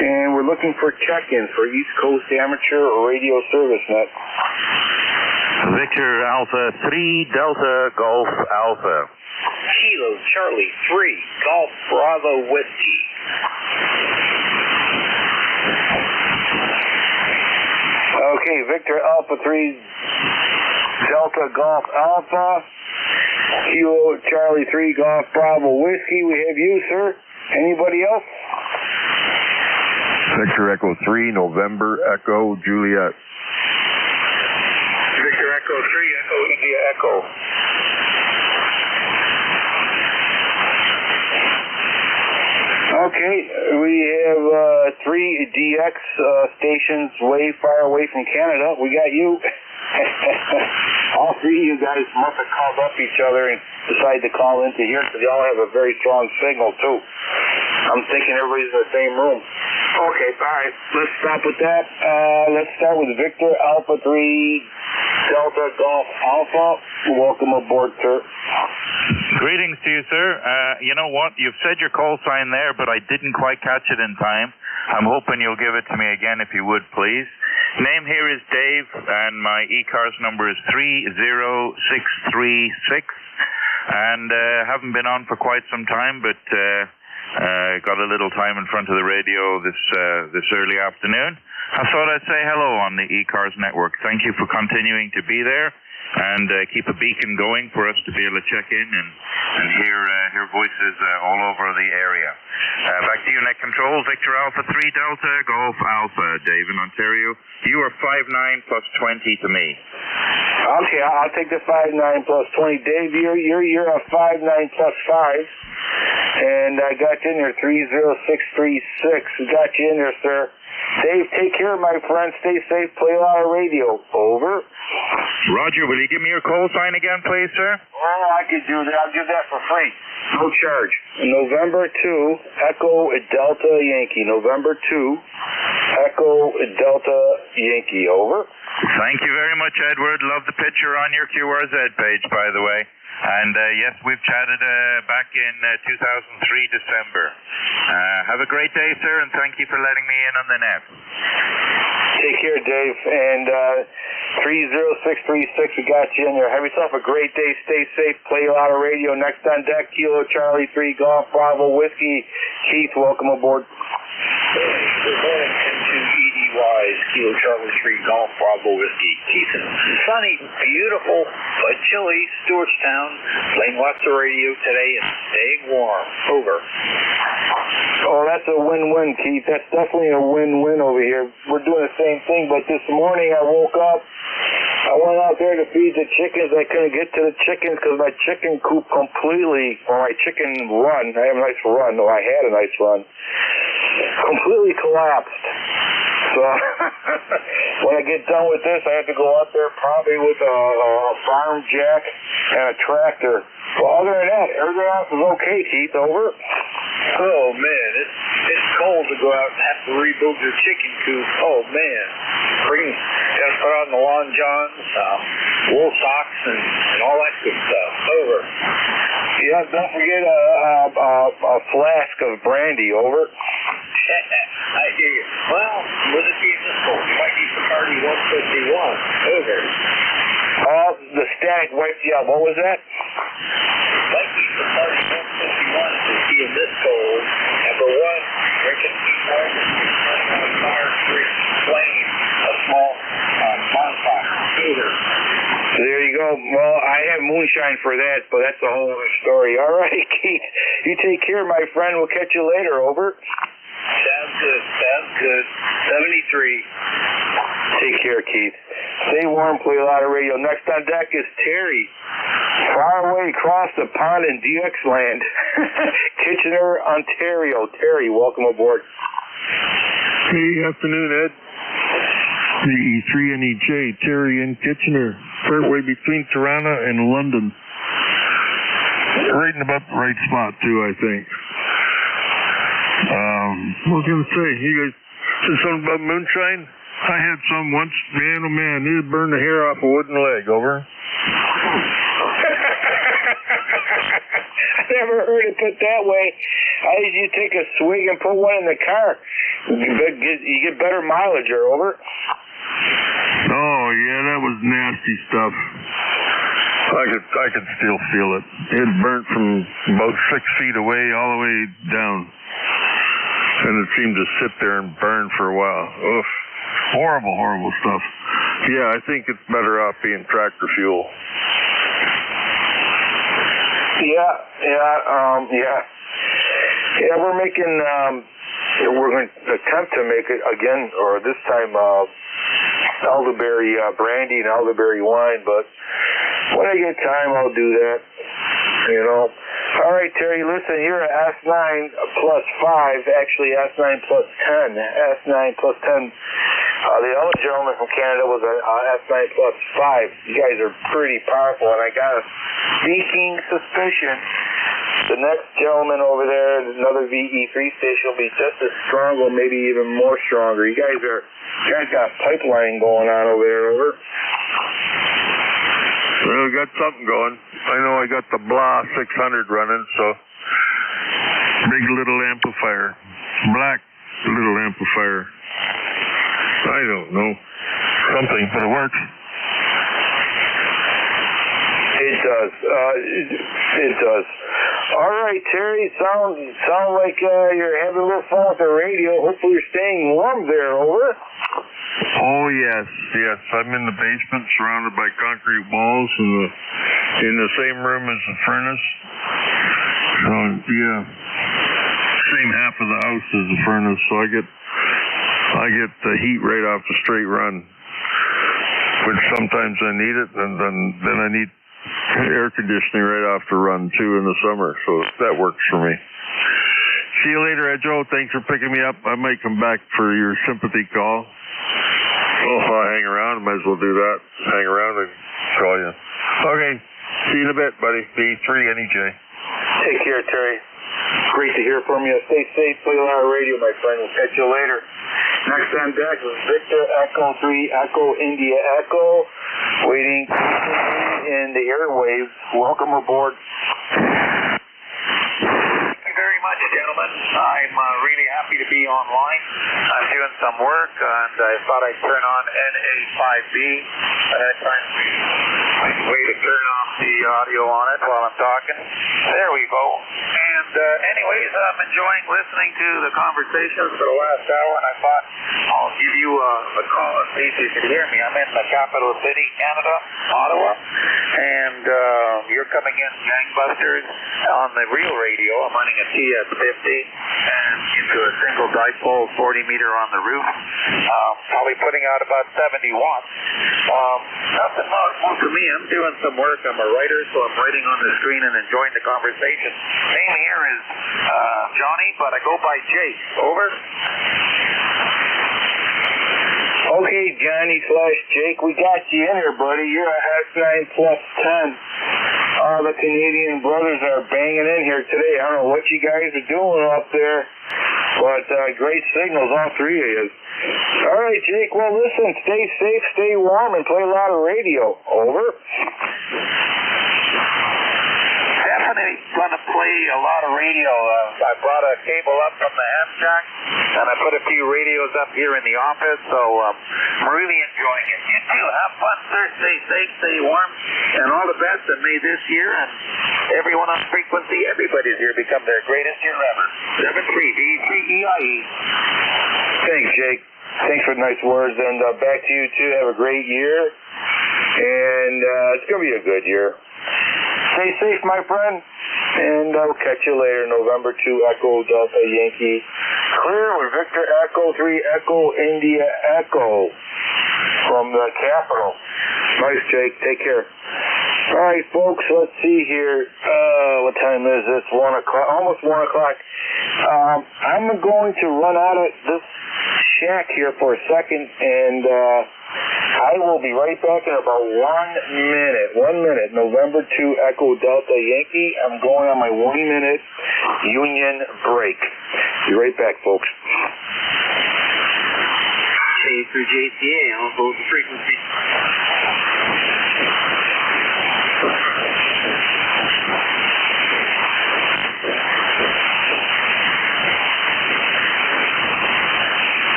And we're looking for check-ins for East Coast Amateur Radio Service Net. Victor Alpha 3 Delta Golf Alpha. Kilo Charlie 3 Golf Bravo Whiskey. Okay, Victor Alpha 3 Delta Golf Alpha. Kilo Charlie 3 Golf Bravo Whiskey. We have you, sir. Anybody else? Victor Echo 3 November Echo Juliet. Victor Echo 3 Echo India Echo. Okay, we have 3 DX stations way far away from Canada. We got you. All 3 of you guys must have called up each other and decided to call into here because you all have a very strong signal too. I'm thinking everybody's in the same room. Okay, all right, let's stop with that. Let's start with Victor Alpha 3 Delta Golf Alpha. Welcome aboard, sir. Greetings to you, sir. You know what? You've said your call sign there, but I didn't quite catch it in time. I'm hoping you'll give it to me again if you would, please. Name here is Dave, and my ECARS number is 30636. And haven't been on for quite some time, but got a little time in front of the radio this early afternoon. I thought I'd say hello on the ECARS network. Thank you for continuing to be there and keep a beacon going for us to be able to check in and hear voices all over the area. Back to you, net control. Victor Alpha 3 Delta Golf Alpha, Dave in Ontario. You are 5'9" plus 20 to me. Okay, I'll take the 5'9" plus 20. Dave, you're a 5'9" plus 5. And I got you in there, 30636. We got you in there, sir. Dave, take care, my friend. Stay safe. Play a lot of radio. Over. Roger, will you give me your call sign again, please, sir? Oh, I could do that. I'll give that for free. No charge. November 2, Echo Delta Yankee. November 2, Echo Delta Yankee. Over. Thank you very much, Edward. Love the picture on your QRZ page, by the way. And yes, we've chatted back in 2003 December. Have a great day, sir, and thank you for letting me in on the net. Take care, Dave. And 30636, we got you in there. Have yourself a great day. Stay safe. Play a lot of radio. Next on deck, Kilo Charlie 3 Golf Bravo Whiskey. Keith, welcome aboard. Good morning, 10-2 EDYs, Kilo Charlie 3 Golf Bravo Whiskey. Keith, sunny, beautiful, but chilly, Stewartstown. Playing lots of radio today and staying warm. Over. Oh, that's a win-win, Keith. That's definitely a win-win over here. We're doing the same thing, but this morning I woke up. I went out there to feed the chickens. I couldn't get to the chickens because my chicken coop completely, or my chicken run, I have a nice run, or I had a nice run, completely collapsed. So when I get done with this, I have to go out there probably with a farm jack and a tractor. Well, other than that, everything else is okay, Keith. Over. Oh man, it's cold to go out and have to rebuild your chicken coop. Oh man, gotta put on the lawn johns, wool socks, and all that good stuff. Over. Yeah, don't forget a flask of brandy. Over. I hear you. Well, with it being this cold, you might need Bacardi 151. Over. The static wiped you out. What was that? Might need Bacardi 151 to being this cold. Number one, drinking heat water, running on a fire, flame, a small bonfire. Over. There you go. Well, I have moonshine for that, but that's a whole other story. All right, Keith. You take care, my friend. We'll catch you later. Over. Sounds good. Sounds good. 73. Take care, Keith. Stay warm, play a lot of radio. Next on deck is Terry. Far away across the pond in DX land. Kitchener, Ontario. Terry, welcome aboard. Hey, afternoon, Ed. The E3NEJ, Terry in Kitchener. Fairway between Toronto and London. Right in about the right spot, too, I think. What was I going to say? You guys said something about moonshine? I had some once. Man, oh man, it'd burn the hair off a wooden leg. Over. I never heard it put that way. I usually take a swig and put one in the car. You get better mileage. Or over. Oh yeah, that was nasty stuff. I could still feel it. It burnt from about 6 feet away all the way down. And it seemed to sit there and burn for a while. Oof. Horrible, horrible stuff. Yeah, I think it's better off being tractor fuel. Yeah, we're making, we're going to attempt to make it again, or this time, elderberry brandy and elderberry wine, but when I get time, I'll do that, you know. All right, Terry, listen, you're at S9 plus 5, actually S9 plus 10. S9 plus 10. The other gentleman from Canada was an S9 plus 5. You guys are pretty powerful, and I got a sneaking suspicion the next gentleman over there, another VE3 station, will be just as strong or maybe even more stronger. You guys got pipeline going on over there. Over. Well, we got something going. I know I got the Blah 600 running, so big little amplifier, black little amplifier. I don't know, something, but it works. It does. It does. All right, Terry. Sound like you're having a little fun with the radio. Hopefully, you're staying warm there. Over. Oh yes. I'm in the basement, surrounded by concrete walls, in the same room as the furnace. So yeah, same half of the house as the furnace. So I get the heat right off the straight run, which sometimes I need it, and then I need air conditioning right off the run too in the summer. So that works for me. See you later, Ed Joe. Thanks for picking me up. I might come back for your sympathy call. Oh, if I hang around, might as well do that. Hang around and call you. Okay. See you in a bit, buddy. B3NEJ. Take care, Terry. Great to hear from you. Stay safe. Play a lot of radio, my friend. We'll catch you later. Next on deck is Victor Echo 3 Echo India Echo. Waiting in the airwaves. Welcome aboard. Thank you very much, gentlemen. I'm really happy to be online. I'm doing some work, and I thought I'd turn on NA5B. I had trying to find a way to turn off the audio on it while I'm talking. There we go. And anyways, I'm enjoying listening to the conversations for the last hour, and I thought I'll give you a call and see if you can hear me. I'm in the capital city, Canada, Ottawa, and you're coming in gangbusters on the real radio. I'm running a TS50 and into a single dipole 40-meter on the roof, probably putting out about 70 watts. Nothing more to me. I'm doing some work. I'm a writer, so I'm writing on the screen and enjoying the conversation. Name here is Johnny, but I go by Jake. Over. Okay, Johnny/Jake, we got you in here, buddy. You're a S9 plus 10. The Canadian brothers are banging in here today. I don't know what you guys are doing up there, but great signals, all three of you. All right, Jake, well, listen, stay safe, stay warm, and play a lot of radio. Over. Definitely going to play a lot of radio. I brought a cable up from the ham shack, and I put a few radios up here in the office, so I'm really enjoying it. You too, have fun, sir. Stay safe, stay warm, and all the best. And may this year and everyone on frequency, everybody's here, become their greatest year ever. 73D3EIE. Thanks, Jake. Thanks for the nice words, and back to you, too. Have a great year, and it's going to be a good year. Stay safe, my friend, and I'll catch you later. November 2, Echo Delta Yankee. Clear with Victor Echo 3 Echo India Echo from the capital. Nice, Jake. Take care. All right, folks, let's see here. What time is this? 1 o'clock, almost 1 o'clock. I'm going to run out of this shack here for a second, and I will be right back in about 1 minute. 1 minute. November 2 Echo Delta Yankee. I'm going on my 1 minute union break. Be right back, folks. Hey, through JCA, I'll hold the frequency.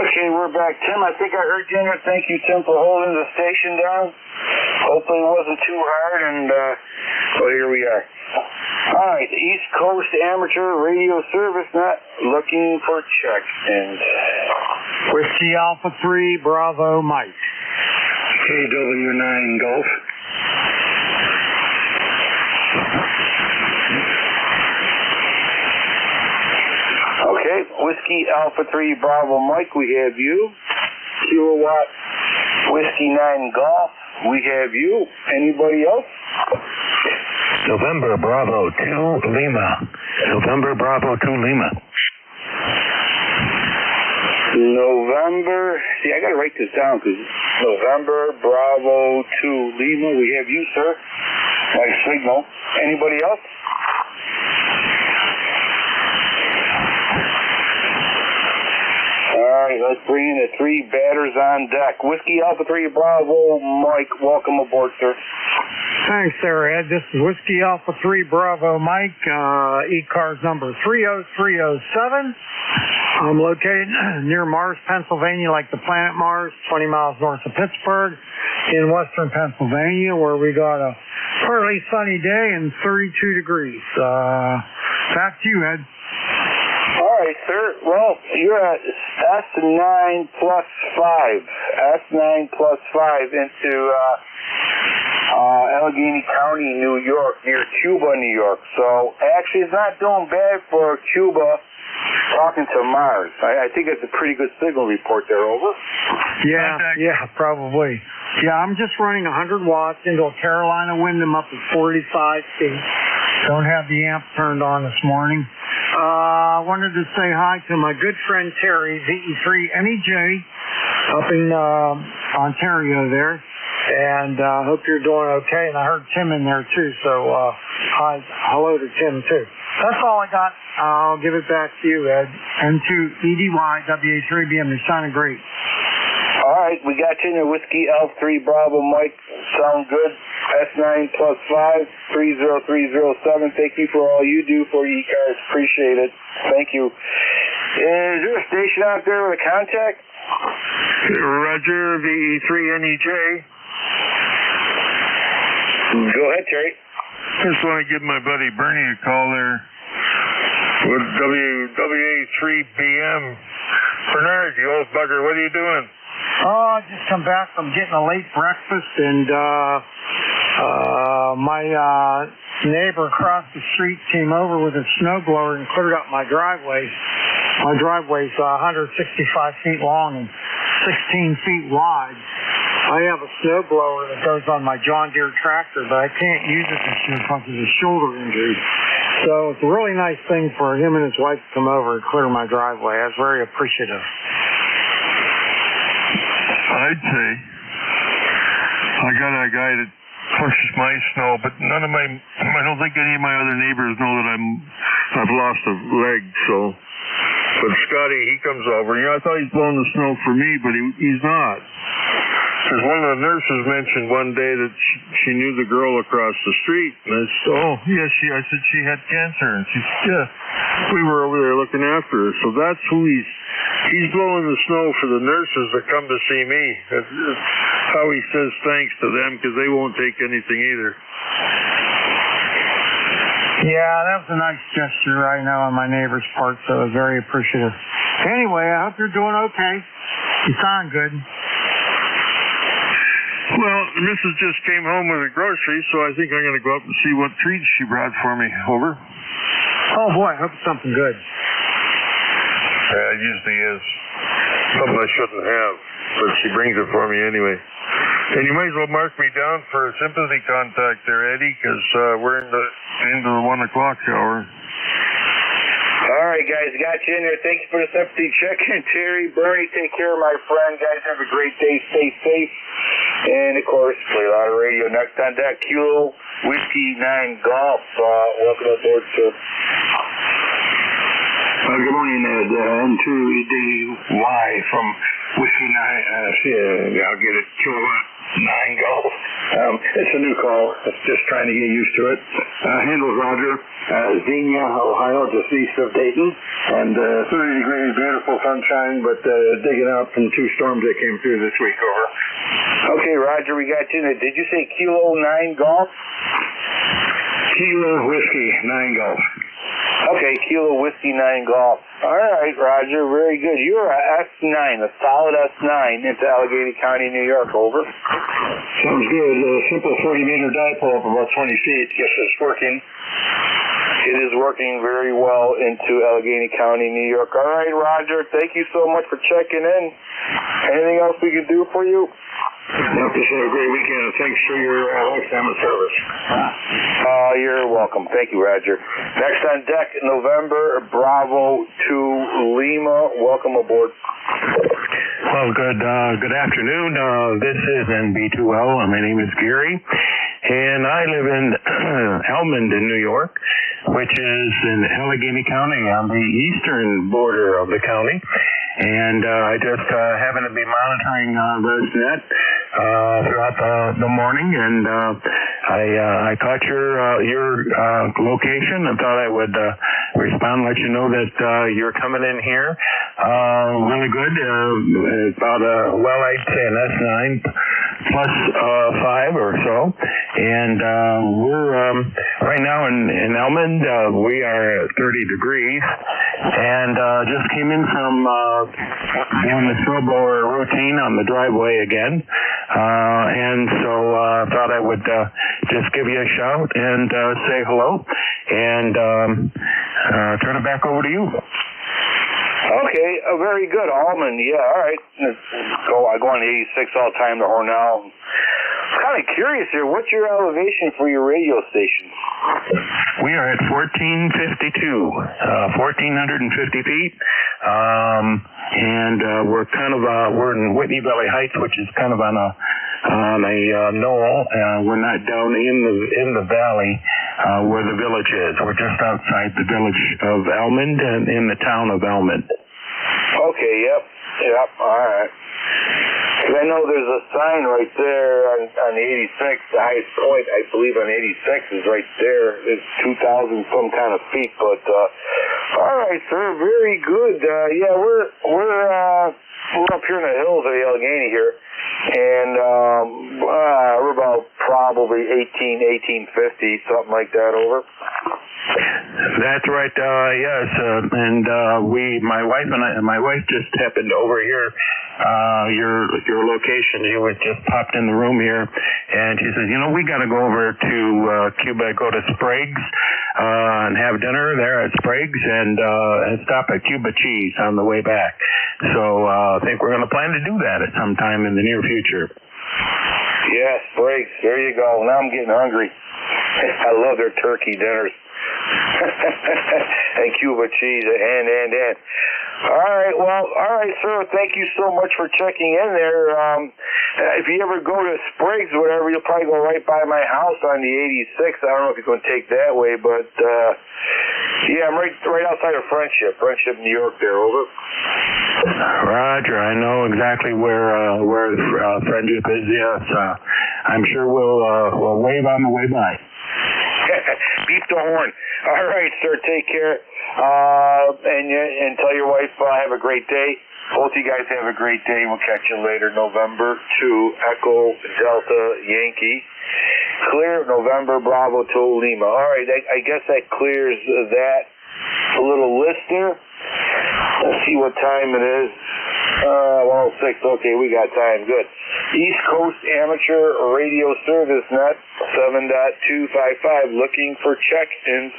Okay, we're back. Tim, I think I heard you in there. Thank you, Tim, for holding the station down. Hopefully it wasn't too hard, and well, here we are. All right, East Coast Amateur Radio Service, not looking for check-ins. Whiskey Alpha 3, Bravo, Mike. KW9 Golf. Okay, Whiskey Alpha 3 Bravo Mike, we have you. Kilowatt Whiskey 9 Golf, we have you. Anybody else? November Bravo 2 Lima. November Bravo 2 Lima. November, see, I gotta write this down because November Bravo 2 Lima, we have you, sir. Nice signal. Anybody else? All right, let's bring in the three batters on deck. Whiskey Alpha 3 Bravo Mike, welcome aboard, sir. Thanks there, Ed. This is Whiskey Alpha 3 Bravo Mike, ECARS number 30307. I'm located near Mars, Pennsylvania, like the planet Mars, 20 miles north of Pittsburgh, in western Pennsylvania, where we got a fairly sunny day and 32 degrees. Back to you, Ed. All right, sir. Well, you're at S9 plus 5. S9 plus 5 into Allegheny County, New York, near Cuba, New York. So actually, it's not doing bad for Cuba talking to Mars. I think it's a pretty good signal report there, over. Yeah, probably. Yeah, I'm just running 100 watts into a Carolina Windham up at 45 feet. Don't have the amp turned on this morning. I wanted to say hi to my good friend Terry, VE3NEJ, up in Ontario there. And hope you're doing okay. And I heard Tim in there too, so hello to Tim too. That's all I got. I'll give it back to you, Ed. And to EDYWA3BM, you're sounding great. All right, we got you in your Whiskey Alpha 3 Bravo Mike. Sound good. S9 plus 5, 30307. Thank you for all you do for ECARS. Appreciate it. Thank you. Is there a station out there with a contact? Roger, VE3NEJ. Go ahead, Terry. Just want to give my buddy Bernie a call there with WA3BM. Bernard, you old bugger, what are you doing? Oh, I just come back from getting a late breakfast, and my neighbor across the street came over with a snowblower and cleared up my driveway. My driveway's 165 feet long and 16 feet wide. I have a snow blower that goes on my John Deere tractor, but I can't use it this year because of the shoulder injury. So it's a really nice thing for him and his wife to come over and clear my driveway. I was very appreciative. I'd say I got a guy that pushes my snow, but I don't think any of my other neighbors know that I've lost a leg, so. But Scotty, he comes over. I thought he's blowing the snow for me, but he's not. Because one of the nurses mentioned one day that she knew the girl across the street. And I said, I said she had cancer. And she said, yeah, we were over there looking after her. So that's who he's blowing the snow for the nurses that come to see me. That's how he says thanks to them, because they won't take anything either. Yeah, that was a nice gesture, I know, on my neighbor's part, so I was very appreciative. Anyway, I hope you're doing okay. You sound good. Well, the missus just came home with the groceries, so I think I'm going to go up and see what treats she brought for me. Over. Oh, boy, I hope it's something good. Yeah, it usually is. Something I shouldn't have, but she brings it for me anyway. And you might as well mark me down for a sympathy contact there, Eddie, because we're into the 1 o'clock hour. All right, guys, got you in there. Thank you for the sympathy check-in, Terry. Bernie, take care, my friend. Guys, have a great day. Stay safe. And, of course, play a lot of radio. Next on deck, Kilo Whiskey 9 Golf. Welcome aboard, sir. Good morning, Ed. N2EDY from Whiskey 9. I'll get it. Kilo 9 Golf. It's a new call. It's just trying to get used to it. Handles Roger. Xenia, Ohio, just east of Dayton. And 30 degrees, beautiful sunshine, but digging out from 2 storms that came through this week. Over. Okay, Roger, we got you in there. Did you say Kilo 9 Golf? Kilo Whiskey 9 Golf. Okay, Kilo Whiskey 9 Golf. All right, Roger, very good. You're a S9, a solid S9 into Allegheny County, New York. Over. Sounds good. A simple 40-meter dipole up about 20 feet. Guess it's working. It is working very well into Allegheny County, New York. All right, Roger, thank you so much for checking in. Anything else we can do for you? No, just have a great weekend, and thanks for your lifetime of service. You're welcome. Thank you, Roger. Next on deck, November Bravo 2 Lima. Welcome aboard. Well, good afternoon. This is NB2L. My name is Gary, and I live in Almond in New York, which is in Allegheny County on the eastern border of the county. And I just happen to be monitoring ResNet throughout the morning, and I caught your location and thought I would respond, let you know that you're coming in here. Really good. About I'd say an S9 plus 5 or so, and we're right now in Almond. We are at 30 degrees, and just came in from doing the snowblower routine on the driveway again, and so thought I would just give you a shout and say hello, and turn it back over to you. Okay, very good. Almond, yeah, all right. I go on the 86 all the time to Hornell. I'm kind of curious here. What's your elevation for your radio station? We are at 1452, 1,450 feet. And we're we're in Whitney Valley Heights, which is kind of on a knoll. We're not down in the valley where the village is. We're just outside the village of Almond and in the town of Almond. Okay, yep, all right. Because I know there's a sign right there on the 86, the highest point, I believe, on 86 is right there. It's 2,000 some kind of feet, but all right, sir, very good. Yeah, we're up here in the hills of Allegheny here, and we're about probably 1850, something like that. Over. That's right. Yes, and my wife just happened to overhear your location. You had just popped in the room here, and she says, we got to go over to Cuba, go to Sprague's, and have dinner there at Sprague's, and stop at Cuba Cheese on the way back. So I think we're going to plan to do that at some time in the near future. Yes, Sprague's. There you go. Now I'm getting hungry. I love their turkey dinners. And Cuba cheese, and. All right, sir. Thank you so much for checking in there. If you ever go to Sprague's or whatever, you'll probably go right by my house on the 86. I don't know if you're going to take that way, but yeah, I'm right outside of Friendship, New York. There, over. Roger. I know exactly where Friendship is. Yes, I'm sure we'll wave on the way by. Beep the horn. All right, sir. Take care. And tell your wife have a great day. Both you guys have a great day. We'll catch you later. November 2, Echo Delta Yankee. Clear. November Bravo to Lima. All right. I guess that clears that little list there. Let's see what time it is. 106. Okay, we got time. Good. East Coast Amateur Radio Service Net 7.255. Looking for check-ins.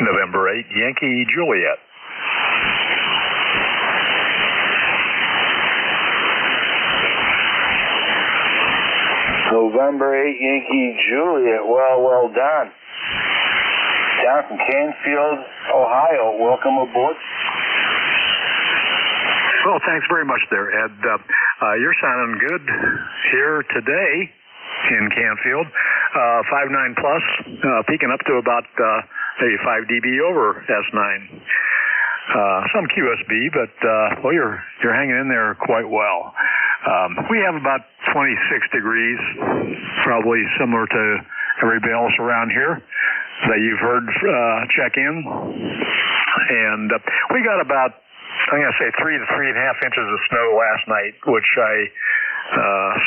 November 8, Yankee Juliet. November 8, Yankee Juliet. Well done. Down from Canfield, Ohio. Welcome aboard. Well, thanks very much there, Ed. You're sounding good here today in Canfield. 5.9 plus, peaking up to about maybe 5 dB over S9. Some QSB, but you're hanging in there quite well. We have about 26 degrees, probably similar to everybody else around here that you've heard check in. And we got about, I'm going to say 3 to 3.5 inches of snow last night, which I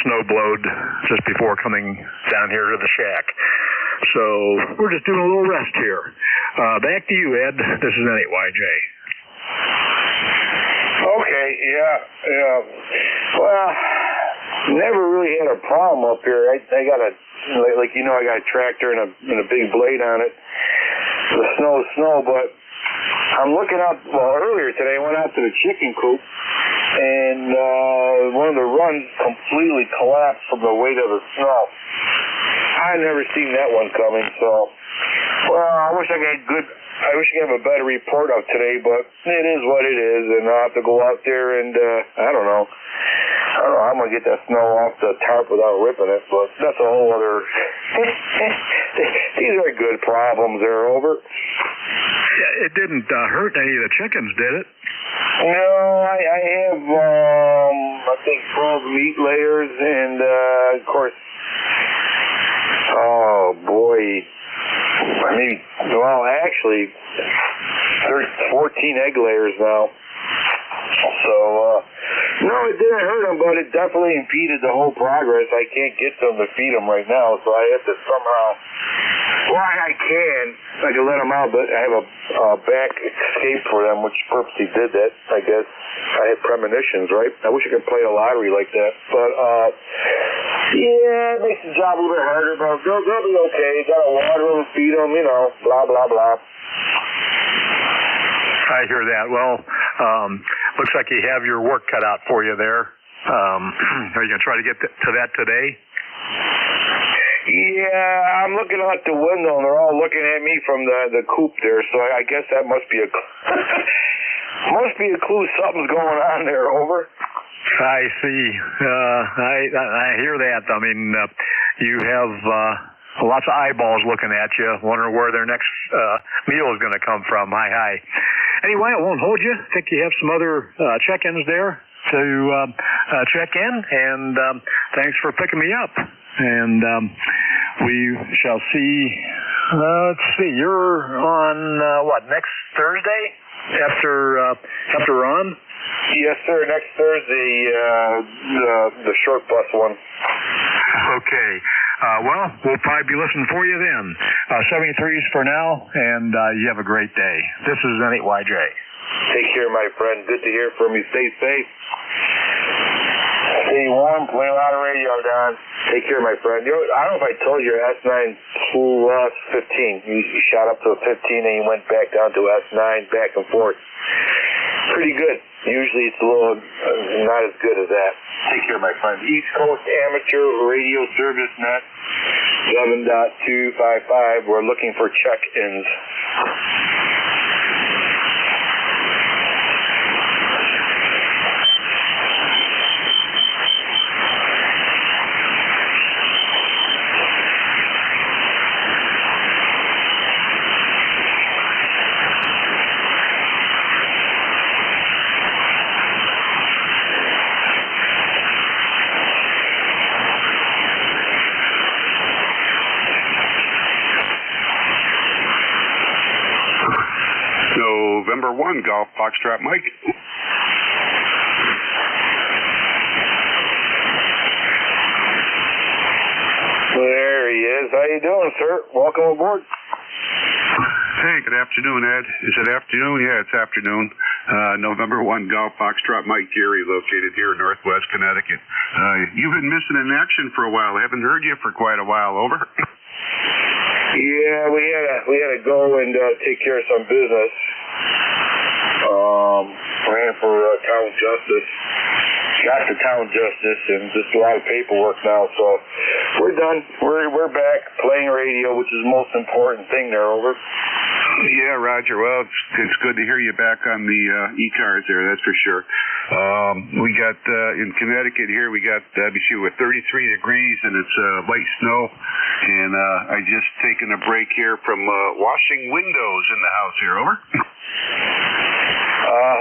snow blowed just before coming down here to the shack. So we're just doing a little rest here. Back to you, Ed. This is NAYJ. Okay, yeah. Well, never really had a problem up here. I got I got a tractor and a big blade on it. The snow, but I'm looking out. Well, earlier today I went out to the chicken coop, and one of the runs completely collapsed from the weight of the snow. I never seen that one coming. So, I wish I could have a better report of today, but it is what it is, and I'll have to go out there and I don't know how I'm gonna get that snow off the tarp without ripping it, but that's a whole other. These are good problems. They're over. Yeah, it didn't hurt any of the chickens, did it? No, I have I think 12 meat layers, and of course, oh boy. Actually, there's 14 egg layers now. So, no, it didn't hurt them, but it definitely impeded the whole progress. I can't get them to feed them right now, so I have to somehow. Well, I can let them out, but I have a back escape for them, which purposely did that, I guess. I had premonitions, right? I wish I could play a lottery like that. But, yeah, it makes the job a little bit harder, but they'll be okay. You gotta water them, feed them, blah, blah, blah. I hear that. Well, looks like you have your work cut out for you there. Are you going to try to get to that today? Yeah, I'm looking out the window, and they're all looking at me from the coop there, so I guess that must be a clue something's going on there, over. I see. I hear that. I mean, you have lots of eyeballs looking at you, wondering where their next meal is going to come from. Hi. Anyway, I won't hold you. I think you have some other check-ins there to check in, and thanks for picking me up. And we shall see. Let's see. You're on next Thursday after Ron? Yes, sir. Next Thursday, the short bus one. Okay. Well, we'll probably be listening for you then. 73s for now, and you have a great day. This is N8YJ. Take care, my friend. Good to hear from you. Stay safe. Stay warm. Play a lot of radio, Don. Take care, my friend. I don't know if I told you, S9 flew 15. You shot up to a 15 and you went back down to S9, back and forth. Pretty good. Usually it's a little not as good as that. Take care, my friend. East Coast Amateur Radio Service Net 7.255. We're looking for check-ins. November 1, Golf Foxtrot Mike. There he is. How you doing, sir? Welcome aboard. Hey, good afternoon, Ed. Is it afternoon? Yeah, it's afternoon. November 1, Golf Foxtrot Mike, Gary, located here in Northwest Connecticut. You've been missing in action for a while. I haven't heard you for quite a while. Over. Yeah, we had to go and take care of some business. Ran for town justice. Got to town justice and just a lot of paperwork now. So we're done. We're back playing radio, which is the most important thing there. Over. Yeah, Roger. Well, it's good to hear you back on the ECARS there. That's for sure. We got in Connecticut here. We got with 33 degrees and it's light snow. And I just taken a break here from washing windows in the house here. Over.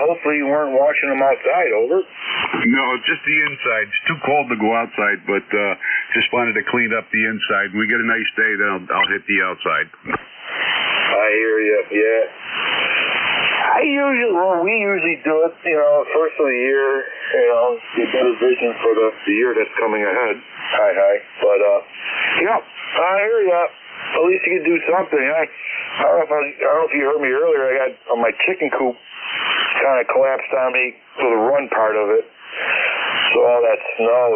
Hopefully you weren't washing them outside. Over. No, just the inside. It's too cold to go outside, but just wanted to clean up the inside. When we get a nice day, then I'll hit the outside. I hear you. Yeah. We usually do it, first of the year, get better vision for the year that's coming ahead. Hi. But, I hear you. At least you can do something. I don't know if you heard me earlier. I got on my chicken coop kind of collapsed on me for the run part of it. So all that snow,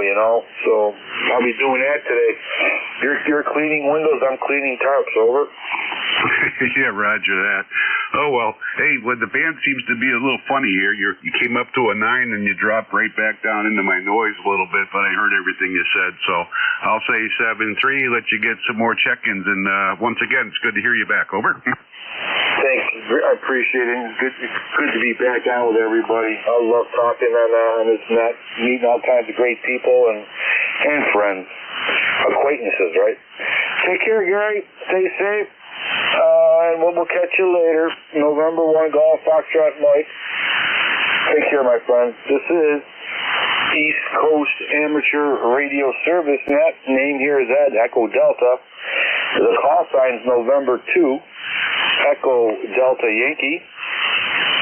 So I'll be doing that today. You're cleaning windows. I'm cleaning tarps. Over. Yeah, Roger that. Oh, well, hey, the band seems to be a little funny here. You came up to a 9 and you dropped right back down into my noise a little bit, but I heard everything you said. So I'll say 7-3, let you get some more check-ins. And once again, it's good to hear you back. Over. Thanks. I appreciate it. It's good to be back out with everybody. I love talking on this net, meeting all kinds of great people and friends, acquaintances, right? Take care, Gary. Stay safe. And we'll catch you later. November 1, Golf Foxtrot Mike. Take care, my friend. This is East Coast Amateur Radio Service Net. Name here is Ed, Echo Delta. The call sign's November 2, Echo Delta Yankee.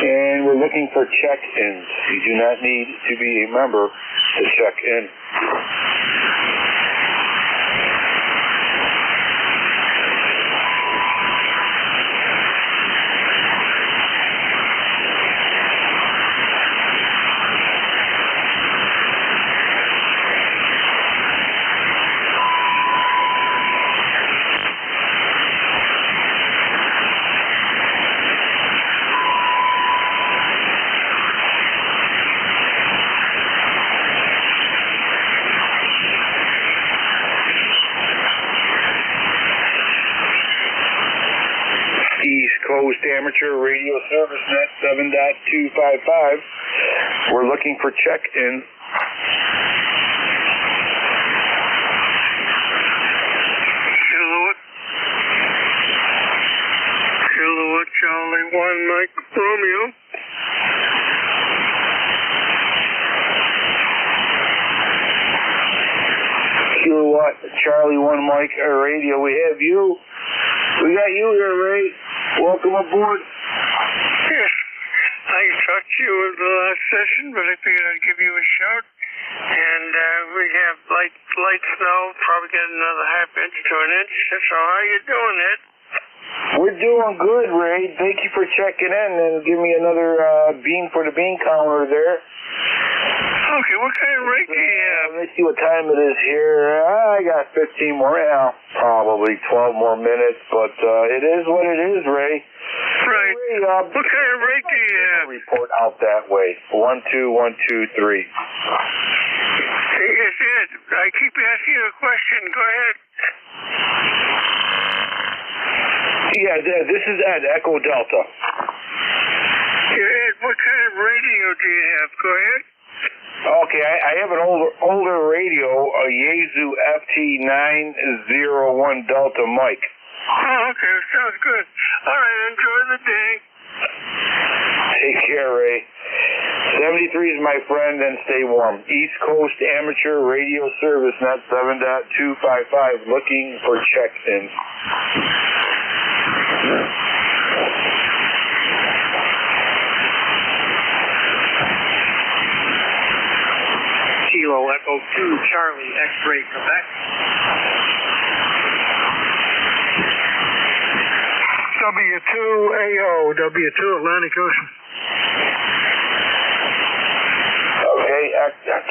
And we're looking for check-ins. You do not need to be a member to check in. Coast Amateur Radio Service Net 7.255. We're looking for check-in. Kilowatt Charlie 1 Mike Romeo. Kilowatt Charlie 1 Mike Radio. We have you. We got you here, Ray. Welcome aboard. Yes, I talked to you in the last session, but I figured I'd give you a shout. and we have light snow, probably get another half inch to an inch. So how you doing, Ed? We're doing good, Ray. Thank you for checking in and give me another bean for the bean counter there. Okay, what kind of rate do you have? Let's see what time it is here. I got 15 more, probably 12 more minutes, but it is what it is, Ray. Right. Ray, what kind of rate do you have? Report out that way. 12123. Hey, yes, Ed. I keep asking you a question. Go ahead. Yeah, this is Ed, Echo Delta. Yeah, Ed, what kind of radio do you have? Go ahead. Okay, I have an older radio, a Yaesu FT901 Delta mic. Oh, okay, sounds good. All right, enjoy the day. Take care, Ray. 73 is my friend, and stay warm. East Coast Amateur Radio Service, net 7.255, looking for check-ins. Kilo Echo 2 Charlie X-Ray Quebec. W2AO, W2 Atlantic Ocean. Okay,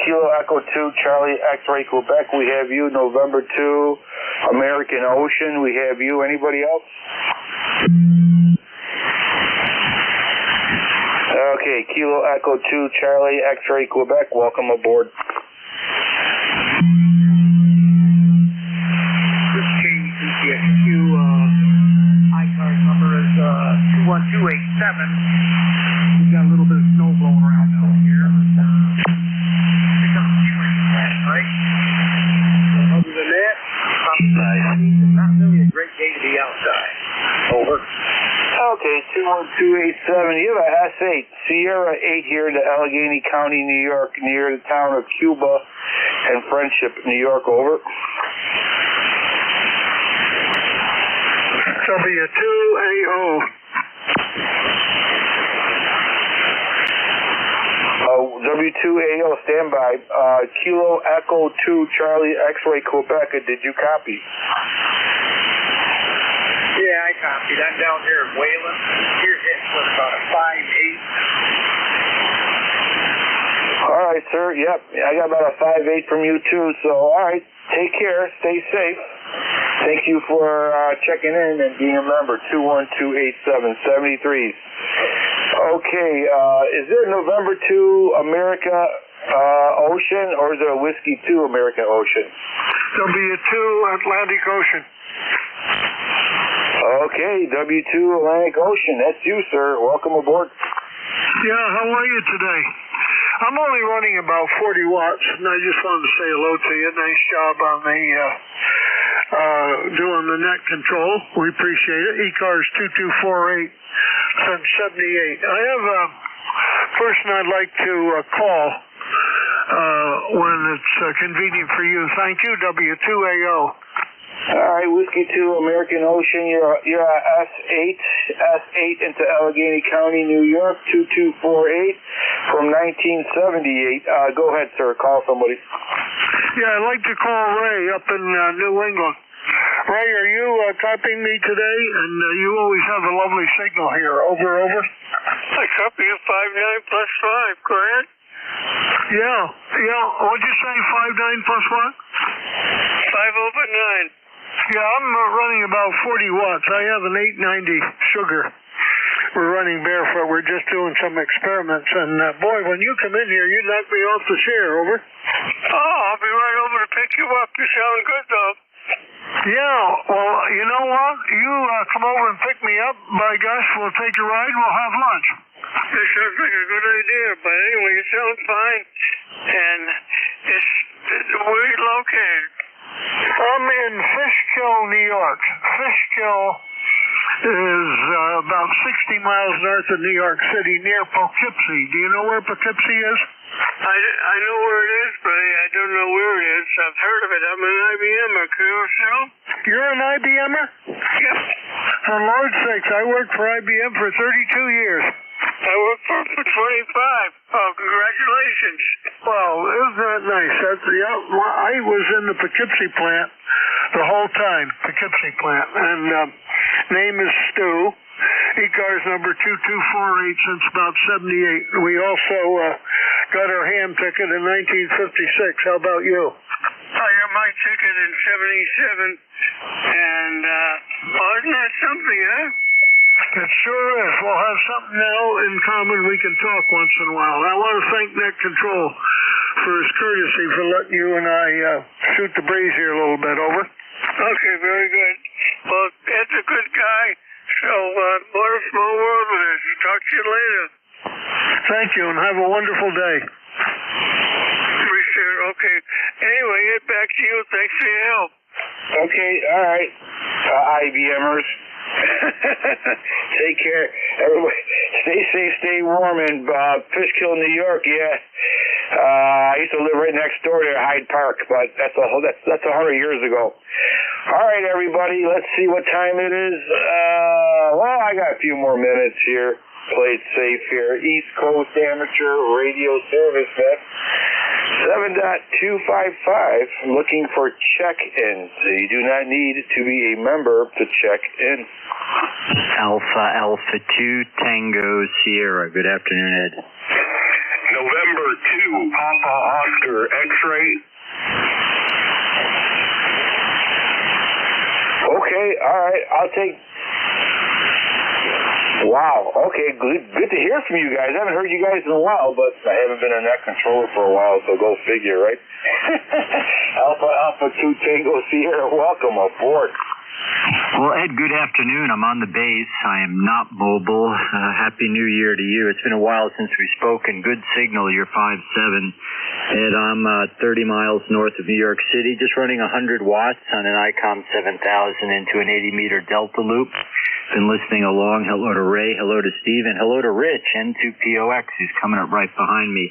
Kilo Echo 2 Charlie X-Ray Quebec, we have you. November 2 American Ocean, we have you. Anybody else? Okay, Kilo Echo 2 Charlie X-Ray Quebec, welcome aboard. This KCTXQ ECARS number is 21287. We've got a little bit of snow blowing around out here. Pick up a few inches last night. Other than that, not really a great day to be outside. Over. Okay, 21287. You have a S8, Sierra 8 here to Allegheny County, New York, near the town of Cuba and Friendship, New York. Over. W2AO. W2AO, standby. Kilo Echo 2 Charlie X-Ray Quebec. Did you copy? Yeah, I copied. I'm down here in Wayland. Here's it with about a 5.8. All right, sir. Yep, I got about a 5.8 from you too. So, all right, take care. Stay safe. Thank you for checking in and being a member. 2128773. Okay, is there November 2 America Ocean, or is there a Whiskey 2 American Ocean? W2 Atlantic Ocean. Okay, W2 Atlantic Ocean. That's you, sir. Welcome aboard. Yeah, how are you today? I'm only running about 40 watts, and I just wanted to say hello to you. Nice job on the doing the net control. We appreciate it. ECARS 2248 since 78. I have a person I'd like to call when it's convenient for you. Thank you, W2AO. All right, Whiskey 2 American Ocean. You're at S8 into Allegheny County, New York, 2248 from 1978. Go ahead, sir. Call somebody. Yeah, I'd like to call Ray up in New England. Ray, are you copying me today? And you always have a lovely signal here. Over. I copy you 59 plus 5. Go ahead. Yeah. What'd you say? 59 plus what? 5 over 9. Yeah, I'm running about 40 watts. I have an 890 sugar. We're running barefoot. We're just doing some experiments. And, boy, when you come in here, you knock me off the chair. Over. Oh, I'll be right over to pick you up. You sound good, though. Yeah, well, you know what? You come over and pick me up. By gosh, we'll take a ride. We'll have lunch. That sounds like a good idea. But anyway, you sound fine. And where are you located? I'm in Fishkill, New York. Fishkill is about 60 miles north of New York City, near Poughkeepsie. Do you know where Poughkeepsie is? I know where it is, but I don't know where it is. I've heard of it. I'm an IBMer. You're an IBMer? Yep. For Lord's sakes, I worked for IBM for 32 years. I work for 25. Oh, congratulations. Well, isn't that nice? I was in the Poughkeepsie plant the whole time, Poughkeepsie plant, and name is Stu. ECARS number 2248 since about 78. We also got our ham ticket in 1956. How about you? I got my ticket in 77, and isn't that something, huh? It sure is. We'll have something now in common. We can talk once in a while. I want to thank Net Control for his courtesy for letting you and I shoot the breeze here a little bit. Over. Okay, very good. Well, Ed's a good guy, so what a small world it is. Talk to you later. Thank you, and have a wonderful day. Appreciate it. Okay. Anyway, Ed, back to you. Thanks for your help. Okay, all right. IBMers. Take care. Everybody, stay safe, stay warm in Fishkill, New York. Yeah. I used to live right next door to Hyde Park, but that's 100 years ago. All right, everybody, let's see what time it is. Well, I got a few more minutes here. Play it safe here. East Coast Amateur Radio Service Net 7.255. Looking for check-ins. You do not need to be a member to check in. Alpha 2 Tango Sierra. Good afternoon, Ed. November 2 Papa Oscar X-ray. Okay, all right. I'll take. Wow. Okay, good to hear from you guys. I haven't heard you guys in a while, but I haven't been a Net Controller for a while, so go figure, right? Alpha 2 Tango Sierra, welcome aboard. Well, Ed, good afternoon. I'm on the base. I am not mobile. Happy New Year to you. It's been a while since we spoke, and good signal. You're 5'7". And I'm 30 miles north of New York City, just running 100 watts on an ICOM 7000 into an 80-meter Delta loop. Been listening along. Hello to Ray. Hello to Steve. And hello to Rich, N2POX, who's coming up right behind me.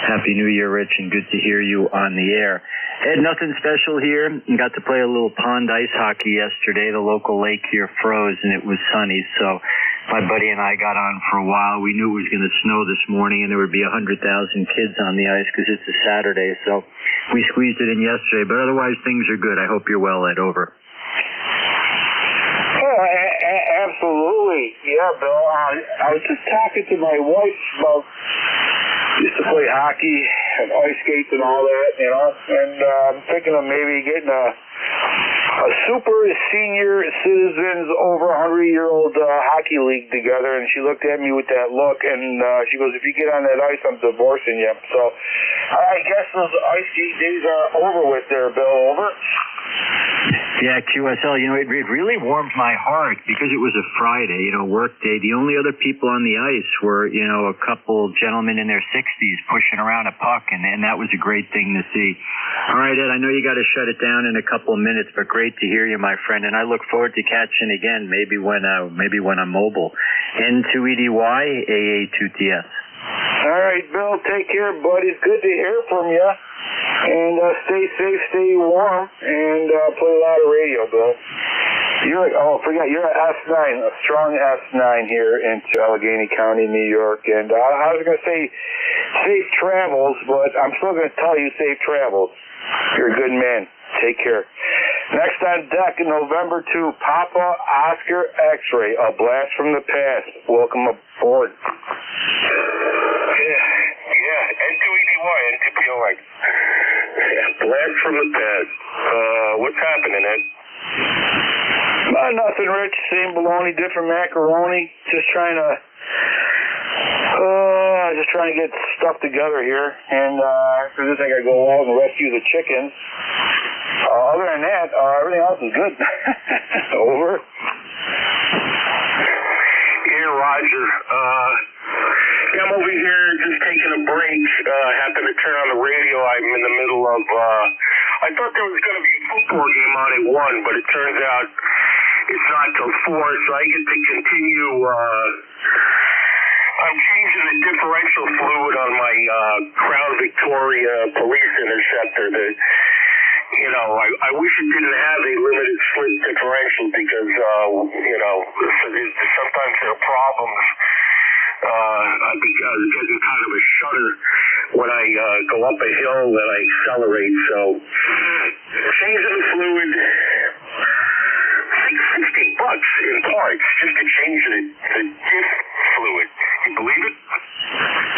Happy New Year, Rich, and good to hear you on the air. Ed, nothing special here. Got to play a little pond ice hockey yesterday. The local lake here froze, and it was sunny, so my buddy and I got on for a while. We knew it was going to snow this morning, and there would be 100,000 kids on the ice because it's a Saturday, so we squeezed it in yesterday. But otherwise, things are good. I hope you're well, Ed. Over. Absolutely. Yeah, Bill. I was just talking to my wife about used to play hockey and ice skates and all that, you know, and I'm thinking of maybe getting a super senior citizens over 100-year-old hockey league together, and she looked at me with that look, and she goes, if you get on that ice, I'm divorcing you. So I guess those ice skate days are over with there, Bill. Over. Yeah, QSL, you know, it really warmed my heart because it was a Friday, you know, work day. The only other people on the ice were, you know, a couple gentlemen in their 60s pushing around a puck, and that was a great thing to see. All right, Ed, I know you got to shut it down in a couple of minutes, but great to hear you, my friend, and I look forward to catching again, maybe when I'm mobile. N2EDY, AA2TS. All right, Bill, take care, buddy. It's good to hear from you. And stay safe, stay warm, and play a lot of radio, Bill. You're an S9, a strong S9 here in Allegheny County, New York. And I was going to say safe travels, but I'm still going to tell you safe travels. You're a good man. Take care. Next on deck, November 2, Papa Oscar X-ray, a blast from the past. Welcome aboard. Yeah, N2EDY, N2POX. Blast from the past. What's happening, Ed? Nothing, Rich. Same baloney, different macaroni. Just trying to get stuff together here. And after this, I got to go out and rescue the chickens. Other than that, everything else is good. Over. Here, Roger. I'm over here just taking a break. Happened to turn on the radio. I'm in the middle of, I thought there was going to be a football game on at 1, but it turns out it's not till 4, so I get to continue, I'm changing the differential fluid on my Crown Victoria police interceptor. You know, I wish it didn't have a limited slip differential because, you know, sometimes there are problems I'm getting kind of a shudder when I go up a hill and I accelerate. So, changing the fluid, like $60 in parts just to change the diff fluid. You believe it?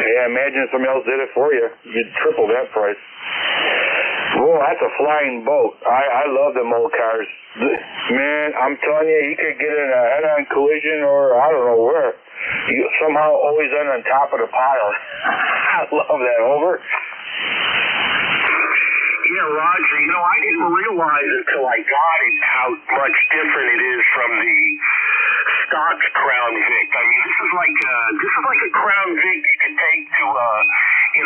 Yeah, imagine if somebody else did it for you. You'd triple that price. Whoa, that's a flying boat. I love them old cars. Man, I'm telling you, he could get in a head-on collision or I don't know where. You somehow always end on top of the pile. I love that. Over. Yeah, Roger, I didn't realize until I got it how much different it is from the stock Crown Vic. I mean, this is like a Crown Vic you can take to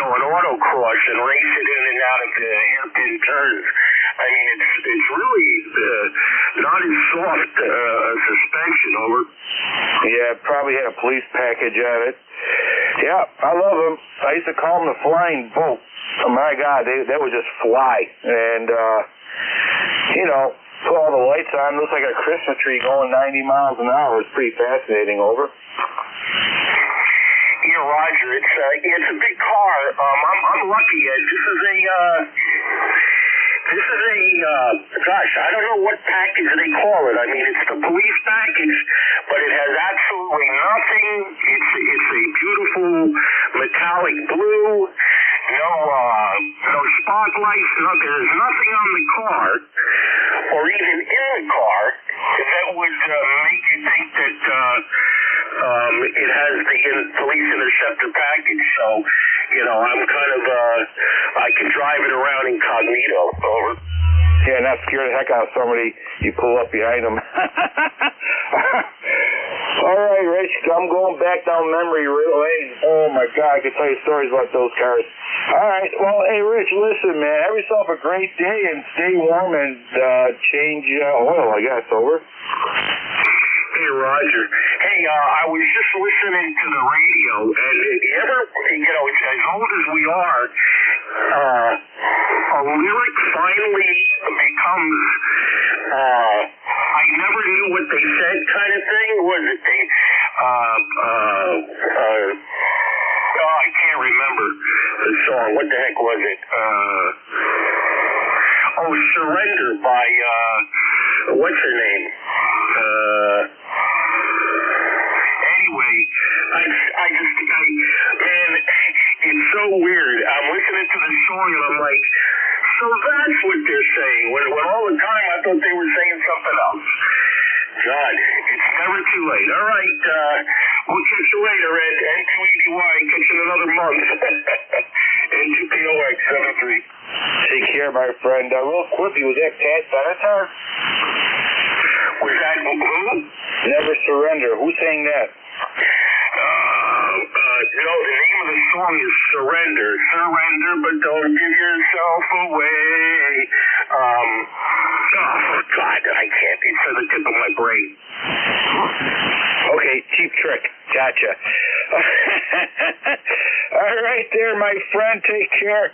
an autocross and race it in and out of the hairpin turns. I mean, it's really not as soft a suspension. Over. Yeah, probably had a police package on it. Yeah, I love them. I used to call them the flying boat. Oh my God, they would just fly. And, put all the lights on. Looks like a Christmas tree going 90 miles an hour. It's pretty fascinating. Over. Yeah, Roger. It's a big car. I'm lucky. This is gosh, I don't know what package they call it. I mean, it's the police package, but it has absolutely nothing. It's a beautiful metallic blue. No spotlights. There's nothing on the car, or even in the car, that would make you think that it has the police interceptor package. So, I'm kind of I can drive it around incognito. Over. Yeah, not scare the heck out of somebody. You pull up behind them. All right, Rich, I'm going back down memory lane. Oh, my God, I could tell you stories about those cars. All right, well, hey, Rich, listen, man, have yourself a great day and stay warm and change oil, I guess. Over. Hey, Roger. Hey, I was just listening to the radio, and as old as we are, a lyric finally becomes, I never knew what they said kind of thing. Was it I can't remember the song. What the heck was it? Surrender by, what's her name? Anyway, man, it's so weird. I'm listening to the song and I'm like, so that's what they're saying. When all the time I thought they were saying something else. God, it's never too late. All right, we'll catch you later, Ed. N2EDY, catch you in another month. N2POX 73. Take care, my friend. Real quickly, was that Pat Benatar? Was that who? Never Surrender. Who sang that? No, the name of the song is Surrender. Surrender, but don't give yourself away. God, I can't. It's on the tip of my brain. Okay, Cheap Trick. Gotcha. All right there, my friend. Take care.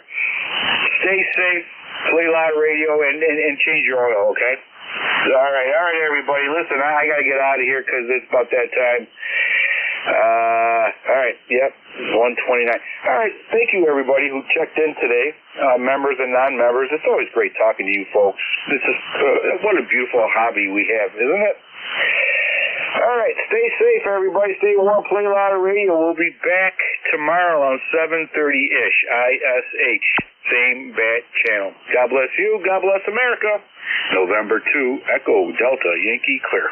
Stay safe. Play a lot of radio and change your oil, okay? All right, everybody. Listen, I got to get out of here because it's about that time. All right, yep, 1:29. All right, thank you, everybody who checked in today, members and non-members. It's always great talking to you folks. This is what a beautiful hobby we have, isn't it? All right, stay safe, everybody. Stay warm. Play a lot of radio. We'll be back tomorrow on 7:30-ish, ISH. Same bat channel. God bless you. God bless America. November 2, Echo Delta Yankee Clear.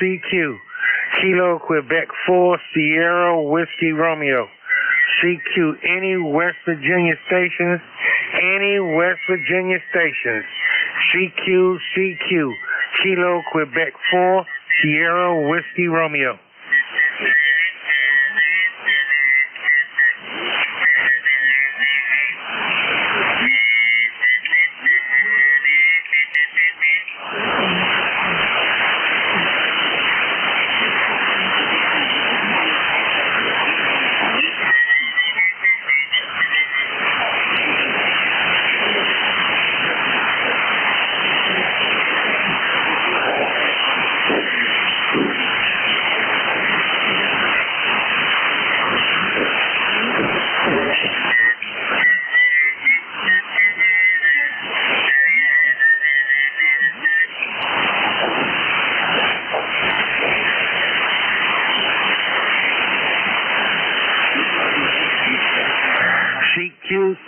CQ, Kilo Quebec 4, Sierra Whiskey Romeo. CQ, any West Virginia stations, CQ, Kilo Quebec 4, Sierra Whiskey Romeo.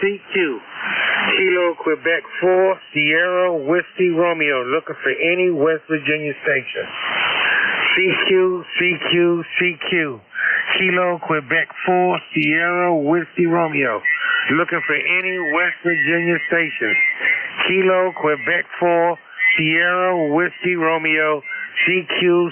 CQ. Kilo Quebec 4, Sierra Whiskey Romeo. Looking for any West Virginia station. CQ. Kilo Quebec 4, Sierra Whiskey Romeo. Looking for any West Virginia station. Kilo Quebec 4, Sierra Whiskey Romeo. CQ.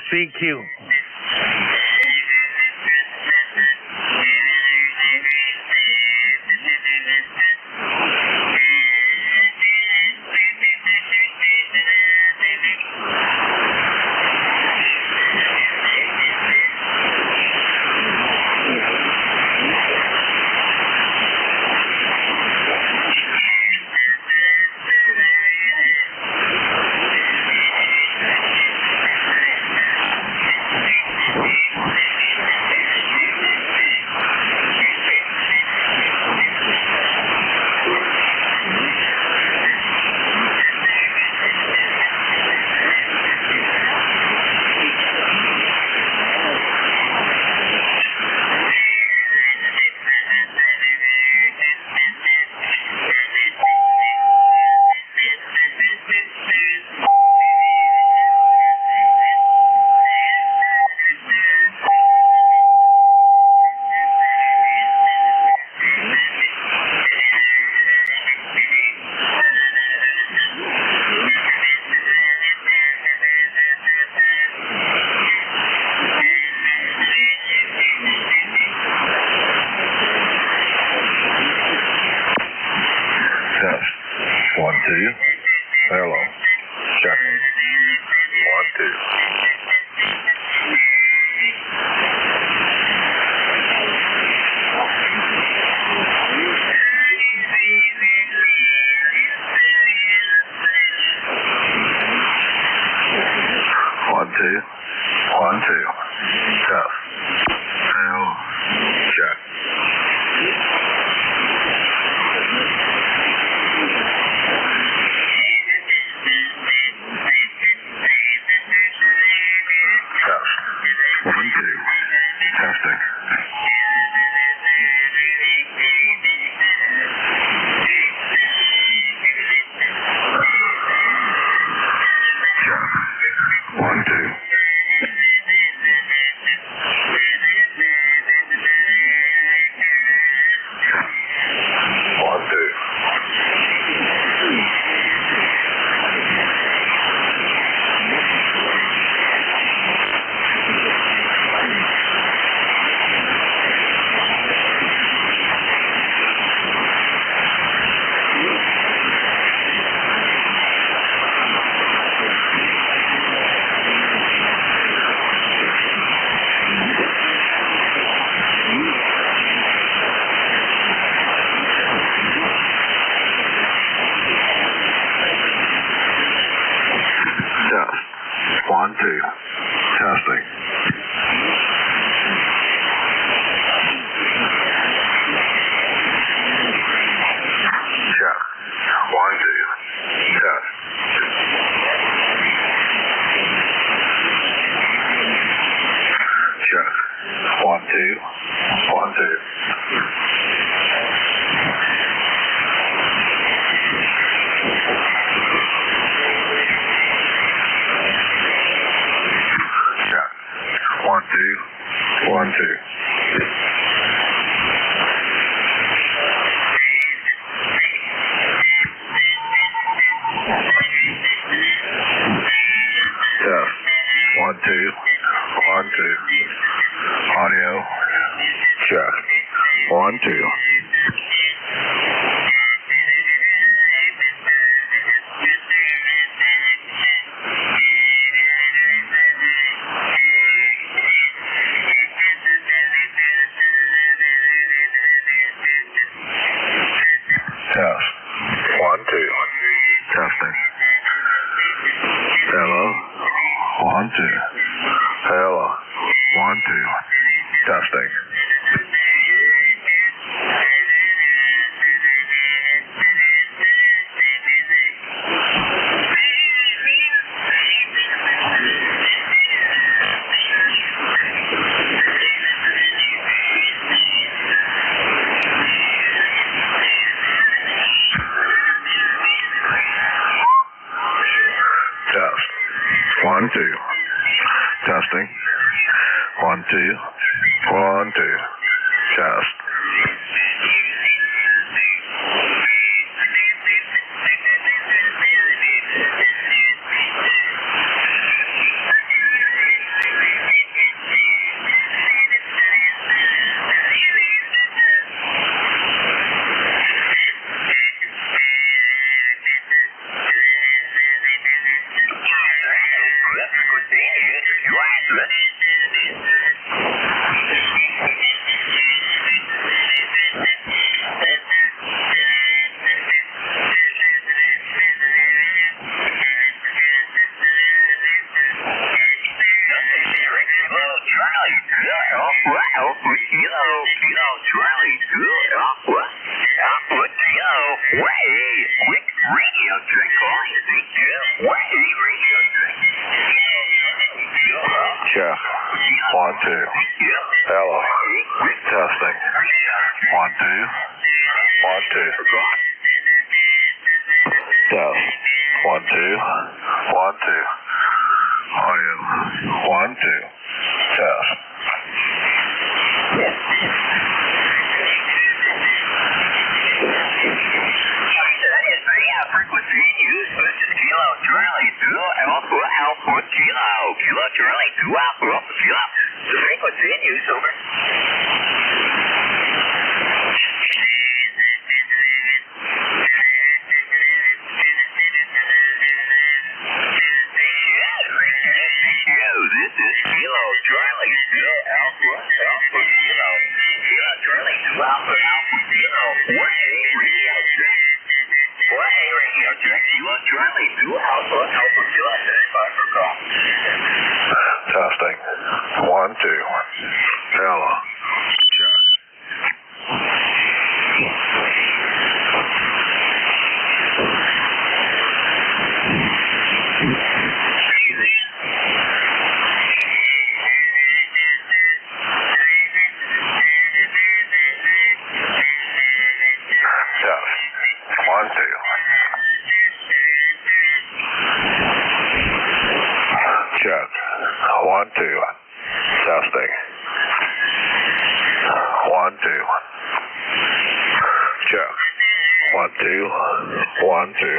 1, 2. 1, 2. Test. Check. 1, 2. Hello. Testing. 1, 2. 1, 2. Test. 1, 2. 1, 2. Audio. 1, 2. Test. Frequency used, this is Kilo Charlie 2 Alpha Alpha Kilo. Kilo Charlie 2 Alpha Alpha Kilo. The frequency in use, over. This is Kilo Charlie 2 Alpha Alpha Kilo. Kilo Charlie 2 Alpha Alpha Kilo. 1A radio check. 1A radio check. Kilo Charlie 2 Alpha Alpha Kilo. Standby for call. Testing. 1, 2. Hello. Check. Check. 1, 2. Testing. 1, 2. Check. 1, 2. 1, 2.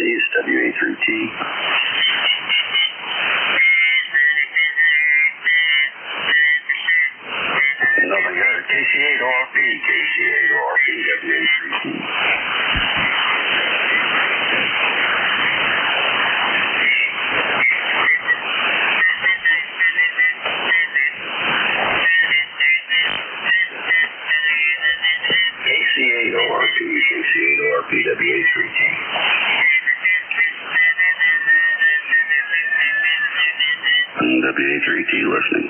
degrees, WA3T. Nothing good. KC8ORP, KC8ORP, WA3T. KC8ORP, KC8ORP, WA3T. WA3T listening.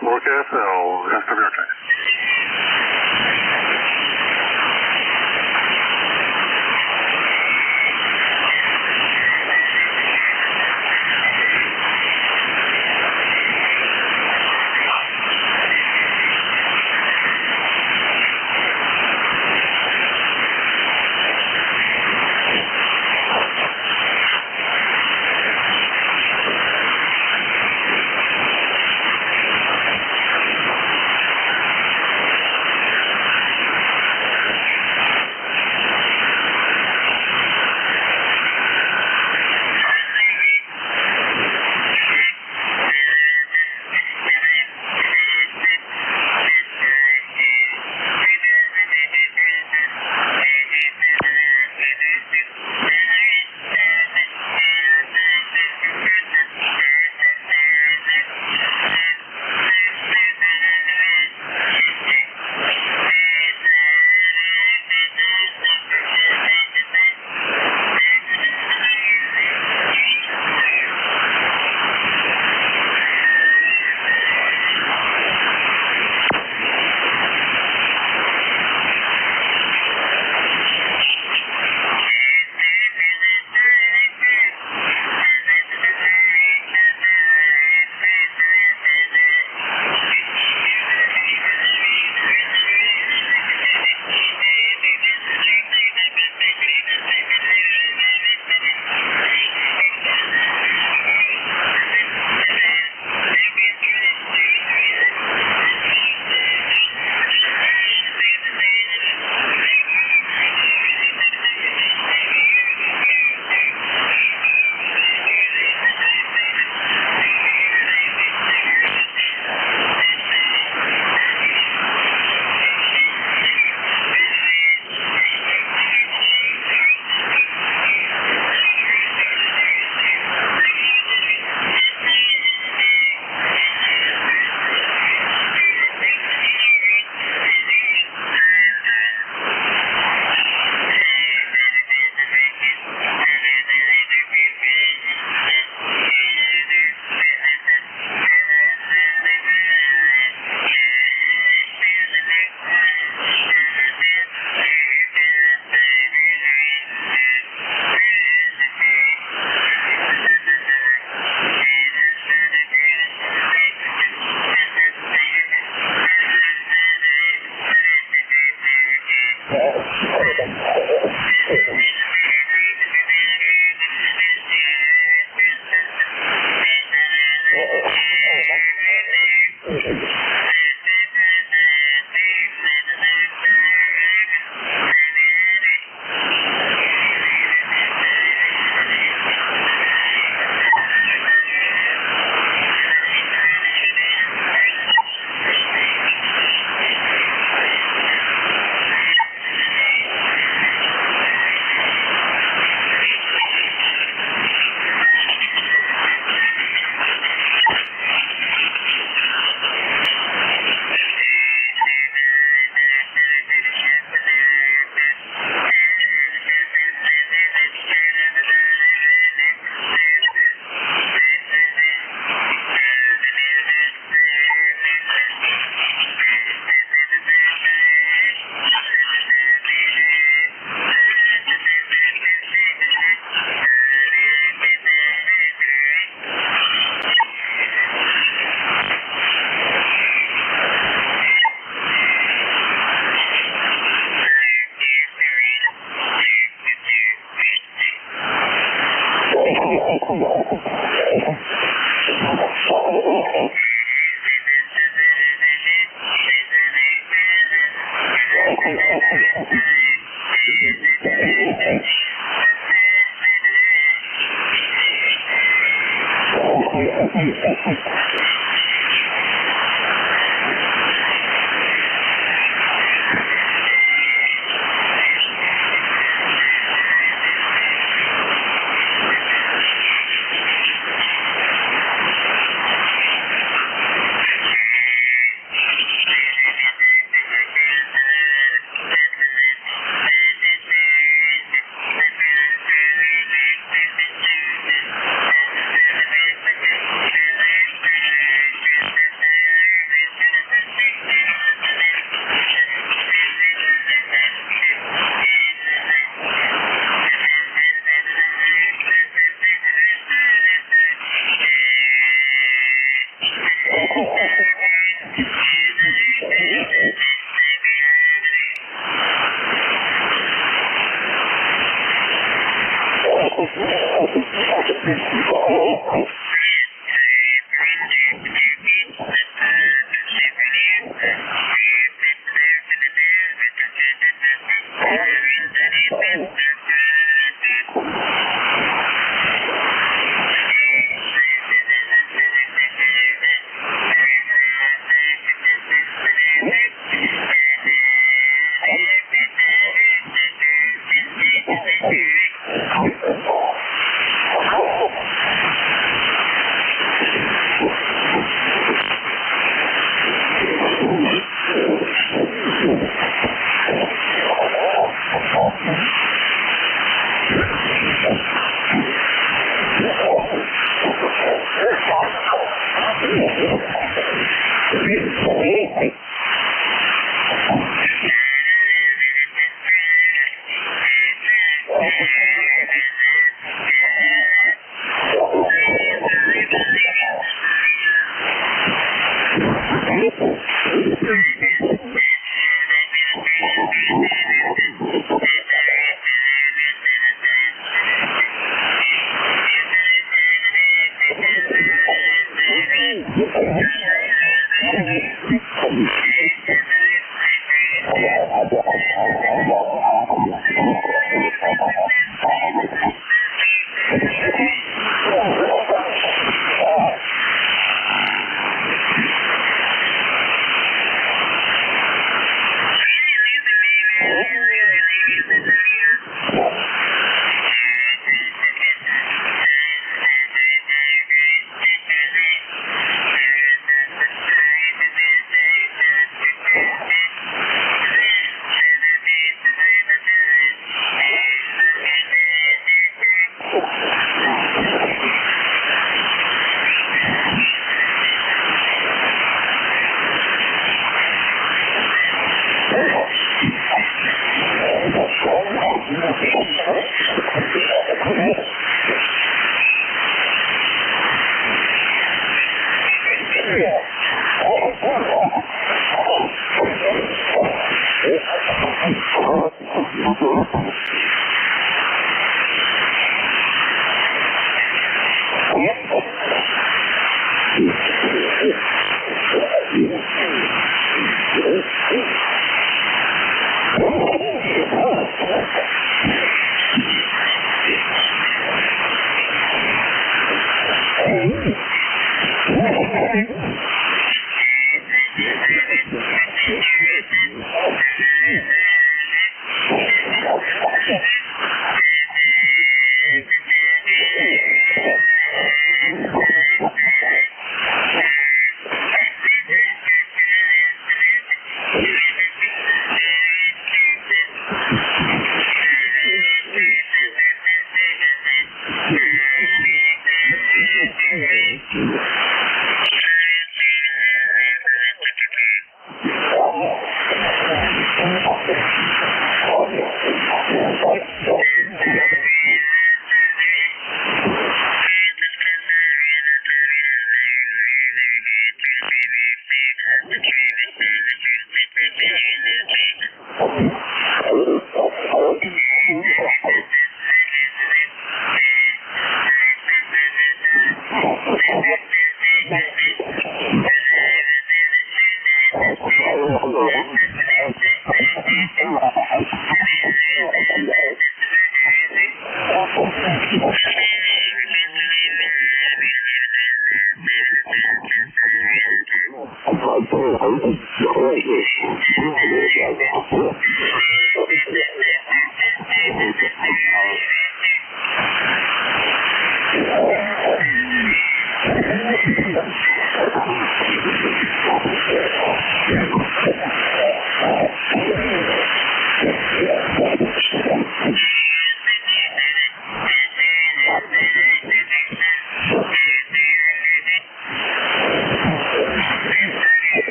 forecast. I'll ask of your time.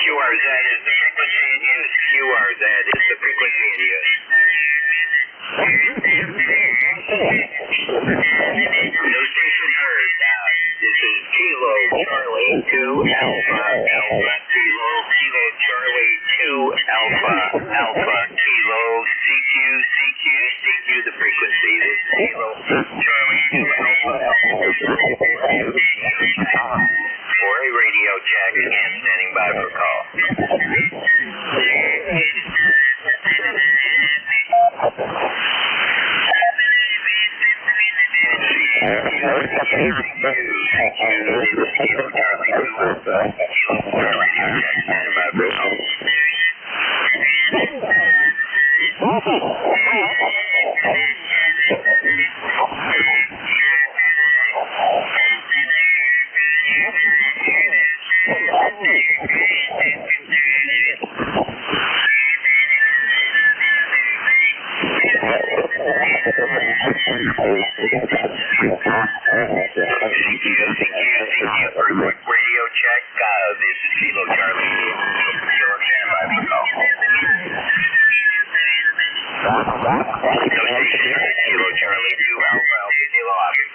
QRZ is the frequency in use. QRZ is the frequency in use. No station heard. This is Kilo Charlie 2 Alpha Alpha Kilo Kilo Charlie 2 Alpha Alpha Kilo CQ CQ CQ the frequency. This is Kilo Charlie 2 Alpha for a radio check and standing by for call. Radio check. This is Kilo Charlie. Kilo stand by for call. No station. Kilo Charlie 2 Alpha Alpha Kilo Alpha.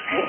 Yes,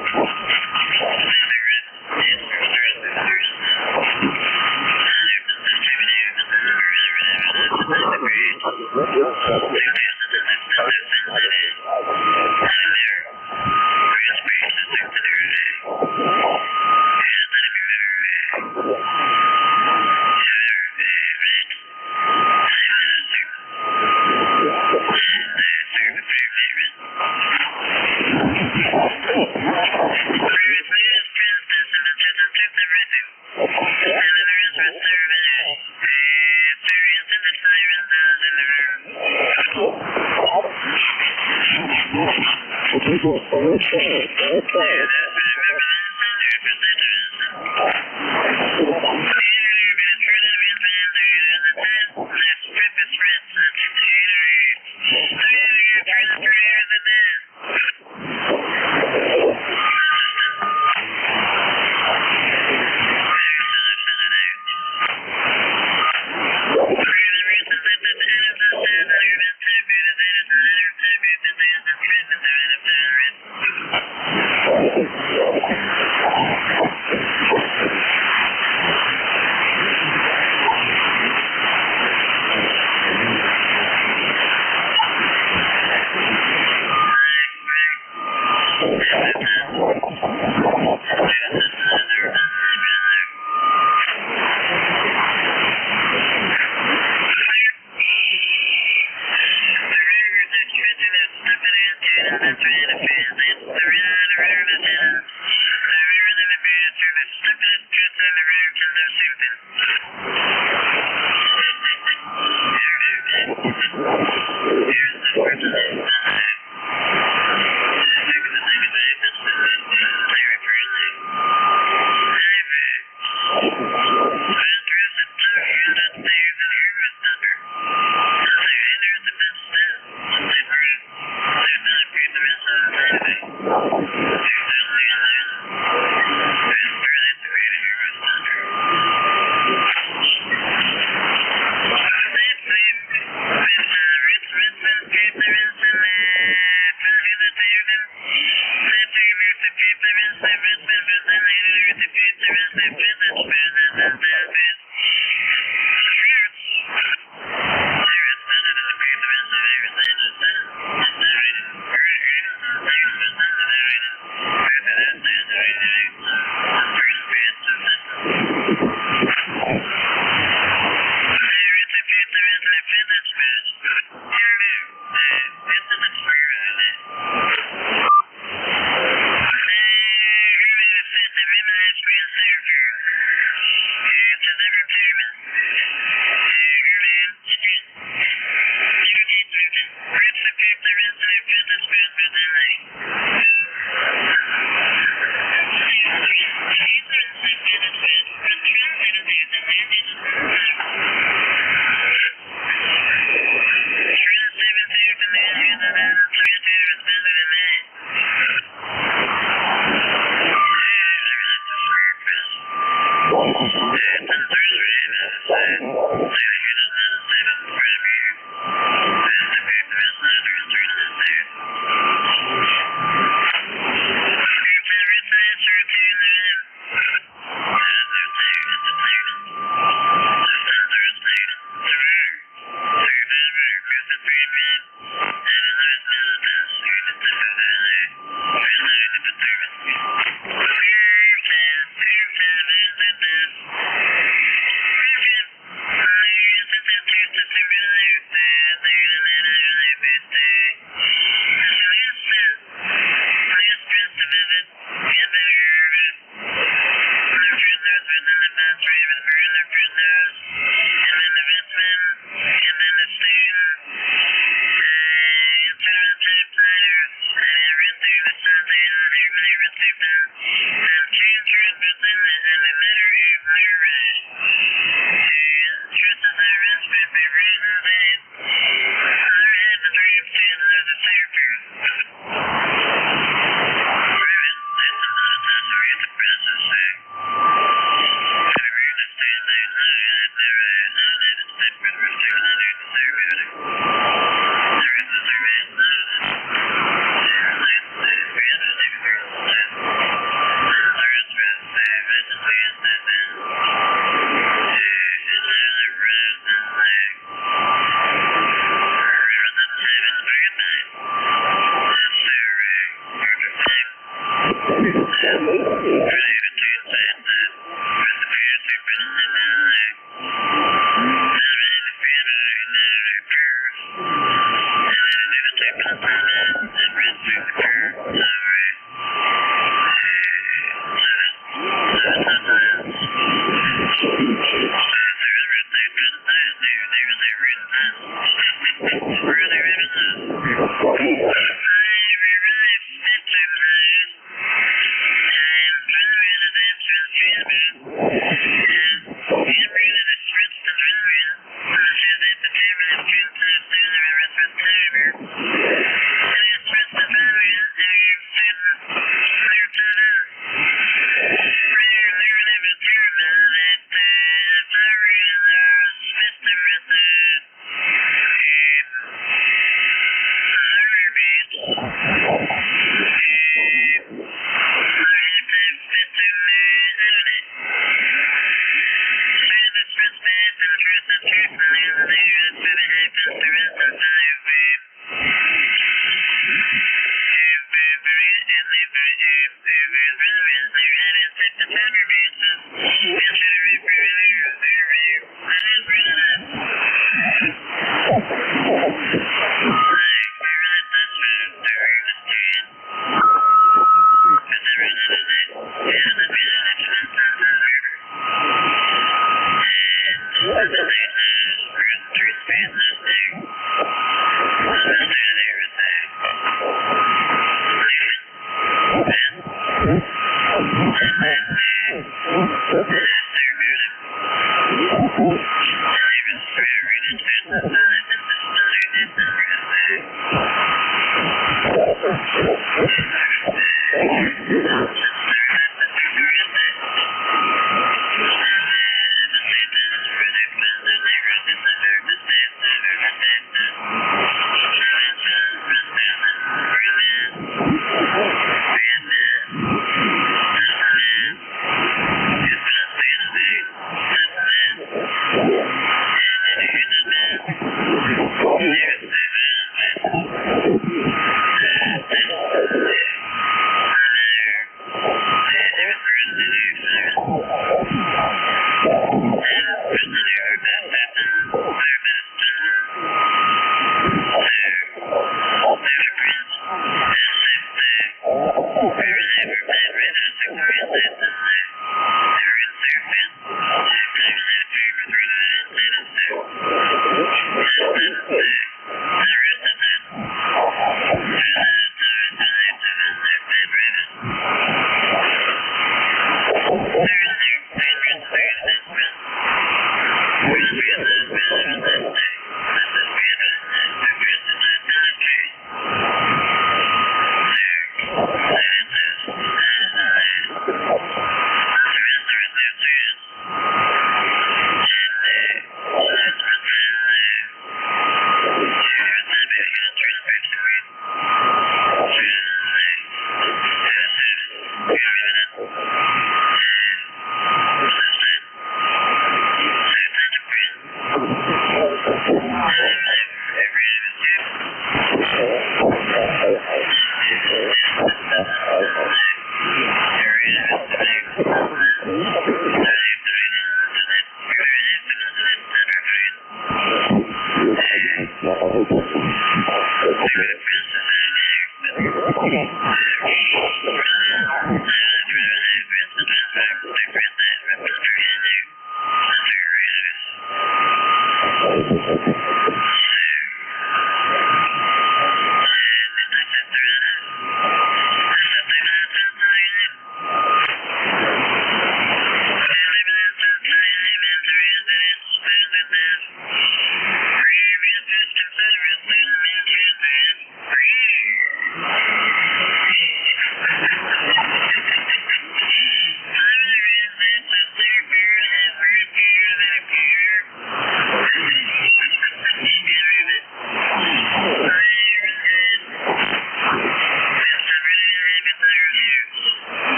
All right.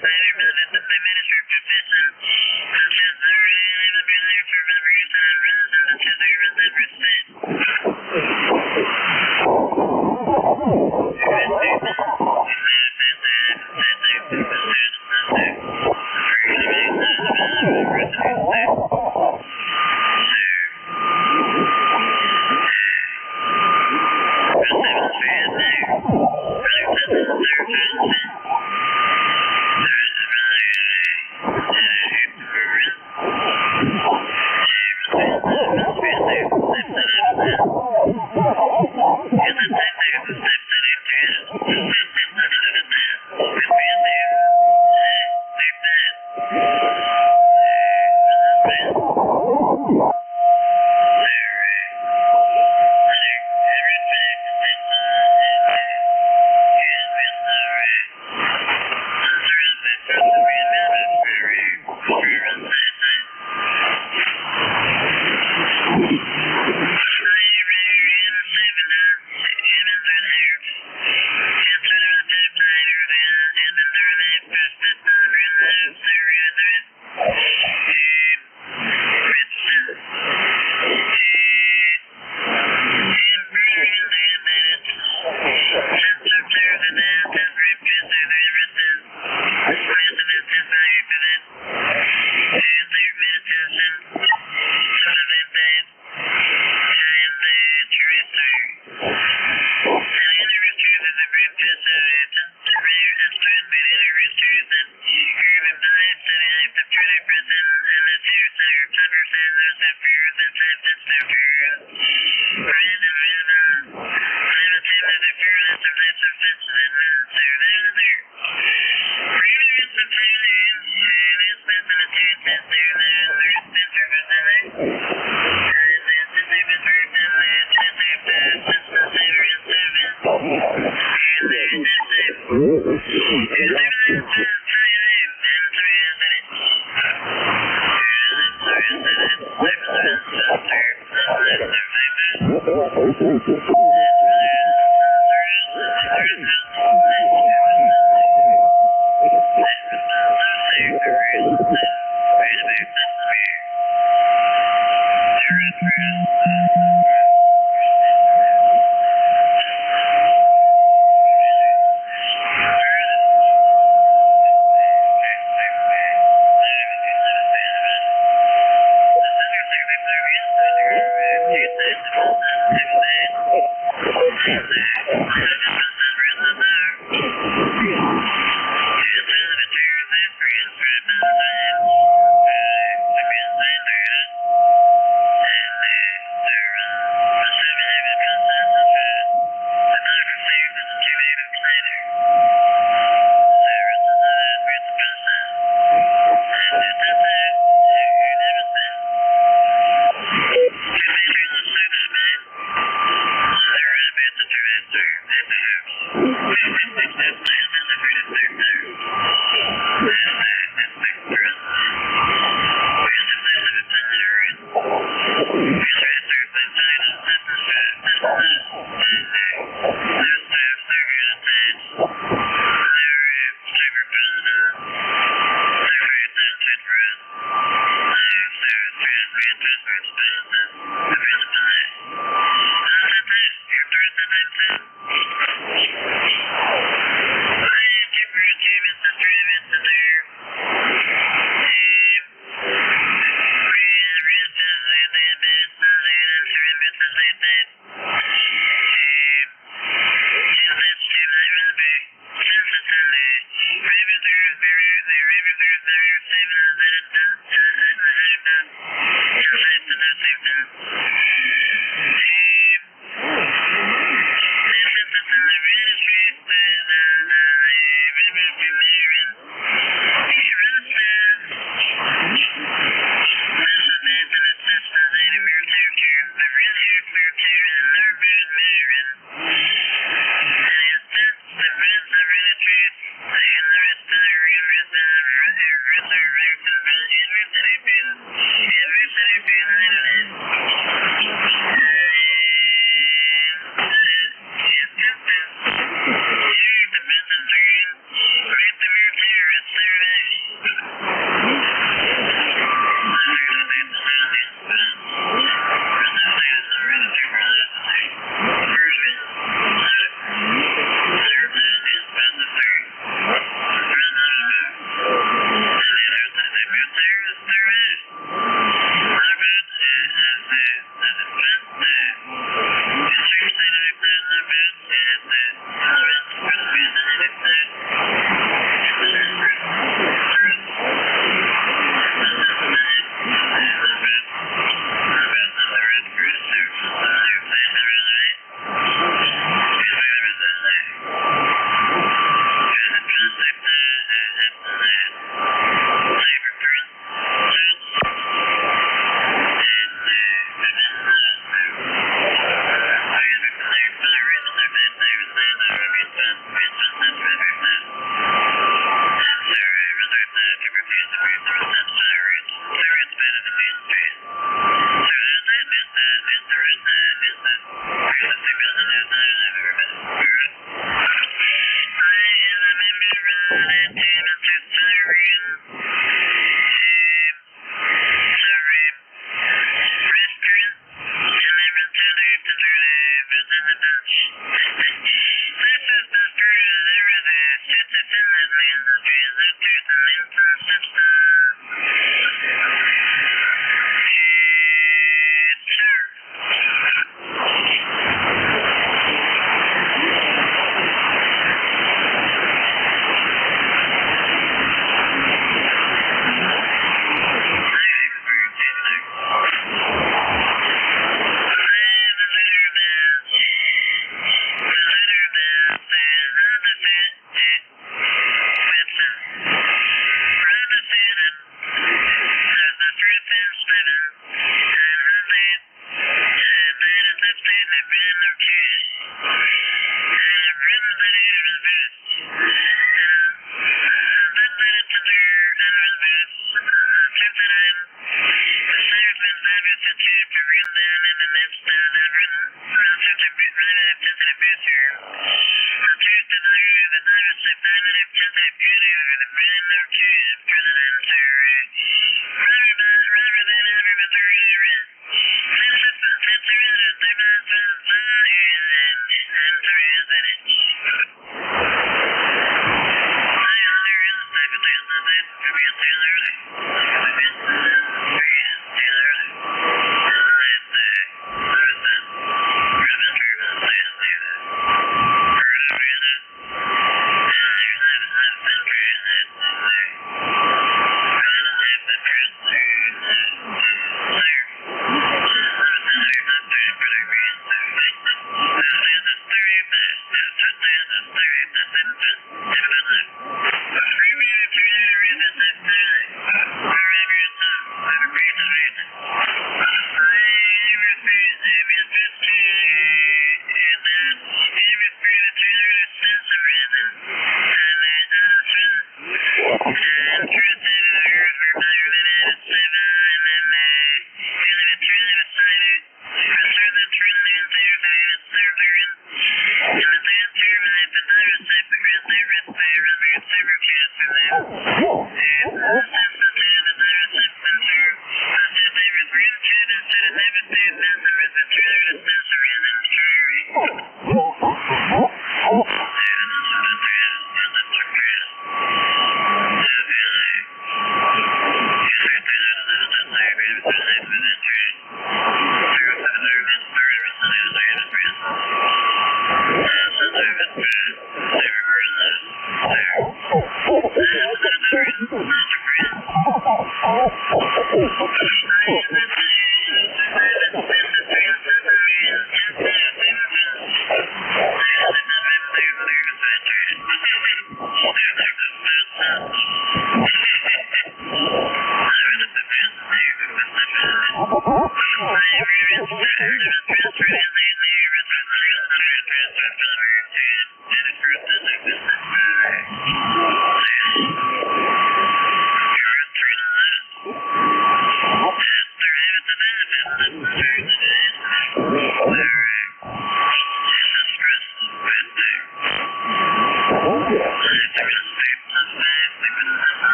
Better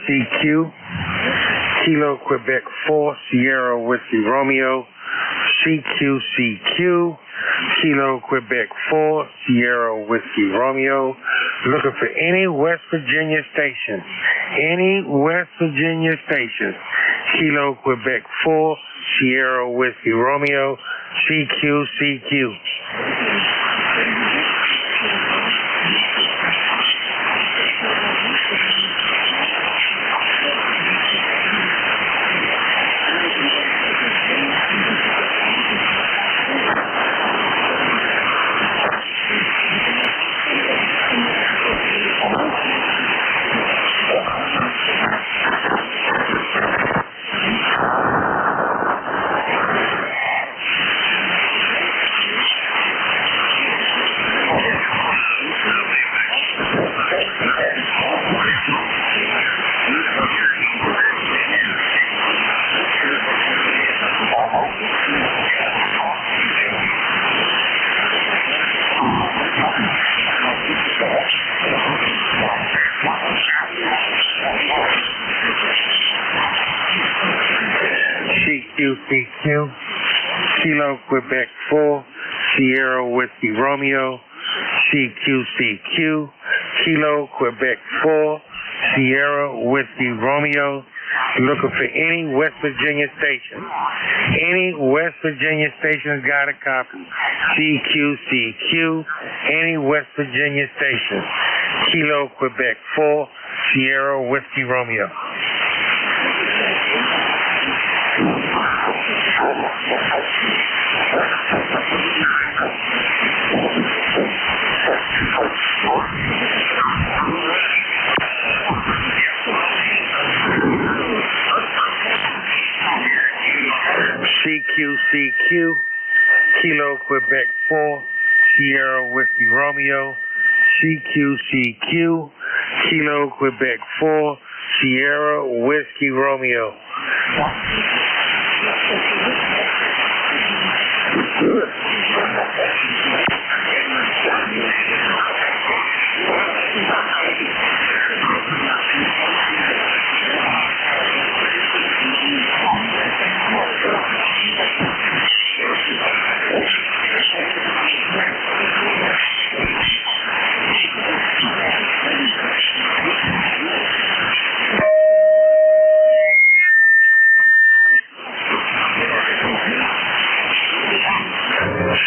CQ, Kilo Quebec 4, Sierra Whiskey Romeo, CQ, Kilo Quebec 4, Sierra Whiskey Romeo, looking for any West Virginia station, Kilo Quebec 4, Sierra Whiskey Romeo, CQ. CQCQ, Kilo Quebec 4, Sierra Whiskey Romeo, CQCQ, Kilo Quebec 4, Sierra Whiskey Romeo. Looking for any West Virginia station. Any West Virginia station's got a copy. CQCQ, any West Virginia station. Kilo Quebec 4, Sierra Whiskey Romeo. CQCQ, Kilo Quebec 4, Sierra Whiskey Romeo. CQCQ, Kilo Quebec 4, Sierra Whiskey Romeo.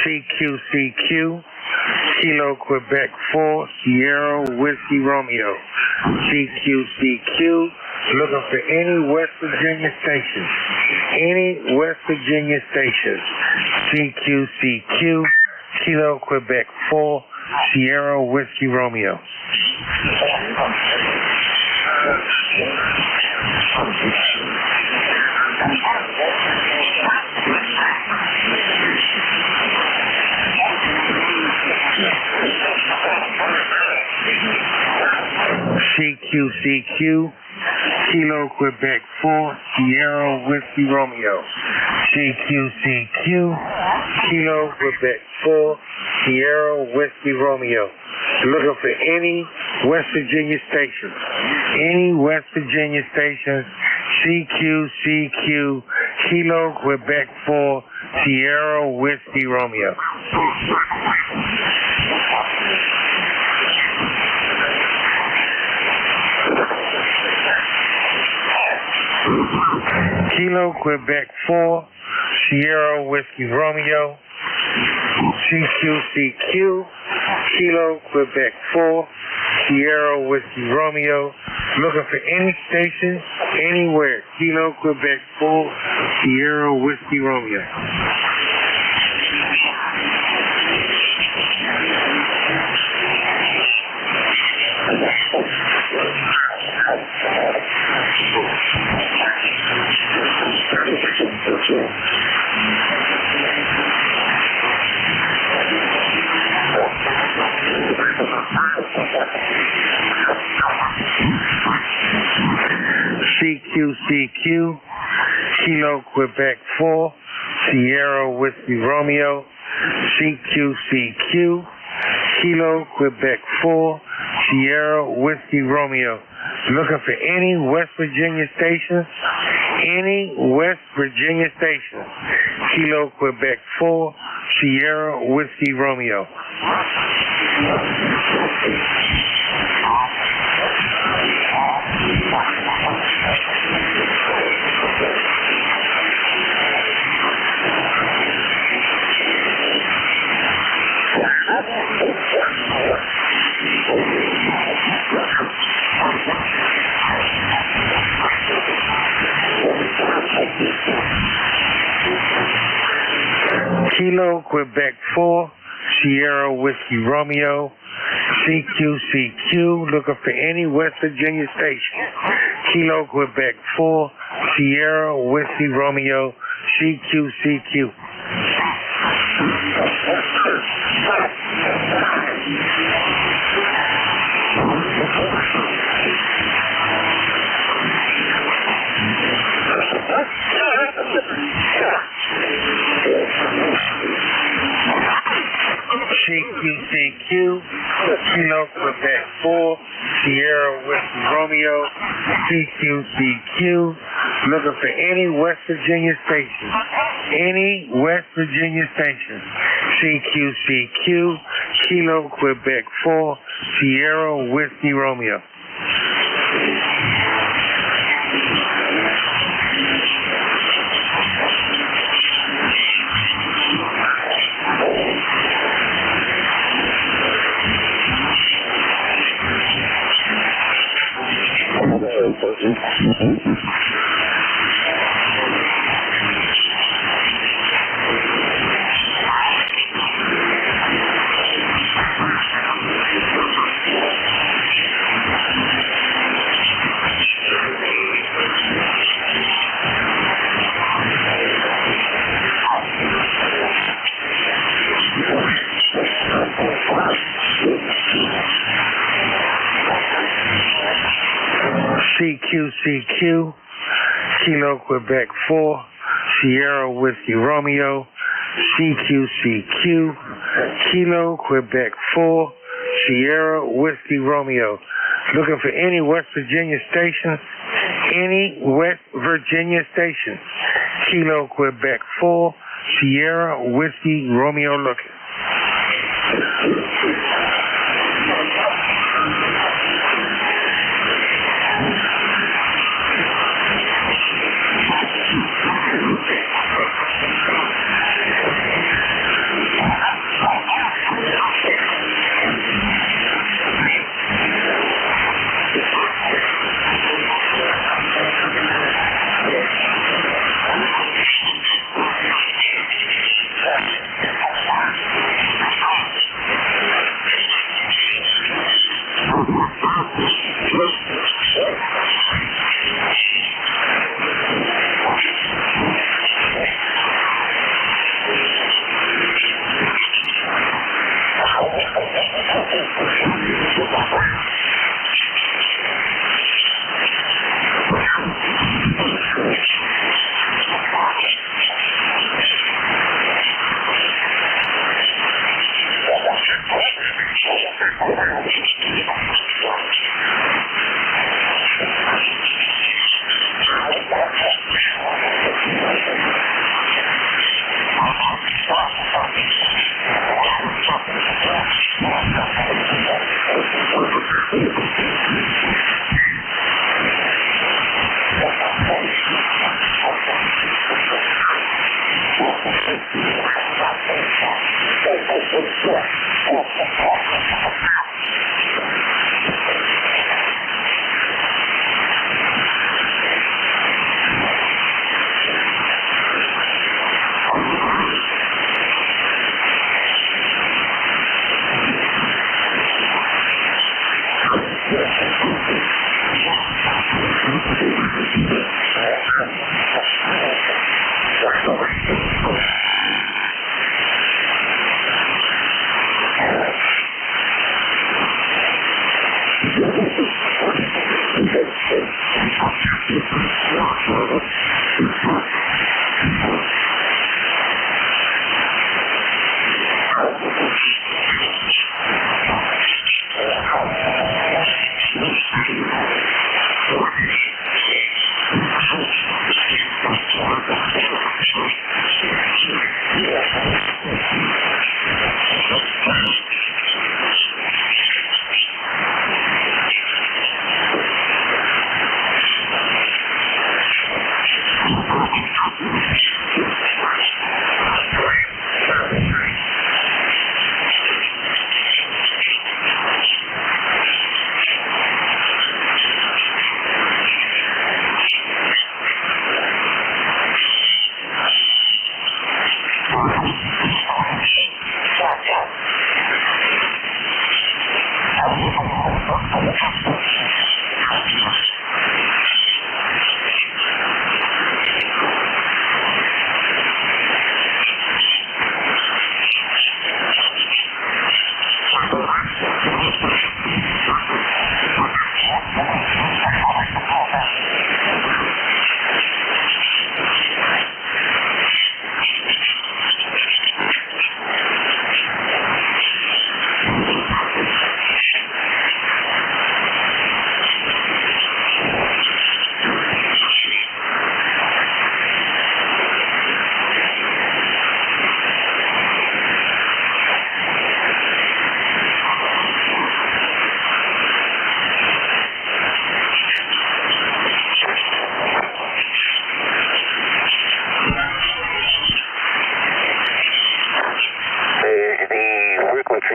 CQCQ, Kilo Quebec 4, Sierra Whiskey Romeo. CQCQ, looking for any West Virginia station. Any West Virginia station. CQCQ, Kilo Quebec 4, Sierra Whiskey Romeo. CQCQ, Kilo Quebec 4, Sierra Whiskey Romeo. CQCQ, Kilo Quebec 4, Sierra Whiskey Romeo. Looking for any West Virginia stations. Any West Virginia stations. CQCQ, Kilo Quebec 4, Sierra Whiskey Romeo. Kilo Quebec 4, Sierra Whiskey Romeo. CQCQ, Kilo Quebec 4, Sierra Whiskey Romeo. Looking for any station, anywhere. Kilo Quebec 4, Sierra Whiskey Romeo. CQCQ, Kilo Quebec 4, Sierra Whiskey Romeo. CQCQ, Kilo Quebec 4, Sierra Whiskey Romeo. Looking for any West Virginia station. Any West Virginia station. Kilo Quebec 4, Sierra Whiskey Romeo. Kilo Quebec 4, Sierra Whiskey Romeo. CQCQ, looking for any West Virginia station. Kilo Quebec 4, Sierra Whiskey Romeo. CQCQ. CQCQ, Kilo Quebec 4, Sierra Whiskey Romeo. CQCQ, Looking for any West Virginia station. Any West Virginia station. CQCQ, Kilo Quebec 4, Sierra Whiskey Romeo. CQCQ, Kilo Quebec 4, Sierra Whiskey Romeo, CQCQ, Kilo Quebec 4, Sierra Whiskey Romeo. Looking for any West Virginia station, any West Virginia station. Kilo Quebec 4, Sierra Whiskey Romeo looking.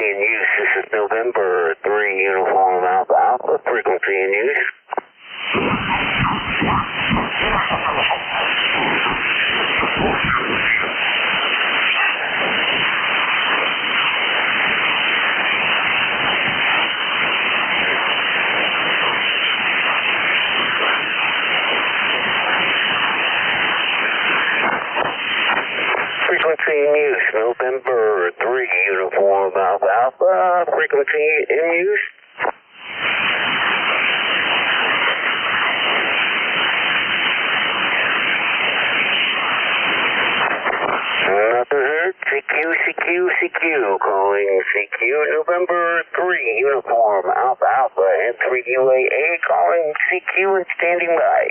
in use. This is November 3 Uniform Alpha Alpha, frequency in use. Frequency in use, November 3 Uniform Alpha Alpha, frequency in use. Nothing heard, CQ, calling CQ, November 3 Uniform Alpha Alpha, and 3UAA calling CQ and standing by.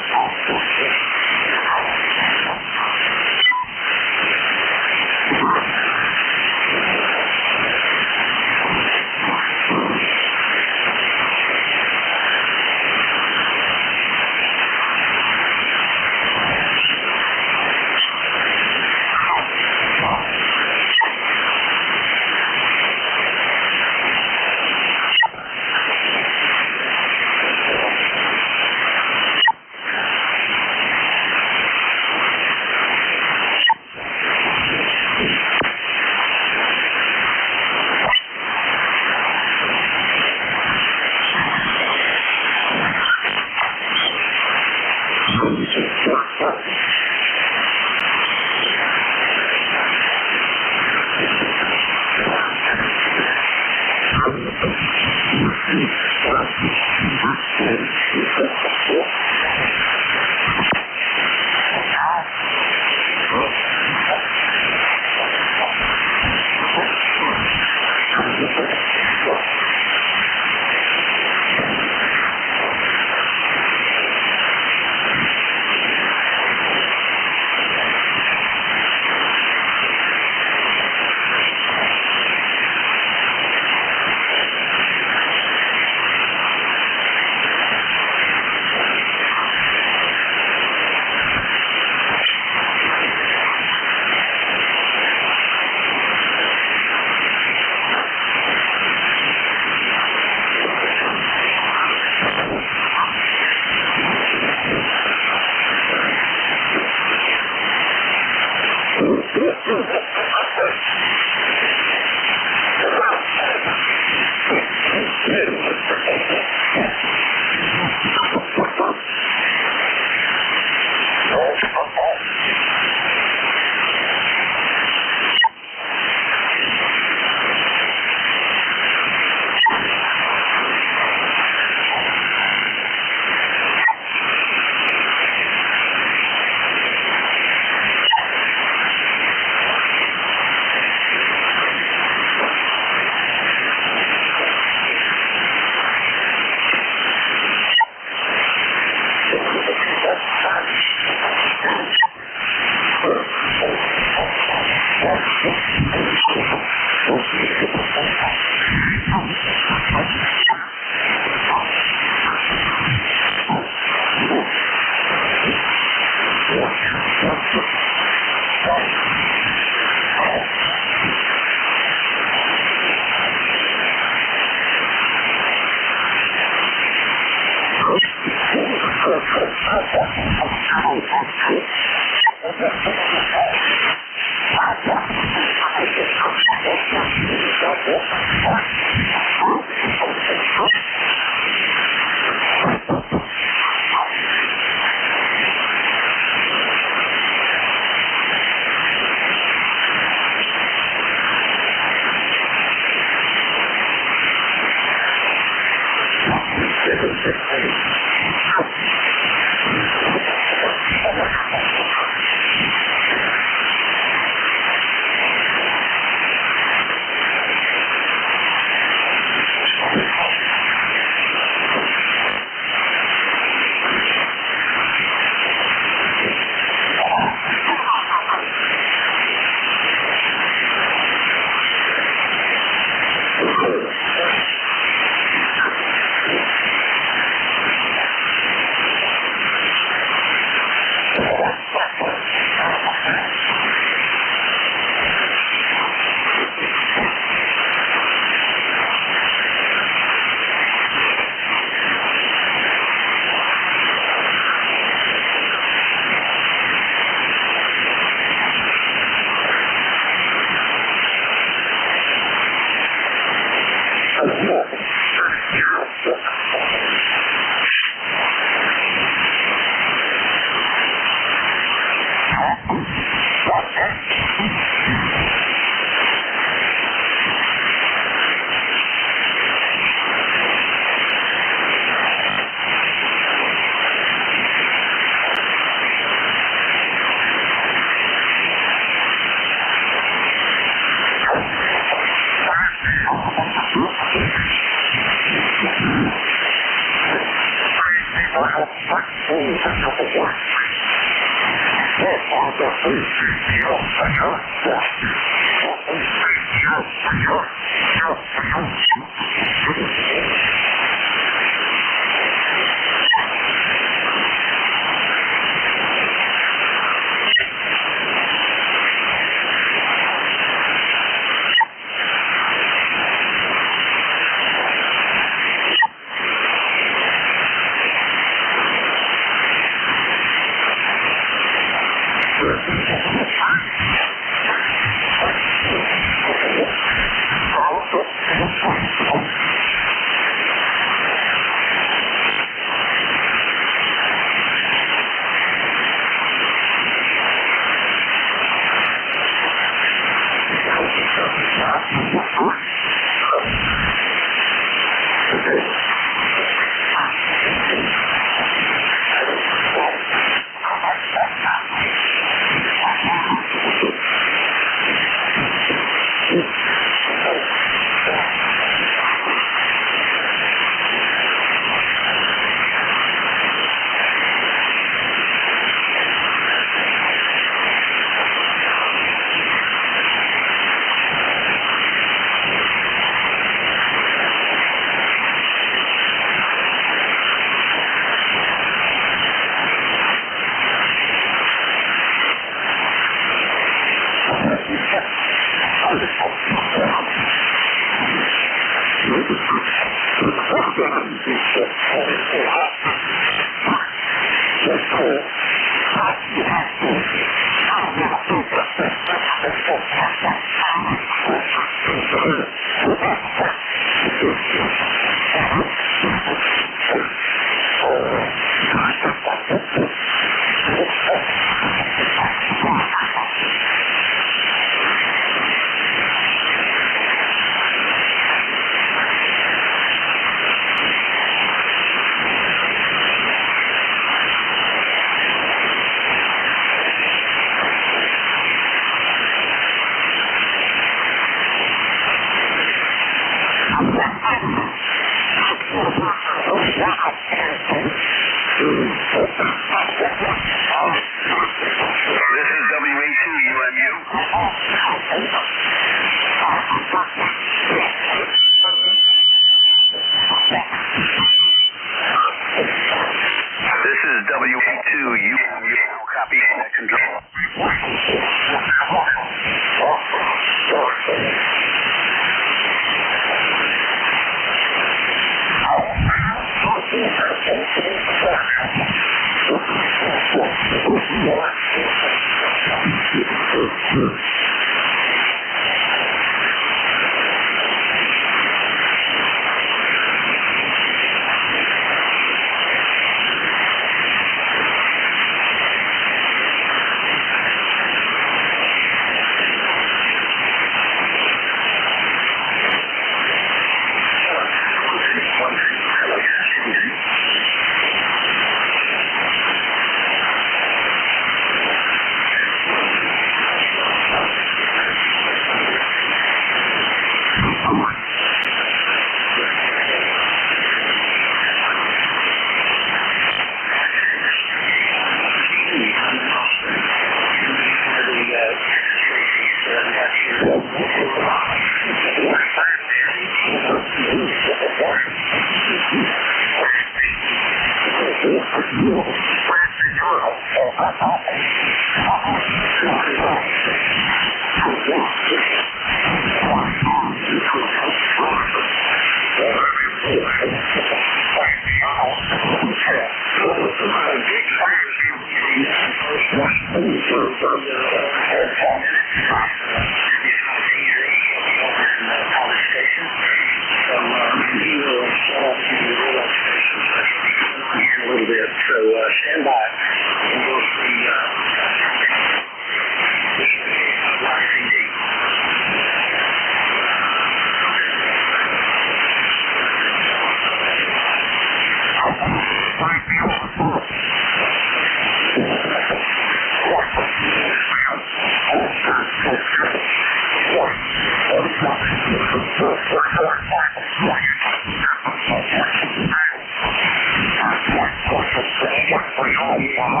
Wow.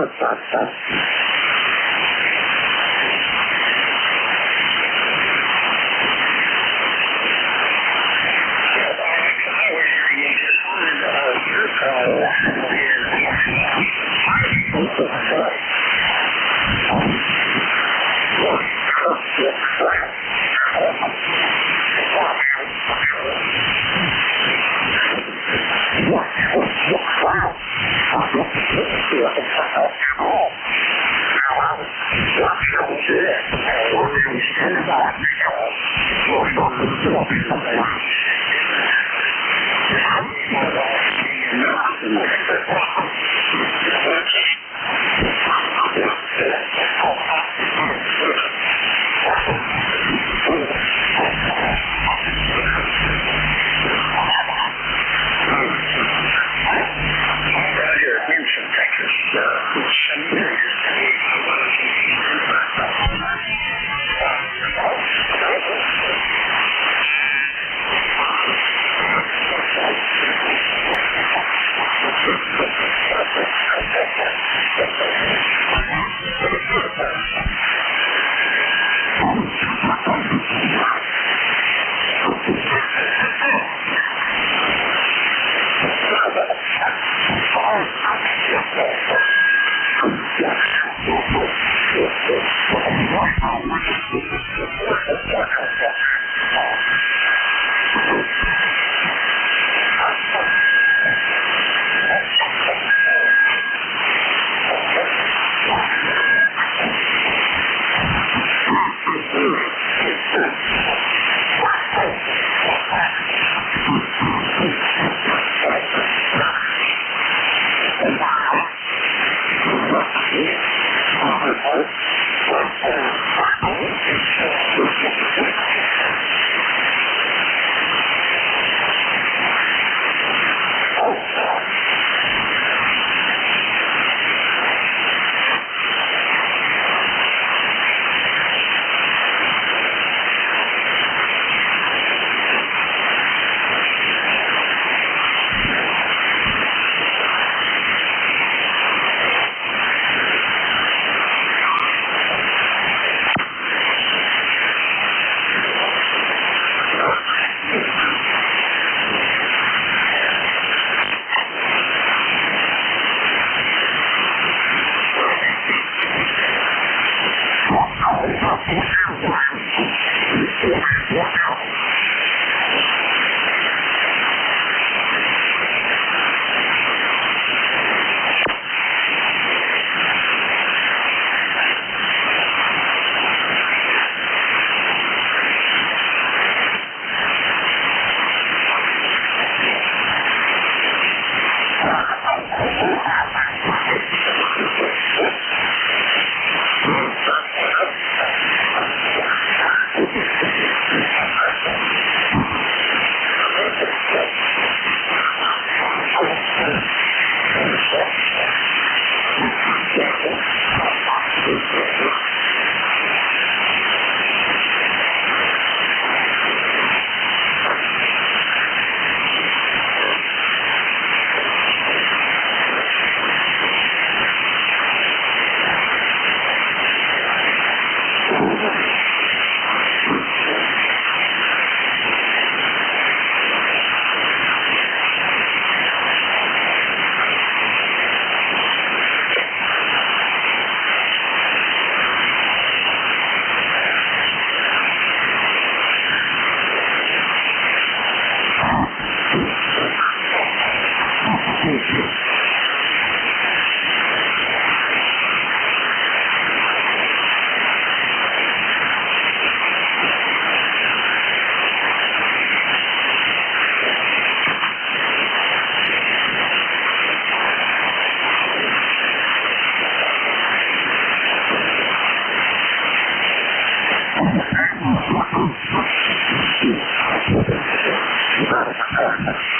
Ha ha ha.